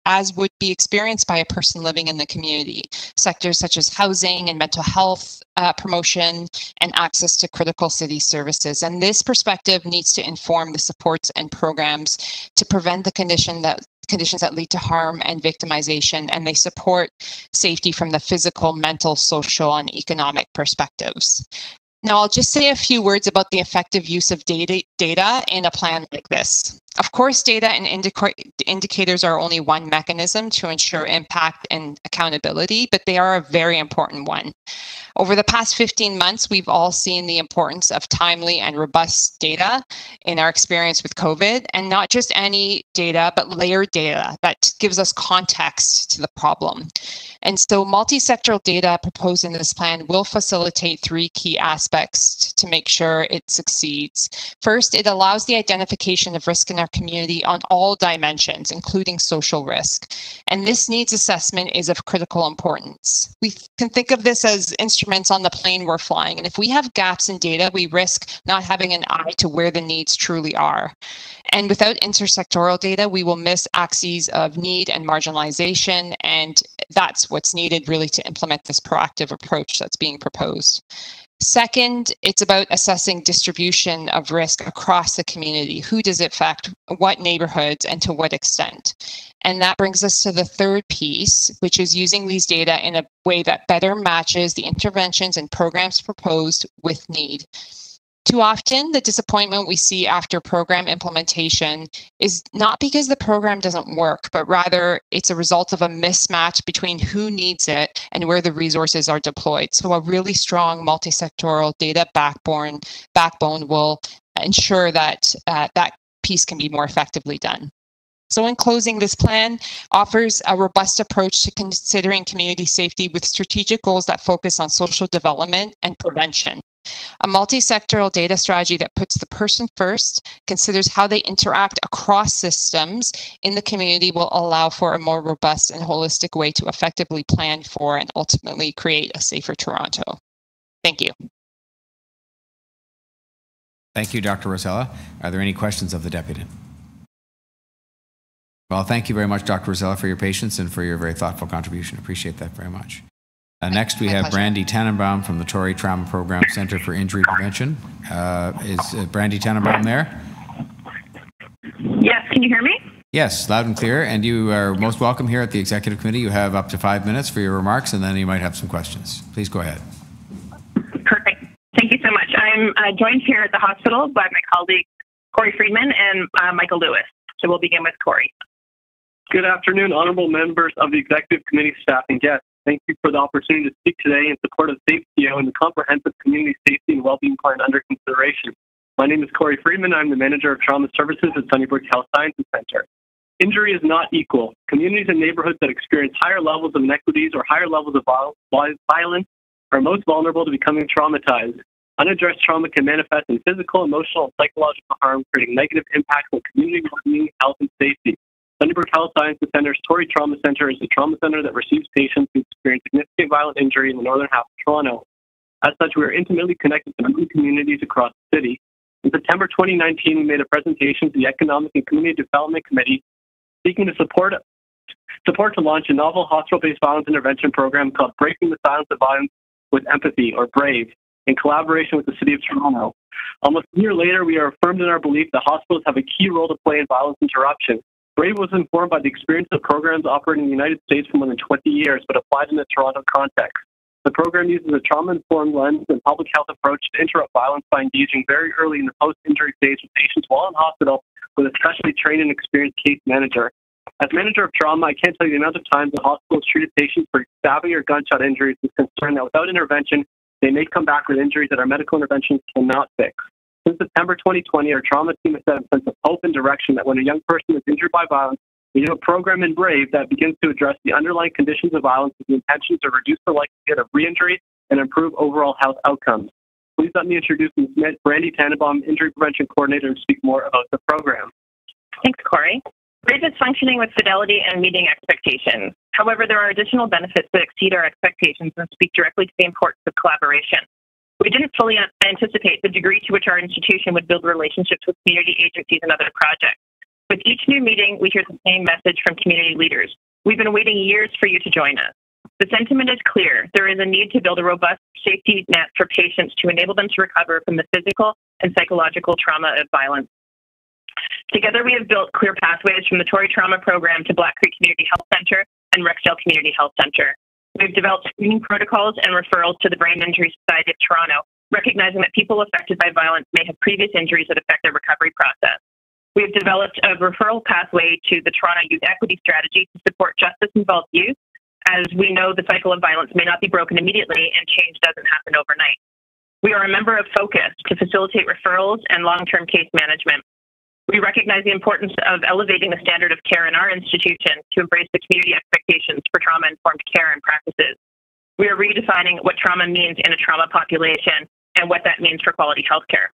as would be experienced by a person living in the community. Sectors such as housing and mental health promotion and access to critical city services. And this perspective needs to inform the supports and programs to prevent the conditions that lead to harm and victimization, and they support safety from the physical, mental, social, and economic perspectives. Now, I'll just say a few words about the effective use of data in a plan like this. Of course, data and indicators are only one mechanism to ensure impact and accountability, but they are a very important one. Over the past 15 months, we've all seen the importance of timely and robust data in our experience with COVID, and not just any data, but layered data that gives us context to the problem. And so multi-sectoral data proposed in this plan will facilitate three key aspects to make sure it succeeds. First, it allows the identification of risk in our community on all dimensions, including social risk. And this needs assessment is of critical importance. We can think of this as instruments on the plane we're flying. And if we have gaps in data, we risk not having an eye to where the needs truly are. And without intersectoral data, we will miss axes of need and marginalization. And that's what's needed really to implement this proactive approach that's being proposed. Second, it's about assessing distribution of risk across the community. Who does it affect, what neighborhoods, and to what extent? And that brings us to the third piece, which is using these data in a way that better matches the interventions and programs proposed with need. Too often, the disappointment we see after program implementation is not because the program doesn't work, but rather it's a result of a mismatch between who needs it and where the resources are deployed. So a really strong multi-sectoral data backbone will ensure that that piece can be more effectively done. So in closing, this plan offers a robust approach to considering community safety with strategic goals that focus on social development and prevention. A multi-sectoral data strategy that puts the person first, considers how they interact across systems in the community will allow for a more robust and holistic way to effectively plan for and ultimately create a safer Toronto. Thank you. Thank you, Dr. Rosella. Are there any questions of the deputy? Well, thank you very much, Dr. Rosella, for your patience and for your very thoughtful contribution. Appreciate that very much. Next, we have Brandy Tannenbaum from the Torrey Trauma Program Center for Injury Prevention. Is Brandy Tannenbaum there? Yes, can you hear me? Yes, loud and clear. And you are most welcome here at the Executive Committee. You have up to 5 minutes for your remarks, and then you might have some questions. Please go ahead. Perfect. Thank you so much. I'm joined here at the hospital by my colleagues Corey Friedman and Michael Lewis. So we'll begin with Corey. Good afternoon, honorable members of the Executive Committee, staff, and guests. Thank you for the opportunity to speak today in support of SafeTO and the comprehensive community safety and well-being plan under consideration. My name is Corey Friedman. I'm the manager of trauma services at Sunnybrook Health Sciences Center. Injury is not equal. Communities and neighborhoods that experience higher levels of inequities or higher levels of violence are most vulnerable to becoming traumatized. Unaddressed trauma can manifest in physical, emotional, and psychological harm, creating negative impacts on community well-being, health, and safety. Sunnybrook Health Sciences Center's Torrey Trauma Center is the trauma center that receives patients who experience significant violent injury in the northern half of Toronto. As such, we are intimately connected to many communities across the city. In September 2019, we made a presentation to the Economic and Community Development Committee seeking to support to launch a novel hospital-based violence intervention program called Breaking the Silence of Violence with Empathy, or BRAVE, in collaboration with the City of Toronto. Almost a year later, we are affirmed in our belief that hospitals have a key role to play in violence interruption. BRAVE was informed by the experience of programs operating in the United States for more than 20 years, but applied in the Toronto context. The program uses a trauma-informed lens and public health approach to interrupt violence by engaging very early in the post-injury stage with patients while in hospital with a specially trained and experienced case manager. As manager of trauma, I can't tell you the amount of times the hospitals treated patients for stabbing or gunshot injuries with concern that without intervention, they may come back with injuries that our medical interventions cannot fix. Since September 2020, our trauma team has set a sense of hope and direction that when a young person is injured by violence, we have a program in BRAVE that begins to address the underlying conditions of violence with the intention to reduce the likelihood of re-injury and improve overall health outcomes. Please let me introduce Ms. Brandy Tannenbaum, Injury Prevention Coordinator, and speak more about the program. Thanks, Corey. BRAVE is functioning with fidelity and meeting expectations. However, there are additional benefits that exceed our expectations and speak directly to the importance of collaboration. We didn't fully anticipate the degree to which our institution would build relationships with community agencies and other projects. With each new meeting, we hear the same message from community leaders. We've been waiting years for you to join us. The sentiment is clear. There is a need to build a robust safety net for patients to enable them to recover from the physical and psychological trauma of violence. Together, we have built clear pathways from the Tory Trauma Program to Black Creek Community Health Centre and Rexdale Community Health Centre. We've developed screening protocols and referrals to the Brain Injury Society of Toronto, recognizing that people affected by violence may have previous injuries that affect their recovery process. We have developed a referral pathway to the Toronto Youth Equity Strategy to support justice-involved youth, as we know the cycle of violence may not be broken immediately and change doesn't happen overnight. We are a member of FOCUS to facilitate referrals and long-term case management. We recognize the importance of elevating the standard of care in our institution to embrace the community expectations for trauma-informed care and practices. We are redefining what trauma means in a trauma population and what that means for quality healthcare.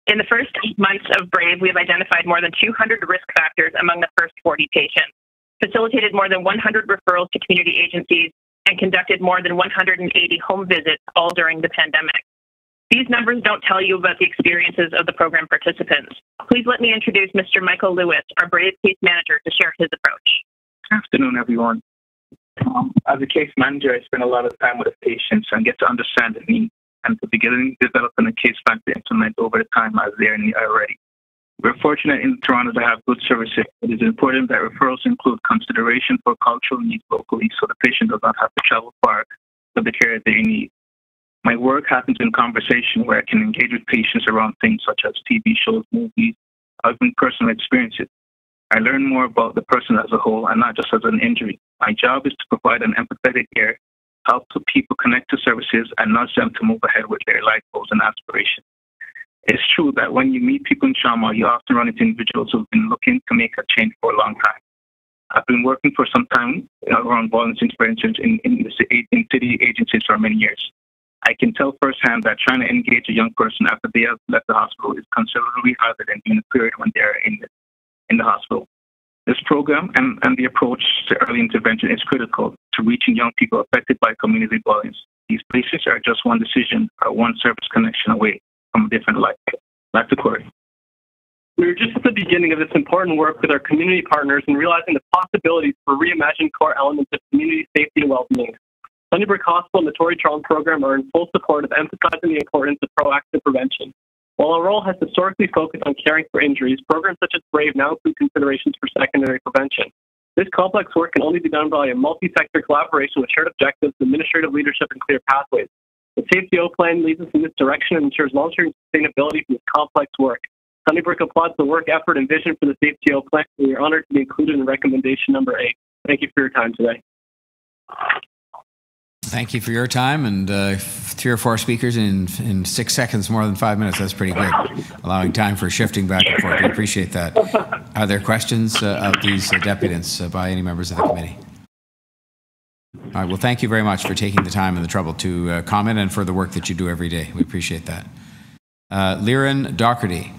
In the first 8 months of BRAVE, we have identified more than 200 risk factors among the first 40 patients, facilitated more than 100 referrals to community agencies, and conducted more than 180 home visits, all during the pandemic. These numbers don't tell you about the experiences of the program participants. Please let me introduce Mr. Michael Lewis, our BRAVE case manager, to share his approach. Good afternoon, everyone. As a case manager, I spend a lot of time with the patients and get to understand the needs and to begin developing a case plan to implement over the time as they are already. We're fortunate in Toronto to have good services. It is important that referrals include consideration for cultural needs locally so the patient does not have to travel far for the care they need. My work happens in conversation where I can engage with patients around things such as TV shows, movies, or even personal experiences. I learn more about the person as a whole and not just as an injury. My job is to provide an empathetic care, help people connect to services, and nudge them to move ahead with their life goals and aspirations. It's true that when you meet people in trauma, you often run into individuals who've been looking to make a change for a long time. I've been working for some time around violence interventions in city agencies for many years. I can tell firsthand that trying to engage a young person after they have left the hospital is considerably harder than in the period when they are in the hospital. This program and the approach to early intervention is critical to reaching young people affected by community violence. These places are just one decision or one service connection away from a different life. Back to Corey. We're just at the beginning of this important work with our community partners and realizing the possibilities for reimagined core elements of community safety and well-being. Sunnybrook Hospital and the Tory Trauma Program are in full support of emphasizing the importance of proactive prevention. While our role has historically focused on caring for injuries, programs such as BRAVE now include considerations for secondary prevention. This complex work can only be done by a multi-sector collaboration with shared objectives, administrative leadership, and clear pathways. The SafeTO plan leads us in this direction and ensures long-term sustainability for this complex work. Sunnybrook applauds the work, effort, and vision for the SafeTO plan, and we are honored to be included in recommendation number 8. Thank you for your time today. Thank you for your time, and 3 or 4 speakers in 6 seconds, more than 5 minutes. That's pretty good, allowing time for shifting back and forth. We appreciate that. Are there questions of these deputants by any members of the committee? All right, well, thank you very much for taking the time and the trouble to comment and for the work that you do every day. We appreciate that. Liren Doherty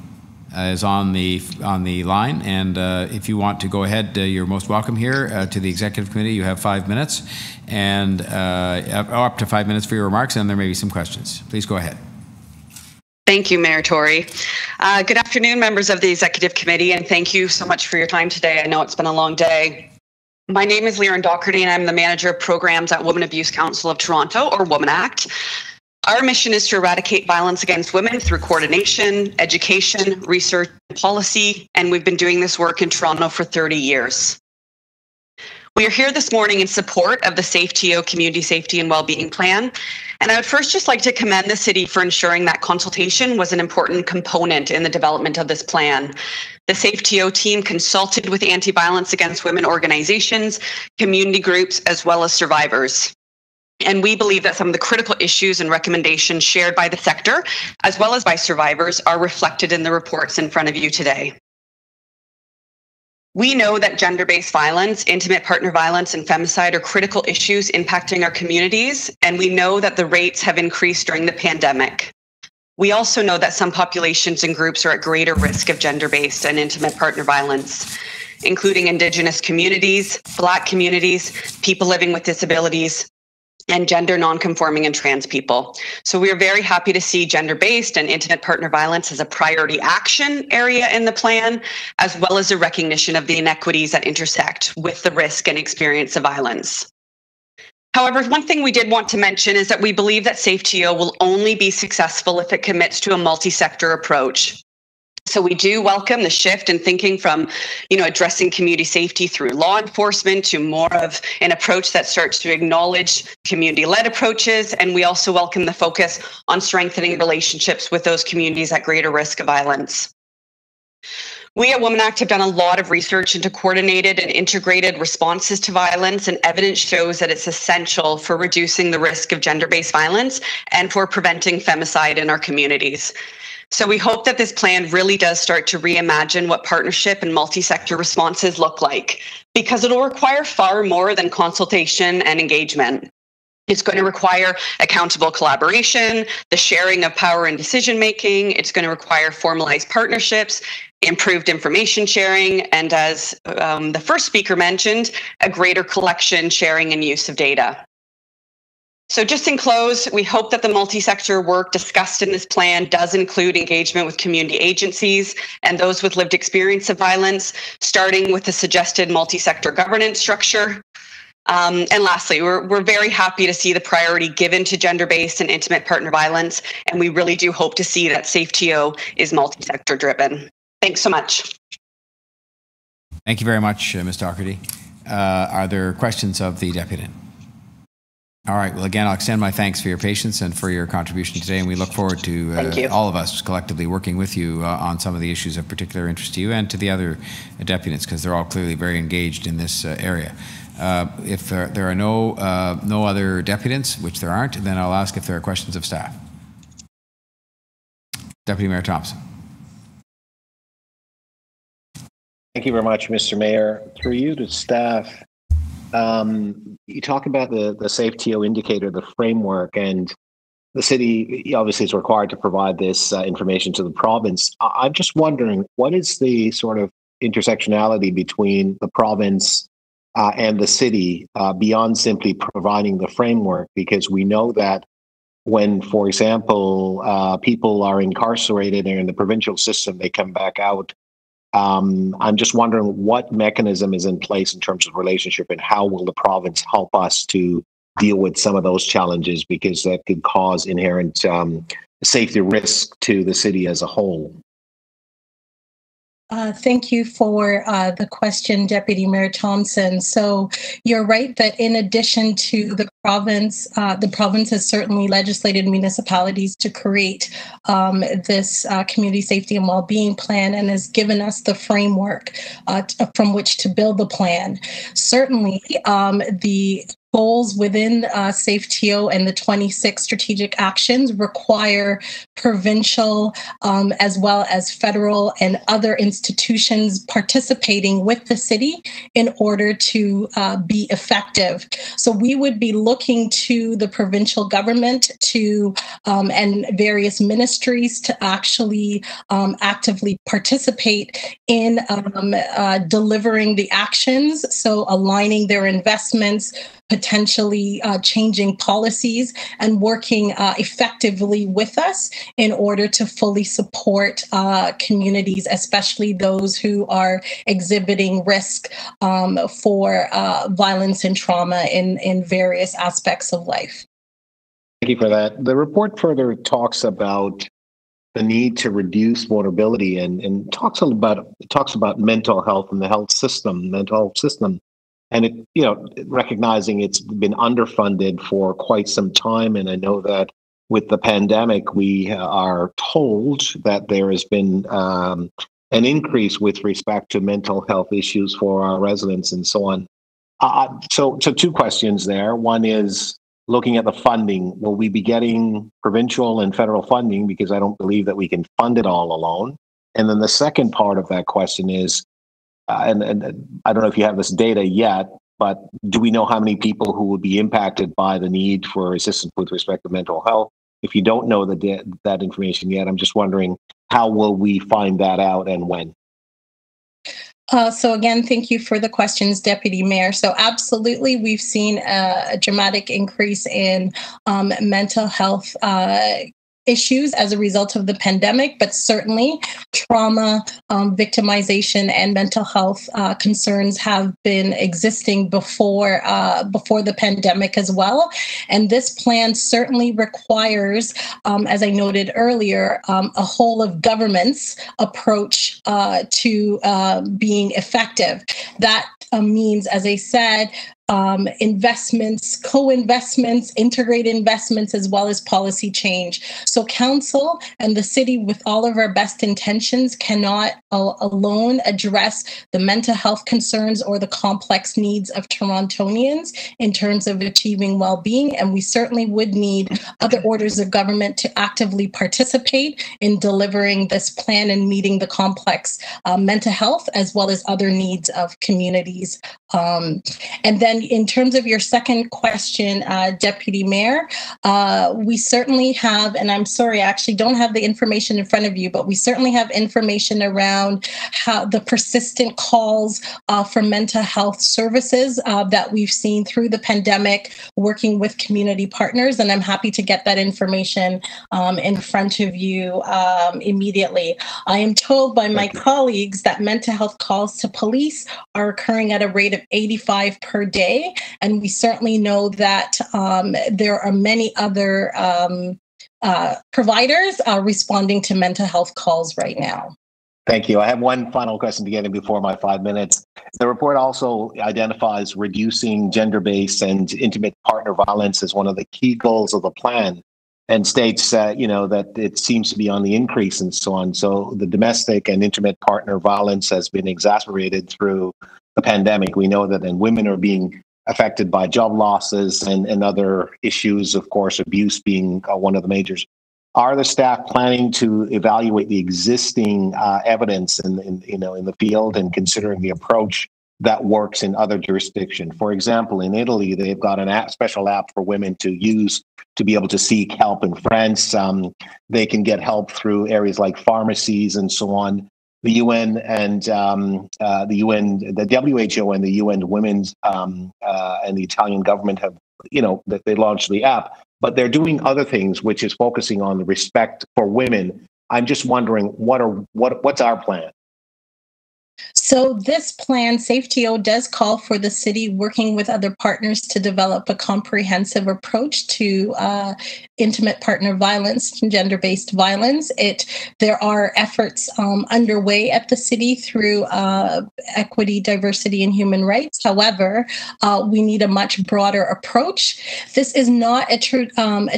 is on the line, and if you want to go ahead, you're most welcome here to the Executive Committee. You have 5 minutes, and up to 5 minutes for your remarks, and there may be some questions. Please go ahead. Thank you, Mayor Tory. Good afternoon, members of the Executive Committee, and thank you so much for your time today. I know it's been a long day. My name is Liren Docherty, and I'm the Manager of Programs at Women Abuse Council of Toronto, or Women Act. Our mission is to eradicate violence against women through coordination, education, research, and policy, and we've been doing this work in Toronto for 30 years. We are here this morning in support of the SafeTO Community Safety and Wellbeing Plan, and I would first just like to commend the City for ensuring that consultation was an important component in the development of this plan. The SafeTO team consulted with anti-violence against women organizations, community groups, as well as survivors. And we believe that some of the critical issues and recommendations shared by the sector, as well as by survivors, are reflected in the reports in front of you today. We know that gender-based violence, intimate partner violence, and femicide are critical issues impacting our communities, and we know that the rates have increased during the pandemic. We also know that some populations and groups are at greater risk of gender-based and intimate partner violence, including Indigenous communities, Black communities, people living with disabilities, and gender nonconforming and trans people. So we are very happy to see gender-based and intimate partner violence as a priority action area in the plan, as well as a recognition of the inequities that intersect with the risk and experience of violence. However, one thing we did want to mention is that we believe that SafeTO will only be successful if it commits to a multi-sector approach. So we do welcome the shift in thinking from, addressing community safety through law enforcement to more of an approach that starts to acknowledge community-led approaches. And we also welcome the focus on strengthening relationships with those communities at greater risk of violence. We at Women Act have done a lot of research into coordinated and integrated responses to violence, and evidence shows that it's essential for reducing the risk of gender-based violence and for preventing femicide in our communities. So we hope that this plan really does start to reimagine what partnership and multi-sector responses look like, because it'll require far more than consultation and engagement. It's going to require accountable collaboration, the sharing of power and decision-making. It's going to require formalized partnerships, improved information sharing, and as the first speaker mentioned, a greater collection, sharing, and use of data. So just in close, we hope that the multi-sector work discussed in this plan does include engagement with community agencies and those with lived experience of violence, starting with the suggested multi-sector governance structure. And lastly, we're very happy to see the priority given to gender-based and intimate partner violence, and we really do hope to see that SafeTO is multi-sector driven. Thanks so much. Thank you very much, Ms. Docherty. Are there questions of the Deputy? All right. Well, again, I'll extend my thanks for your patience and for your contribution today, and we look forward to all of us collectively working with you on some of the issues of particular interest to you and to the other deputies, because they're all clearly very engaged in this area. If there are no other deputies, which there aren't, then I'll ask if there are questions of staff. Deputy Mayor Thompson. Thank you very much, Mr. Mayor. Through you to staff. You talk about the SafeTO indicator, the framework, and the city obviously is required to provide this information to the province. I'm just wondering, what is the sort of intersectionality between the province and the city beyond simply providing the framework? Because we know that when, for example, people are incarcerated and in the provincial system, they come back out. I'm just wondering what mechanism is in place in terms of relationship, and how will the province help us to deal with some of those challenges, because that could cause inherent safety risk to the city as a whole. Thank you for the question, Deputy Mayor Thompson. So you're right that in addition to the province has certainly legislated municipalities to create this community safety and well-being plan, and has given us the framework from which to build the plan. Certainly, the goals within SafeTO and the 26 strategic actions require provincial as well as federal and other institutions participating with the city in order to be effective. So we would be looking to the provincial government to and various ministries to actually actively participate in delivering the actions, so aligning their investments, potentially changing policies, and working effectively with us in order to fully support communities, especially those who are exhibiting risk for violence and trauma in various aspects of life. Thank you for that. The report further talks about the need to reduce vulnerability and talks about mental health and the mental health system. And it, recognizing it's been underfunded for quite some time. And I know that with the pandemic, we are told that there has been an increase with respect to mental health issues for our residents and so on. So two questions there. One is, looking at the funding, will we be getting provincial and federal funding? Because I don't believe that we can fund it all alone. And then the second part of that question is, and I don't know if you have this data yet, but do we know how many people who would be impacted by the need for assistance with respect to mental health? If you don't know that information yet, I'm just wondering, how will we find that out and when? So again, thank you for the questions, Deputy Mayor. So absolutely, we've seen a dramatic increase in mental health issues as a result of the pandemic, but certainly trauma, victimization, and mental health concerns have been existing before the pandemic as well. And this plan certainly requires, as I noted earlier, a whole of government's approach to being effective. That means, as I said, investments, co-investments, integrated investments, as well as policy change. So council and the city, with all of our best intentions, cannot alone address the mental health concerns or the complex needs of Torontonians in terms of achieving well-being. And we certainly would need other orders of government to actively participate in delivering this plan and meeting the complex mental health as well as other needs of communities. And then in terms of your second question, Deputy Mayor, we certainly have, and I'm sorry, I actually don't have the information in front of you, but we certainly have information around how the persistent calls for mental health services that we've seen through the pandemic, working with community partners. And I'm happy to get that information in front of you immediately. I am told by my colleagues that mental health calls to police are occurring at a rate of 85 per day. And we certainly know that there are many other providers responding to mental health calls right now. Thank you. I have one final question to get in before my 5 minutes. The report also identifies reducing gender-based and intimate partner violence as one of the key goals of the plan, and states that it seems to be on the increase and so on. So the domestic and intimate partner violence has been exacerbated through the pandemic. We know that women are being affected by job losses and other issues, of course, abuse being one of the majors. Are the staff planning to evaluate the existing evidence in the field and considering the approach that works in other jurisdictions? For example, in Italy, they've got an special app for women to use to be able to seek help. In France, they can get help through areas like pharmacies and so on. The UN and the WHO and the UN Women's and the Italian government have, they launched the app, but they're doing other things, which is focusing on the respect for women. I'm just wondering, what's our plan? So this plan, SafeTO, does call for the city working with other partners to develop a comprehensive approach to intimate partner violence and gender-based violence. There are efforts underway at the city through equity, diversity, and human rights. However, we need a much broader approach. This is not a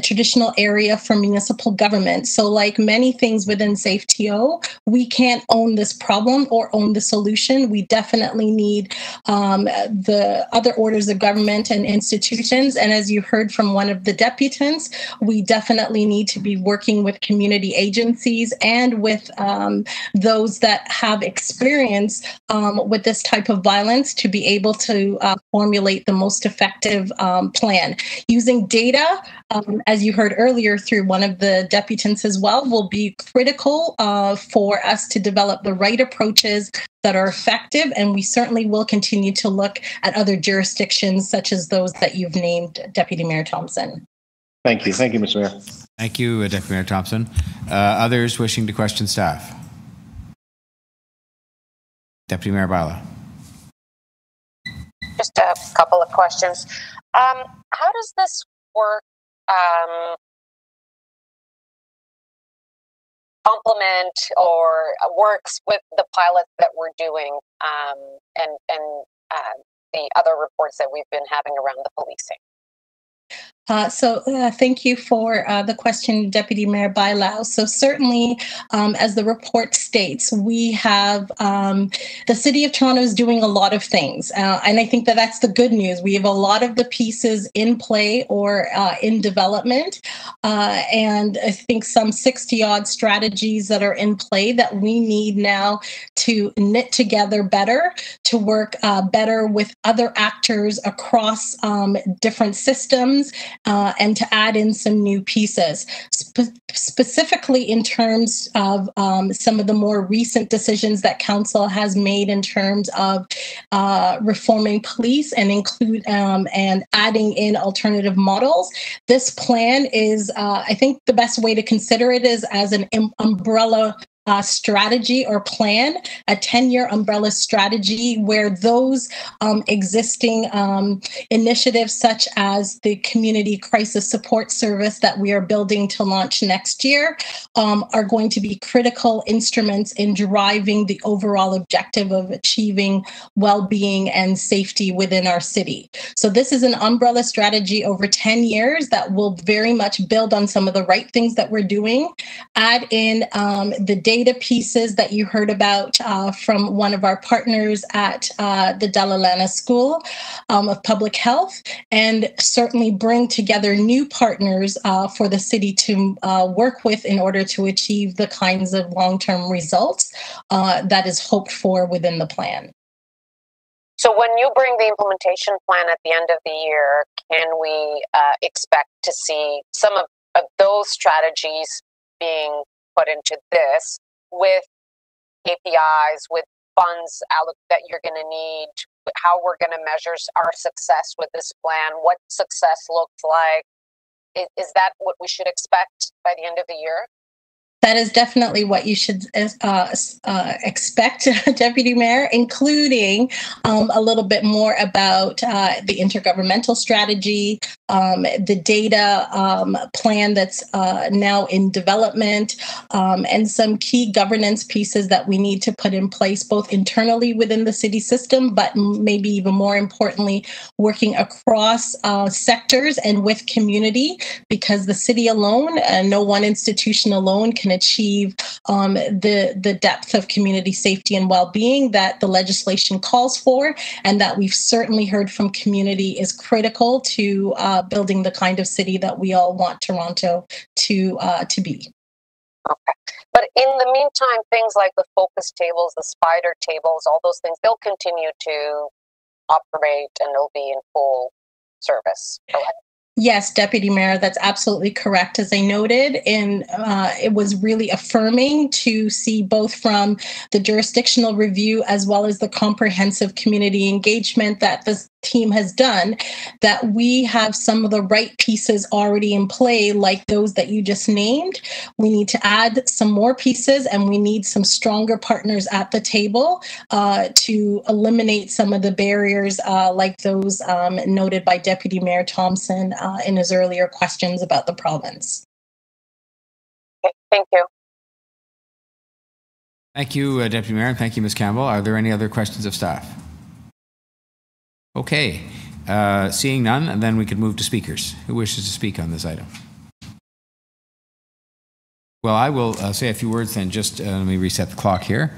traditional area for municipal government. So like many things within SafeTO, we can't own this problem or own the solution. We definitely need the other orders of government and institutions. And as you heard from one of the deputants, we definitely need to be working with community agencies and with those that have experience with this type of violence to be able to formulate the most effective plan. Using data, as you heard earlier through one of the deputants as well, will be critical for us to develop the right approaches that are effective, and we certainly will continue to look at other jurisdictions such as those that you've named, Deputy Mayor Thompson. Thank you. Thank you, Mr. Mayor. Thank you, Deputy Mayor Thompson. Others wishing to question staff? Deputy Mayor Bylaw. Just a couple of questions. How does this work? Complement or works with the pilot that we're doing and the other reports that we've been having around the policing? Thank you for the question, Deputy Mayor Bylaw. So certainly, as the report states, we have the City of Toronto is doing a lot of things. And I think that that's the good news. We have a lot of the pieces in play or in development. And I think some 60-odd strategies that are in play that we need now to knit together better, to work better with other actors across different systems, and to add in some new pieces, specifically in terms of some of the more recent decisions that Council has made in terms of reforming police and and adding in alternative models. This plan is, I think the best way to consider it is as an umbrella strategy or plan, a 10-year umbrella strategy where those existing initiatives such as the Community Crisis Support Service that we are building to launch next year are going to be critical instruments in driving the overall objective of achieving well-being and safety within our city. So this is an umbrella strategy over 10 years that will very much build on some of the right things that we're doing, add in the data pieces that you heard about from one of our partners at the Dalalana School of Public Health, and certainly bring together new partners for the city to work with in order to achieve the kinds of long-term results that is hoped for within the plan. So when you bring the implementation plan at the end of the year, can we expect to see some of those strategies being put into this with KPIs, with funds that you're going to need, how we're going to measure our success with this plan, what success looks like? Is that what we should expect by the end of the year? That is definitely what you should expect, Deputy Mayor, including a little bit more about the intergovernmental strategy, the data plan that's now in development, and some key governance pieces that we need to put in place, both internally within the city system, but maybe even more importantly, working across sectors and with community, because the city alone, no one institution alone can achieve the depth of community safety and well-being that the legislation calls for, and that we've certainly heard from community is critical to building the kind of city that we all want Toronto to be. Okay. But in the meantime, things like the focus tables, the spider tables, all those things, they'll continue to operate and they'll be in full service. Correct? Yes, Deputy Mayor, that's absolutely correct. As I noted, it was really affirming to see both from the jurisdictional review as well as the comprehensive community engagement that this team has done, that we have some of the right pieces already in play, like those that you just named. We need to add some more pieces, and we need some stronger partners at the table to eliminate some of the barriers like those noted by Deputy Mayor Thompson in his earlier questions about the province. Okay, thank you. Thank you, Deputy Mayor, and thank you, Ms. Campbell. Are there any other questions of staff? Okay, seeing none, and then we could move to speakers. Who wishes to speak on this item? Well, I will say a few words then. Just let me reset the clock here.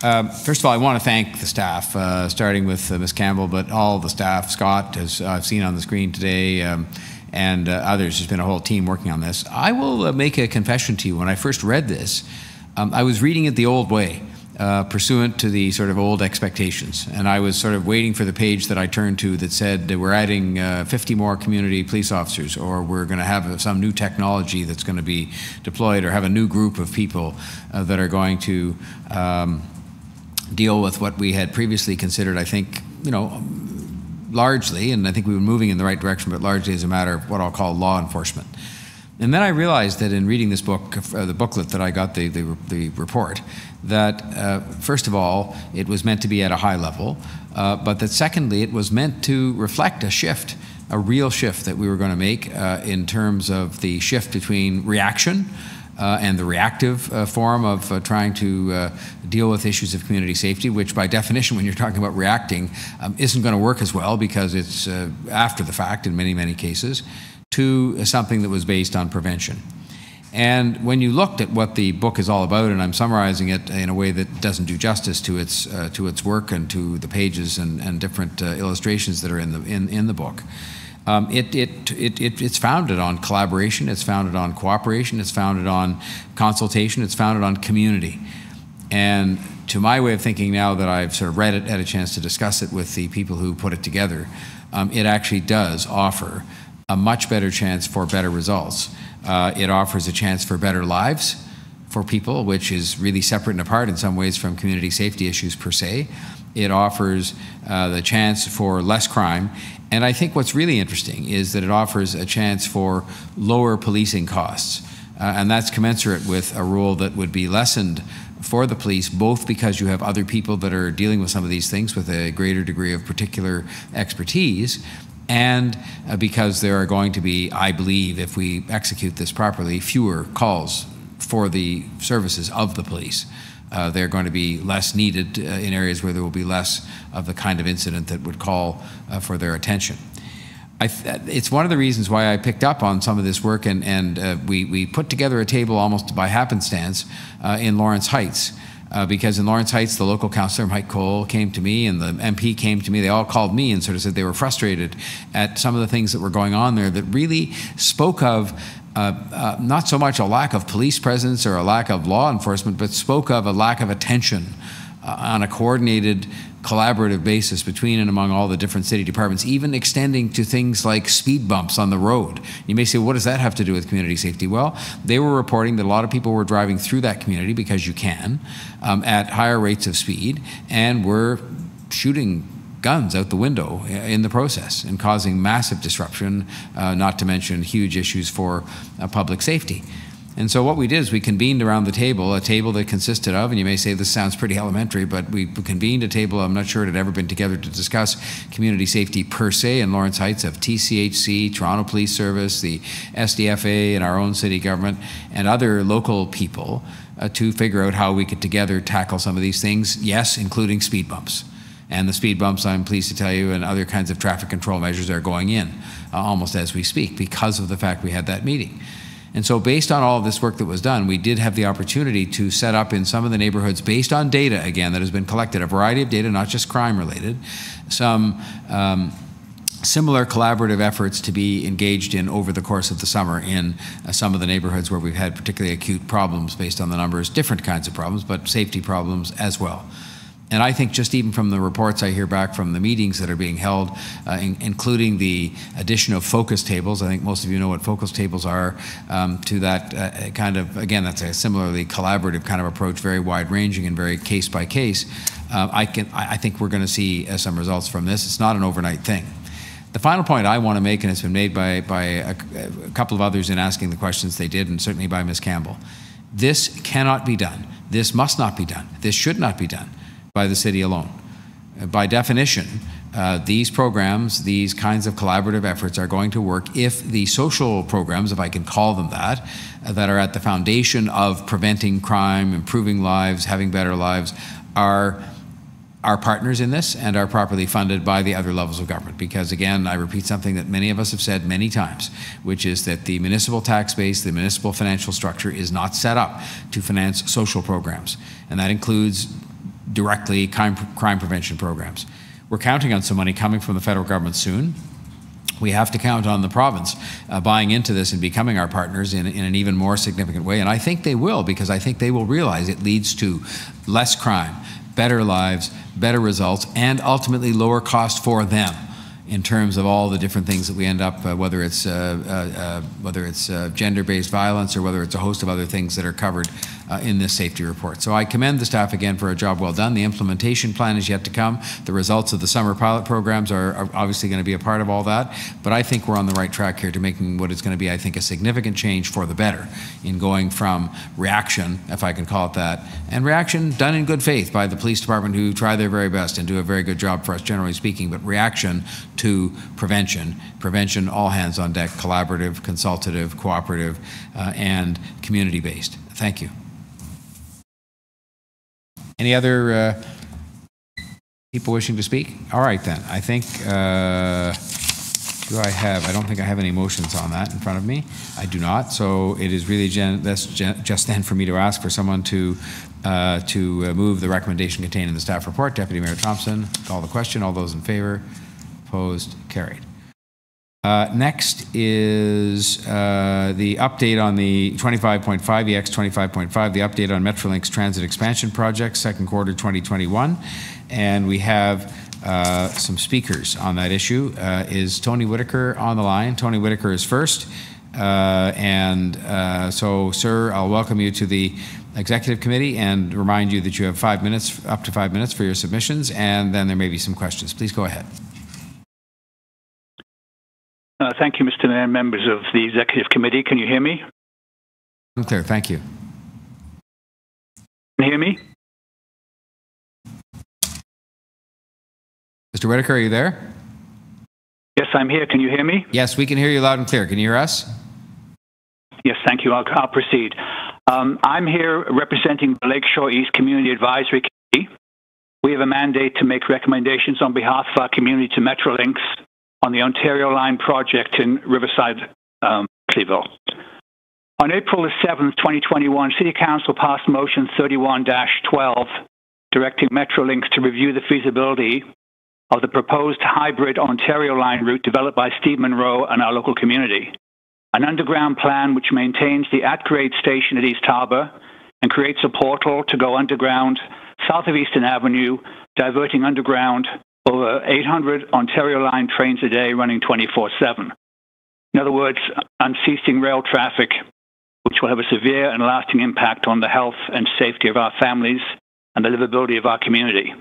First of all, I want to thank the staff, starting with Ms. Campbell, but all the staff, Scott, as I've seen on the screen today, and others. There's been a whole team working on this. I will make a confession to you. When I first read this, I was reading it the old way, pursuant to the sort of old expectations. And I was sort of waiting for the page that I turned to that said that we're adding 50 more community police officers, or we're going to have some new technology that's going to be deployed, or have a new group of people that are going to deal with what we had previously considered, I think, largely, and I think we were moving in the right direction, but largely as a matter of what I'll call law enforcement. And then I realized that in reading this book, the booklet that I got, the report, that first of all, it was meant to be at a high level, but that secondly, it was meant to reflect a shift, a real shift that we were going to make in terms of the shift between reaction and the reactive form of trying to deal with issues of community safety, which by definition, when you're talking about reacting, isn't going to work as well because it's after the fact in many, many cases, to something that was based on prevention. And when you looked at what the book is all about, and I'm summarizing it in a way that doesn't do justice to its work and to the pages and different illustrations that are in the book, it's founded on collaboration, it's founded on cooperation, it's founded on consultation, it's founded on community. And to my way of thinking now that I've sort of read it, had a chance to discuss it with the people who put it together, it actually does offer a much better chance for better results. It offers a chance for better lives for people, which is really separate and apart in some ways from community safety issues per se. It offers the chance for less crime. And I think what's really interesting is that it offers a chance for lower policing costs. And that's commensurate with a role that would be lessened for the police, both because you have other people that are dealing with some of these things with a greater degree of particular expertise, and because there are going to be, I believe, if we execute this properly, fewer calls for the services of the police. They're going to be less needed in areas where there will be less of the kind of incident that would call for their attention. It's one of the reasons why I picked up on some of this work, and we put together a table almost by happenstance in Lawrence Heights. Because in Lawrence Heights, the local councillor, Mike Cole, came to me, and the MP came to me. They all called me and sort of said they were frustrated at some of the things that were going on there that really spoke of not so much a lack of police presence or a lack of law enforcement, but spoke of a lack of attention on a coordinated, collaborative basis between and among all the different city departments, even extending to things like speed bumps on the road. You may say, what does that have to do with community safety? Well, they were reporting that a lot of people were driving through that community, because you can, at higher rates of speed, and were shooting guns out the window in the process and causing massive disruption, not to mention huge issues for public safety. And so what we did is we convened around the table, a table that consisted of, and you may say this sounds pretty elementary, but we convened a table, I'm not sure it had ever been together to discuss community safety per se in Lawrence Heights, of TCHC, Toronto Police Service, the SDFA, and our own city government, and other local people to figure out how we could together tackle some of these things, yes, including speed bumps. And the speed bumps, I'm pleased to tell you, and other kinds of traffic control measures are going in almost as we speak because of the fact we had that meeting. And so based on all of this work that was done, we did have the opportunity to set up in some of the neighborhoods, based on data, again, that has been collected, a variety of data, not just crime related, some similar collaborative efforts to be engaged in over the course of the summer in some of the neighborhoods where we've had particularly acute problems based on the numbers, different kinds of problems, but safety problems as well. And I think just even from the reports I hear back from the meetings that are being held, including the addition of focus tables, I think most of you know what focus tables are, to that kind of, again, that's a similarly collaborative kind of approach, very wide-ranging and very case by case. I think we're going to see some results from this. It's not an overnight thing. The final point I want to make, and it's been made by a couple of others in asking the questions they did, and certainly by Ms. Campbell, this cannot be done. This must not be done. This should not be done by the city alone. By definition, these programs, these kinds of collaborative efforts are going to work if the social programs, if I can call them that, that are at the foundation of preventing crime, improving lives, having better lives, are partners in this and are properly funded by the other levels of government. Because again, I repeat something that many of us have said many times, which is that the municipal tax base, the municipal financial structure is not set up to finance social programs. And that includes directly crime prevention programs. We're counting on some money coming from the federal government soon. We have to count on the province buying into this and becoming our partners in an even more significant way. And I think they will, because I think they will realize it leads to less crime, better lives, better results, and ultimately lower cost for them in terms of all the different things that we end up, whether it's gender-based violence or whether it's a host of other things that are covered in this safety report. So I commend the staff again for a job well done. The implementation plan is yet to come. The results of the summer pilot programs are obviously going to be a part of all that, but I think we're on the right track here to making what is going to be, I think, a significant change for the better in going from reaction, if I can call it that, and reaction done in good faith by the police department, who try their very best and do a very good job for us, generally speaking, but reaction to prevention. Prevention, all hands on deck, collaborative, consultative, cooperative, and community-based. Thank you. Any other people wishing to speak? All right, then. I think, I don't think I have any motions on that in front of me. I do not. So it is really just then for me to ask for someone to move the recommendation contained in the staff report. Deputy Mayor Thompson, call the question. All those in favor? Opposed? Carried. Next is the update on the 25.5, EX 25.5, the update on Metrolinx Transit Expansion Project, second quarter 2021. And we have some speakers on that issue. Is Tony Whitaker on the line? Tony Whitaker is first. So, sir, I'll welcome you to the Executive Committee and remind you that you have 5 minutes, up to 5 minutes for your submissions, and then there may be some questions. Please go ahead. Thank you, Mr. Mayor, members of the Executive Committee. Can you hear me? Clear, thank you. Can you hear me? Mr. Whitaker, are you there? Yes, I'm here. Can you hear me? Yes, we can hear you loud and clear. Can you hear us? Yes, thank you. I'll proceed. I'm here representing the Lakeshore East Community Advisory Committee. We have a mandate to make recommendations on behalf of our community to Metrolinx on the Ontario Line project in Riverside, Clearville. On April the 7th, 2021, City Council passed Motion 31-12, directing Metrolinx to review the feasibility of the proposed hybrid Ontario Line route developed by Steve Munro and our local community. An underground plan which maintains the at-grade station at East Harbour and creates a portal to go underground south of Eastern Avenue, diverting underground over 800 Ontario Line trains a day running 24/7. In other words, unceasing rail traffic, which will have a severe and lasting impact on the health and safety of our families and the livability of our community.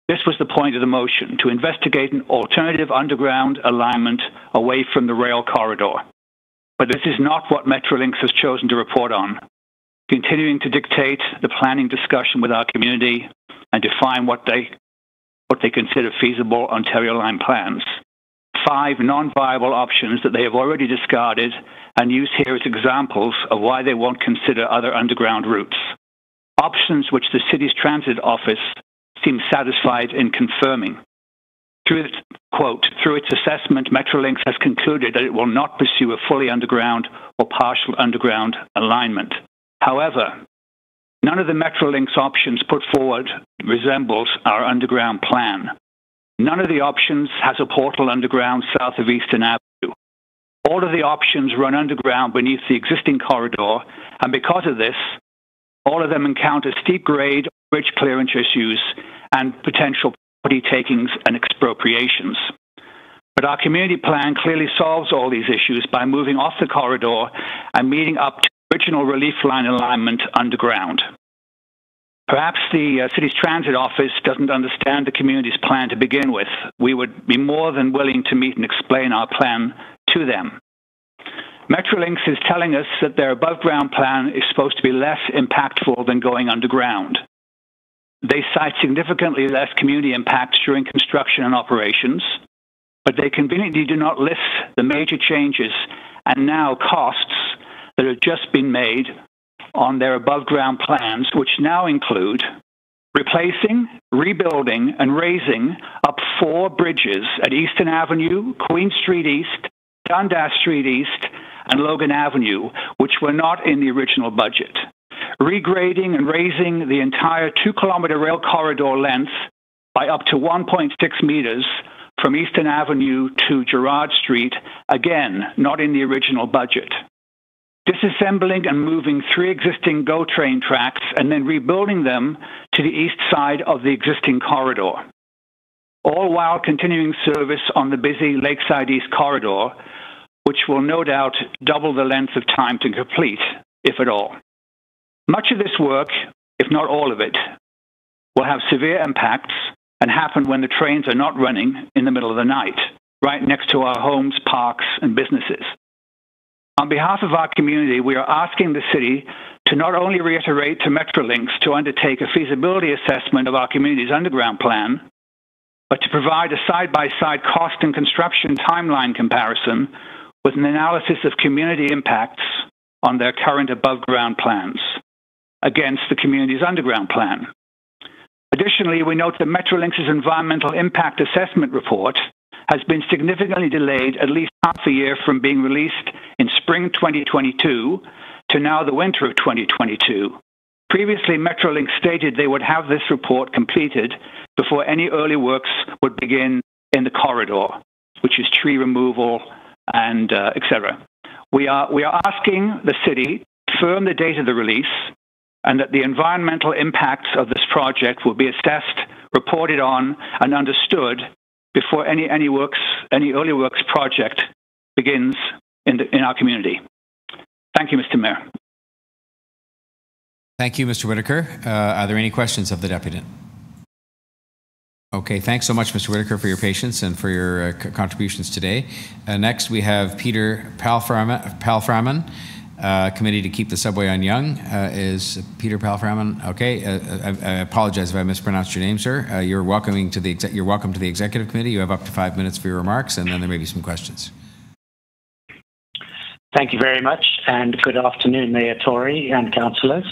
This was the point of the motion, to investigate an alternative underground alignment away from the rail corridor. But this is not what Metrolinx has chosen to report on, continuing to dictate the planning discussion with our community and define what they consider feasible Ontario Line plans. 5 non-viable options that they have already discarded and use here as examples of why they won't consider other underground routes. Options which the city's transit office seems satisfied in confirming. Through its assessment, Metrolinx has concluded that it will not pursue a fully underground or partial underground alignment. However, none of the Metrolinx options put forward resembles our underground plan. None of the options has a portal underground south of Eastern Avenue. All of the options run underground beneath the existing corridor, and because of this, all of them encounter steep grade, bridge clearance issues, and potential property takings and expropriations. But our community plan clearly solves all these issues by moving off the corridor and meeting up to original relief line alignment underground. Perhaps the city's transit office doesn't understand the community's plan to begin with. We would be more than willing to meet and explain our plan to them. Metrolinx is telling us that their above-ground plan is supposed to be less impactful than going underground. They cite significantly less community impacts during construction and operations, but they conveniently do not list the major changes and now costs that have just been made on their above-ground plans, which now include replacing, rebuilding, and raising up 4 bridges at Eastern Avenue, Queen Street East, Dundas Street East, and Logan Avenue, which were not in the original budget. Regrading and raising the entire 2-kilometer rail corridor length by up to 1.6 meters from Eastern Avenue to Gerrard Street, again, not in the original budget. Disassembling and moving 3 existing GO train tracks and then rebuilding them to the east side of the existing corridor, all while continuing service on the busy Lakeside East corridor, which will no doubt double the length of time to complete, if at all. Much of this work, if not all of it, will have severe impacts and happen when the trains are not running in the middle of the night, right next to our homes, parks, and businesses. On behalf of our community, we are asking the city to not only reiterate to Metrolinx to undertake a feasibility assessment of our community's underground plan, but to provide a side-by-side cost and construction timeline comparison with an analysis of community impacts on their current above-ground plans against the community's underground plan. Additionally, we note that Metrolinx's environmental impact assessment report has been significantly delayed at least half a year from being released in spring 2022 to now the winter of 2022. Previously, Metrolinx stated they would have this report completed before any early works would begin in the corridor, which is tree removal and etc. We are asking the city to confirm the date of the release and that the environmental impacts of this project will be assessed, reported on, and understood before any early works project begins in our community. Thank you, Mr. Mayor. Thank you, Mr. Whitaker. Are there any questions of the deputant? Okay, thanks so much, Mr. Whitaker, for your patience and for your contributions today. Next, we have Peter Palframan, Committee to Keep the Subway on Yonge. Is Peter Palframan? Okay, I apologize if I mispronounced your name, sir. You're welcome to the Executive Committee. You have up to 5 minutes for your remarks, and then there may be some questions. Thank you very much, and good afternoon, Mayor Tory and councillors.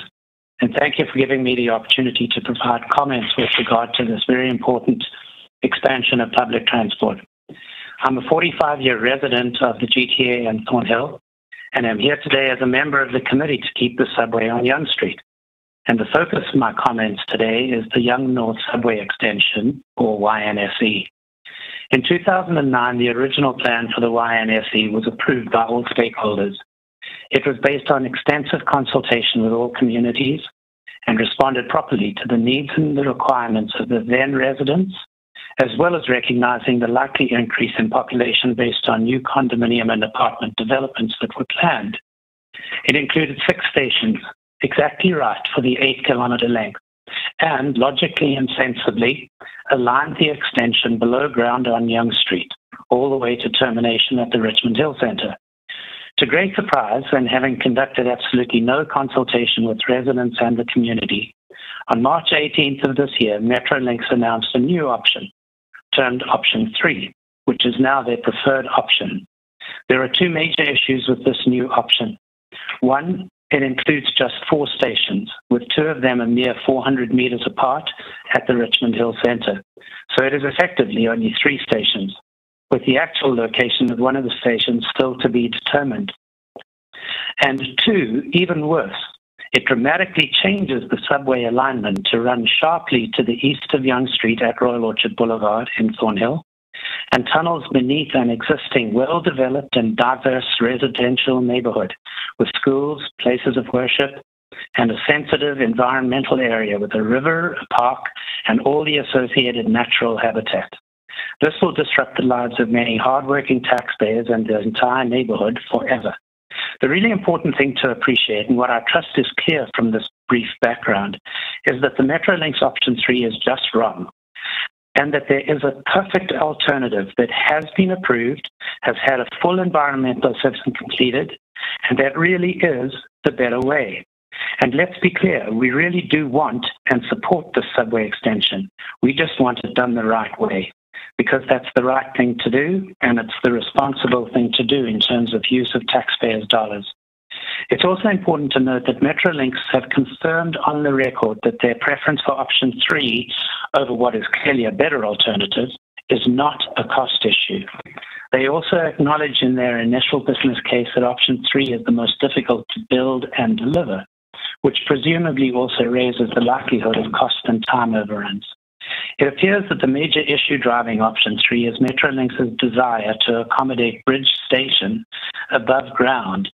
And thank you for giving me the opportunity to provide comments with regard to this very important expansion of public transport. I'm a 45-year resident of the GTA and Thornhill, and I'm here today as a member of the committee to keep the subway on Yonge Street. And the focus of my comments today is the Yonge North Subway Extension, or YNSE. In 2009, the original plan for the YNSE was approved by all stakeholders. It was based on extensive consultation with all communities and responded properly to the needs and the requirements of the then residents, as well as recognizing the likely increase in population based on new condominium and apartment developments that were planned. It included 6 stations, exactly right for the 8-kilometer length, and logically and sensibly aligned the extension below ground on Yonge Street, all the way to termination at the Richmond Hill Centre. To great surprise, and having conducted absolutely no consultation with residents and the community, on March 18th of this year, Metrolinx announced a new option, termed Option 3, which is now their preferred option. There are 2 major issues with this new option. One, it includes just 4 stations, with 2 of them a mere 400 meters apart at the Richmond Hill Centre. So it is effectively only 3 stations, with the actual location of one of the stations still to be determined. And 2, even worse, it dramatically changes the subway alignment to run sharply to the east of Yonge Street at Royal Orchard Boulevard in Thornhill, and tunnels beneath an existing well-developed and diverse residential neighborhood with schools, places of worship, and a sensitive environmental area with a river, a park, and all the associated natural habitat. This will disrupt the lives of many hardworking taxpayers and the entire neighborhood forever. The really important thing to appreciate, and what I trust is clear from this brief background, is that the Metrolinx Option 3 is just wrong, and that there is a perfect alternative that has been approved, has had a full environmental assessment completed, and that really is the better way. And let's be clear, we really do want and support the subway extension. We just want it done the right way, because that's the right thing to do, and it's the responsible thing to do in terms of use of taxpayers' dollars. It's also important to note that Metrolinx have confirmed on the record that their preference for Option 3 over what is clearly a better alternative is not a cost issue. They also acknowledge in their initial business case that Option 3 is the most difficult to build and deliver, which presumably also raises the likelihood of cost and time overruns. It appears that the major issue driving Option 3 is Metrolinx's desire to accommodate Bridge Station above ground,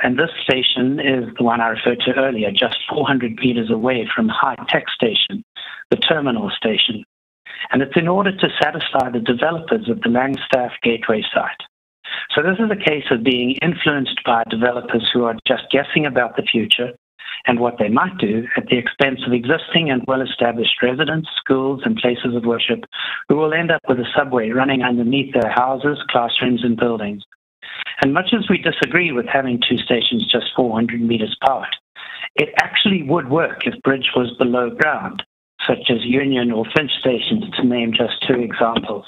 and this station is the one I referred to earlier, just 400 meters away from High Tech Station, the terminal station. And it's in order to satisfy the developers of the Langstaff Gateway site. So this is a case of being influenced by developers who are just guessing about the future, and what they might do at the expense of existing and well-established residents, schools, and places of worship who will end up with a subway running underneath their houses, classrooms, and buildings. And much as we disagree with having two stations just 400 meters apart, it actually would work if Bridge was below ground, such as Union or Finch stations, to name just two examples.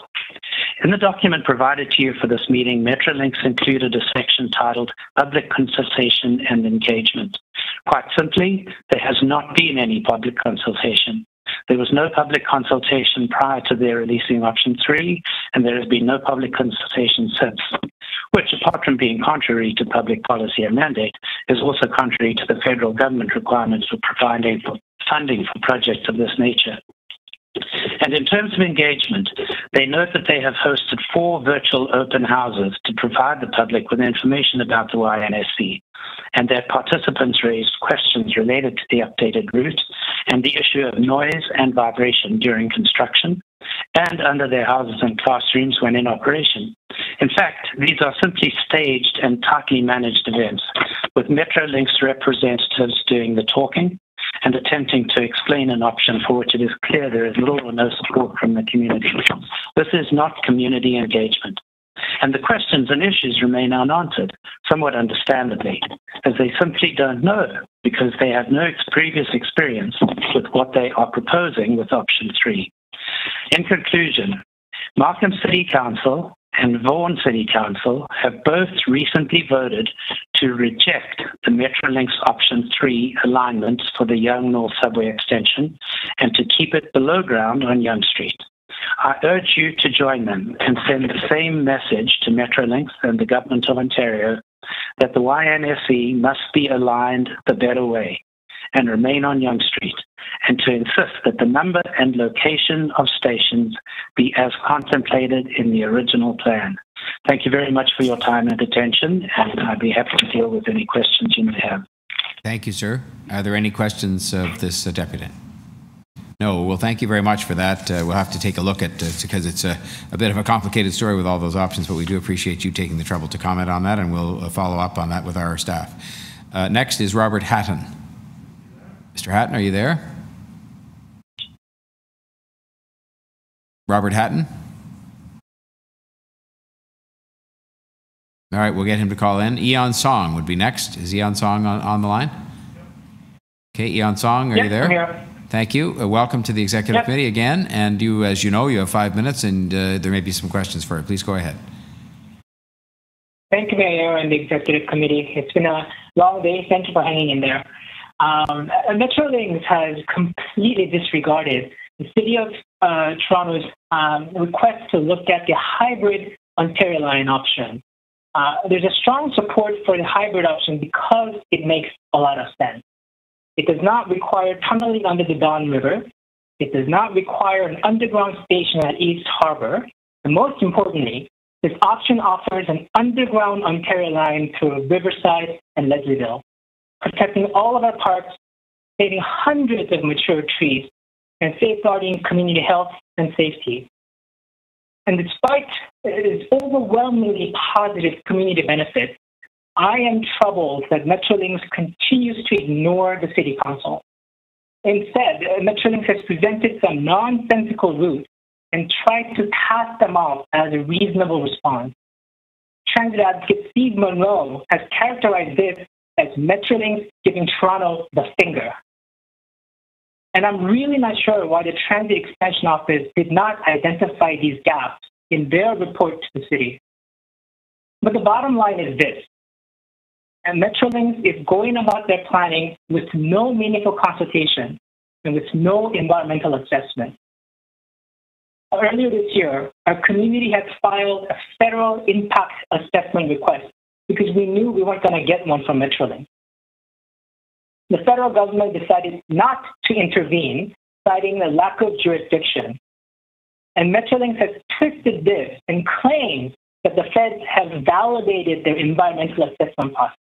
In the document provided to you for this meeting, Metrolinx included a section titled Public Consultation and Engagement. Quite simply, there has not been any public consultation. There was no public consultation prior to their releasing option 3, and there has been no public consultation since, which, apart from being contrary to public policy and mandate, is also contrary to the federal government requirements for providing funding for projects of this nature. And in terms of engagement, they note that they have hosted 4 virtual open houses to provide the public with information about the YNSC, and their participants raised questions related to the updated route and the issue of noise and vibration during construction and under their houses and classrooms when in operation. In fact, these are simply staged and tightly managed events, with Metrolinx representatives doing the talking and attempting to explain an option for which it is clear there is little or no support from the community. This is not community engagement. And the questions and issues remain unanswered, somewhat understandably, as they simply don't know because they have no previous experience with what they are proposing with option 3. In conclusion, Markham City Council and Vaughan City Council have both recently voted to reject the Metrolinx option 3 alignment for the Yonge North Subway extension and to keep it below ground on Yonge Street. I urge you to join them and send the same message to Metrolinx and the Government of Ontario that the YNSE must be aligned the better way and remain on Yonge Street, and to insist that the number and location of stations be as contemplated in the original plan. Thank you very much for your time and attention, and I'd be happy to deal with any questions you may have. Thank you, sir. Are there any questions of this deputy? No. Well, thank you very much for that. We'll have to take a look at it because it's a bit of a complicated story with all those options, but we do appreciate you taking the trouble to comment on that, and we'll follow up on that with our staff. Next is Robert Hatton. Mr. Hatton, are you there? Robert Hatton? All right, we'll get him to call in. Eon Song would be next. Is Eon Song on the line? Okay, Eon Song, are you there? I'm here. Thank you. Welcome to the Executive Committee again. And you, as you know, you have 5 minutes, and there may be some questions for you. Please go ahead. Thank you, Mayor, and the Executive Committee. It's been a long day. Thank you for hanging in there. Metrolinx has completely disregarded the City of Toronto's request to look at the hybrid Ontario line option. There's a strong support for the hybrid option because it makes a lot of sense. It does not require tunneling under the Don River. It does not require an underground station at East Harbour. And most importantly, this option offers an underground Ontario line through Riverside and Leslieville, protecting all of our parks, saving hundreds of mature trees, and safeguarding community health and safety. And despite its overwhelmingly positive community benefits, I am troubled that Metrolinx continues to ignore the City Council. Instead, Metrolinx has presented some nonsensical routes and tried to pass them off as a reasonable response. Transit advocate Steve Monroe has characterized this as Metrolinx giving Toronto the finger. And I'm really not sure why the Transit Expansion Office did not identify these gaps in their report to the city. But the bottom line is this. And Metrolinx is going about their planning with no meaningful consultation and with no environmental assessment. Earlier this year, our community had filed a federal impact assessment request because we knew we weren't going to get one from Metrolinx. The federal government decided not to intervene, citing a lack of jurisdiction. And Metrolinx has twisted this and claims that the feds have validated their environmental assessment process.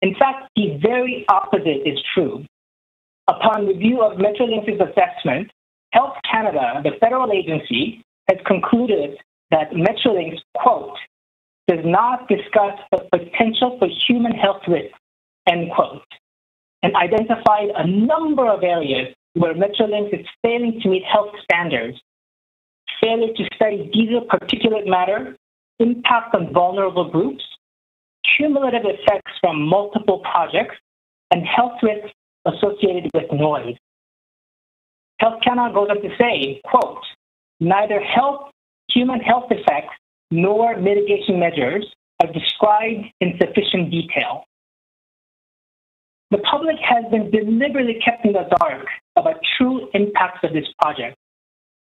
In fact, the very opposite is true. Upon review of Metrolinx's assessment, Health Canada, the federal agency, has concluded that Metrolinx, quote, does not discuss the potential for human health risks, end quote. and identified a number of areas where Metrolinx is failing to meet health standards, failure to study diesel particulate matter, impact on vulnerable groups, cumulative effects from multiple projects, and health risks associated with noise. Health Canada goes on to say, quote, neither human health effects nor mitigation measures are described in sufficient detail. The public has been deliberately kept in the dark about true impacts of this project.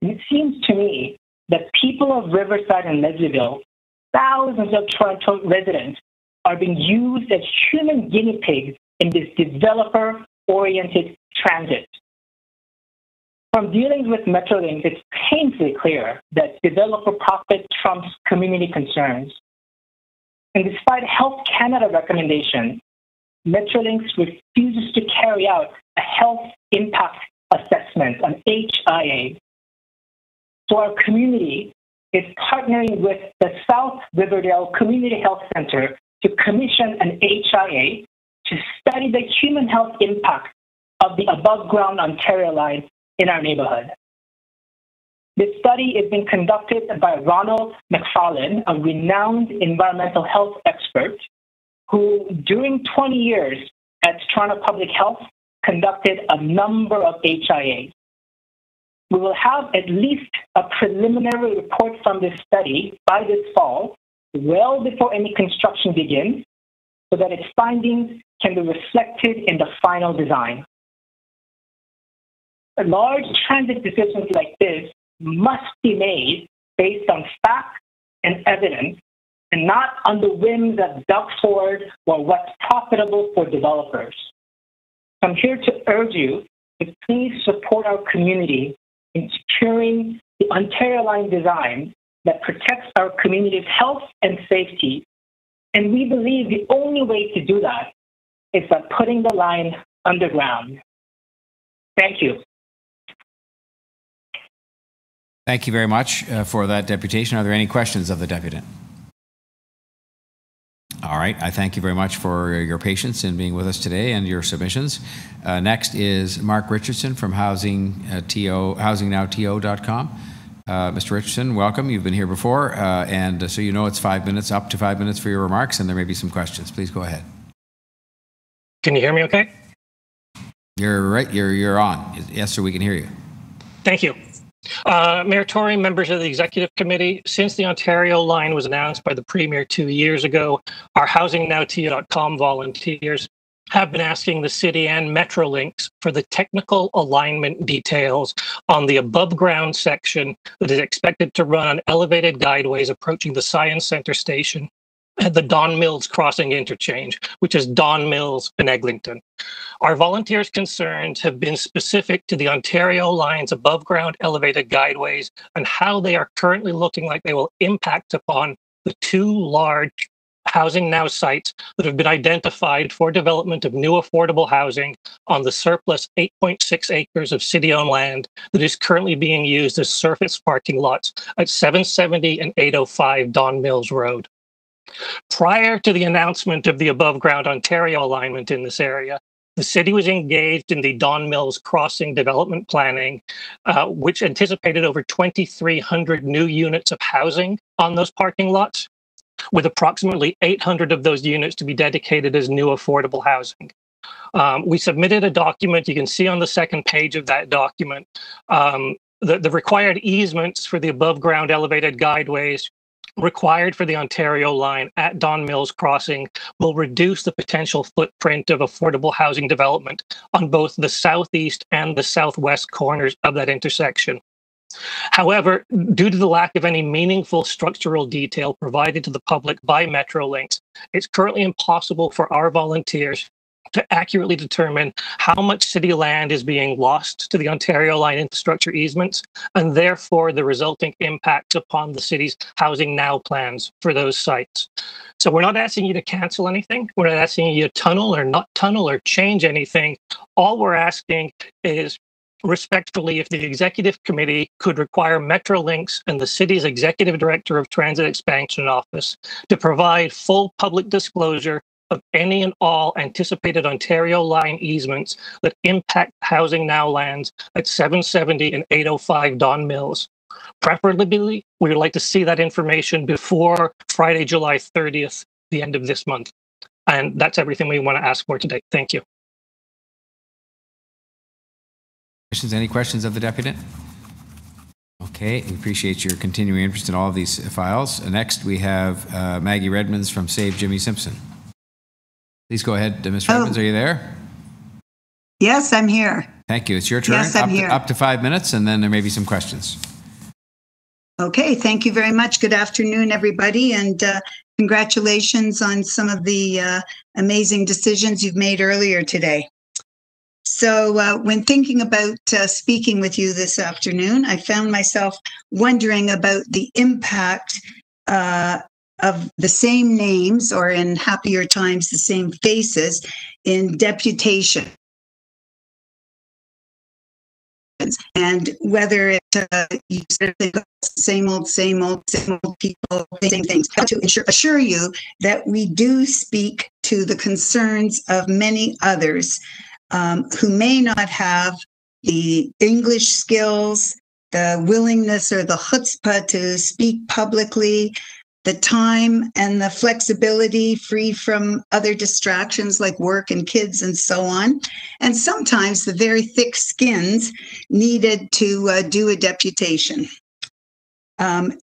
And it seems to me that people of Riverside and Leslieville, thousands of Toronto residents, are being used as human guinea pigs in this developer-oriented transit. From dealings with Metrolinx, it's painfully clear that developer profit trumps community concerns. And despite Health Canada recommendations, Metrolinx refuses to carry out a health impact assessment, an HIA. So our community is partnering with the South Riverdale Community Health Center to commission an HIA to study the human health impact of the above-ground Ontario line in our neighborhood. This study is being conducted by Ronald McFarlane, a renowned environmental health expert who, during 20 years at Toronto Public Health, conducted a number of HIAs. We will have at least a preliminary report from this study by this fall, well before any construction begins, so that its findings can be reflected in the final design. Large transit decisions like this must be made based on facts and evidence, and not on the whims of Doug Ford or what's profitable for developers. I'm here to urge you to please support our community in securing the Ontario line design that protects our community's health and safety. And we believe the only way to do that is by putting the line underground. Thank you. Thank you very much for that deputation. Are there any questions of the deputant? All right. I thank you very much for your patience in being with us today and your submissions. Next is Mark Richardson from housingnowto.com. Mr. Richardson, welcome. You've been here before, and so you know it's 5 minutes, up to 5 minutes for your remarks, and there may be some questions. Please go ahead. Can you hear me okay? You're right. You're on. Yes, sir, we can hear you. Thank you. Mayor Tory, members of the Executive Committee, since the Ontario line was announced by the Premier 2 years ago, our HousingNowTO.com volunteers have been asking the city and Metrolinx for the technical alignment details on the above-ground section that is expected to run on elevated guideways approaching the Science Centre station at the Don Mills Crossing interchange, which is Don Mills and Eglinton. Our volunteers' concerns have been specific to the Ontario line's above-ground elevated guideways and how they are currently looking like they will impact upon the two large Housing Now sites that have been identified for development of new affordable housing on the surplus 8.6 acres of city-owned land that is currently being used as surface parking lots at 770 and 805 Don Mills Road. Prior to the announcement of the above-ground Ontario alignment in this area, the city was engaged in the Don Mills Crossing development planning, which anticipated over 2,300 new units of housing on those parking lots, with approximately 800 of those units to be dedicated as new affordable housing. We submitted a document. You can see on the second page of that document the required easements for the above-ground elevated guideways required for the Ontario line at Don Mills Crossing will reduce the potential footprint of affordable housing development on both the southeast and the southwest corners of that intersection. However, due to the lack of any meaningful structural detail provided to the public by Metrolinx, it's currently impossible for our volunteers to accurately determine how much city land is being lost to the Ontario line infrastructure easements, and therefore the resulting impact upon the city's Housing Now plans for those sites. So we're not asking you to cancel anything. We're not asking you to tunnel or not tunnel or change anything. All we're asking is, respectfully, if the Executive Committee could require Metrolinx and the city's Executive Director of Transit Expansion Office to provide full public disclosure of any and all anticipated Ontario line easements that impact Housing Now lands at 770 and 805 Don Mills. Preferably, we would like to see that information before Friday, July 30th, the end of this month. And that's everything we want to ask for today. Thank you. Any questions of the deputy? Okay, we appreciate your continuing interest in all of these files. Next, we have Maggie Redmonds from Save Jimmy Simpson. Please go ahead, Ms. Redmonds. Are you there? Yes, I'm here. Thank you. It's your turn. Yes, I'm here. Up to 5 minutes, and then there may be some questions. Okay, thank you very much. Good afternoon, everybody, and congratulations on some of the amazing decisions you've made earlier today. So when thinking about speaking with you this afternoon, I found myself wondering about the impact of the same names, or in happier times, the same faces, in deputation. And whether it you sort of think of same old people, same things. To assure you that we do speak to the concerns of many others who may not have the English skills, the willingness or the chutzpah to speak publicly, the time and the flexibility free from other distractions like work and kids and so on, and sometimes the very thick skins needed to do a deputation.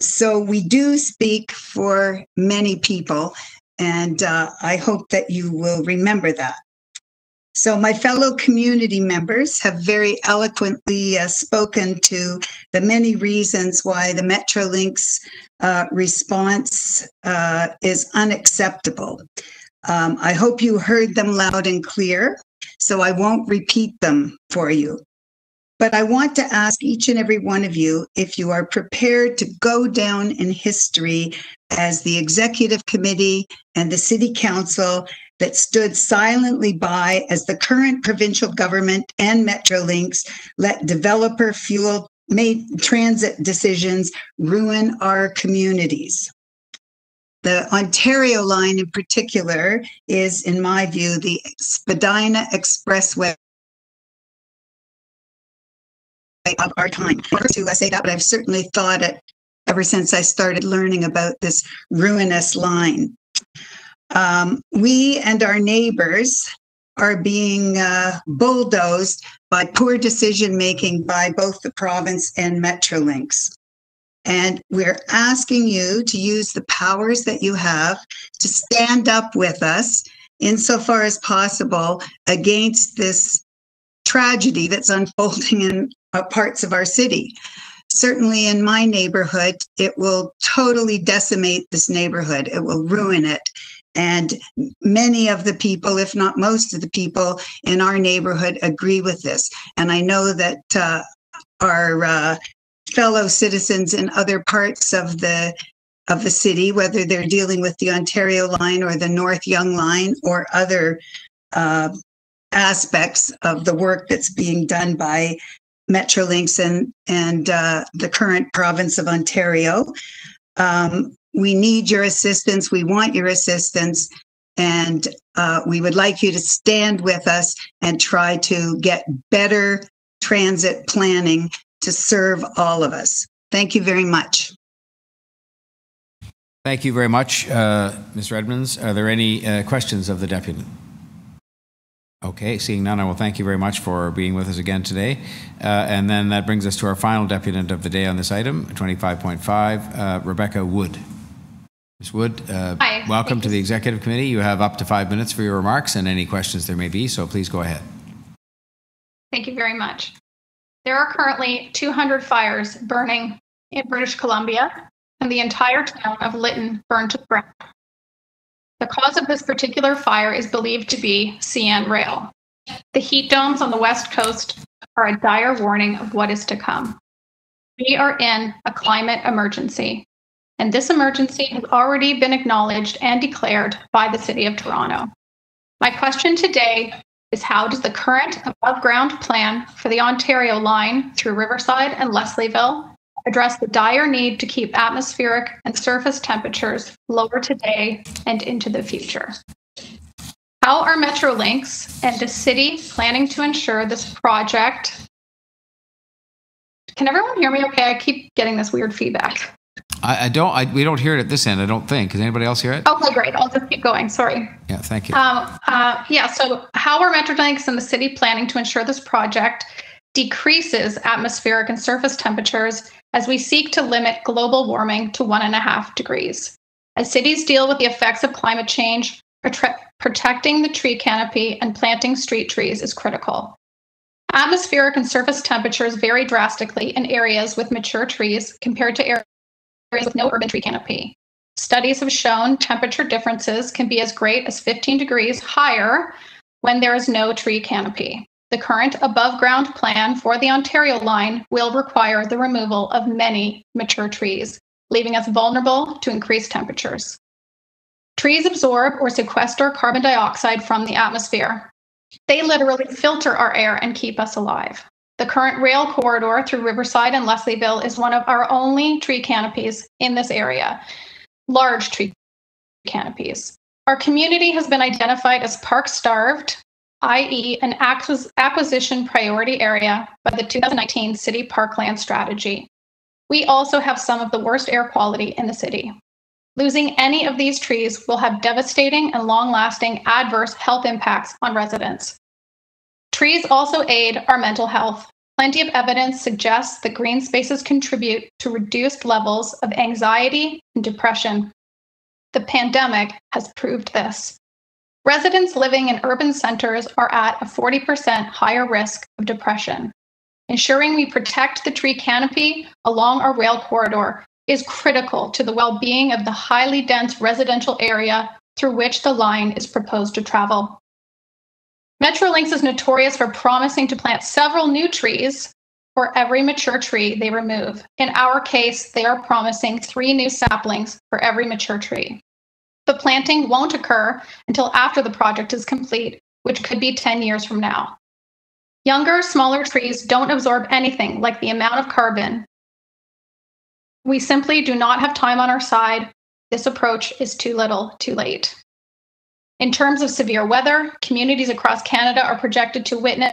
So we do speak for many people, and I hope that you will remember that. So my fellow community members have very eloquently spoken to the many reasons why the Metrolinx response is unacceptable. I hope you heard them loud and clear, so I won't repeat them for you. But I want to ask each and every one of you if you are prepared to go down in history as the Executive Committee and the City Council that stood silently by as the current provincial government and Metrolinx let developer-fueled transit decisions ruin our communities. The Ontario line in particular is, in my view, the Spadina Expressway of our time. I say that, but I've certainly thought it ever since I started learning about this ruinous line. We and our neighbors are being bulldozed by poor decision-making by both the province and Metrolinx. And we're asking you to use the powers that you have to stand up with us insofar as possible against this tragedy that's unfolding in parts of our city. Certainly in my neighborhood, it will totally decimate this neighborhood. It will ruin it. And many of the people, if not most of the people in our neighborhood, agree with this. And I know that our fellow citizens in other parts of the city, whether they're dealing with the Ontario line or the North Yonge line or other aspects of the work that's being done by Metrolinx and the current province of Ontario. We need your assistance. We want your assistance. And we would like you to stand with us and try to get better transit planning to serve all of us. Thank you very much. Thank you very much, Ms. Redmonds. Are there any questions of the deputy? Okay, seeing none, I will thank you very much for being with us again today. And then that brings us to our final deputant of the day on this item, 25.5, Rebecca Wood. Ms. Wood, Hi, welcome to the Executive Committee. You have up to 5 minutes for your remarks and any questions there may be, so please go ahead. Thank you very much. There are currently 200 fires burning in British Columbia, and the entire town of Lytton burned to the ground. The cause of this particular fire is believed to be CN Rail. The heat domes on the West Coast are a dire warning of what is to come. We are in a climate emergency, and this emergency has already been acknowledged and declared by the City of Toronto. My question today is, how does the current above-ground plan for the Ontario line through Riverside and Leslieville address the dire need to keep atmospheric and surface temperatures lower today and into the future? How are Metrolinx and the city planning to ensure this project? Can everyone hear me okay? I keep getting this weird feedback. We don't hear it at this end, I don't think. Does anybody else hear it? Okay, great. I'll just keep going. Sorry. Yeah, thank you. So how are Metrolinx and the city planning to ensure this project decreases atmospheric and surface temperatures as we seek to limit global warming to 1.5 degrees? As cities deal with the effects of climate change, protecting the tree canopy and planting street trees is critical. Atmospheric and surface temperatures vary drastically in areas with mature trees compared to areas with no urban tree canopy. Studies have shown temperature differences can be as great as 15 degrees higher when there is no tree canopy. The current above-ground plan for the Ontario line will require the removal of many mature trees, leaving us vulnerable to increased temperatures. Trees absorb or sequester carbon dioxide from the atmosphere. They literally filter our air and keep us alive. The current rail corridor through Riverside and Leslieville is one of our only tree canopies in this area, large tree canopies. Our community has been identified as park-starved, i.e. an acquisition priority area by the 2019 City Parkland Strategy. We also have some of the worst air quality in the city. Losing any of these trees will have devastating and long-lasting adverse health impacts on residents. Trees also aid our mental health. Plenty of evidence suggests that green spaces contribute to reduced levels of anxiety and depression. The pandemic has proved this. Residents living in urban centers are at a 40% higher risk of depression. Ensuring we protect the tree canopy along our rail corridor is critical to the well-being of the highly dense residential area through which the line is proposed to travel. Metrolinx is notorious for promising to plant several new trees for every mature tree they remove. In our case, they are promising 3 new saplings for every mature tree. The planting won't occur until after the project is complete, which could be 10 years from now. Younger, smaller trees don't absorb anything like the amount of carbon. We simply do not have time on our side. This approach is too little, too late. In terms of severe weather, communities across Canada are projected to witness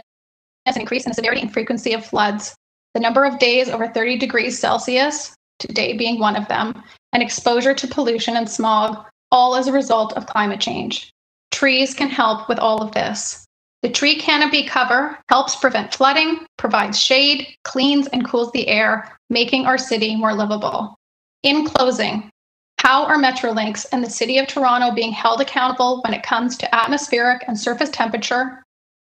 an increase in the severity and frequency of floods. The number of days over 30 degrees Celsius, today being one of them, and exposure to pollution and smog, all as a result of climate change. Trees can help with all of this. The tree canopy cover helps prevent flooding, provides shade, cleans and cools the air, making our city more livable. In closing, how are Metrolinx and the City of Toronto being held accountable when it comes to atmospheric and surface temperature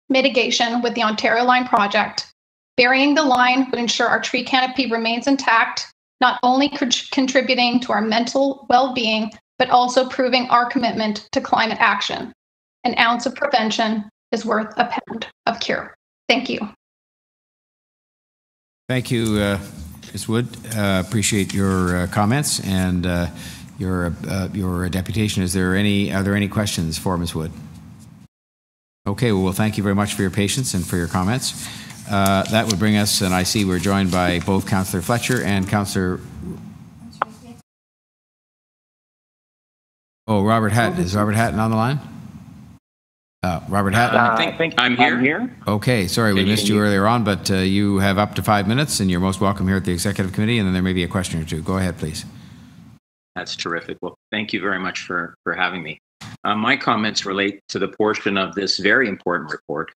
mitigation with the Ontario Line project? Burying the line would ensure our tree canopy remains intact, not only contributing to our mental well-being, but also proving our commitment to climate action. An ounce of prevention is worth a pound of cure. Thank you. Thank you, Ms. Wood. Appreciate your comments and your deputation. Are there any questions for Ms. Wood? Okay, well, thank you very much for your patience and for your comments. That would bring us, and I see we're joined by both Councillor Fletcher and Councillor. Oh, Robert Hatton. Is Robert Hatton on the line? Robert Hatton? I think I'm here. Okay, sorry, we missed you earlier on, but you have up to 5 minutes, and you're most welcome here at the Executive Committee, and then there may be a question or two. Go ahead, please. That's terrific. Well, thank you very much for having me. My comments relate to the portion of this very important report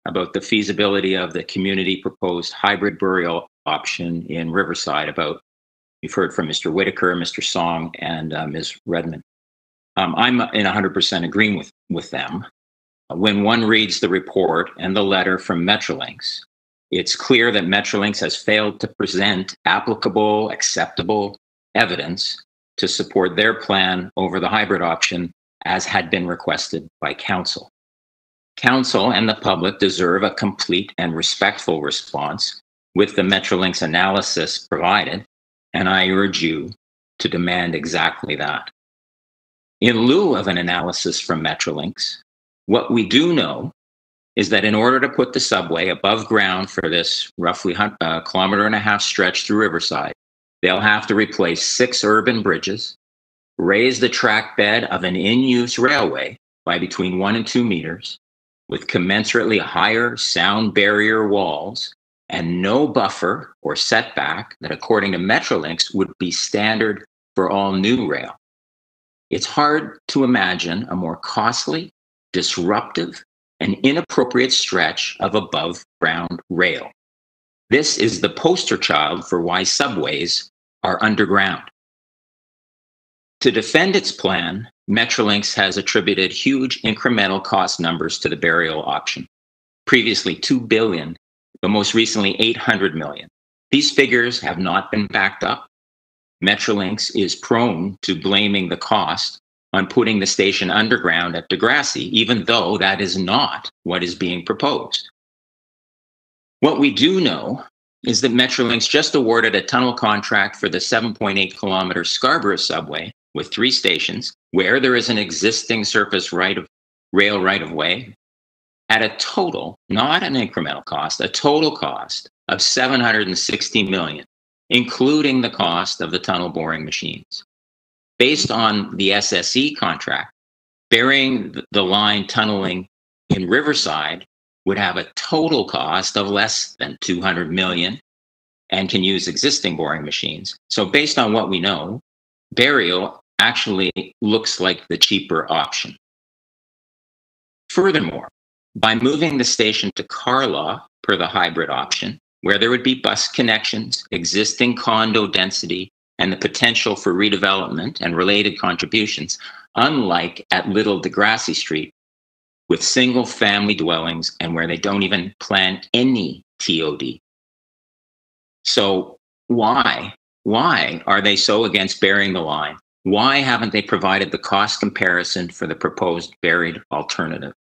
about the feasibility of the community proposed hybrid burial option in Riverside. You've heard from Mr. Whitaker, Mr. Song, and Ms. Redmond. I'm in 100% agreeing with them. When one reads the report and the letter from Metrolinx, it's clear that Metrolinx has failed to present applicable, acceptable evidence to support their plan over the hybrid option as had been requested by Council. Council and the public deserve a complete and respectful response with the Metrolinx analysis provided, and I urge you to demand exactly that. In lieu of an analysis from Metrolinx, what we do know is that in order to put the subway above ground for this roughly 1.5 kilometer stretch through Riverside, they'll have to replace 6 urban bridges, raise the track bed of an in-use railway, by between 1 and 2 meters, with commensurately higher sound barrier walls and no buffer or setback that, according to Metrolinx, would be standard for all new rail. It's hard to imagine a more costly, disruptive, and inappropriate stretch of above-ground rail. This is the poster child for why subways are underground. To defend its plan, Metrolinx has attributed huge incremental cost numbers to the burial option. Previously $2 billion, but most recently $800 million. These figures have not been backed up. Metrolinx is prone to blaming the cost on putting the station underground at Degrassi, even though that is not what is being proposed. What we do know is that Metrolinx just awarded a tunnel contract for the 7.8-kilometer Scarborough subway with 3 stations, where there is an existing surface rail right-of-way, at a total, not an incremental cost, a total cost of $760 million, including the cost of the tunnel boring machines. Based on the SSE contract, burying the line tunneling in Riverside would have a total cost of less than $200 million and can use existing boring machines. So based on what we know, burial actually looks like the cheaper option. Furthermore, by moving the station to Carlaw per the hybrid option, where there would be bus connections, existing condo density, and the potential for redevelopment and related contributions, unlike at Little Degrassi Street, with single-family dwellings and where they don't even plan any TOD. So why are they so against burying the line? Why haven't they provided the cost comparison for the proposed buried alternative?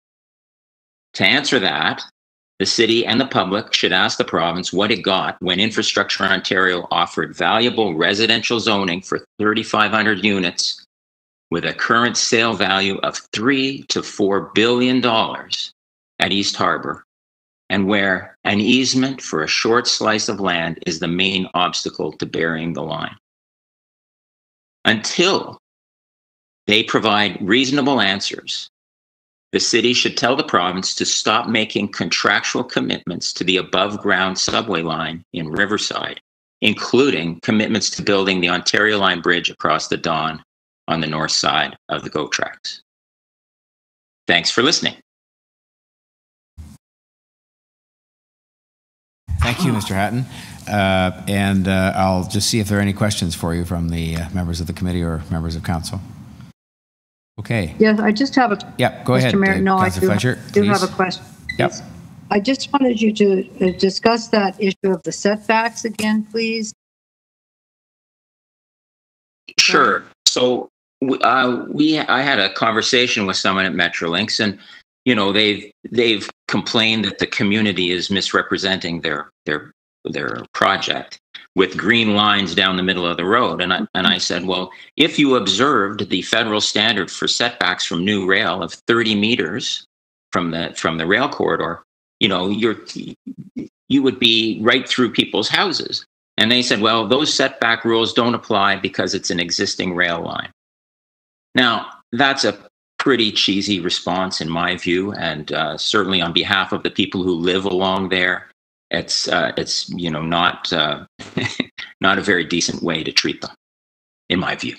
To answer that, the city and the public should ask the province what it got when Infrastructure Ontario offered valuable residential zoning for 3,500 units with a current sale value of $3 to $4 billion at East Harbour, and where an easement for a short slice of land is the main obstacle to burying the line. Until they provide reasonable answers, the city should tell the province to stop making contractual commitments to the above-ground subway line in Riverside, including commitments to building the Ontario Line Bridge across the Don on the north side of the GO tracks. Thanks for listening. Thank you, Mr. Hatton. I'll just see if there are any questions for you from the members of the committee or members of council. Okay. Yes, I just have a. Yeah, go ahead. Mr. Mayor, no, I do have a question. Yep. I just wanted you to discuss that issue of the setbacks again, please. Sure. So I had a conversation with someone at Metrolinx, and they've complained that the community is misrepresenting their project with green lines down the middle of the road. And I said, well, if you observed the federal standard for setbacks from new rail of 30 meters from the rail corridor, you would be right through people's houses. And they said, well, those setback rules don't apply because it's an existing rail line. Now, that's a pretty cheesy response in my view, and certainly on behalf of the people who live along there, it's not not a very decent way to treat them, in my view.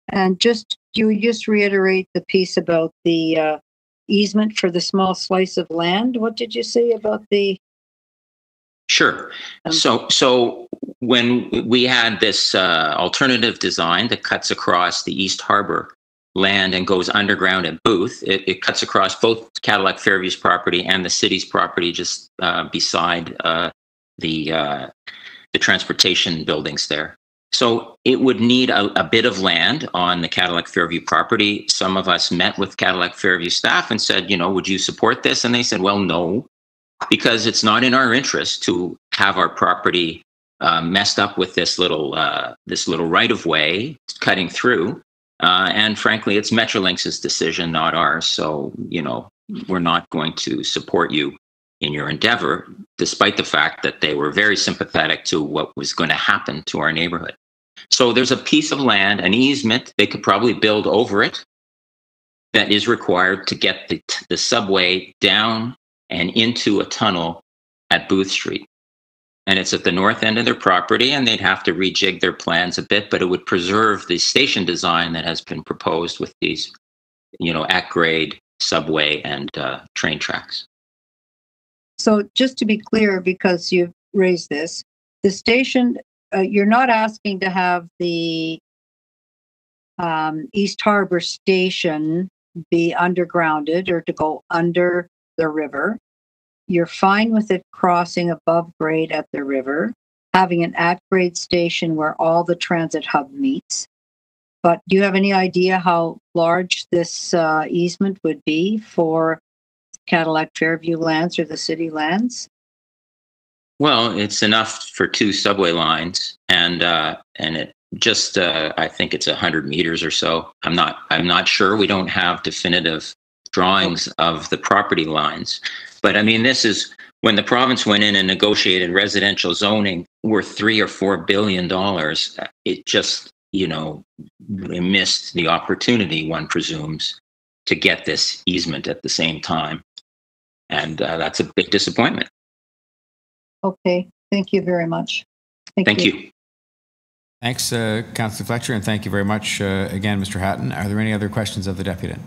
And you just reiterate the piece about the easement for the small slice of land. What did you say about the? Sure. So when we had this alternative design that cuts across the East Harbour land and goes underground at Booth, it cuts across both Cadillac Fairview's property and the city's property just beside the transportation buildings there. So it would need a bit of land on the Cadillac Fairview property. Some of us met with Cadillac Fairview staff and said, would you support this? And they said, well, no, because it's not in our interest to have our property messed up with this little right-of-way cutting through. And frankly, it's Metrolinx's decision, not ours. So, we're not going to support you in your endeavor, despite the fact that they were very sympathetic to what was going to happen to our neighborhood. So there's a piece of land, an easement, they could probably build over it. that is required to get the subway down and into a tunnel at Booth Street. And it's at the north end of their property, and they'd have to rejig their plans a bit, but it would preserve the station design that has been proposed with these, at grade subway and train tracks. So just to be clear, because you've raised this, the station, you're not asking to have the East Harbor Station be undergrounded or to go under the river. You're fine with it crossing above grade at the river, having an at-grade station where all the transit hub meets. But do you have any idea how large this easement would be for Cadillac Fairview lands or the city lands? Well, it's enough for 2 subway lines, and it just I think it's 100 meters or so. I'm not sure. We don't have definitive drawings of the property lines. But I mean, this is when the province went in and negotiated residential zoning worth $3 or $4 billion. It just, missed the opportunity, one presumes, to get this easement at the same time. And that's a big disappointment. Okay, thank you very much. Thank you. Thanks, Councillor Fletcher, and thank you very much again, Mr. Hatton. Are there any other questions of the deputant?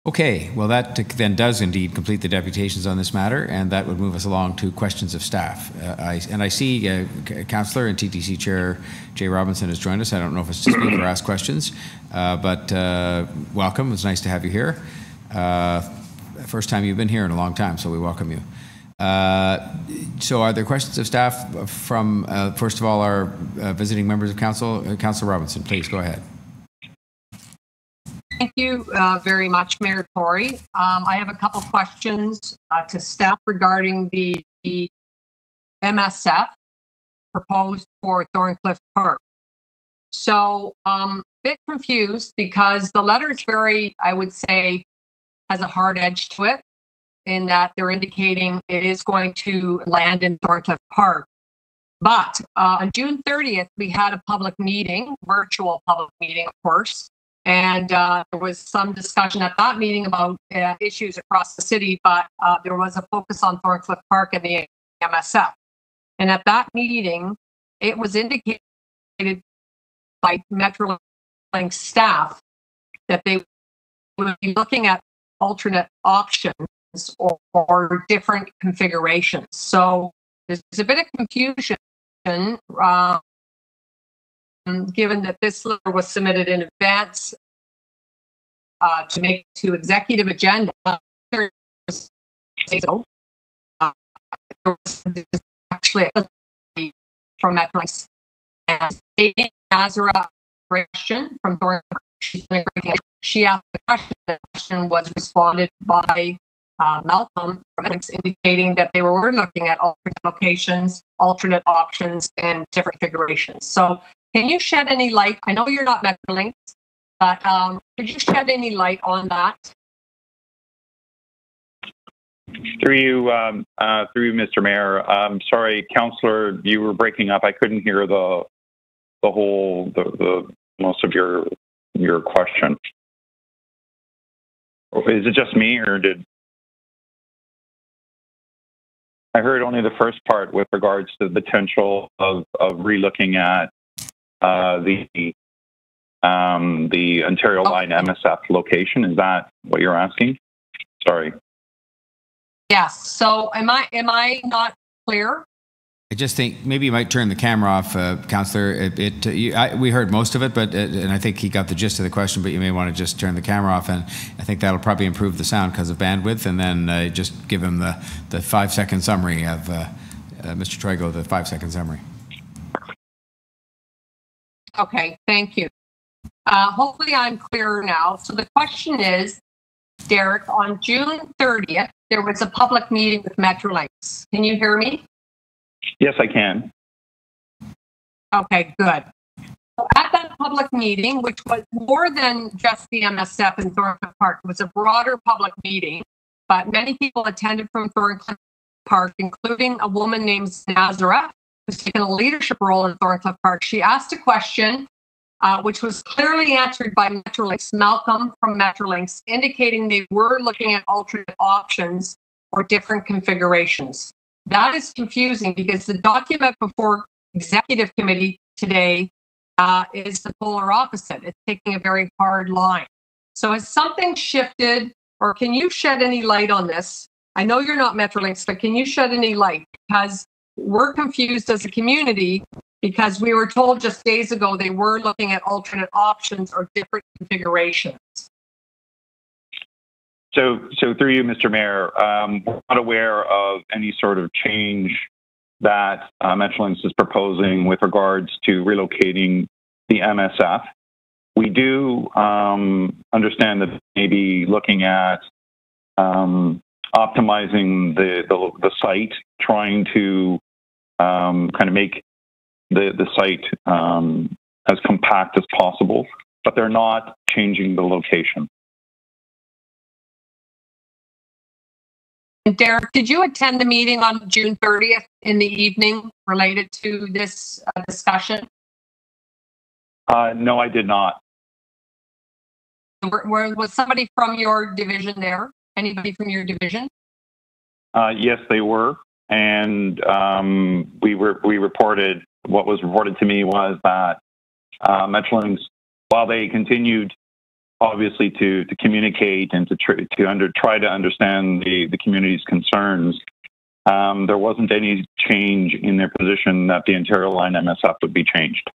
Okay, well, that then does indeed complete the deputations on this matter, and that would move us along to questions of staff. I see Councillor and TTC Chair Jay Robinson has joined us. I don't know if it's to speak or ask questions, but welcome. It's nice to have you here. First time you've been here in a long time, so we welcome you. So are there questions of staff from, first of all, our visiting members of council? Councillor Robinson, please go ahead. Thank you very much, Mayor Tory. I have a couple questions to staff regarding the MSF proposed for Thorncliffe Park. So a bit confused because the letter is very, I would say, has a hard edge to it in that they're indicating it is going to land in Thorncliffe Park. But on June 30th, we had a public meeting, virtual public meeting, of course, and there was some discussion at that meeting about issues across the city, but there was a focus on Thorncliffe Park and the MSF. And at that meeting, it was indicated by Metrolinx staff that they would be looking at alternate options or different configurations. So there's a bit of confusion given that this letter was submitted in advance to make to executive agenda. There was actually from Metrolinx and stating Nazara question from Thorncliffe. She asked the question. The question was responded by Malcolm from Metrolinx, indicating that they were looking at alternate locations, alternate options, and different configurations. So can you shed any light? I know you're not Metrolinx, but could you shed any light on that? Through you, Mr. Mayor. Sorry, Councillor, you were breaking up. I couldn't hear the most of your question. Is it just me, or did I heard only the first part with regards to the potential of relooking at the Ontario Line MSF location? Is that what you're asking? Sorry. Yes. So am I not clear? I just think maybe you might turn the camera off, Councillor. We heard most of it, but and I think he got the gist of the question. But you may want to just turn the camera off, and I think that'll probably improve the sound because of bandwidth. And then just give him the 5-second summary of Mr. Trigo, the 5-second summary. Okay, thank you. Hopefully I'm clearer now. So the question is, Derek, on June 30th, there was a public meeting with Metrolinx. Can you hear me? Yes, I can. Okay, good. So at that public meeting, which was more than just the MSF in Thorncliffe Park, it was a broader public meeting, but many people attended from Thorncliffe Park, including a woman named Nazara, who's taken a leadership role in Thorncliffe Park. She asked a question which was clearly answered by Metrolinx, Malcolm from Metrolinx, indicating they were looking at alternate options or different configurations. That is confusing because the document before Executive Committee today is the polar opposite. It's taking a very hard line. So has something shifted, or can you shed any light on this? I know you're not Metrolinx, but can you shed any light? Because we're confused as a community because we were told just days ago they were looking at alternate options or different configurations. So through you, Mr. Mayor, we're not aware of any sort of change that Metrolinx is proposing with regards to relocating the MSF. We do understand that maybe looking at optimizing the site, trying to kind of make the site as compact as possible, but they're not changing the location. And Derek, did you attend the meeting on June 30th in the evening related to this discussion? No, I did not. Was somebody from your division there? Anybody from your division? Yes, they were. And we reported, what was reported to me was that Metrolinx, while they continued obviously to communicate and to try to understand the community's concerns, there wasn't any change in their position that the Ontario line MSF would be changed.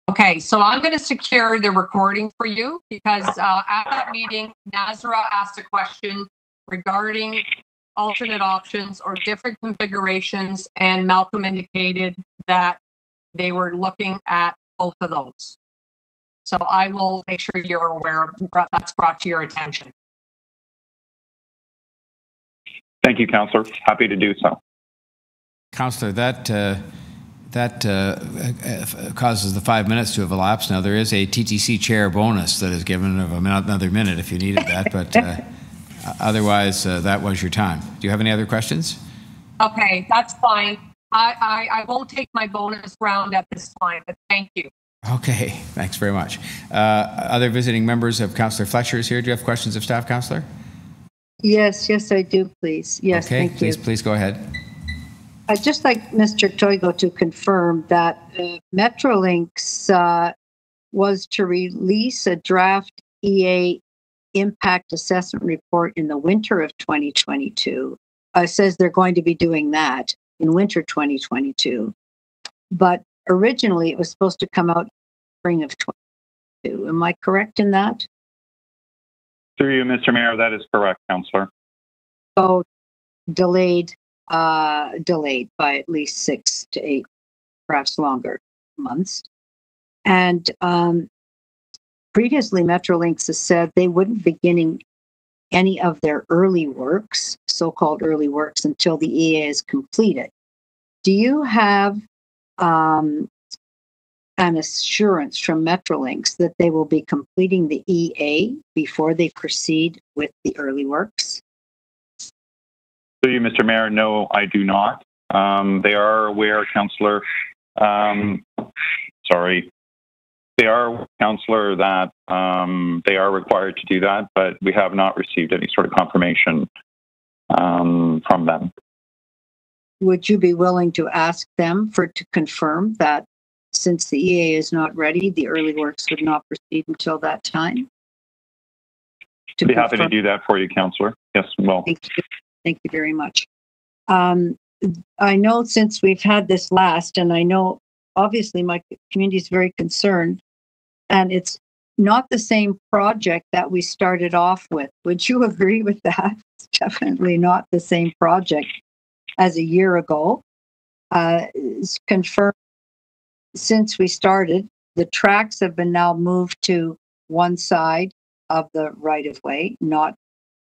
Okay, so I'm going to secure the recording for you because at that meeting, Nazra asked a question regarding alternate options or different configurations, and Malcolm indicated that they were looking at both of those. So I will make sure you're aware of that's brought to your attention. Thank you, Councillor. Happy to do so. Councillor, that causes the 5 minutes to have elapsed. Now, there is a TTC chair bonus that is given of another minute if you needed that, but otherwise, that was your time. Do you have any other questions? Okay, that's fine. I won't take my bonus round at this time, but thank you. Okay, thanks very much. Other visiting members of Councillor Fletcher is here. Do you have questions of staff, Councillor? Yes, I do, please. Yes, okay, thank you. Please go ahead. I'd just like Mr. Toigo to confirm that Metrolinx was to release a draft EA impact assessment report in the winter of 2022. Says they're going to be doing that in winter 2022. But originally it was supposed to come out spring of 2022. Am I correct in that? Through you, Mr. Mayor, that is correct, Councillor. So delayed by at least 6 to 8, perhaps longer months. And previously, Metrolinx has said they wouldn't be beginning any of their early works, so-called early works, until the EA is completed. Do you have an assurance from Metrolinx that they will be completing the EA before they proceed with the early works? Through you, Mr. Mayor, no, I do not. They are aware, Councillor. Sorry. They are, Councillor, that they are required to do that, but we have not received any sort of confirmation from them. Would you be willing to ask them to confirm that since the EA is not ready, the early works would not proceed until that time? I'd be happy to do that for you, Councillor. Yes, well. Thank you very much. I know since we've had this last, and I know obviously my community is very concerned, and it's not the same project that we started off with. Would you agree with that? It's definitely not the same project as a year ago. It's confirmed since we started, the tracks have been now moved to one side of the right-of-way, not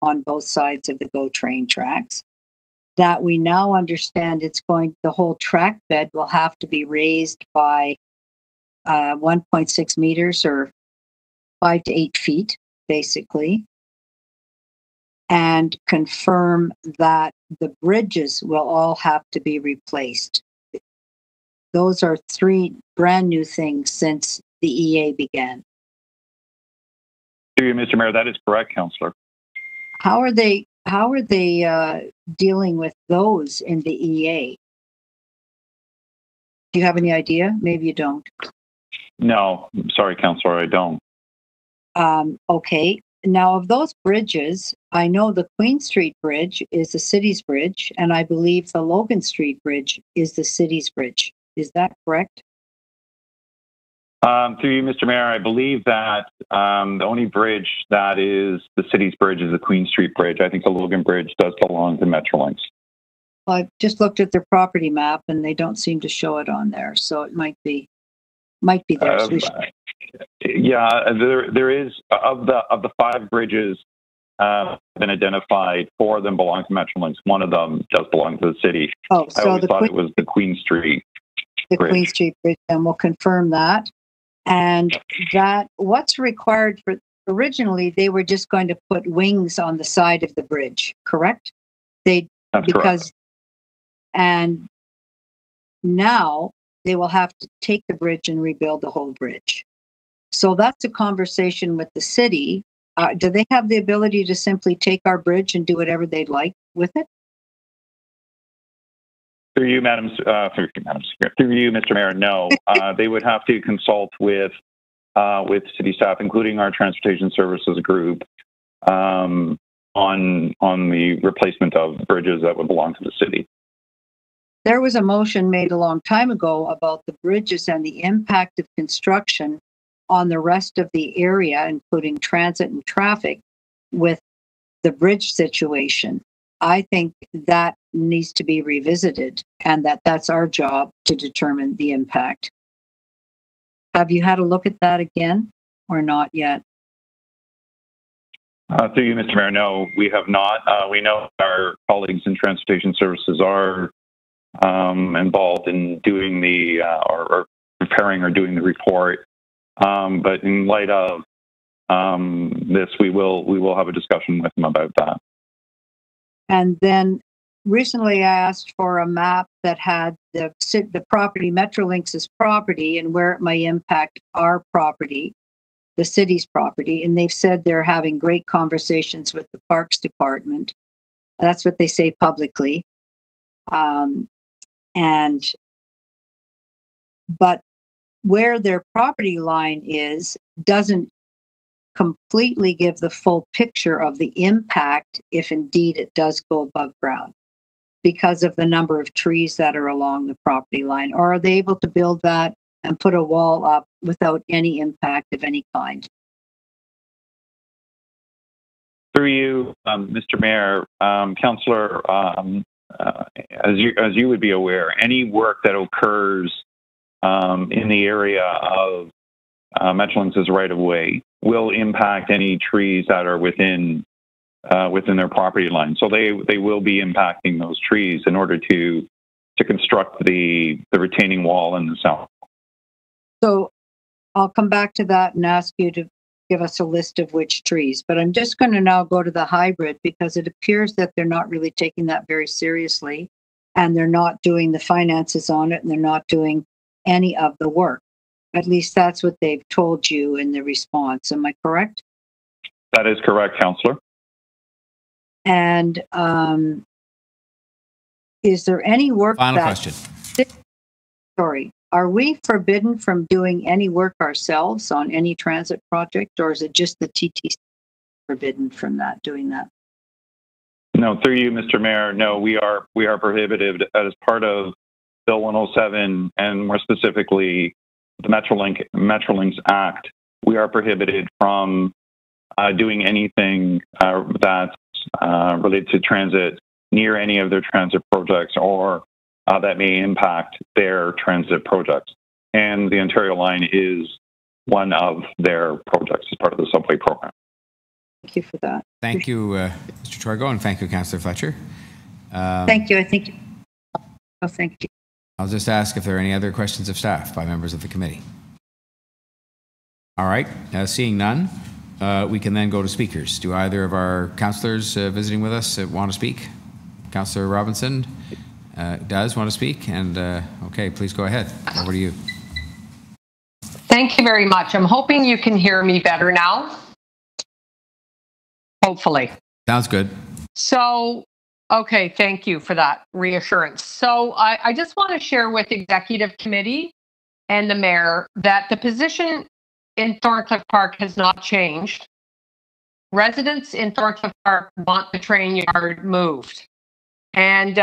on both sides of the GO train tracks. That we now understand the whole track bed will have to be raised by 1.6 meters or 5 to 8 feet, basically. And confirm that the bridges will all have to be replaced. Those are three brand new things since the EA began. Through you, Mr. Mayor, that is correct, Councillor. How are they dealing with those in the EA? Do you have any idea? Maybe you don't. No, sorry, Councillor, I don't. Okay. Now, of those bridges, I know the Queen Street Bridge is the city's bridge, and I believe the Logan Street Bridge is the city's bridge. Is that correct? Through you, Mr. Mayor, I believe that the only bridge that is the city's bridge is the Queen Street Bridge. I think the Logan Bridge does belong to Metrolinx. Well, I just looked at their property map, and they don't seem to show it on there, so it might be there. So yeah, there is of the 5 bridges been identified. 4 of them belong to Metrolinx. One of them does belong to the city. Oh, so I always thought it was the Queen Street. The Bridge. Queen Street Bridge, and we'll confirm that. And that what's required for originally they were just going to put wings on the side of the bridge, correct? That's correct. And now they will have to take the bridge and rebuild the whole bridge. So that's a conversation with the city. Do they have the ability to simply take our bridge and do whatever they'd like with it? Through you, Mr. Mayor, no. They would have to consult with city staff, including our transportation services group, on the replacement of bridges that would belong to the city. There was a motion made a long time ago about the bridges and the impact of construction on the rest of the area, including transit and traffic, with the bridge situation. I think that needs to be revisited, and that's our job to determine the impact. Have you had a look at that again or not yet? Through you, Mr. Mayor, no, we have not. We know our colleagues in transportation services are involved in doing the or preparing or doing the report. But in light of this, we will have a discussion with them about that. And then recently I asked for a map that had the property, Metrolinx's property, and where it might impact our property, the city's property. And they've said they're having great conversations with the Parks Department. That's what they say publicly. But where their property line is doesn't completely give the full picture of the impact if indeed it does go above ground because of the number of trees that are along the property line. Or are they able to build that and put a wall up without any impact of any kind? Through you, Mr. Mayor, Councillor, as you would be aware, any work that occurs in the area of Metrolinx's right-of-way will impact any trees that are within their property line. So they will be impacting those trees in order to construct the retaining wall in the south. So I'll come back to that and ask you to give us a list of which trees. But I'm just going to now go to the hybrid because it appears that they're not really taking that very seriously, and they're not doing the finances on it, and they're not doing any of the work. At least that's what they've told you in the response. Am I correct? That is correct, Councillor. And is there any work Final question. Sorry. Are we forbidden from doing any work ourselves on any transit project, or is it just the TTC forbidden from doing that? No, through you, Mr. Mayor, no, we are prohibited as part of Bill 107, and more specifically the Metrolinx Act. We are prohibited from doing anything that's related to transit near any of their transit projects or that may impact their transit projects. And the Ontario line is one of their projects as part of the subway program. Thank you for that. Thank you, Mr. Torgo, and thank you, Councillor Fletcher. Thank you. Thank you. I'll just ask if there are any other questions of staff by members of the committee. All right, seeing none, we can then go to speakers. Do either of our councillors visiting with us want to speak? Councillor Robinson does want to speak. And okay, please go ahead. Over to you. Thank you very much. I'm hoping you can hear me better now. Hopefully. Sounds good. So, okay, thank you for that reassurance. So I just want to share with the Executive Committee and the Mayor that the position in Thorncliffe Park has not changed. Residents in Thorncliffe Park want the train yard moved. And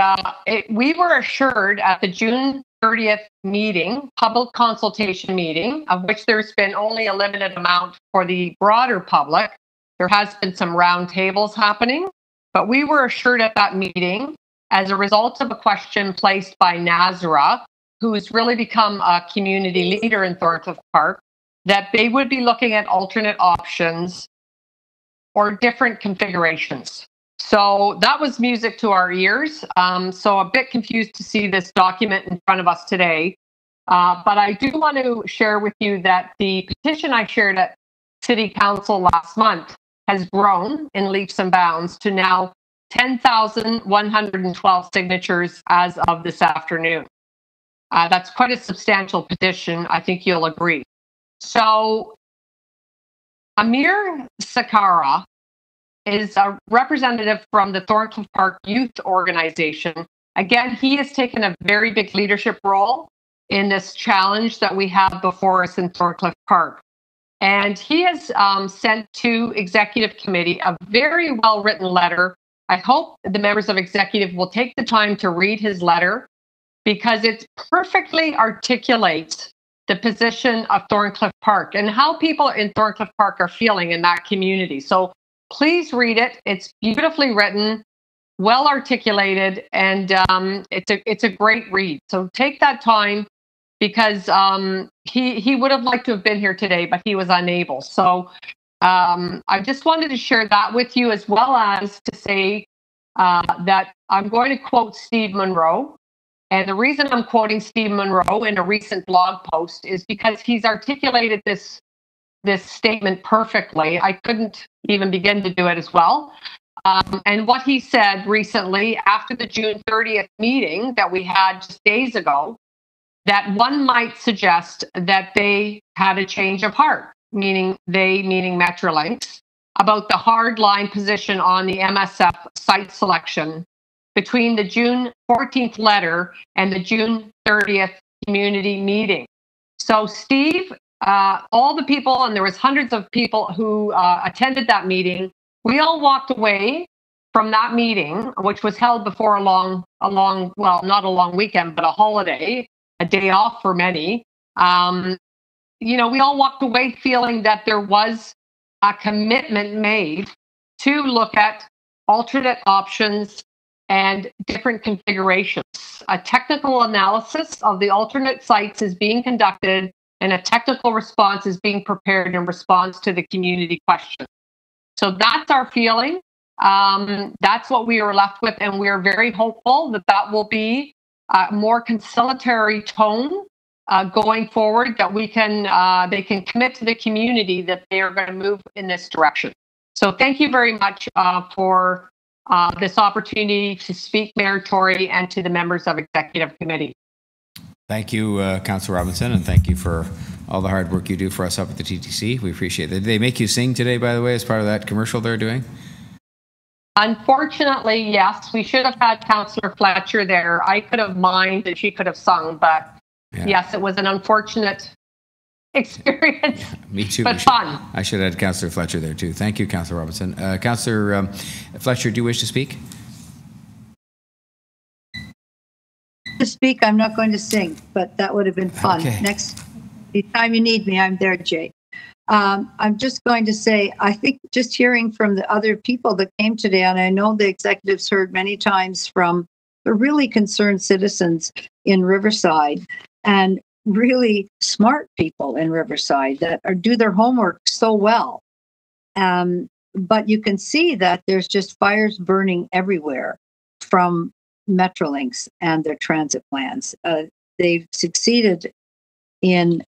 we were assured at the June 30th meeting, public consultation meeting, of which there's been only a limited amount for the broader public. There has been some roundtables happening, but we were assured at that meeting, as a result of a question placed by Nazara, who has really become a community leader in Thorncliffe Park, that they would be looking at alternate options or different configurations. So that was music to our ears. So a bit confused to see this document in front of us today. But I do want to share with you that the petition I shared at City Council last month has grown in leaps and bounds to now 10,112 signatures as of this afternoon. That's quite a substantial petition, I think you'll agree. So Amir Sakara is a representative from the Thorncliffe Park Youth Organization. Again, he has taken a very big leadership role in this challenge that we have before us in Thorncliffe Park. And he has sent to Executive Committee a very well-written letter. I hope the members of Executive will take the time to read his letter, because it perfectly articulates the position of Thorncliffe Park and how people in Thorncliffe Park are feeling in that community. So please read it. It's beautifully written, well articulated, and it's a great read. So take that time, because he would have liked to have been here today, but he was unable. So I just wanted to share that with you, as well as to say that I'm going to quote Steve Monroe. And the reason I'm quoting Steve Monroe in a recent blog post is because he's articulated this statement perfectly. I couldn't even begin to do it as well. And what he said recently after the June 30th meeting that we had just days ago, that one might suggest that they had a change of heart, meaning Metrolinx, about the hard line position on the MSF site selection between the June 14th letter and the June 30th community meeting. So Steve, all the people, and there was hundreds of people who attended that meeting, we all walked away from that meeting, which was held before well, not a long weekend, but a holiday, a day off for many. We all walked away feeling that there was a commitment made to look at alternate options and different configurations. A technical analysis of the alternate sites is being conducted, and a technical response is being prepared in response to the community question. So that's our feeling. That's what we are left with, and we are very hopeful that that will be a more conciliatory tone going forward, that they can commit to the community that they are going to move in this direction. So thank you very much for this opportunity to speak, Mayor Tory, and to the members of Executive Committee. Thank you, Councillor Robinson, and thank you for all the hard work you do for us up at the TTC. We appreciate it. Did they make you sing today, by the way, as part of that commercial they're doing? Unfortunately, yes. We should have had Councillor Fletcher there. I could have mimed and she could have sung, but yes, it was an unfortunate experience. Yeah, me too. But fun. I should have had Councillor Fletcher there too. Thank you, Councillor Robinson. Councillor Fletcher, do you wish to speak? To speak, I'm not going to sing, but that would have been fun. Okay. Next time you need me, I'm there, Jay. I'm just going to say, I think just hearing from the other people that came today, and I know the executives heard many times from the really concerned citizens in Riverside and really smart people in Riverside that do their homework so well. But you can see that there's just fires burning everywhere from Metrolinx and their transit plans. They've succeeded in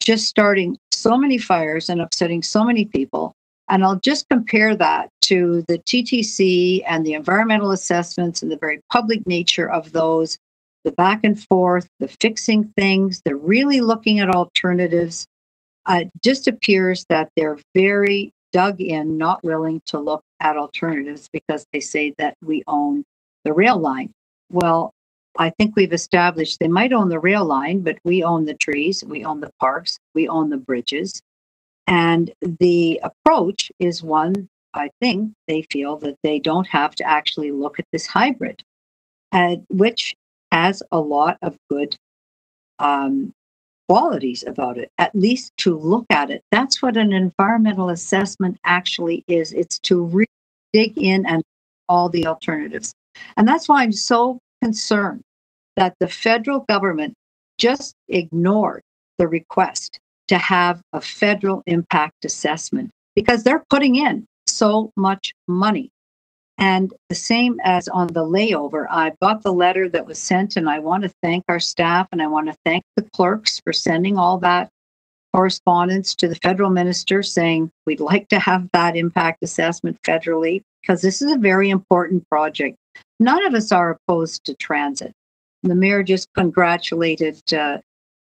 just starting so many fires and upsetting so many people. And I'll just compare that to the TTC and the environmental assessments and the very public nature of those, the back and forth, the fixing things, the really looking at alternatives, it just appears that they're very dug in, not willing to look at alternatives because they say that we own the rail line. Well, I think we've established they might own the rail line, but we own the trees, we own the parks, we own the bridges. And the approach is one, I think they feel that they don't have to actually look at this hybrid, which has a lot of good qualities about it, at least to look at it. That's what an environmental assessment actually is. It's to really dig in and all the alternatives. And that's why I'm so concerned that the federal government just ignored the request to have a federal impact assessment because they're putting in so much money. And the same as on the layover, I got the letter that was sent, and I want to thank our staff and I want to thank the clerks for sending all that correspondence to the federal minister saying we'd like to have that impact assessment federally because this is a very important project. None of us are opposed to transit. The mayor just congratulated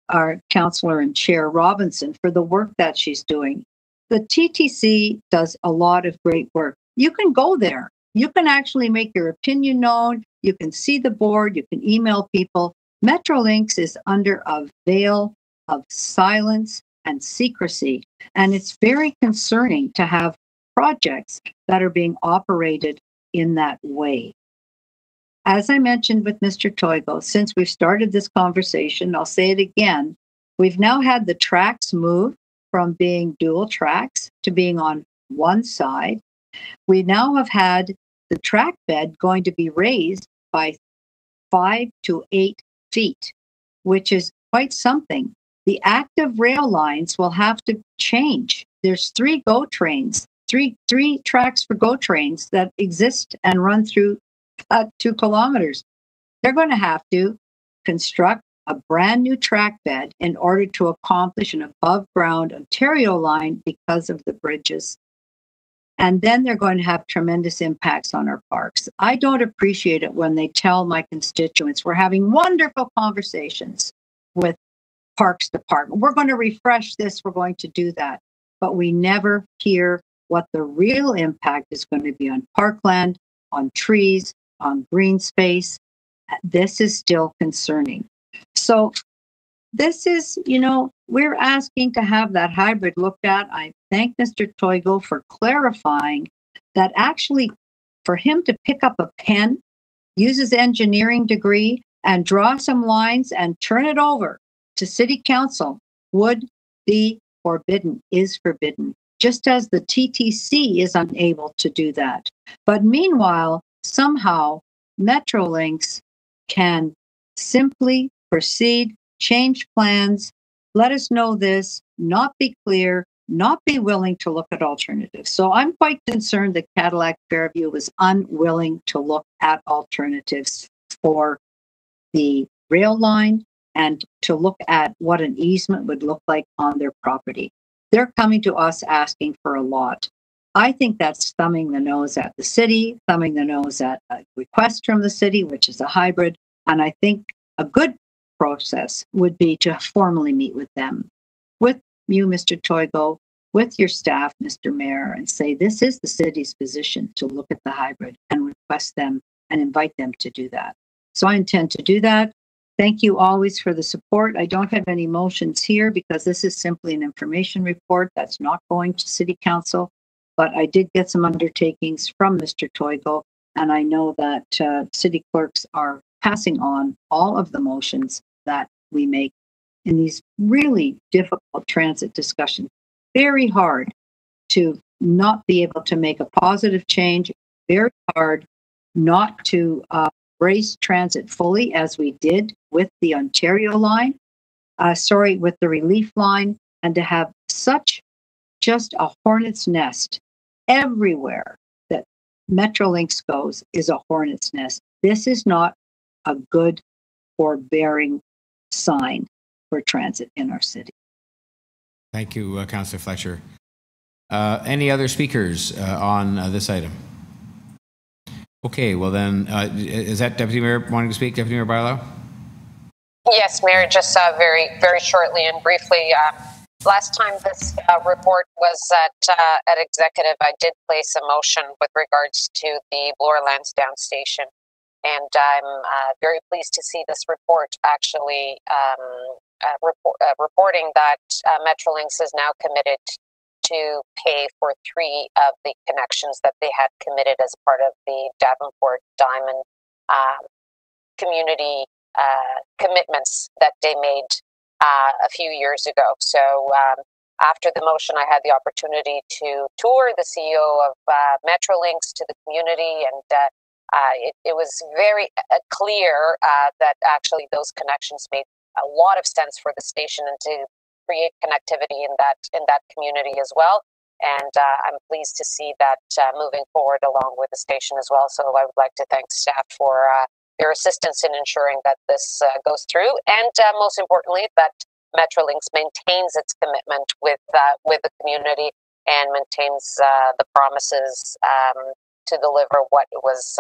our councillor and chair Robinson for the work that she's doing. The TTC does a lot of great work. You can go there. You can actually make your opinion known. You can see the board. You can email people. Metrolinx is under a veil of silence and secrecy. And it's very concerning to have projects that are being operated in that way. As I mentioned with Mr. Toigo, since we've started this conversation, I'll say it again, we've now had the tracks move from being dual tracks to being on one side. We now have had the track bed going to be raised by 5 to 8 feet, which is quite something. The active rail lines will have to change. There's 3 GO trains, three tracks for GO trains that exist and run through 2 kilometers. They're going to have to construct a brand new track bed in order to accomplish an above ground Ontario line because of the bridges. And then they're going to have tremendous impacts on our parks. I don't appreciate it when they tell my constituents we're having wonderful conversations with Parks Department. We're going to refresh this, we're going to do that. But we never hear what the real impact is going to be on parkland, on trees, on green space. This is still concerning. So this is, we're asking to have that hybrid looked at. I thank Mr. Toigo for clarifying that actually for him to pick up a pen, use his engineering degree, and draw some lines and turn it over to City Council would be forbidden, is forbidden, just as the TTC is unable to do that. But meanwhile, somehow Metrolinx can simply proceed, change plans, let us know this, not be clear, not be willing to look at alternatives. So I'm quite concerned that Cadillac Fairview was unwilling to look at alternatives for the rail line and to look at what an easement would look like on their property. They're coming to us asking for a lot. I think that's thumbing the nose at the city, thumbing the nose at a request from the city, which is a hybrid. And I think a good process would be to formally meet with them, with you, Mr. Toigo, with your staff, Mr. Mayor, and say this is the city's position to look at the hybrid and request them and invite them to do that. So I intend to do that. Thank you always for the support. I don't have any motions here because this is simply an information report that's not going to City Council, but I did get some undertakings from Mr. Toigo, and I know that city clerks are passing on all of the motions that we make in these really difficult transit discussions. Very hard to not be able to make a positive change, very hard not to embrace transit fully as we did with the Ontario line, with the relief line, and to have such just a hornet's nest everywhere that Metrolinx goes is a hornet's nest. This is not a good forbearing sign for transit in our city. Thank you, Councillor Fletcher. Any other speakers on this item? Okay, well then, is that Deputy Mayor wanting to speak? Deputy Mayor Barlow? Yes, Mayor, just very shortly and briefly. Last time this report was at executive, I did place a motion with regards to the Bloor Lansdowne station, and I'm very pleased to see this report actually reporting that Metrolinx is now committed to pay for 3 of the connections that they had committed as part of the Davenport Diamond community commitments that they made a few years ago. So after the motion, I had the opportunity to tour the CEO of Metrolinx to the community, and it was very clear that actually those connections made a lot of sense for the station and to create connectivity in that community as well. And I'm pleased to see that moving forward along with the station as well. So I would like to thank staff for their assistance in ensuring that this goes through, and most importantly, that Metrolinx maintains its commitment with the community and maintains the promises to deliver what it was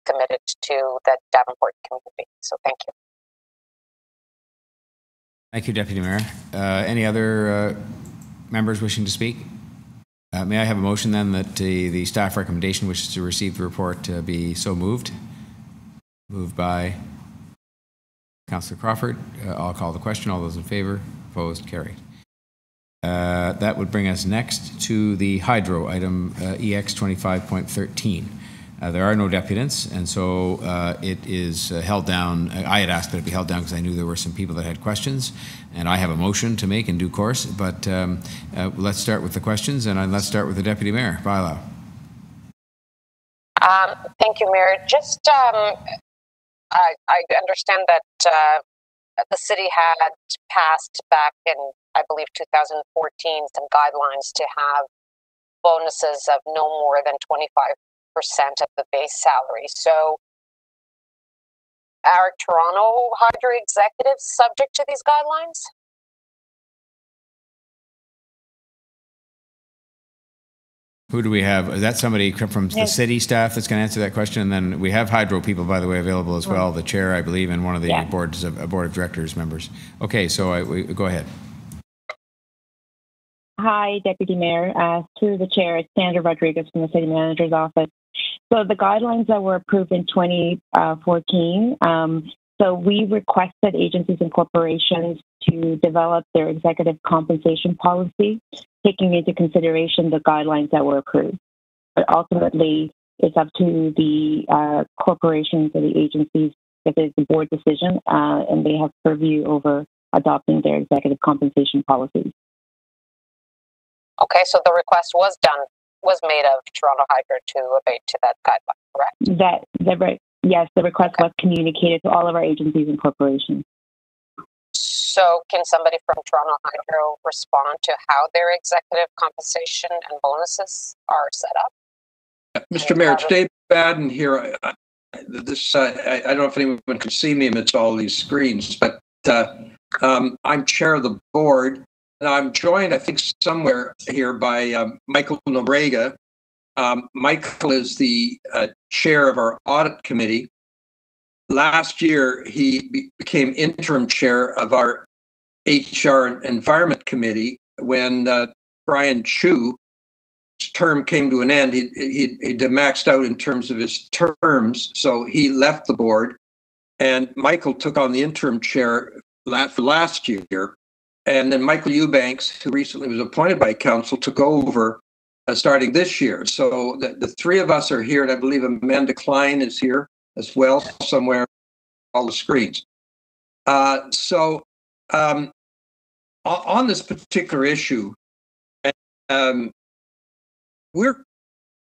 committed to the Davenport community. So thank you. Thank you, Deputy Mayor. Any other members wishing to speak? May I have a motion then that the staff recommendation, which is to receive the report, be so moved? Moved by Councillor Crawford. I'll call the question. All those in favour? Opposed? Carried. That would bring us next to the hydro item EX 25.13. There are no deputants, and so it is held down. I had asked that it be held down because I knew there were some people that had questions, and I have a motion to make in due course, but let's start with the questions, and let's start with the Deputy Mayor. Bylaw. Thank you, Mayor. Just, I understand that the city had passed back in, I believe, 2014, some guidelines to have bonuses of no more than 25% of the base salary. So are Toronto Hydro executives subject to these guidelines? Who do we have? Is that somebody from the city staff that's going to answer that question? And then we have hydro people, by the way, available as well. The chair, I believe, and one of the board of directors members. Okay, so go ahead. Hi, Deputy Mayor. Through the chair, it's Sandra Rodriguez from the City Manager's Office. So the guidelines that were approved in 2014, so we requested agencies and corporations to develop their executive compensation policy, taking into consideration the guidelines that were approved. But ultimately, it's up to the corporations or the agencies if it's a board decision, and they have purview over adopting their executive compensation policies. Okay, so the request was made of Toronto Hydro to obey to that guideline, correct? Yes, the request was communicated to all of our agencies and corporations. So can somebody from Toronto Hydro respond to how their executive compensation and bonuses are set up? Mr. Mayor, it's Dave Baden here. I don't know if anyone can see me amidst all these screens, but I'm chair of the board. And I'm joined, I think, somewhere here by Michael Nobrega. Michael is the chair of our audit committee. Last year, he became interim chair of our HR and environment committee when Brian Chu's term came to an end. He maxed out in terms of his terms, so he left the board. And Michael took on the interim chair for last year. And then Michael Eubanks, who recently was appointed by council, took over starting this year. So the three of us are here, and I believe Amanda Klein is here as well, somewhere on the screens. On this particular issue, we're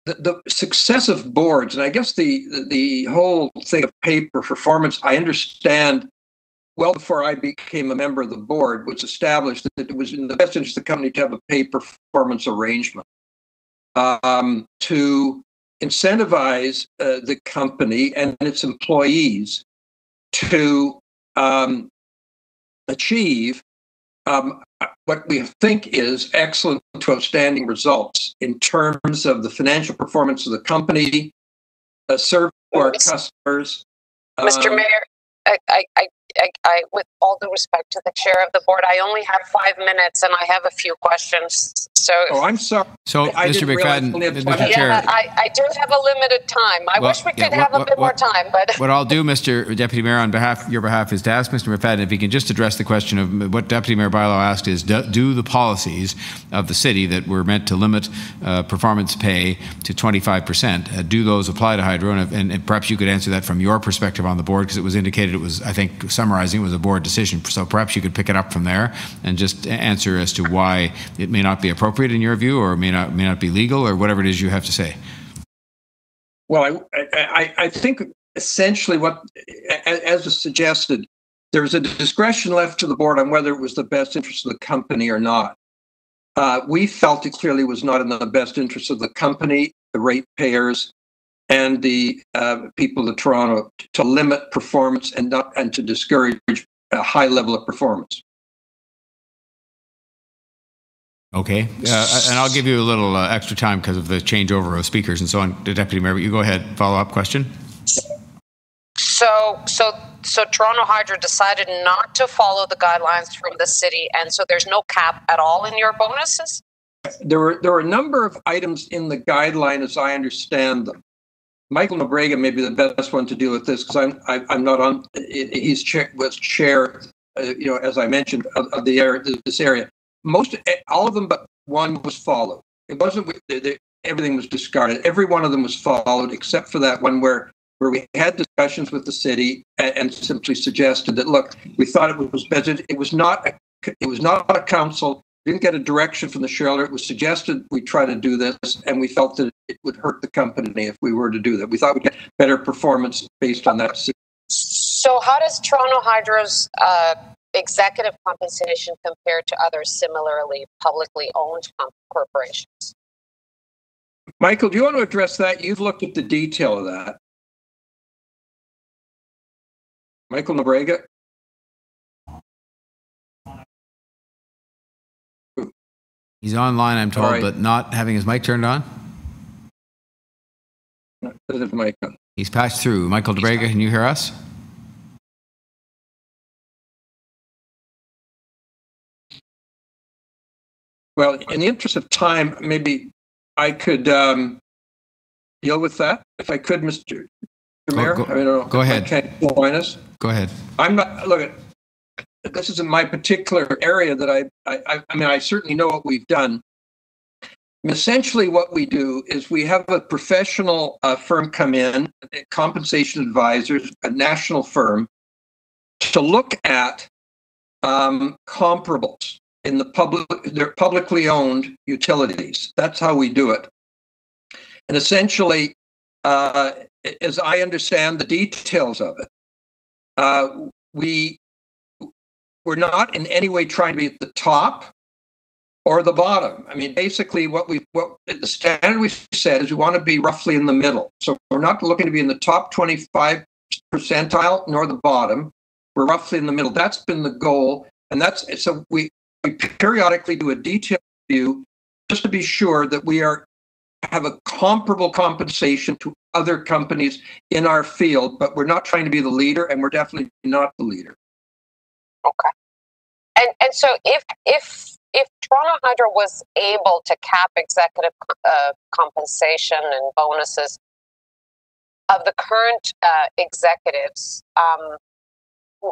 the successive boards, and I guess the whole thing of pay for performance, I understand. Well, before I became a member of the board, was established that it was in the best interest of the company to have a pay performance arrangement to incentivize the company and its employees to achieve what we think is excellent to outstanding results in terms of the financial performance of the company, service to our customers. Mr. Mayor, with all due respect to the chair of the board, I only have 5 minutes and I have a few questions. So, I'm sorry. So, Mr. McFadden, Mr. Chair. Yeah, I do have a limited time. I wish we could have a bit more time, but. What I'll do, Mr. Deputy Mayor, on your behalf, is to ask Mr. McFadden if he can just address the question of what Deputy Mayor Barlow asked is, do the policies of the city that were meant to limit performance pay to 25%, do those apply to Hydro? And perhaps you could answer that from your perspective on the board, because it was indicated it was, I think, summarizing, it was a board decision. So perhaps you could pick it up from there and just answer as to why it may not be appropriate in your view, or may not be legal, or whatever it is you have to say. Well, I think essentially what, as was suggested, there was a discretion left to the board on whether it was the best interest of the company or not. We felt it clearly was not in the best interest of the company, the ratepayers, and the people of Toronto to limit performance and to discourage a high level of performance. Okay, and I'll give you a little extra time because of the changeover of speakers and so on. Deputy Mayor, you go ahead. Follow-up question. So Toronto Hydro decided not to follow the guidelines from the city, and so there's no cap at all in your bonuses? There were a number of items in the guideline, as I understand them. Michael Nobrega may be the best one to deal with this, because I'm not on. He's was chair, as I mentioned, of this area. All of them but one was followed. It wasn't everything was discarded. Every one of them was followed, except for that one where we had discussions with the city and simply suggested that, look, we thought it was better. It was not a council. We didn't get a direction from the shareholder. It was suggested we try to do this, and we felt that it would hurt the company if we were to do that. We thought we'd get better performance based on that. So how does Toronto Hydro's executive compensation compared to other similarly publicly owned corporations? Michael, do you want to address that? You've looked at the detail of that. Michael Nobrega? He's online, I'm told, but not having his mic turned on? He's passed through. Michael Nobrega, can you hear us? Well, in the interest of time, maybe I could deal with that, if I could, Mr. Mayor. Go ahead. Can't join us. Go ahead. I'm not. Look, this isn't my particular area that I certainly know what we've done. Essentially, what we do is we have a professional firm come in, compensation advisors, a national firm, to look at comparables in they're publicly owned utilities. That's how we do it. And essentially, as I understand the details of it, we're not in any way trying to be at the top or the bottom. I mean, basically, what the standard we set is we want to be roughly in the middle. So we're not looking to be in the top 25 percentile nor the bottom. We're roughly in the middle. That's been the goal, and so we periodically do a detailed review just to be sure that we have a comparable compensation to other companies in our field, but we're not trying to be the leader, and we're definitely not the leader. Okay. And so if Toronto Hydro was able to cap executive compensation and bonuses of the current executives,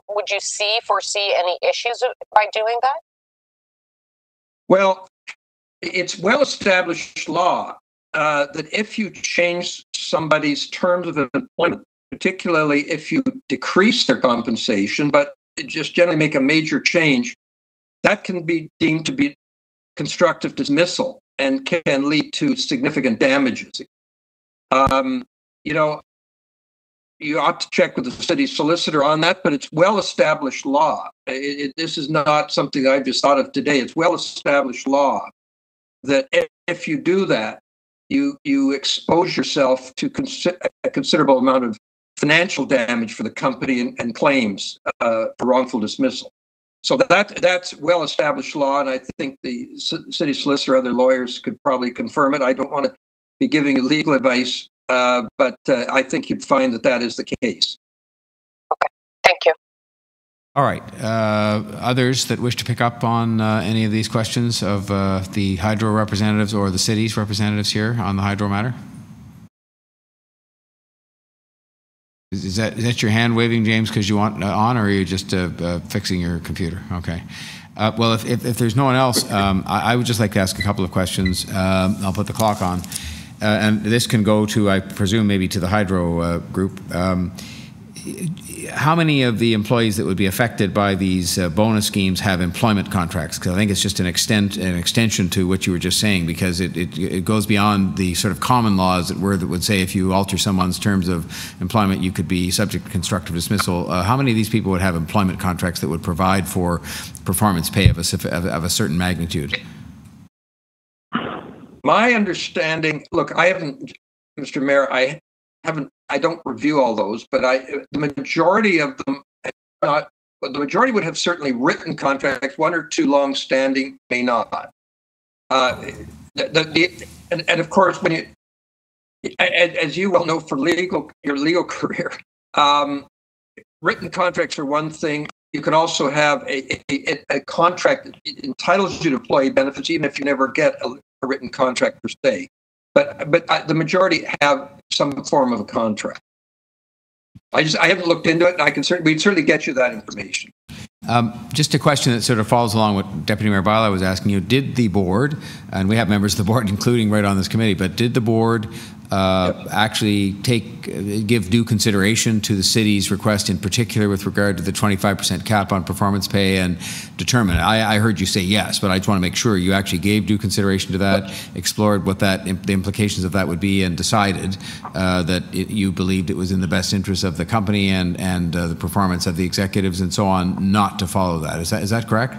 would you foresee any issues by doing that? Well, it's well-established law that if you change somebody's terms of employment, particularly if you decrease their compensation, but just generally make a major change, that can be deemed to be constructive dismissal and can lead to significant damages. You ought to check with the city solicitor on that, but it's well-established law. This is not something I've just thought of today. It's well-established law that if you do that, you expose yourself to a considerable amount of financial damage for the company and claims for wrongful dismissal. So that's well-established law, and I think the city solicitor, other lawyers could probably confirm it. I don't want to be giving you legal advice, but I think you'd find that that is the case. Okay, thank you. All right. Others that wish to pick up on any of these questions of the hydro representatives or the city's representatives here on the hydro matter? Is that your hand waving, James, because you want on, or are you just fixing your computer? Okay. Well, if there's no one else, I would just like to ask a couple of questions. I'll put the clock on. And this can go to, I presume, maybe to the hydro group. How many of the employees that would be affected by these bonus schemes have employment contracts? Because I think it's just an extension to what you were just saying, because it goes beyond the sort of common laws that would say if you alter someone's terms of employment, you could be subject to constructive dismissal. How many of these people would have employment contracts that would provide for performance pay of a certain magnitude? My understanding, look, I haven't, Mr. Mayor, I don't review all those, but the majority of them not. But the majority would have certainly written contracts. One or two long-standing may not. And of course, when you, as you well know, for your legal career, written contracts are one thing. You can also have a contract that entitles you to employee benefits, even if you never get a written contract per se. But the majority have some form of a contract. I haven't looked into it, and we'd certainly get you that information. Just a question that sort of follows along what Deputy Mayor Bylaw was asking you. Did the board, and we have members of the board, including right on this committee, but did the board actually give due consideration to the city's request, in particular with regard to the 25% cap on performance pay, and determine it? I heard you say yes, but I just want to make sure you actually gave due consideration to that, explored what the implications of that would be, and decided that you believed it was in the best interest of the company and the performance of the executives and so on not to follow that. Is that correct?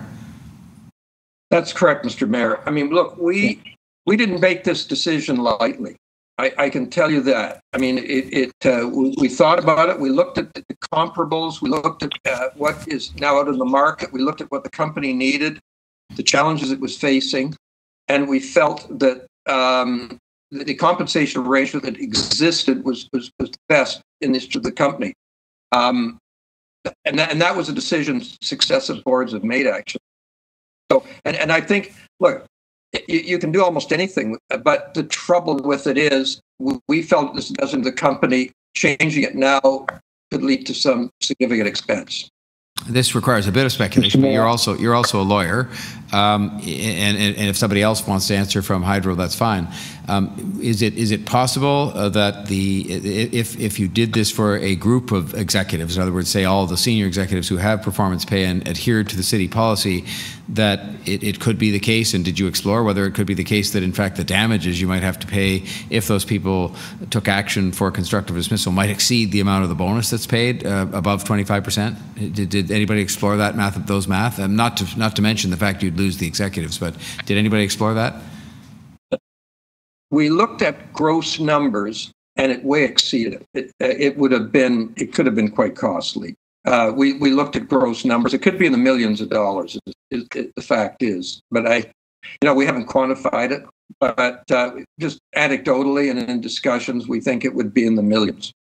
That's correct, Mr. Mayor. I mean, look, we didn't make this decision lightly. I can tell you that. I mean, we thought about it. We looked at the comparables. We looked at what is now out in the market. We looked at what the company needed, the challenges it was facing, and we felt that the compensation arrangement that existed was best in this to the company. And that was a decision successive boards have made, actually. So, and I think, look, you can do almost anything, but the trouble with it is we felt this doesn't the company. Changing it now could lead to some significant expense. This requires a bit of speculation, but you're also a lawyer, and if somebody else wants to answer from Hydro, that's fine. Is it possible that if you did this for a group of executives, in other words, say all the senior executives who have performance pay and adhered to the city policy, that it could be the case, and did you explore whether it could be the case that in fact the damages you might have to pay if those people took action for constructive dismissal might exceed the amount of the bonus that's paid above 25%? Did anybody explore that math? Not to mention the fact you'd lose the executives, but did anybody explore that? We looked at gross numbers, and it way exceeded it. It could have been quite costly. We looked at gross numbers. It could be in the millions of dollars. The fact is, but we haven't quantified it. But just anecdotally and in discussions, we think it would be in the millions.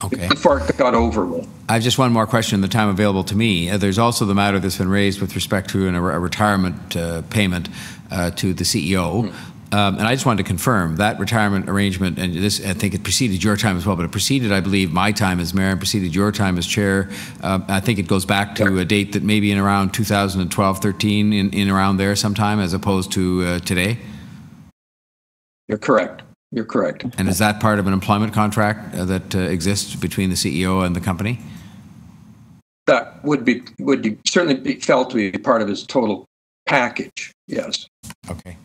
Okay. Before it got over with. I have just one more question in the time available to me. There's also the matter that's been raised with respect to a retirement payment to the CEO. And I just wanted to confirm that retirement arrangement, and this, I think it preceded your time as well, but it preceded, I believe, my time as mayor and preceded your time as chair. I think it goes back to a date that maybe in around 2012, 13, in around there sometime, as opposed to today? You're correct. You're correct. And is that part of an employment contract that exists between the CEO and the company? That would certainly be felt to be part of his total package, yes. Okay.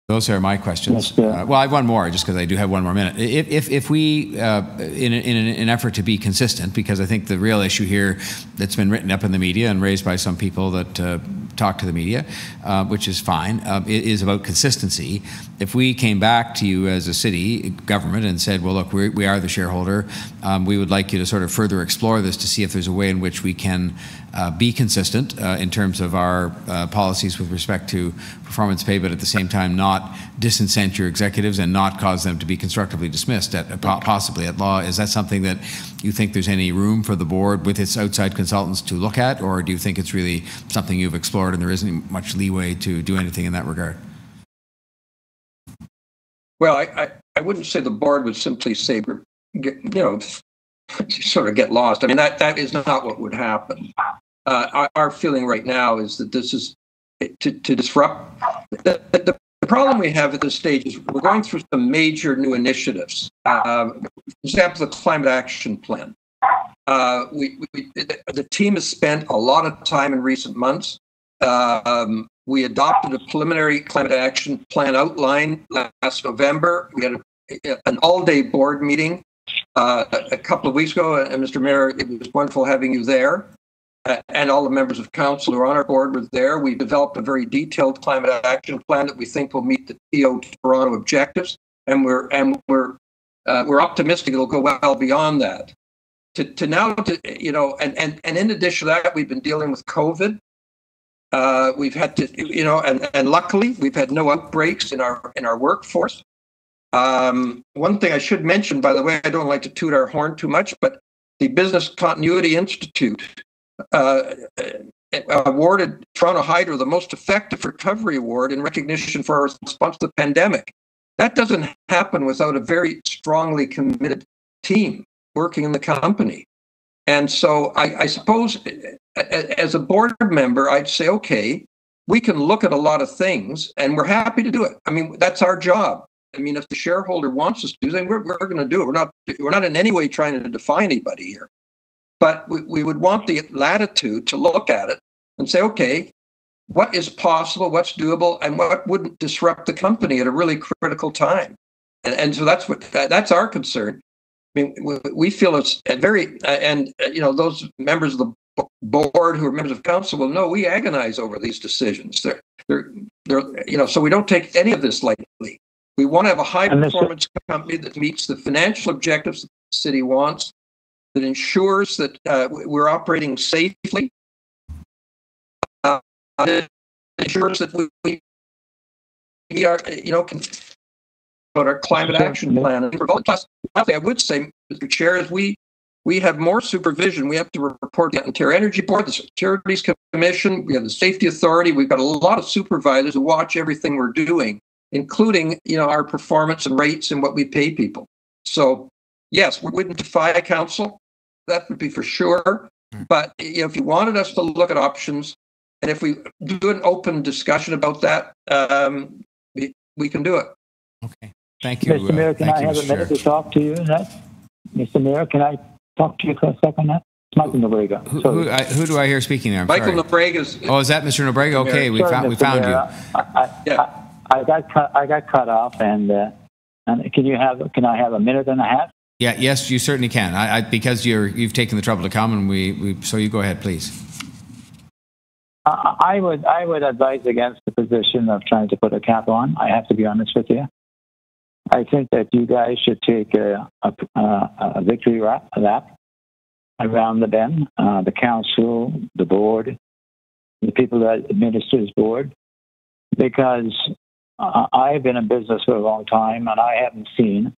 Those are my questions. Well, I have one more, just because I do have one more minute. If we, in an effort to be consistent, because I think the real issue here that's been written up in the media and raised by some people that talk to the media, which is fine, is about consistency. if we came back to you as a city government and said, well, look, we are the shareholder, we would like you to sort of further explore this to see if there's a way in which we can be consistent in terms of our policies with respect to performance pay, but at the same time not disincent your executives and not cause them to be constructively dismissed possibly at law. Is that something that you think there's any room for the board with its outside consultants to look at, or do you think it's really something you've explored and there isn't much leeway to do anything in that regard? Well, I wouldn't say the board would simply say, sort of get lost. I mean, that is not what would happen. Our feeling right now is that this is to disrupt. The problem we have at this stage is we're going through some major new initiatives. For example, the Climate Action Plan. The team has spent a lot of time in recent months. We adopted a preliminary climate action plan outline last November. We had an all-day board meeting a couple of weeks ago, and Mr. Mayor, it was wonderful having you there. And all the members of council who are on our board were there. We developed a very detailed climate action plan that we think will meet the TO Toronto objectives, and we're optimistic it'll go well beyond that. And in addition to that, we've been dealing with COVID. We've had to, and luckily we've had no outbreaks in our workforce. One thing I should mention, by the way, I don't like to toot our horn too much, but the Business Continuity Institute awarded Toronto Hydro the Most Effective Recovery Award in recognition for our response to the pandemic. That doesn't happen without a very strongly committed team working in the company. And so I suppose as a board member, I'd say, okay, we can look at a lot of things and we're happy to do it. I mean, that's our job. I mean, if the shareholder wants us to do it, we're going to do it. We're not in any way trying to define anybody here. But we would want the latitude to look at it and say, okay, what is possible, what's doable, and what wouldn't disrupt the company at a really critical time? And so that's our concern. I mean, we feel it's very, those members of the board who are members of council will know we agonize over these decisions. So we don't take any of this lightly. We want to have a high performance company that meets the financial objectives that the city wants, that ensures that we're operating safely, that ensures that we are, about our climate action plan. And plus, I would say, Mr. Chair, is we have more supervision. We have to report to the Ontario Energy Board, the Securities Commission, we have the Safety Authority. We've got a lot of supervisors who watch everything we're doing, including our performance and rates and what we pay people. So yes, we wouldn't defy council. That would be for sure. But if you wanted us to look at options, and if we do an open discussion about that, we can do it. Okay. Thank you. Mr. Mayor, can I have a minute to talk to you? Mr. Mayor, can I talk to you for a second? Michael Nobrega. Who do I hear speaking there? Michael Nobrega's. Oh, is that Mr. Nobrega? Okay, we found you. I got cut off, and can I have a minute and a half? Yeah, yes, you certainly can. Because you've taken the trouble to come, and so you go ahead, please. I would advise against the position of trying to put a cap on. I have to be honest with you. I think that you guys should take a victory lap around the bend. The council, the board, the people that administer this board, because I've been in business for a long time, and I haven't seen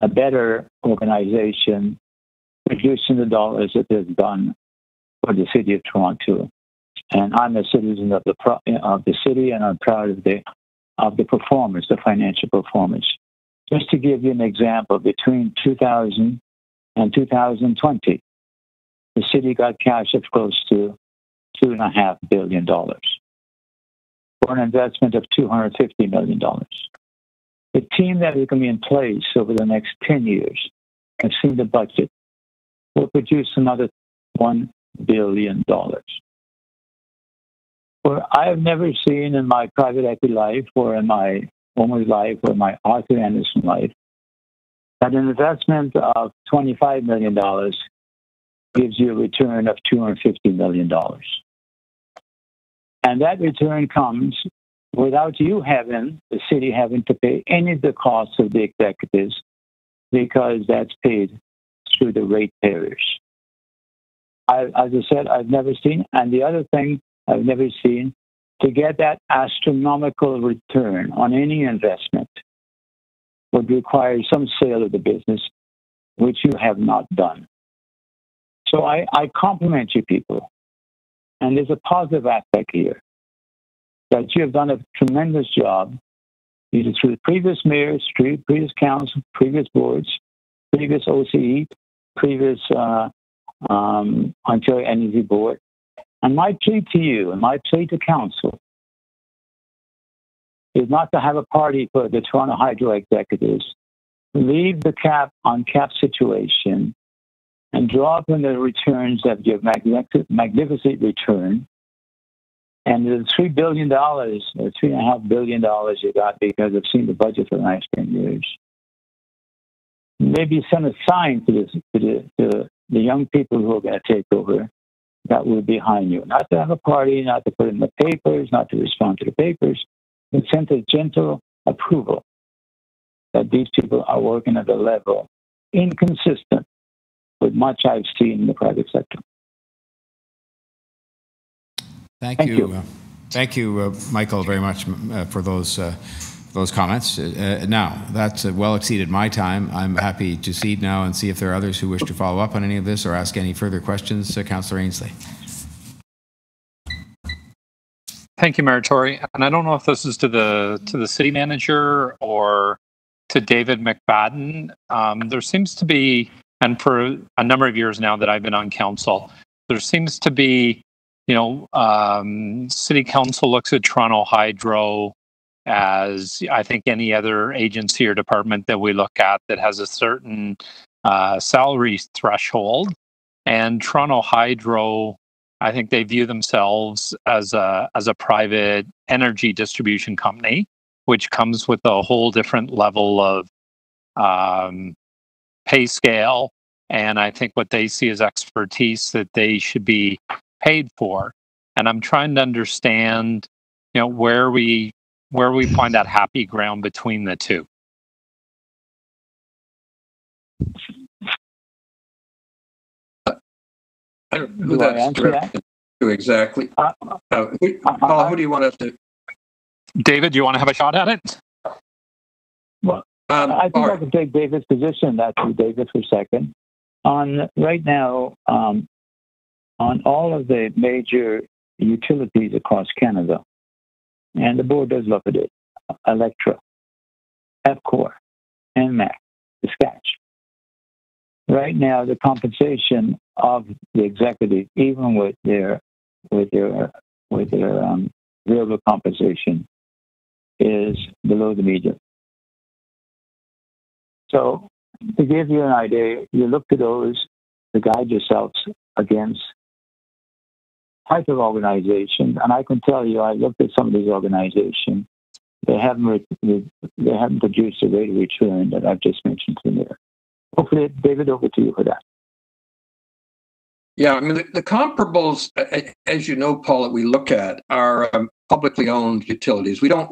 a better organization producing the dollars that they've done for the city of Toronto. And I'm a citizen of the city, and I'm proud of the performance, the financial performance. Just to give you an example, between 2000 and 2020, the city got cash of close to $2.5 billion for an investment of $250 million. The team that is going to be in place over the next 10 years, I've seen the budget, will produce another $1 billion. Well, I have never seen in my private equity life or in my Homer's life or my Arthur Anderson life that an investment of $25 million gives you a return of $250 million. And that return comes without you having, the city having to pay any of the costs of the executives, because that's paid through the ratepayers. As I said, I've never seen, and the other thing I've never seen, to get that astronomical return on any investment would require some sale of the business, which you have not done. So I compliment you people. And there's a positive aspect here, that you have done a tremendous job, either through the previous mayors, previous council, previous boards, previous OCE, previous Ontario Energy Board. And my plea to you and my plea to council is not to have a party for the Toronto Hydro executives. Leave the cap on cap situation and draw up on the returns that give magnificent return. And the $3 billion or $3.5 billion you got, because I've seen the budget for the next 10 years. Maybe send a sign to the young people who are going to take over that we're behind you. Not to have a party, not to put in the papers, not to respond to the papers, but send a gentle approval that these people are working at a level inconsistent with much I've seen in the private sector. Thank you. Thank you, Michael, very much for those comments. Now, that's well exceeded my time. I'm happy to cede now and see if there are others who wish to follow up on any of this or ask any further questions. Councillor Ainsley. Thank you, Mayor Tory. And I don't know if this is to the city manager or to David McFadden. There seems to be, and for a number of years now that I've been on council, there seems to be, city council looks at Toronto Hydro as I think any other agency or department that we look at that has a certain salary threshold. And Toronto Hydro, I think they view themselves as a private energy distribution company, which comes with a whole different level of pay scale. And I think what they see as expertise that they should be paid for. And I'm trying to understand, where we find that happy ground between the two. I don't know who that's directed to exactly. Paul, who do you want us to? David, do you want to have a shot at it? Well, I think I can take David's position. That's David for a second. Right now, on all of the major utilities across Canada, and the board does look at it, Electra, EPCOR, NMAC, the Sketch. Right now, the compensation of the executive, even with their variable compensation, is below the median. So, to give you an idea, you look to those to guide yourselves against type of organizations, and I can tell you, I looked at some of these organizations. They haven't produced the rate of return that I've just mentioned to you there. Hopefully, David, over to you for that. Yeah, I mean, the comparables, as you know, Paul, that we look at are publicly owned utilities. We don't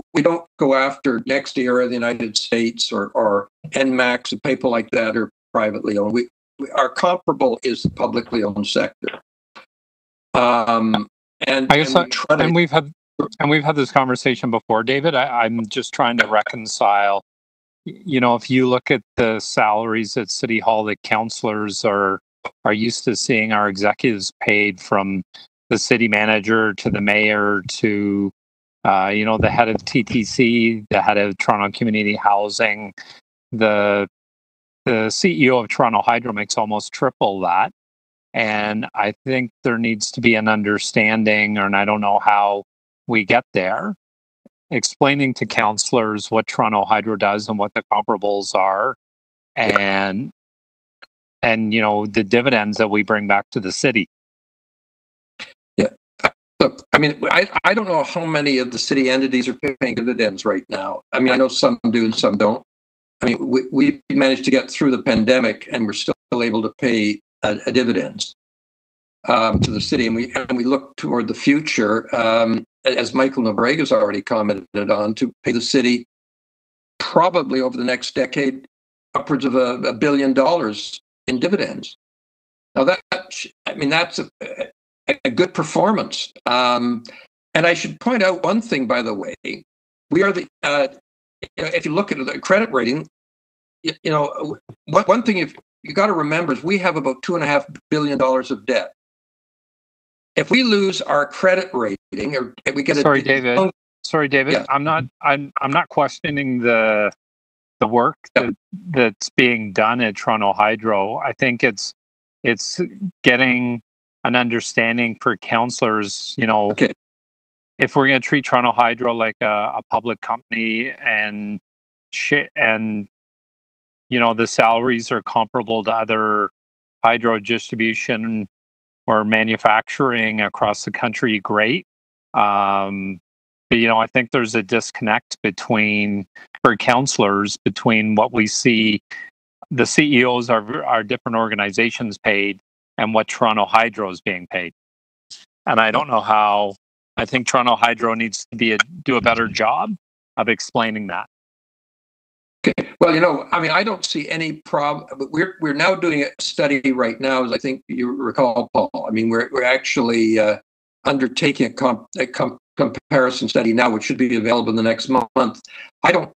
go after NextEra in the United States or NMAX and people like that are privately owned. Our comparable is the publicly owned sector. We've had this conversation before, David. I'm just trying to reconcile. If you look at the salaries at City Hall that councillors are used to seeing our executives paid, from the city manager to the mayor to the head of TTC, the head of Toronto Community Housing, the CEO of Toronto Hydro makes almost triple that. And I think there needs to be an understanding, and I don't know how we get there, explaining to councillors what Toronto Hydro does and what the comparables are, and the dividends that we bring back to the city. Yeah. Look, I mean, I don't know how many of the city entities are paying dividends right now. I mean, I know some do and some don't. I mean, we managed to get through the pandemic, and we're still able to pay a dividends to the city, and we look toward the future. as Michael Nobrega's already commented on, to pay the city probably over the next decade upwards of $1 billion in dividends. Now that's a good performance. And I should point out one thing, by the way, we are the if you look at the credit rating, one thing you got to remember is we have about $2.5 billion of debt. If we lose our credit rating, or if we get David. Yeah. I'm not questioning the work that's being done at Toronto Hydro. I think it's getting an understanding for councillors. Okay. If we're going to treat Toronto Hydro like a public company and the salaries are comparable to other hydro distribution or manufacturing across the country, great. But I think there's a disconnect for councillors between what we see the CEOs are different organizations paid and what Toronto Hydro is being paid. And I don't know how. I think Toronto Hydro needs to do a better job of explaining that. Okay. Well, I don't see any problem. We're now doing a study right now, as I think you recall, Paul. We're actually undertaking a comparison study now, which should be available in the next month. One of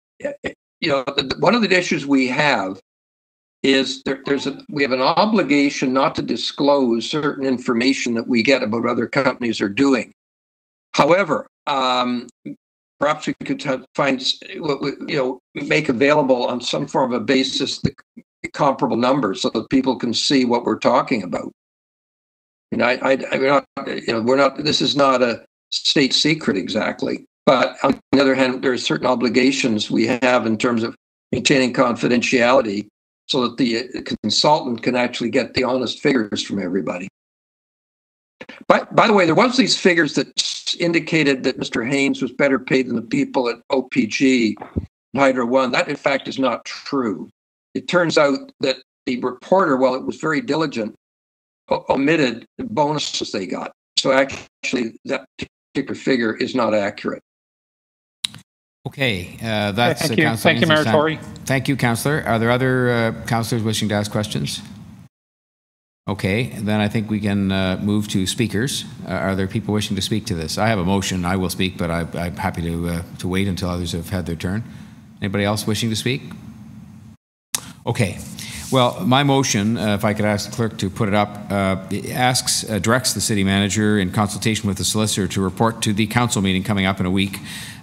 the issues we have is we have an obligation not to disclose certain information that we get about other companies are doing. However, perhaps we could make available on some form of a basis the comparable numbers so that people can see what we're talking about. We're not. This is not a state secret exactly, but on the other hand, there are certain obligations we have in terms of maintaining confidentiality, so that the consultant can actually get the honest figures from everybody. By the way, there was these figures that indicated that Mr. Haynes was better paid than the people at OPG Hydro One. That, in fact, is not true. It turns out that the reporter, while it was very diligent, omitted the bonuses they got. So actually, that particular figure is not accurate. Okay, that's thank you. Thank you, Mayor Tory. Thank you, Councillor. Are there other councillors wishing to ask questions? Okay, then I think we can move to speakers. Are there people wishing to speak to this? I have a motion. I will speak, but I'm happy to wait until others have had their turn. Anybody else wishing to speak? Okay. Well, my motion, if I could ask the clerk to put it up, directs the city manager in consultation with the solicitor to report to the council meeting coming up in a week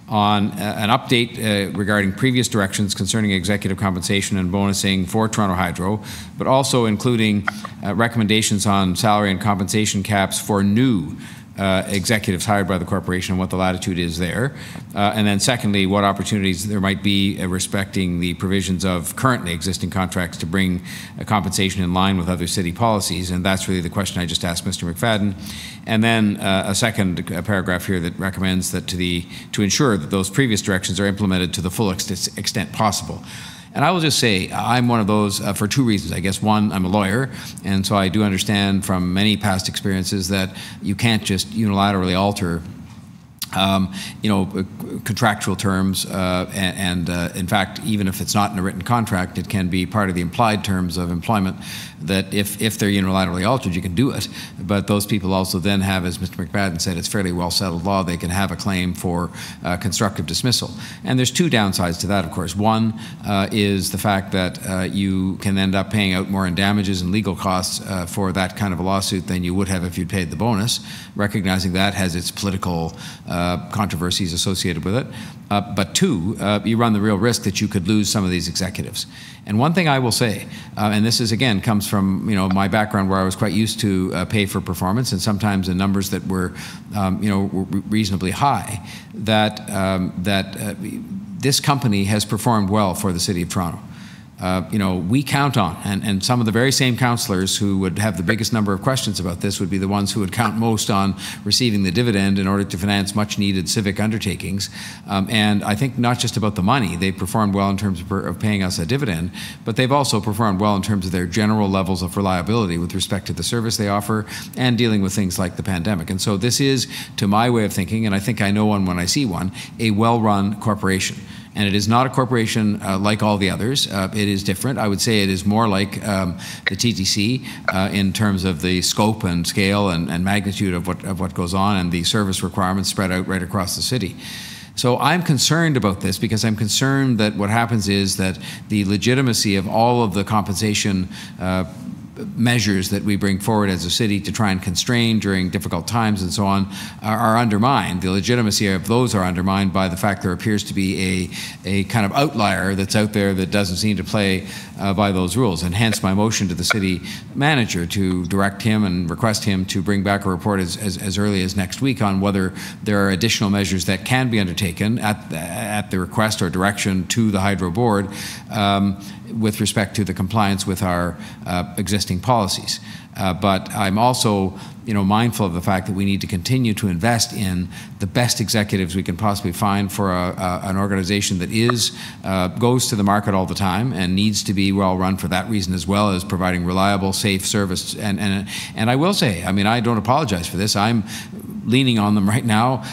on an update regarding previous directions concerning executive compensation and bonusing for Toronto Hydro, but also including recommendations on salary and compensation caps for new executives hired by the corporation and what the latitude is there. And then secondly, what opportunities there might be respecting the provisions of currently existing contracts to bring compensation in line with other city policies. And that's really the question I just asked Mr. McFadden. And then a second paragraph here that recommends that to ensure that those previous directions are implemented to the full extent possible. And I will just say, I'm one of those for two reasons. I guess one, I'm a lawyer, and so I do understand from many past experiences that you can't just unilaterally alter contractual terms, and in fact, even if it's not in a written contract, it can be part of the implied terms of employment that if they're unilaterally altered, you can do it. But those people also then have, as Mr. McFadden said, it's fairly well settled law, they can have a claim for constructive dismissal. And there's two downsides to that, of course. One is the fact that you can end up paying out more in damages and legal costs for that kind of a lawsuit than you would have if you'd paid the bonus, recognizing that has its political controversies associated with it. But two, you run the real risk that you could lose some of these executives. And one thing I will say, and this is again comes from my background where I was quite used to pay for performance, and sometimes in numbers that were reasonably high, that this company has performed well for the City of Toronto. we count on, and some of the very same councillors who would have the biggest number of questions about this would be the ones who would count most on receiving the dividend in order to finance much needed civic undertakings. And I think not just about the money, they've performed well in terms of paying us a dividend, but they've also performed well in terms of their general levels of reliability with respect to the service they offer and dealing with things like the pandemic. And so this is, to my way of thinking, and I think I know one when I see one, a well-run corporation. And it is not a corporation like all the others. It is different. I would say it is more like the TTC in terms of the scope and scale and magnitude of what goes on and the service requirements spread out right across the city. So I'm concerned about this because I'm concerned that what happens is that the legitimacy of all of the compensation measures that we bring forward as a city to try and constrain during difficult times and so on are undermined. The legitimacy of those are undermined by the fact there appears to be a kind of outlier that's out there that doesn't seem to play by those rules, and hence my motion to the city manager to direct him and request him to bring back a report as early as next week on whether there are additional measures that can be undertaken at the request or direction to the Hydro Board with respect to the compliance with our existing policies. But I'm also mindful of the fact that we need to continue to invest in the best executives we can possibly find for an organization that goes to the market all the time and needs to be well run for that reason, as well as providing reliable, safe service. And I will say, I mean, I don't apologize for this. I'm leaning on them right now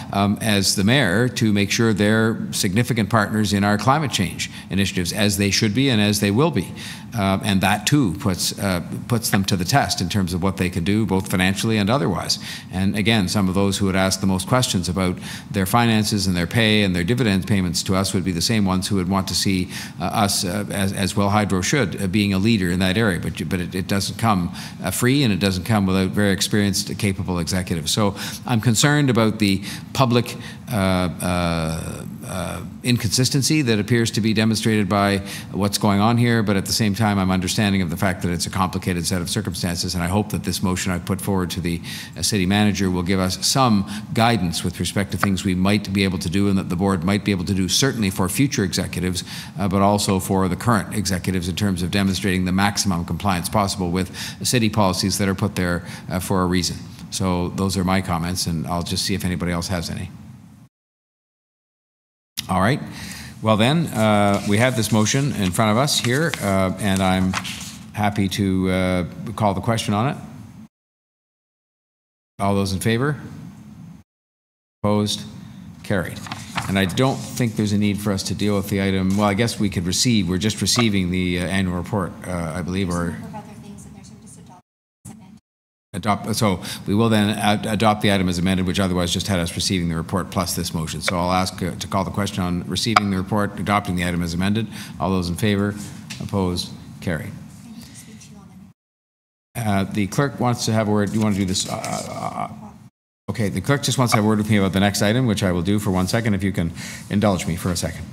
as the mayor to make sure they're significant partners in our climate change initiatives, as they should be and as they will be. And that too puts them to the test in terms of what they can do, both financially and otherwise. And again, some of those who would ask the most questions about their finances and their pay and their dividend payments to us would be the same ones who would want to see us, as well Hydro should, being a leader in that area. But it doesn't come free, and it doesn't come without very experienced, capable executives. So I'm concerned about the public inconsistency that appears to be demonstrated by what's going on here, but at the same time I'm understanding of the fact that it's a complicated set of circumstances, and I hope that this motion I put forward to the city manager will give us some guidance with respect to things we might be able to do and that the board might be able to do, certainly for future executives, but also for the current executives in terms of demonstrating the maximum compliance possible with city policies that are put there for a reason. So those are my comments, and I'll just see if anybody else has any. All right. Well then, we have this motion in front of us here, and I'm happy to call the question on it. All those in favor? Opposed? Carried. And I don't think there's a need for us to deal with the item. Well, I guess we could receive. We're just receiving the annual report, I believe, or adopt. So we will then adopt the item as amended, which otherwise just had us receiving the report plus this motion. So I'll ask to call the question on receiving the report, adopting the item as amended. All those in favor? Opposed? Carried. The clerk wants to have a word. Do you want to do this? Okay, the clerk just wants to have a word with me about the next item, which I will do for 1 second, if you can indulge me for a second.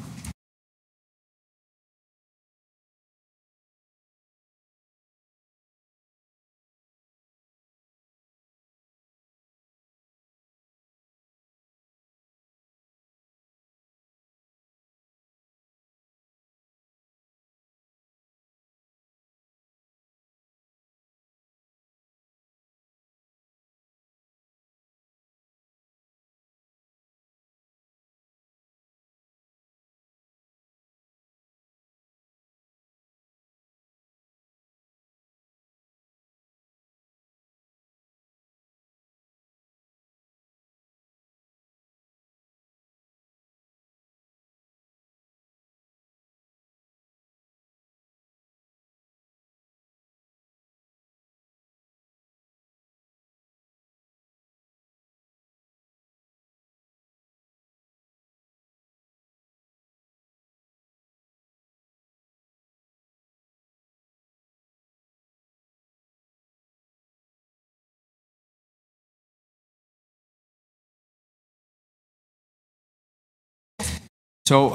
So,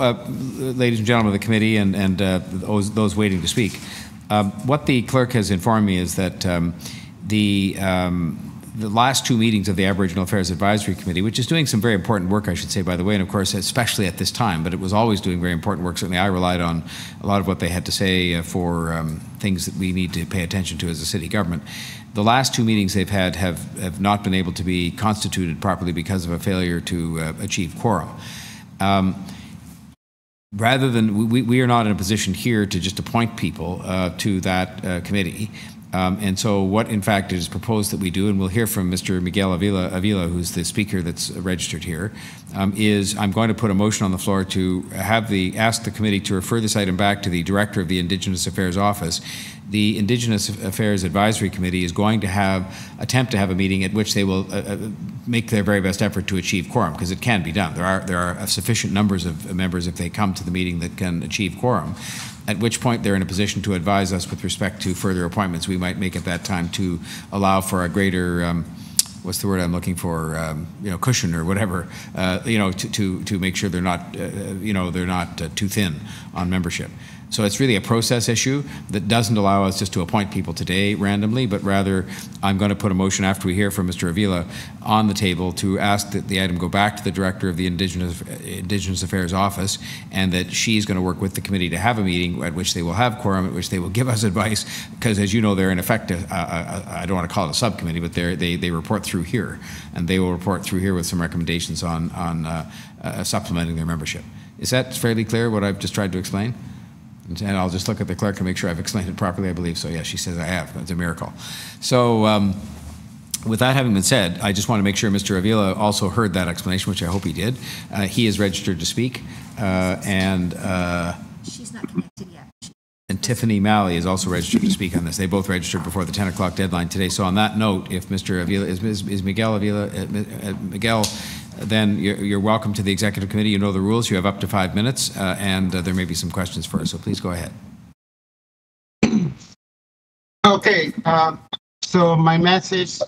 ladies and gentlemen of the committee and those waiting to speak, what the clerk has informed me is that the last two meetings of the Aboriginal Affairs Advisory Committee, which is doing some very important work, I should say, by the way, and of course, especially at this time, but it was always doing very important work. Certainly I relied on a lot of what they had to say for things that we need to pay attention to as a city government. The last two meetings they've had have not been able to be constituted properly because of a failure to achieve quorum. Rather than, we are not in a position here to just appoint people to that committee. And so what, in fact, is proposed that we do, and we'll hear from Mr. Miguel Avila, who's the speaker that's registered here, is I'm going to put a motion on the floor to have ask the committee to refer this item back to the Director of the Indigenous Affairs Office. The Indigenous Affairs Advisory Committee is going to attempt to have a meeting at which they will make their very best effort to achieve quorum, because it can be done. There are sufficient numbers of members if they come to the meeting that can achieve quorum, at which point they're in a position to advise us with respect to further appointments we might make at that time to allow for a greater, what's the word I'm looking for, cushion or whatever, to make sure they're not, they're not too thin on membership. So it's really a process issue that doesn't allow us just to appoint people today randomly, but rather I'm going to put a motion after we hear from Mr. Avila on the table to ask that the item go back to the Director of the Indigenous Affairs Office, and that she's going to work with the committee to have a meeting at which they will have quorum, at which they will give us advice, because as you know, they're in effect, I don't want to call it a subcommittee, but they report through here, and they will report through here with some recommendations on supplementing their membership. Is that fairly clear what I've just tried to explain? And I'll just look at the clerk and make sure I've explained it properly. I believe so. Yeah, she says I have. It's a miracle. So with that having been said, I just want to make sure Mr. Avila also heard that explanation, which I hope he did. He is registered to speak. She's not connected yet. And Tiffany Malley is also registered to speak on this. They both registered before the 10 o'clock deadline today. So on that note, if Mr. Avila, is Miguel Avila, Miguel, then you're welcome to the Executive Committee. You know the rules. You have up to 5 minutes, and there may be some questions for us. So please go ahead. Okay. So my message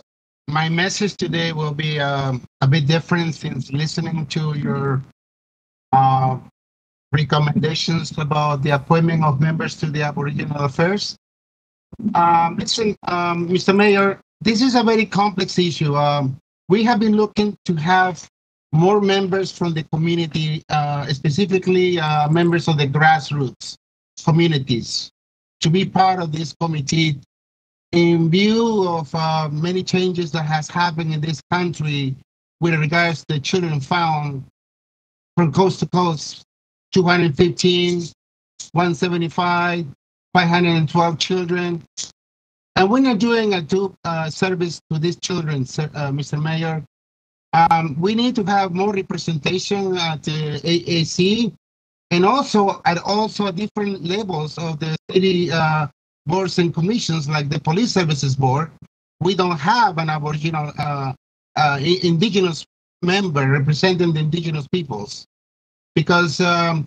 today will be a bit different, since listening to your recommendations about the appointment of members to the Aboriginal Affairs. Listen, Mr. Mayor, this is a very complex issue. We have been looking to have more members from the community, specifically members of the grassroots communities, to be part of this committee in view of many changes that has happened in this country with regards to children found from coast to coast, 215, 175, 512 children. And we're not doing a due service to these children, Mr. Mayor. We need to have more representation at the AAC, and also at different levels of the city boards and commissions, like the Police Services Board. We don't have an Aboriginal Indigenous member representing the Indigenous peoples, because that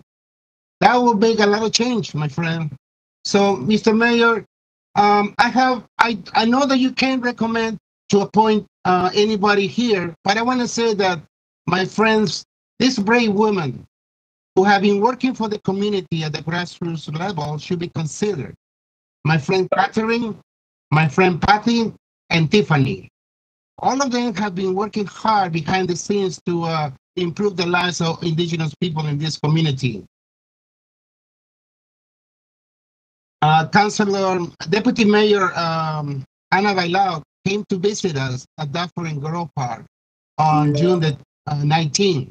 will make a lot of change, my friend. So, Mr. Mayor, I know that you can't recommend to appoint anybody here, but I want to say that, my friends, this brave woman who have been working for the community at the grassroots level should be considered. My friend Catherine, my friend Patty, and Tiffany. All of them have been working hard behind the scenes to improve the lives of Indigenous people in this community. Deputy Mayor Ana Bailao came to visit us at Duffer and Grove Park on June the 19th.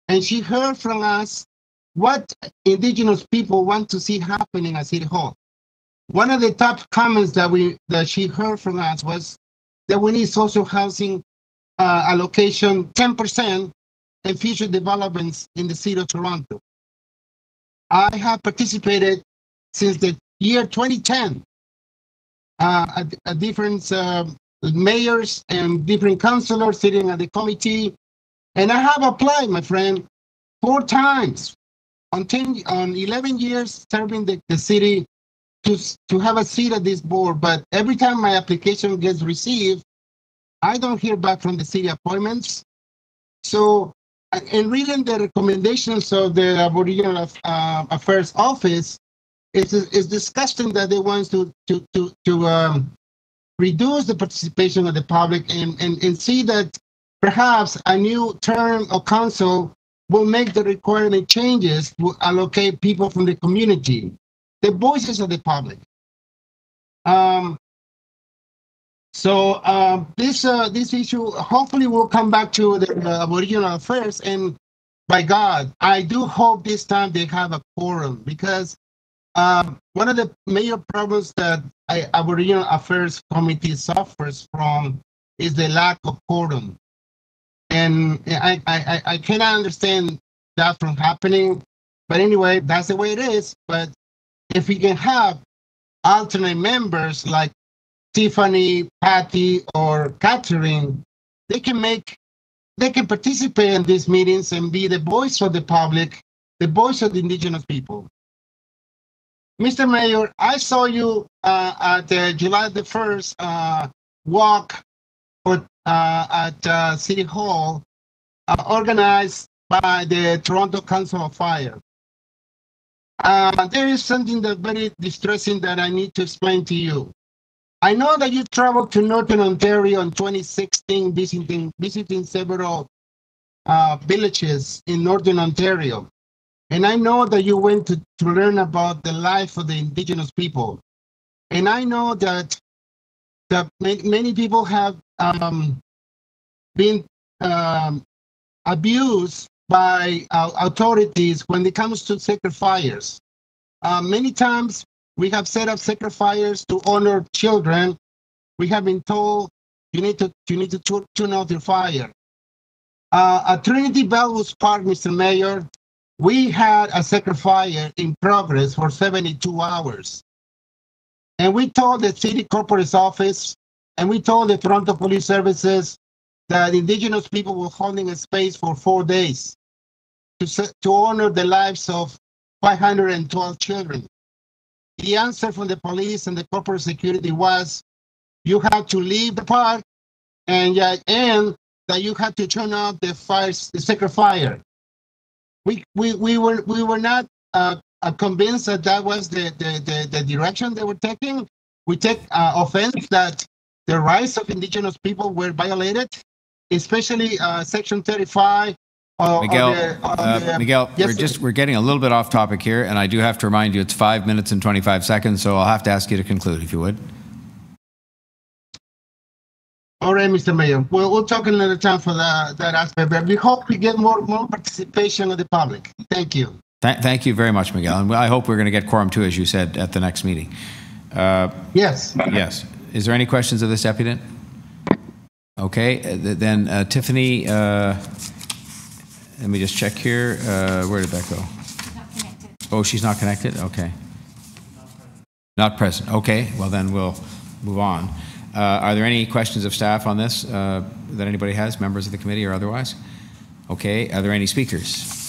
And she heard from us what Indigenous people want to see happening at City Hall. One of the top comments that she heard from us was that we need social housing allocation 10% in future developments in the city of Toronto. I have participated since the year 2010 at different mayors and different councilors sitting at the committee, and I have applied, my friend, 4 times on 11 years serving the city to have a seat at this board. But every time my application gets received, I don't hear back from the city appointments. So in reading the recommendations of the Aboriginal Affairs Office, it's disgusting that they want to reduce the participation of the public and see that perhaps a new term of council will make the requirement changes to allocate people from the community, the voices of the public. This issue hopefully will come back to the Aboriginal Affairs, and by God, I do hope this time they have a quorum, because one of the major problems that Aboriginal Affairs Committee suffers from is the lack of quorum. And I cannot understand that from happening. But anyway, that's the way it is. But if we can have alternate members like Tiffany, Patty, or Catherine, they can participate in these meetings and be the voice of the public, the voice of the Indigenous people. Mr. Mayor, I saw you at the July the 1st walk at City Hall, organized by the Toronto Council of Fire. There is something that's very distressing that I need to explain to you. I know that you traveled to Northern Ontario in 2016, visiting several villages in Northern Ontario. And I know that you went to learn about the life of the Indigenous people. And I know that many people have been abused by authorities when it comes to sacred fires. Many times we have set up sacred fires to honor children. We have been told you need to tune out your fire. At Trinity Bellwoods Park, Mr. Mayor, we had a sacred fire in progress for 72 hours. And we told the city corporate's office, and we told the Toronto Police Services that Indigenous people were holding a space for 4 days to honor the lives of 512 children. The answer from the police and the corporate security was, you have to leave the park, and that you have to turn off the sacred fire. We were not convinced that was the direction they were taking. We take offense that the rights of Indigenous people were violated, especially Section 35. Miguel, yes, we're getting a little bit off topic here, and I do have to remind you it's 5 minutes and 25 seconds, so I'll have to ask you to conclude, if you would. All right, Mr. Mayor. We'll talk another time for that aspect, but we hope we get more participation of the public. Thank you. Thank you very much, Miguel. And I hope we're going to get quorum too, as you said, at the next meeting. Yes. Yes. Is there any questions of this deputant? Okay, then Tiffany, let me just check here. Where did that go? Not connected. Oh, she's not connected? Okay. Not present. Okay, well then we'll move on. Are there any questions of staff on this that anybody has, members of the committee or otherwise? Okay, are there any speakers?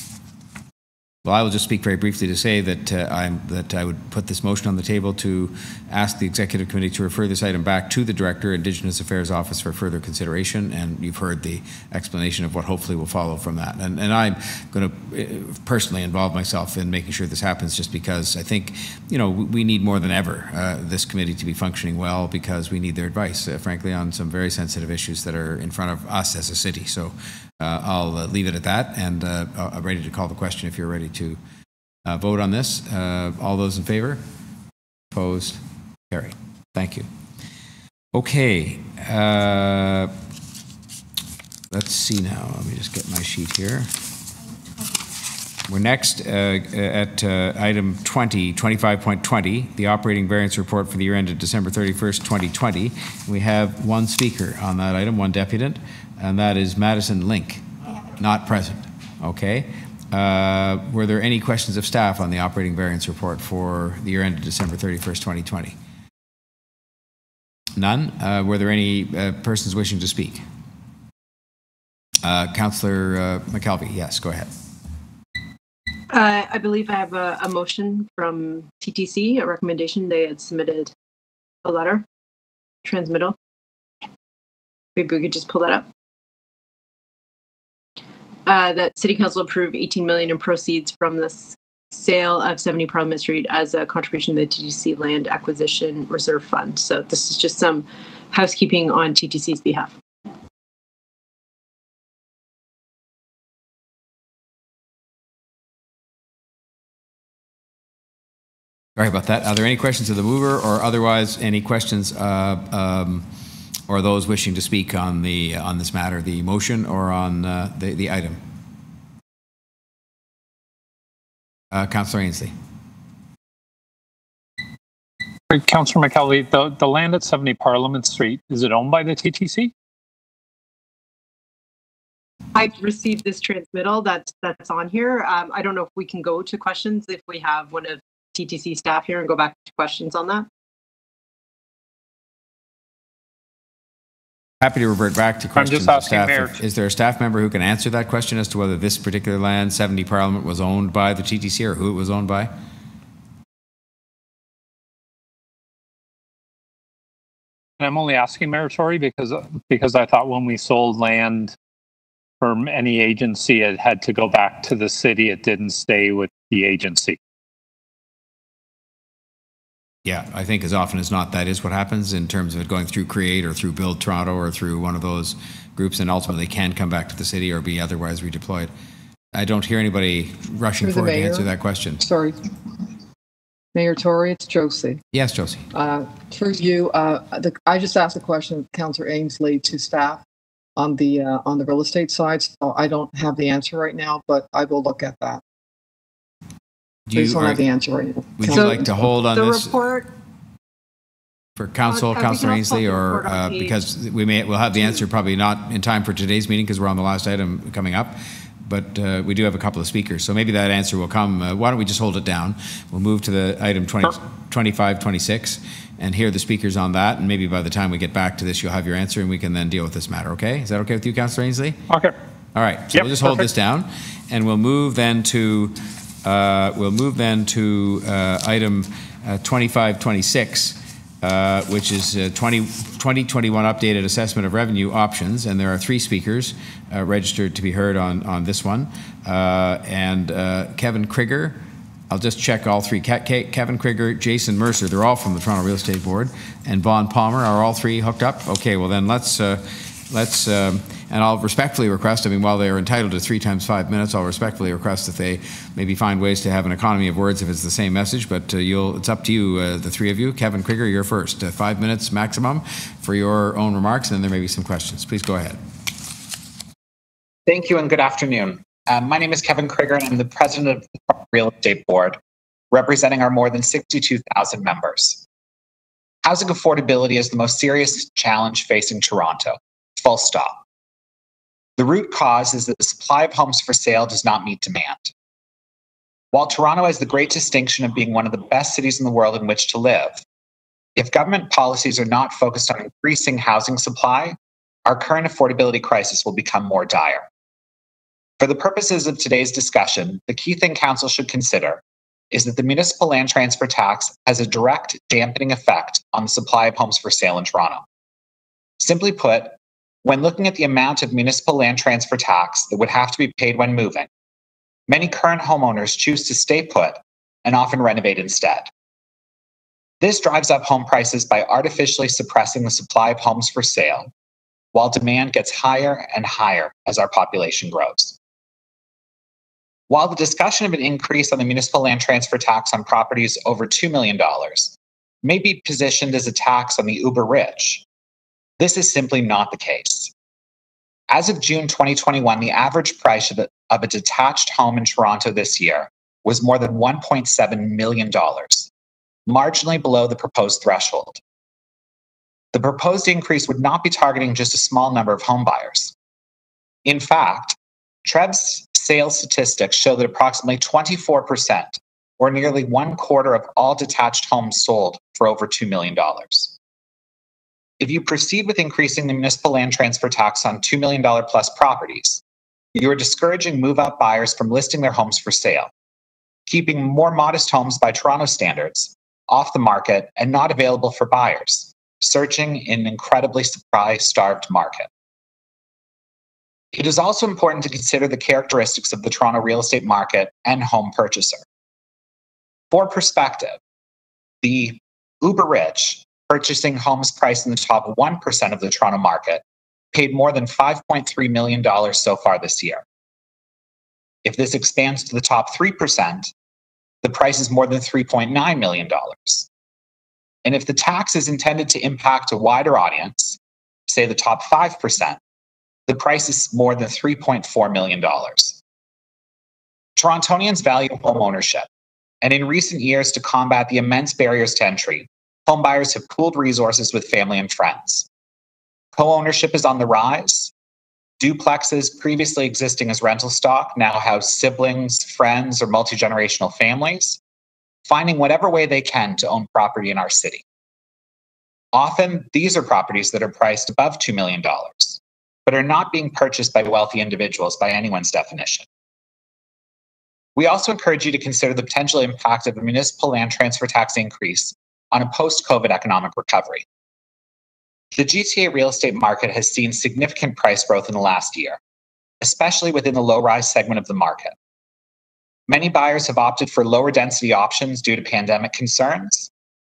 Well, I will just speak very briefly to say that I would put this motion on the table to ask the Executive Committee to refer this item back to the Director, Indigenous Affairs Office for further consideration, and you've heard the explanation of what hopefully will follow from that. And I'm going to personally involve myself in making sure this happens, just because I think, you know, we need more than ever this committee to be functioning well, because we need their advice, frankly, on some very sensitive issues that are in front of us as a city. So I'll leave it at that, and I'm ready to call the question if you're ready to vote on this. All those in favor? Opposed? Carried. Thank you. Okay. Let's see now. Let me just get my sheet here. We're next at item 25.20, the operating variance report for the year ended December 31st, 2020. We have one speaker on that item, one deputant, and that is Madison Link, not present. Okay. Were there any questions of staff on the operating variance report for the year ended December 31st, 2020? None. Were there any persons wishing to speak? Councillor McKelvey, yes, go ahead. I believe I have a motion from TTC, a recommendation. They had submitted a letter, transmittal. Maybe we could just pull that up. That City Council approve 18 million in proceeds from the sale of 70 Parliament Street as a contribution to the TTC Land Acquisition Reserve Fund. So this is just some housekeeping on TTC's behalf. Sorry about that. Are there any questions of the mover, or otherwise any questions or those wishing to speak on this matter, the motion, or on the item? Councillor Ainsley. Councillor McKelvey, the land at 70 Parliament Street, is it owned by the TTC? I received this transmittal that's on here. I don't know if we can go to questions if we have one of TTC staff here and go back to questions on that. Happy to revert back to questions. I'm just asking, Mayor. Is there a staff member who can answer that question as to whether this particular land, 70 Parliament, was owned by the TTC or who it was owned by? I'm only asking, Mayor Tory, because I thought when we sold land from any agency, it had to go back to the city. It didn't stay with the agency. Yeah, I think as often as not, that is what happens in terms of it going through Create or through Build Toronto or through one of those groups, and ultimately can come back to the city or be otherwise redeployed. I don't hear anybody rushing forward to answer that question. Sorry. Mayor Tory, it's Josie. Yes, Josie. Through you, I just asked a question of Councillor Ainsley to staff on the real estate side, so I don't have the answer right now, but I will look at that. I just don't have the answer right now. Would you like to hold on this report for Councillor Ainsley, or because we'll have the answer probably not in time for today's meeting because we're on the last item coming up, but we do have a couple of speakers, so maybe that answer will come. Why don't we just hold it down? We'll move to the item 2526 and hear the speakers on that, and maybe by the time we get back to this, you'll have your answer and we can then deal with this matter. Okay? Is that okay with you, Councillor Ainsley? Okay. All right. So we'll just hold this down, and we'll move then to item 2526, which is 2021 updated assessment of revenue options, and there are 3 speakers registered to be heard on this one. Kevin Krieger, I'll just check all 3. Kevin Krieger, Jason Mercer, they're all from the Toronto Real Estate Board, and Vaughn Palmer, are all 3 hooked up? Okay, well then let's and I'll respectfully request, I mean, while they are entitled to 3 times 5 minutes, I'll respectfully request that they maybe find ways to have an economy of words if it's the same message, but it's up to you, the 3 of you. Kevin Krieger, you're first. 5 minutes maximum for your own remarks, and then there may be some questions. Please go ahead. Thank you and good afternoon. My name is Kevin Krieger, and I'm the president of the Real Estate Board, representing our more than 62,000 members. Housing affordability is the most serious challenge facing Toronto. Full stop. The root cause is that the supply of homes for sale does not meet demand. While Toronto has the great distinction of being one of the best cities in the world in which to live, if government policies are not focused on increasing housing supply, our current affordability crisis will become more dire. For the purposes of today's discussion, the key thing Council should consider is that the municipal land transfer tax has a direct dampening effect on the supply of homes for sale in Toronto. Simply put, when looking at the amount of municipal land transfer tax that would have to be paid when moving, many current homeowners choose to stay put and often renovate instead. This drives up home prices by artificially suppressing the supply of homes for sale, while demand gets higher and higher as our population grows. While the discussion of an increase on the municipal land transfer tax on properties over $2 million may be positioned as a tax on the uber rich, this is simply not the case. As of June 2021, the average price of a detached home in Toronto this year was more than $1.7 million, marginally below the proposed threshold. The proposed increase would not be targeting just a small number of home buyers. In fact, TREB's sales statistics show that approximately 24%, or nearly 1/4 of all detached homes sold for over $2 million. If you proceed with increasing the municipal land transfer tax on $2 million plus properties, you are discouraging move-up buyers from listing their homes for sale, keeping more modest homes by Toronto standards off the market and not available for buyers, searching in an incredibly supply-starved market. It is also important to consider the characteristics of the Toronto real estate market and home purchaser. For perspective, the uber rich, purchasing homes priced in the top 1% of the Toronto market, paid more than $5.3 million so far this year. If this expands to the top 3%, the price is more than $3.9 million. And if the tax is intended to impact a wider audience, say the top 5%, the price is more than $3.4 million. Torontonians value home ownership, and in recent years, to combat the immense barriers to entry, homebuyers have pooled resources with family and friends. Co-ownership is on the rise. Duplexes previously existing as rental stock now house siblings, friends, or multi-generational families, finding whatever way they can to own property in our city. Often, these are properties that are priced above $2 million, but are not being purchased by wealthy individuals by anyone's definition. We also encourage you to consider the potential impact of a municipal land transfer tax increase on a post-COVID economic recovery. The GTA real estate market has seen significant price growth in the last year, especially within the low-rise segment of the market. Many buyers have opted for lower density options due to pandemic concerns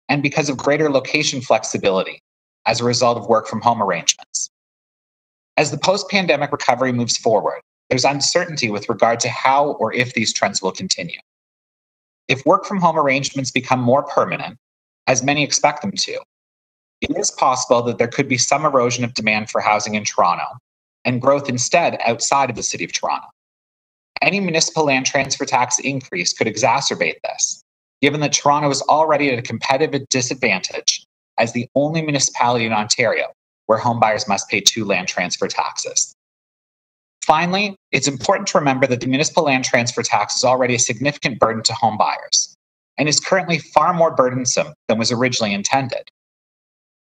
and because of greater location flexibility as a result of work-from-home arrangements. As the post-pandemic recovery moves forward, there's uncertainty with regard to how or if these trends will continue. If work-from-home arrangements become more permanent, as many expect them to, it is possible that there could be some erosion of demand for housing in Toronto and growth instead outside of the City of Toronto. Any municipal land transfer tax increase could exacerbate this, given that Toronto is already at a competitive disadvantage as the only municipality in Ontario where homebuyers must pay 2 land transfer taxes. Finally, it's important to remember that the municipal land transfer tax is already a significant burden to homebuyers and is currently far more burdensome than was originally intended.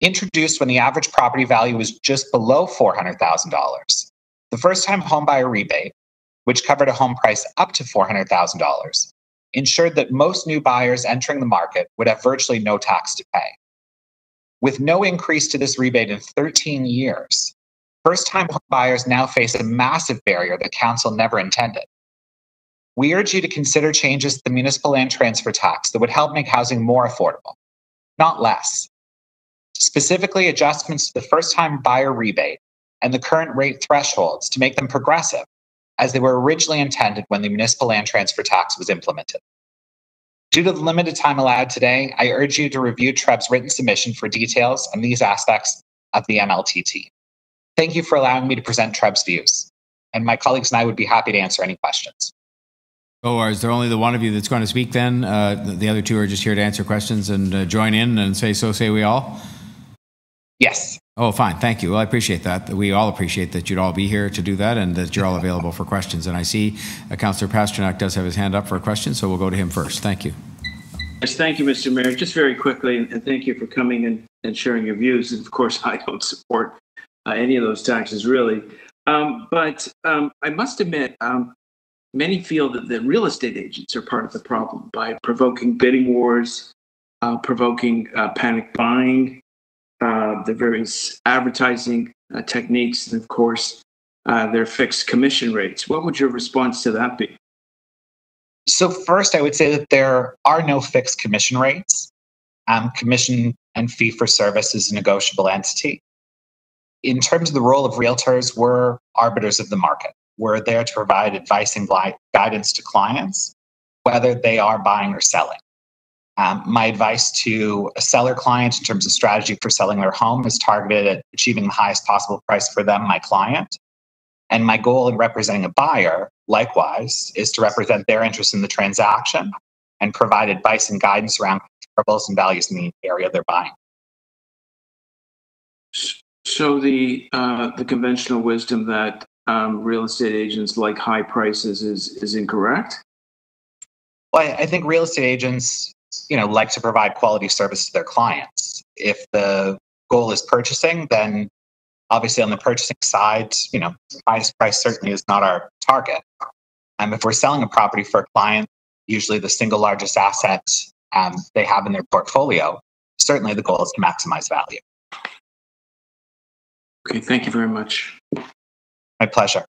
Introduced when the average property value was just below $400,000, the first-time homebuyer rebate, which covered a home price up to $400,000, ensured that most new buyers entering the market would have virtually no tax to pay. With no increase to this rebate in 13 years, first-time homebuyers now face a massive barrier that Council never intended. We urge you to consider changes to the municipal land transfer tax that would help make housing more affordable, not less. Specifically, adjustments to the first-time buyer rebate and the current rate thresholds to make them progressive, as they were originally intended when the municipal land transfer tax was implemented. Due to the limited time allowed today, I urge you to review TREB's written submission for details on these aspects of the MLTT. Thank you for allowing me to present TREB's views, and my colleagues and I would be happy to answer any questions. Oh, is there only the one of you that's going to speak then? The other two are just here to answer questions and join in and say, so say we all? Yes. Oh, fine. Thank you. Well, I appreciate that. We all appreciate that you'd all be here to do that and that you're all available for questions. And I see Councillor Pasternak does have his hand up for a question, so we'll go to him first. Thank you. Yes, thank you, Mr. Mayor. Just very quickly, and thank you for coming and sharing your views. And of course, I don't support any of those taxes, really. But I must admit, many feel that the real estate agents are part of the problem by provoking bidding wars, provoking panic buying, the various advertising techniques, and of course, their fixed commission rates. What would your response to that be? So first, I would say that there are no fixed commission rates. Commission and fee for service is a negotiable entity. In terms of the role of realtors, we're arbiters of the market. We're there to provide advice and guidance to clients, whether they are buying or selling. My advice to a seller client in terms of strategy for selling their home is targeted at achieving the highest possible price for them, my client. And my goal in representing a buyer, likewise, is to represent their interest in the transaction and provide advice and guidance around comparables and values in the area they're buying. So the conventional wisdom that real estate agents like high prices is incorrect? Well, I think real estate agents, like to provide quality service to their clients. If the goal is purchasing, then obviously on the purchasing side, the highest price certainly is not our target. If we're selling a property for a client, usually the single largest asset they have in their portfolio, certainly the goal is to maximize value. Okay, thank you very much. My pleasure.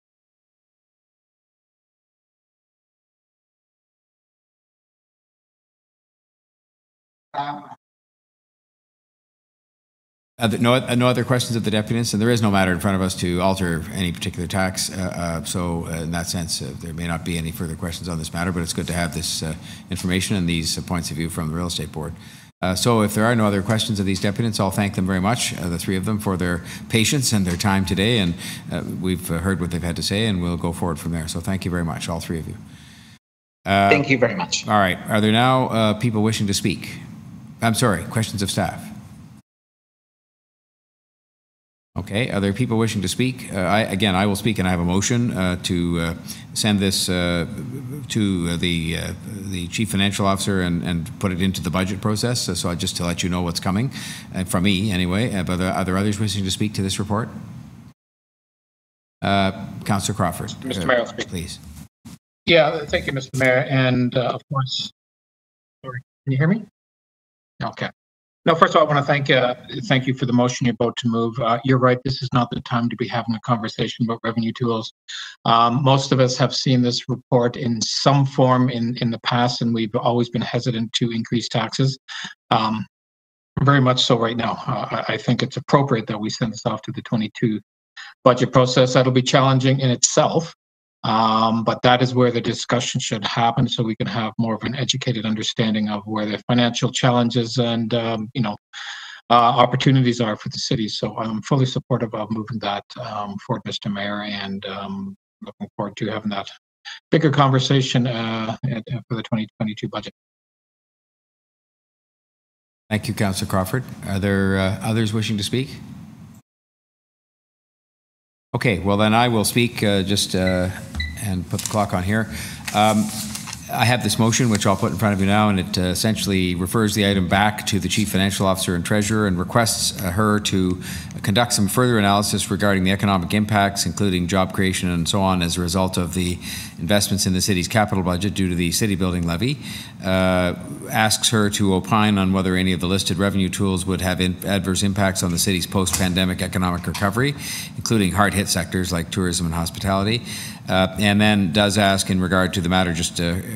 No other questions of the deputants, and there is no matter in front of us to alter any particular tax. So in that sense, there may not be any further questions on this matter, but it's good to have this information and these points of view from the Real Estate Board. So if there are no other questions of these deputants, I'll thank them very much, the three of them, for their patience and their time today, and we've heard what they've had to say, and we'll go forward from there. So thank you very much, all three of you. Thank you very much. All right. Are there now people wishing to speak? I'm sorry, questions of staff? Okay, are there people wishing to speak? Again, I will speak, and I have a motion to send this to the Chief Financial Officer and put it into the budget process. So just to let you know what's coming, from me anyway. But are there others wishing to speak to this report? Councillor Crawford. Mr. Mayor, I'll speak. Please. Yeah, thank you, Mr. Mayor. And of course, sorry, can you hear me? Okay. No, first of all, I want to thank you for the motion you're about to move. You're right, this is not the time to be having a conversation about revenue tools. Most of us have seen this report in some form in the past, and we've always been hesitant to increase taxes. Very much so right now. I think it's appropriate that we send this off to the 22 budget process. That'll be challenging in itself. But that is where the discussion should happen, so we can have more of an educated understanding of where the financial challenges and opportunities are for the city. So I'm fully supportive of moving that forward, Mr. Mayor, and looking forward to having that bigger conversation for the 2022 budget. Thank you, Councillor Crawford. Are there others wishing to speak? Okay, well then I will speak and put the clock on here. I have this motion, which I'll put in front of you now, and it essentially refers the item back to the Chief Financial Officer and Treasurer and requests her to conduct some further analysis regarding the economic impacts, including job creation and so on, as a result of the investments in the city's capital budget due to the city building levy. Asks her to opine on whether any of the listed revenue tools would have adverse impacts on the city's post-pandemic economic recovery, including hard-hit sectors like tourism and hospitality. And then does ask, in regard to the matter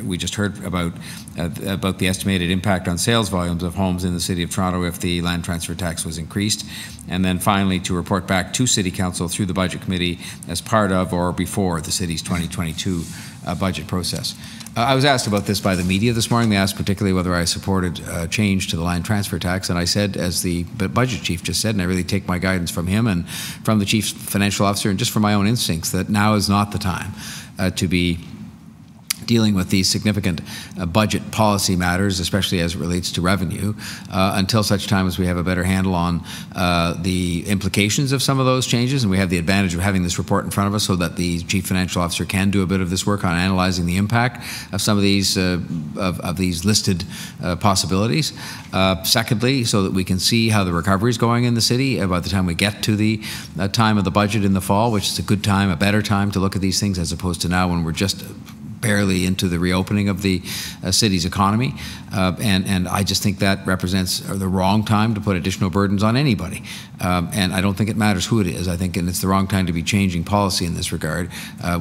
we just heard about the estimated impact on sales volumes of homes in the City of Toronto if the land transfer tax was increased. And then finally to report back to City Council through the Budget Committee as part of or before the City's 2022 budget process. I was asked about this by the media this morning. They asked particularly whether I supported change to the land transfer tax, and I said, as the budget chief just said, and I really take my guidance from him and from the chief financial officer and just from my own instincts, that now is not the time to be dealing with these significant budget policy matters, especially as it relates to revenue, until such time as we have a better handle on the implications of some of those changes. And we have the advantage of having this report in front of us so that the Chief Financial Officer can do a bit of this work on analyzing the impact of some of these listed possibilities. Secondly, so that we can see how the recovery is going in the city by the time we get to the time of the budget in the fall, which is a good time, a better time to look at these things, as opposed to now when we're just barely into the reopening of the city's economy. And I just think that represents the wrong time to put additional burdens on anybody. And I don't think it matters who it is. I think it's the wrong time to be changing policy in this regard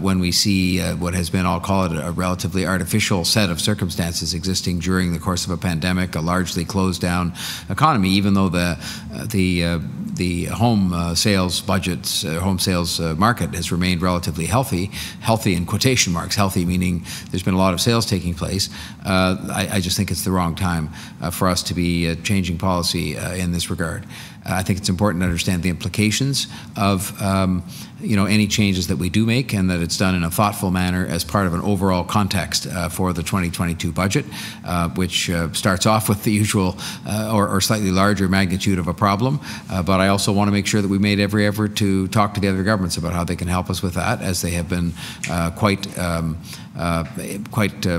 when we see what has been, I'll call it, a relatively artificial set of circumstances existing during the course of a pandemic, a largely closed down economy, even though the home sales budgets, home sales market has remained relatively healthy in quotation marks, healthy meaning there's been a lot of sales taking place. I just think it's the wrong time for us to be changing policy in this regard. I think it's important to understand the implications of any changes that we do make, and that it's done in a thoughtful manner as part of an overall context for the 2022 budget, which starts off with the usual or slightly larger magnitude of a problem. But I also want to make sure that we made every effort to talk to the other governments about how they can help us with that, as they have been quite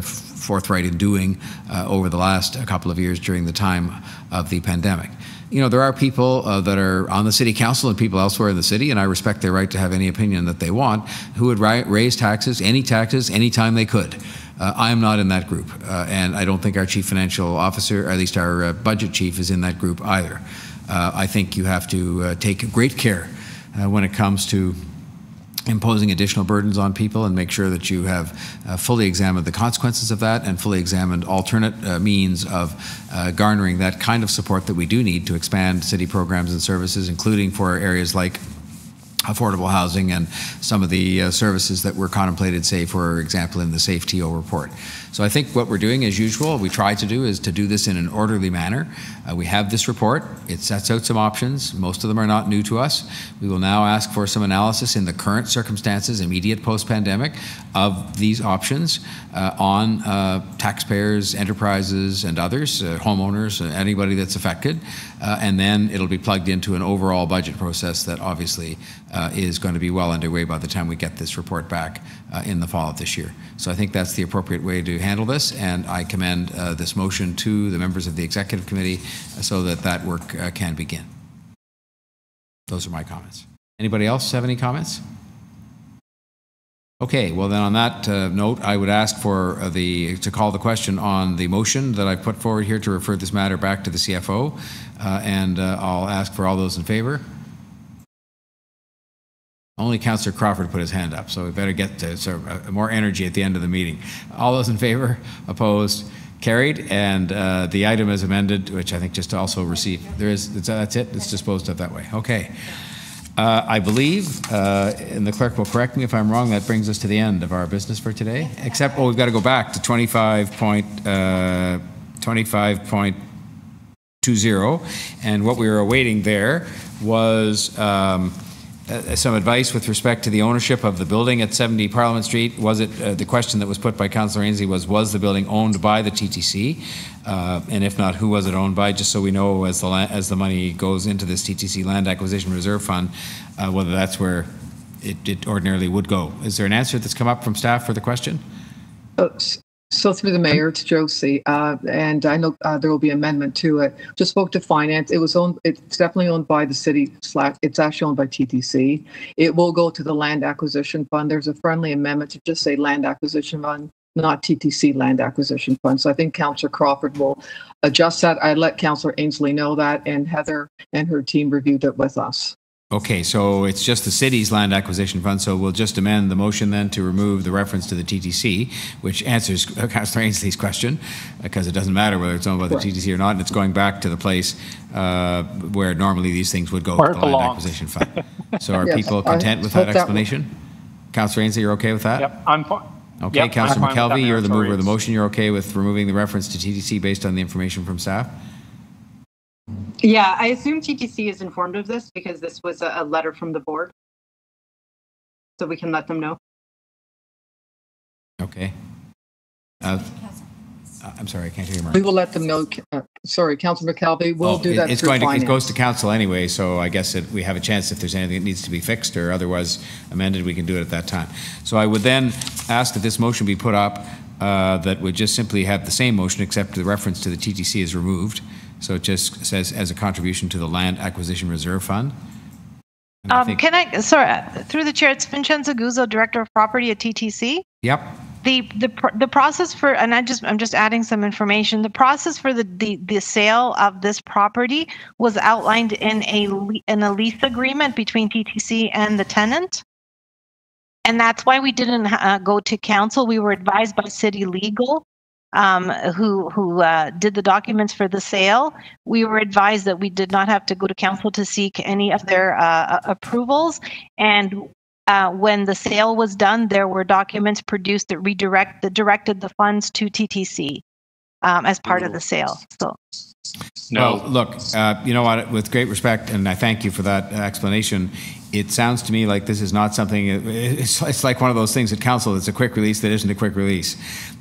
forthright in doing over the last couple of years during the time of the pandemic. There are people that are on the city council and people elsewhere in the city, and I respect their right to have any opinion that they want, who would raise taxes anytime they could. I am not in that group, and I don't think our chief financial officer, or at least our budget chief, is in that group either. I think you have to take great care when it comes to imposing additional burdens on people, and make sure that you have fully examined the consequences of that and fully examined alternate means of garnering that kind of support that we do need to expand city programs and services, including for areas like affordable housing and some of the services that were contemplated, say, for example, in the SafeTO report. So I think what we're doing, as usual, we try to do, is to do this in an orderly manner. We have this report. It sets out some options. Most of them are not new to us. We will now ask for some analysis in the current circumstances, immediate post-pandemic, of these options on taxpayers, enterprises, and others, homeowners, anybody that's affected. And then it'll be plugged into an overall budget process that obviously is going to be well underway by the time we get this report back in the fall of this year. So I think that's the appropriate way to handle this, and I commend this motion to the members of the Executive Committee so that that work can begin. Those are my comments. Anybody else have any comments? Okay, well then on that note, I would ask for to call the question on the motion that I've put forward here to refer this matter back to the CFO, and I'll ask for all those in favor. Only Councillor Crawford put his hand up, so we better get to sort of more energy at the end of the meeting. All those in favor? Opposed? Carried. And the item is amended, which I think just also received. That's it? It's disposed of that way. Okay. I believe, and the clerk will correct me if I'm wrong, that brings us to the end of our business for today. Except, we've got to go back to 25.20, and what we were awaiting there was some advice with respect to the ownership of the building at 70 Parliament Street. Was it, the question that was put by Councillor Ainsley was the building owned by the TTC? And if not, who was it owned by? Just so we know as the money goes into this TTC Land Acquisition Reserve Fund, whether that's where it ordinarily would go. Is there an answer that's come up from staff for the question? So through the mayor to Josie, and I know there will be amendment to it. Just spoke to finance. It was owned. It's definitely owned by the city. It's actually owned by TTC. It will go to the Land Acquisition Fund. There's a friendly amendment to just say Land Acquisition Fund, not TTC Land Acquisition Fund. So I think Councillor Crawford will adjust that. I let Councillor Ainsley know that, and Heather and her team reviewed it with us. Okay, so it's just the city's land acquisition fund, so we'll just amend the motion then to remove the reference to the TTC, which answers Councillor Ainsley's question, because it doesn't matter whether it's owned by the TTC or not, and it's going back to the place where normally these things would go, to the land acquisition fund. So are people content with that explanation? Councillor Ainsley, you're okay with that? Yep, I'm fine. Okay, yep, Councillor McKelvey, you're the mover of the motion. You're okay with removing the reference to TTC based on the information from staff? Yeah, I assume TTC is informed of this because this was a letter from the board. So we can let them know. Okay. I'm sorry, I can't hear you. We will let them know. Sorry, Councillor McKelvey, we'll do that. It goes to council anyway, so I guess we have a chance if there's anything that needs to be fixed or otherwise amended, we can do it at that time. So I would then ask that this motion be put up that would just simply have the same motion except the reference to the TTC is removed. So it just says as a contribution to the Land Acquisition Reserve Fund. Sorry, through the chair, it's Vincenzo Guzzo, Director of Property at TTC. Yep. The process for, and I'm just adding some information. The process for the sale of this property was outlined in a lease agreement between TTC and the tenant. And that's why we didn't go to council. We were advised by city legal, who did the documents for the sale. We were advised that we did not have to go to council to seek any of their approvals. And when the sale was done, there were documents produced that directed the funds to TTC as part of the sale. So. No. Well, look, you know what, with great respect, and I thank you for that explanation, it sounds to me like this is not something, it's like one of those things at council, it's a quick release that isn't a quick release.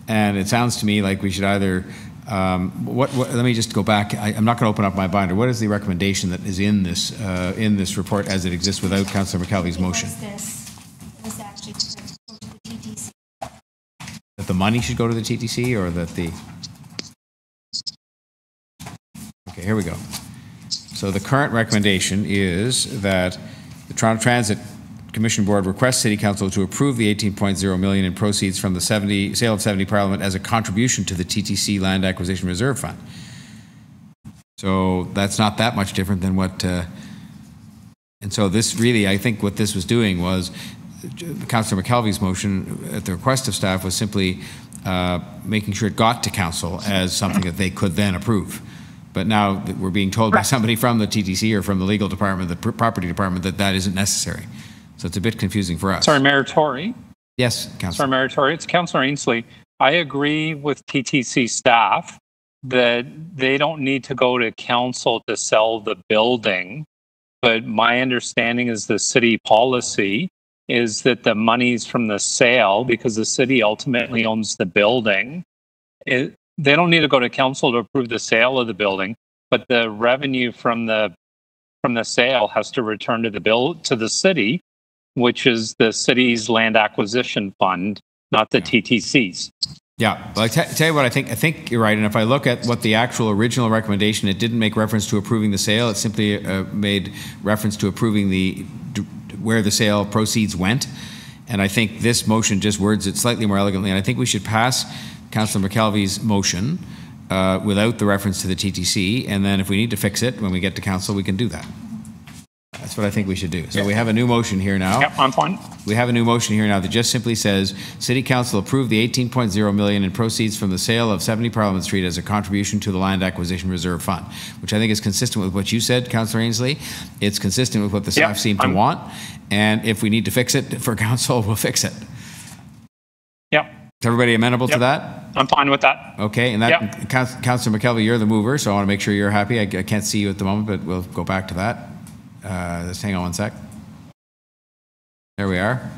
And it sounds to me like we should either, let me just go back, I'm not going to open up my binder. What is the recommendation that is in this report as it exists without Councillor McKelvey's motion? This actually go to the TTC. That the money should go to the TTC, or that the... Okay, here we go. So the current recommendation is that the Toronto Transit Commission Board requests City Council to approve the $18.0 million in proceeds from the sale of 70 Parliament as a contribution to the TTC Land Acquisition Reserve Fund. So that's not that much different than what... and so this really, I think what this was doing was Councillor McKelvey's motion at the request of staff was simply making sure it got to council as something that they could then approve. But now that we're being told by somebody from the TTC or from the legal department, the property department, that that isn't necessary. So it's a bit confusing for us. Sorry, Mayor Tory. Yes, Councillor. Sorry, Mayor Tory. It's Councillor Ainsley. I agree with TTC staff that they don't need to go to council to sell the building. But my understanding is the city policy is that the monies from the sale, because the city ultimately owns the building, they don't need to go to council to approve the sale of the building, but the revenue from the sale has to return to the city, which is the city's land acquisition fund, not the TTC's. Yeah, well, tell you what, I think you're right. And if I look at what the actual original recommendation, it didn't make reference to approving the sale. It simply made reference to approving where the sale proceeds went. And I think this motion just words it slightly more elegantly. And I think we should pass Councillor McKelvey's motion without the reference to the TTC. And then if we need to fix it when we get to council, we can do that. That's what I think we should do. So we have a new motion here now. Yep, I'm fine. We have a new motion here now that just simply says, City Council approved the 18.0 million in proceeds from the sale of 70 Parliament Street as a contribution to the Land Acquisition Reserve Fund, which I think is consistent with what you said, Councillor Ainsley. It's consistent with what the staff seem to want. And if we need to fix it for council, we'll fix it. Yep. Is everybody amenable to that? I'm fine with that. Okay, and that, Councillor McKelvey, you're the mover, so I want to make sure you're happy. I can't see you at the moment, but we'll go back to that. Just hang on one sec. There we are.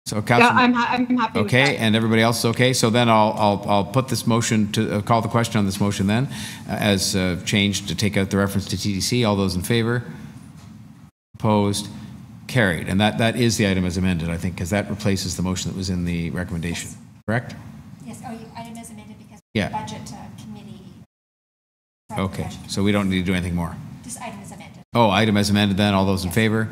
So, Councillor, I'm happy. okay, with that. and everybody else is okay. So then I'll put this motion to call the question on this motion then as changed to take out the reference to TTC. All those in favor? Opposed? Carried. And that is the item as amended, I think, because that replaces the motion that was in the recommendation. Yes. Correct? Yes. Oh, item as amended because budget committee. Okay. So we don't need to do anything more. This item is amended. Oh, item as amended then. All those in favor?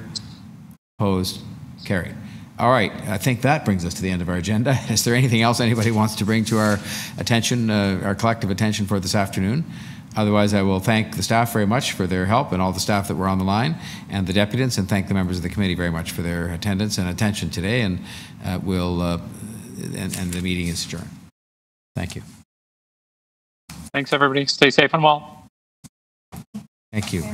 Opposed? Carried. All right. I think that brings us to the end of our agenda. Is there anything else anybody wants to bring to our attention, our collective attention for this afternoon? Otherwise, I will thank the staff very much for their help and all the staff that were on the line and the deputants, and thank the members of the committee very much for their attendance and attention today. And and the meeting is adjourned. Thank you. Thanks, everybody. Stay safe and well. Thank you.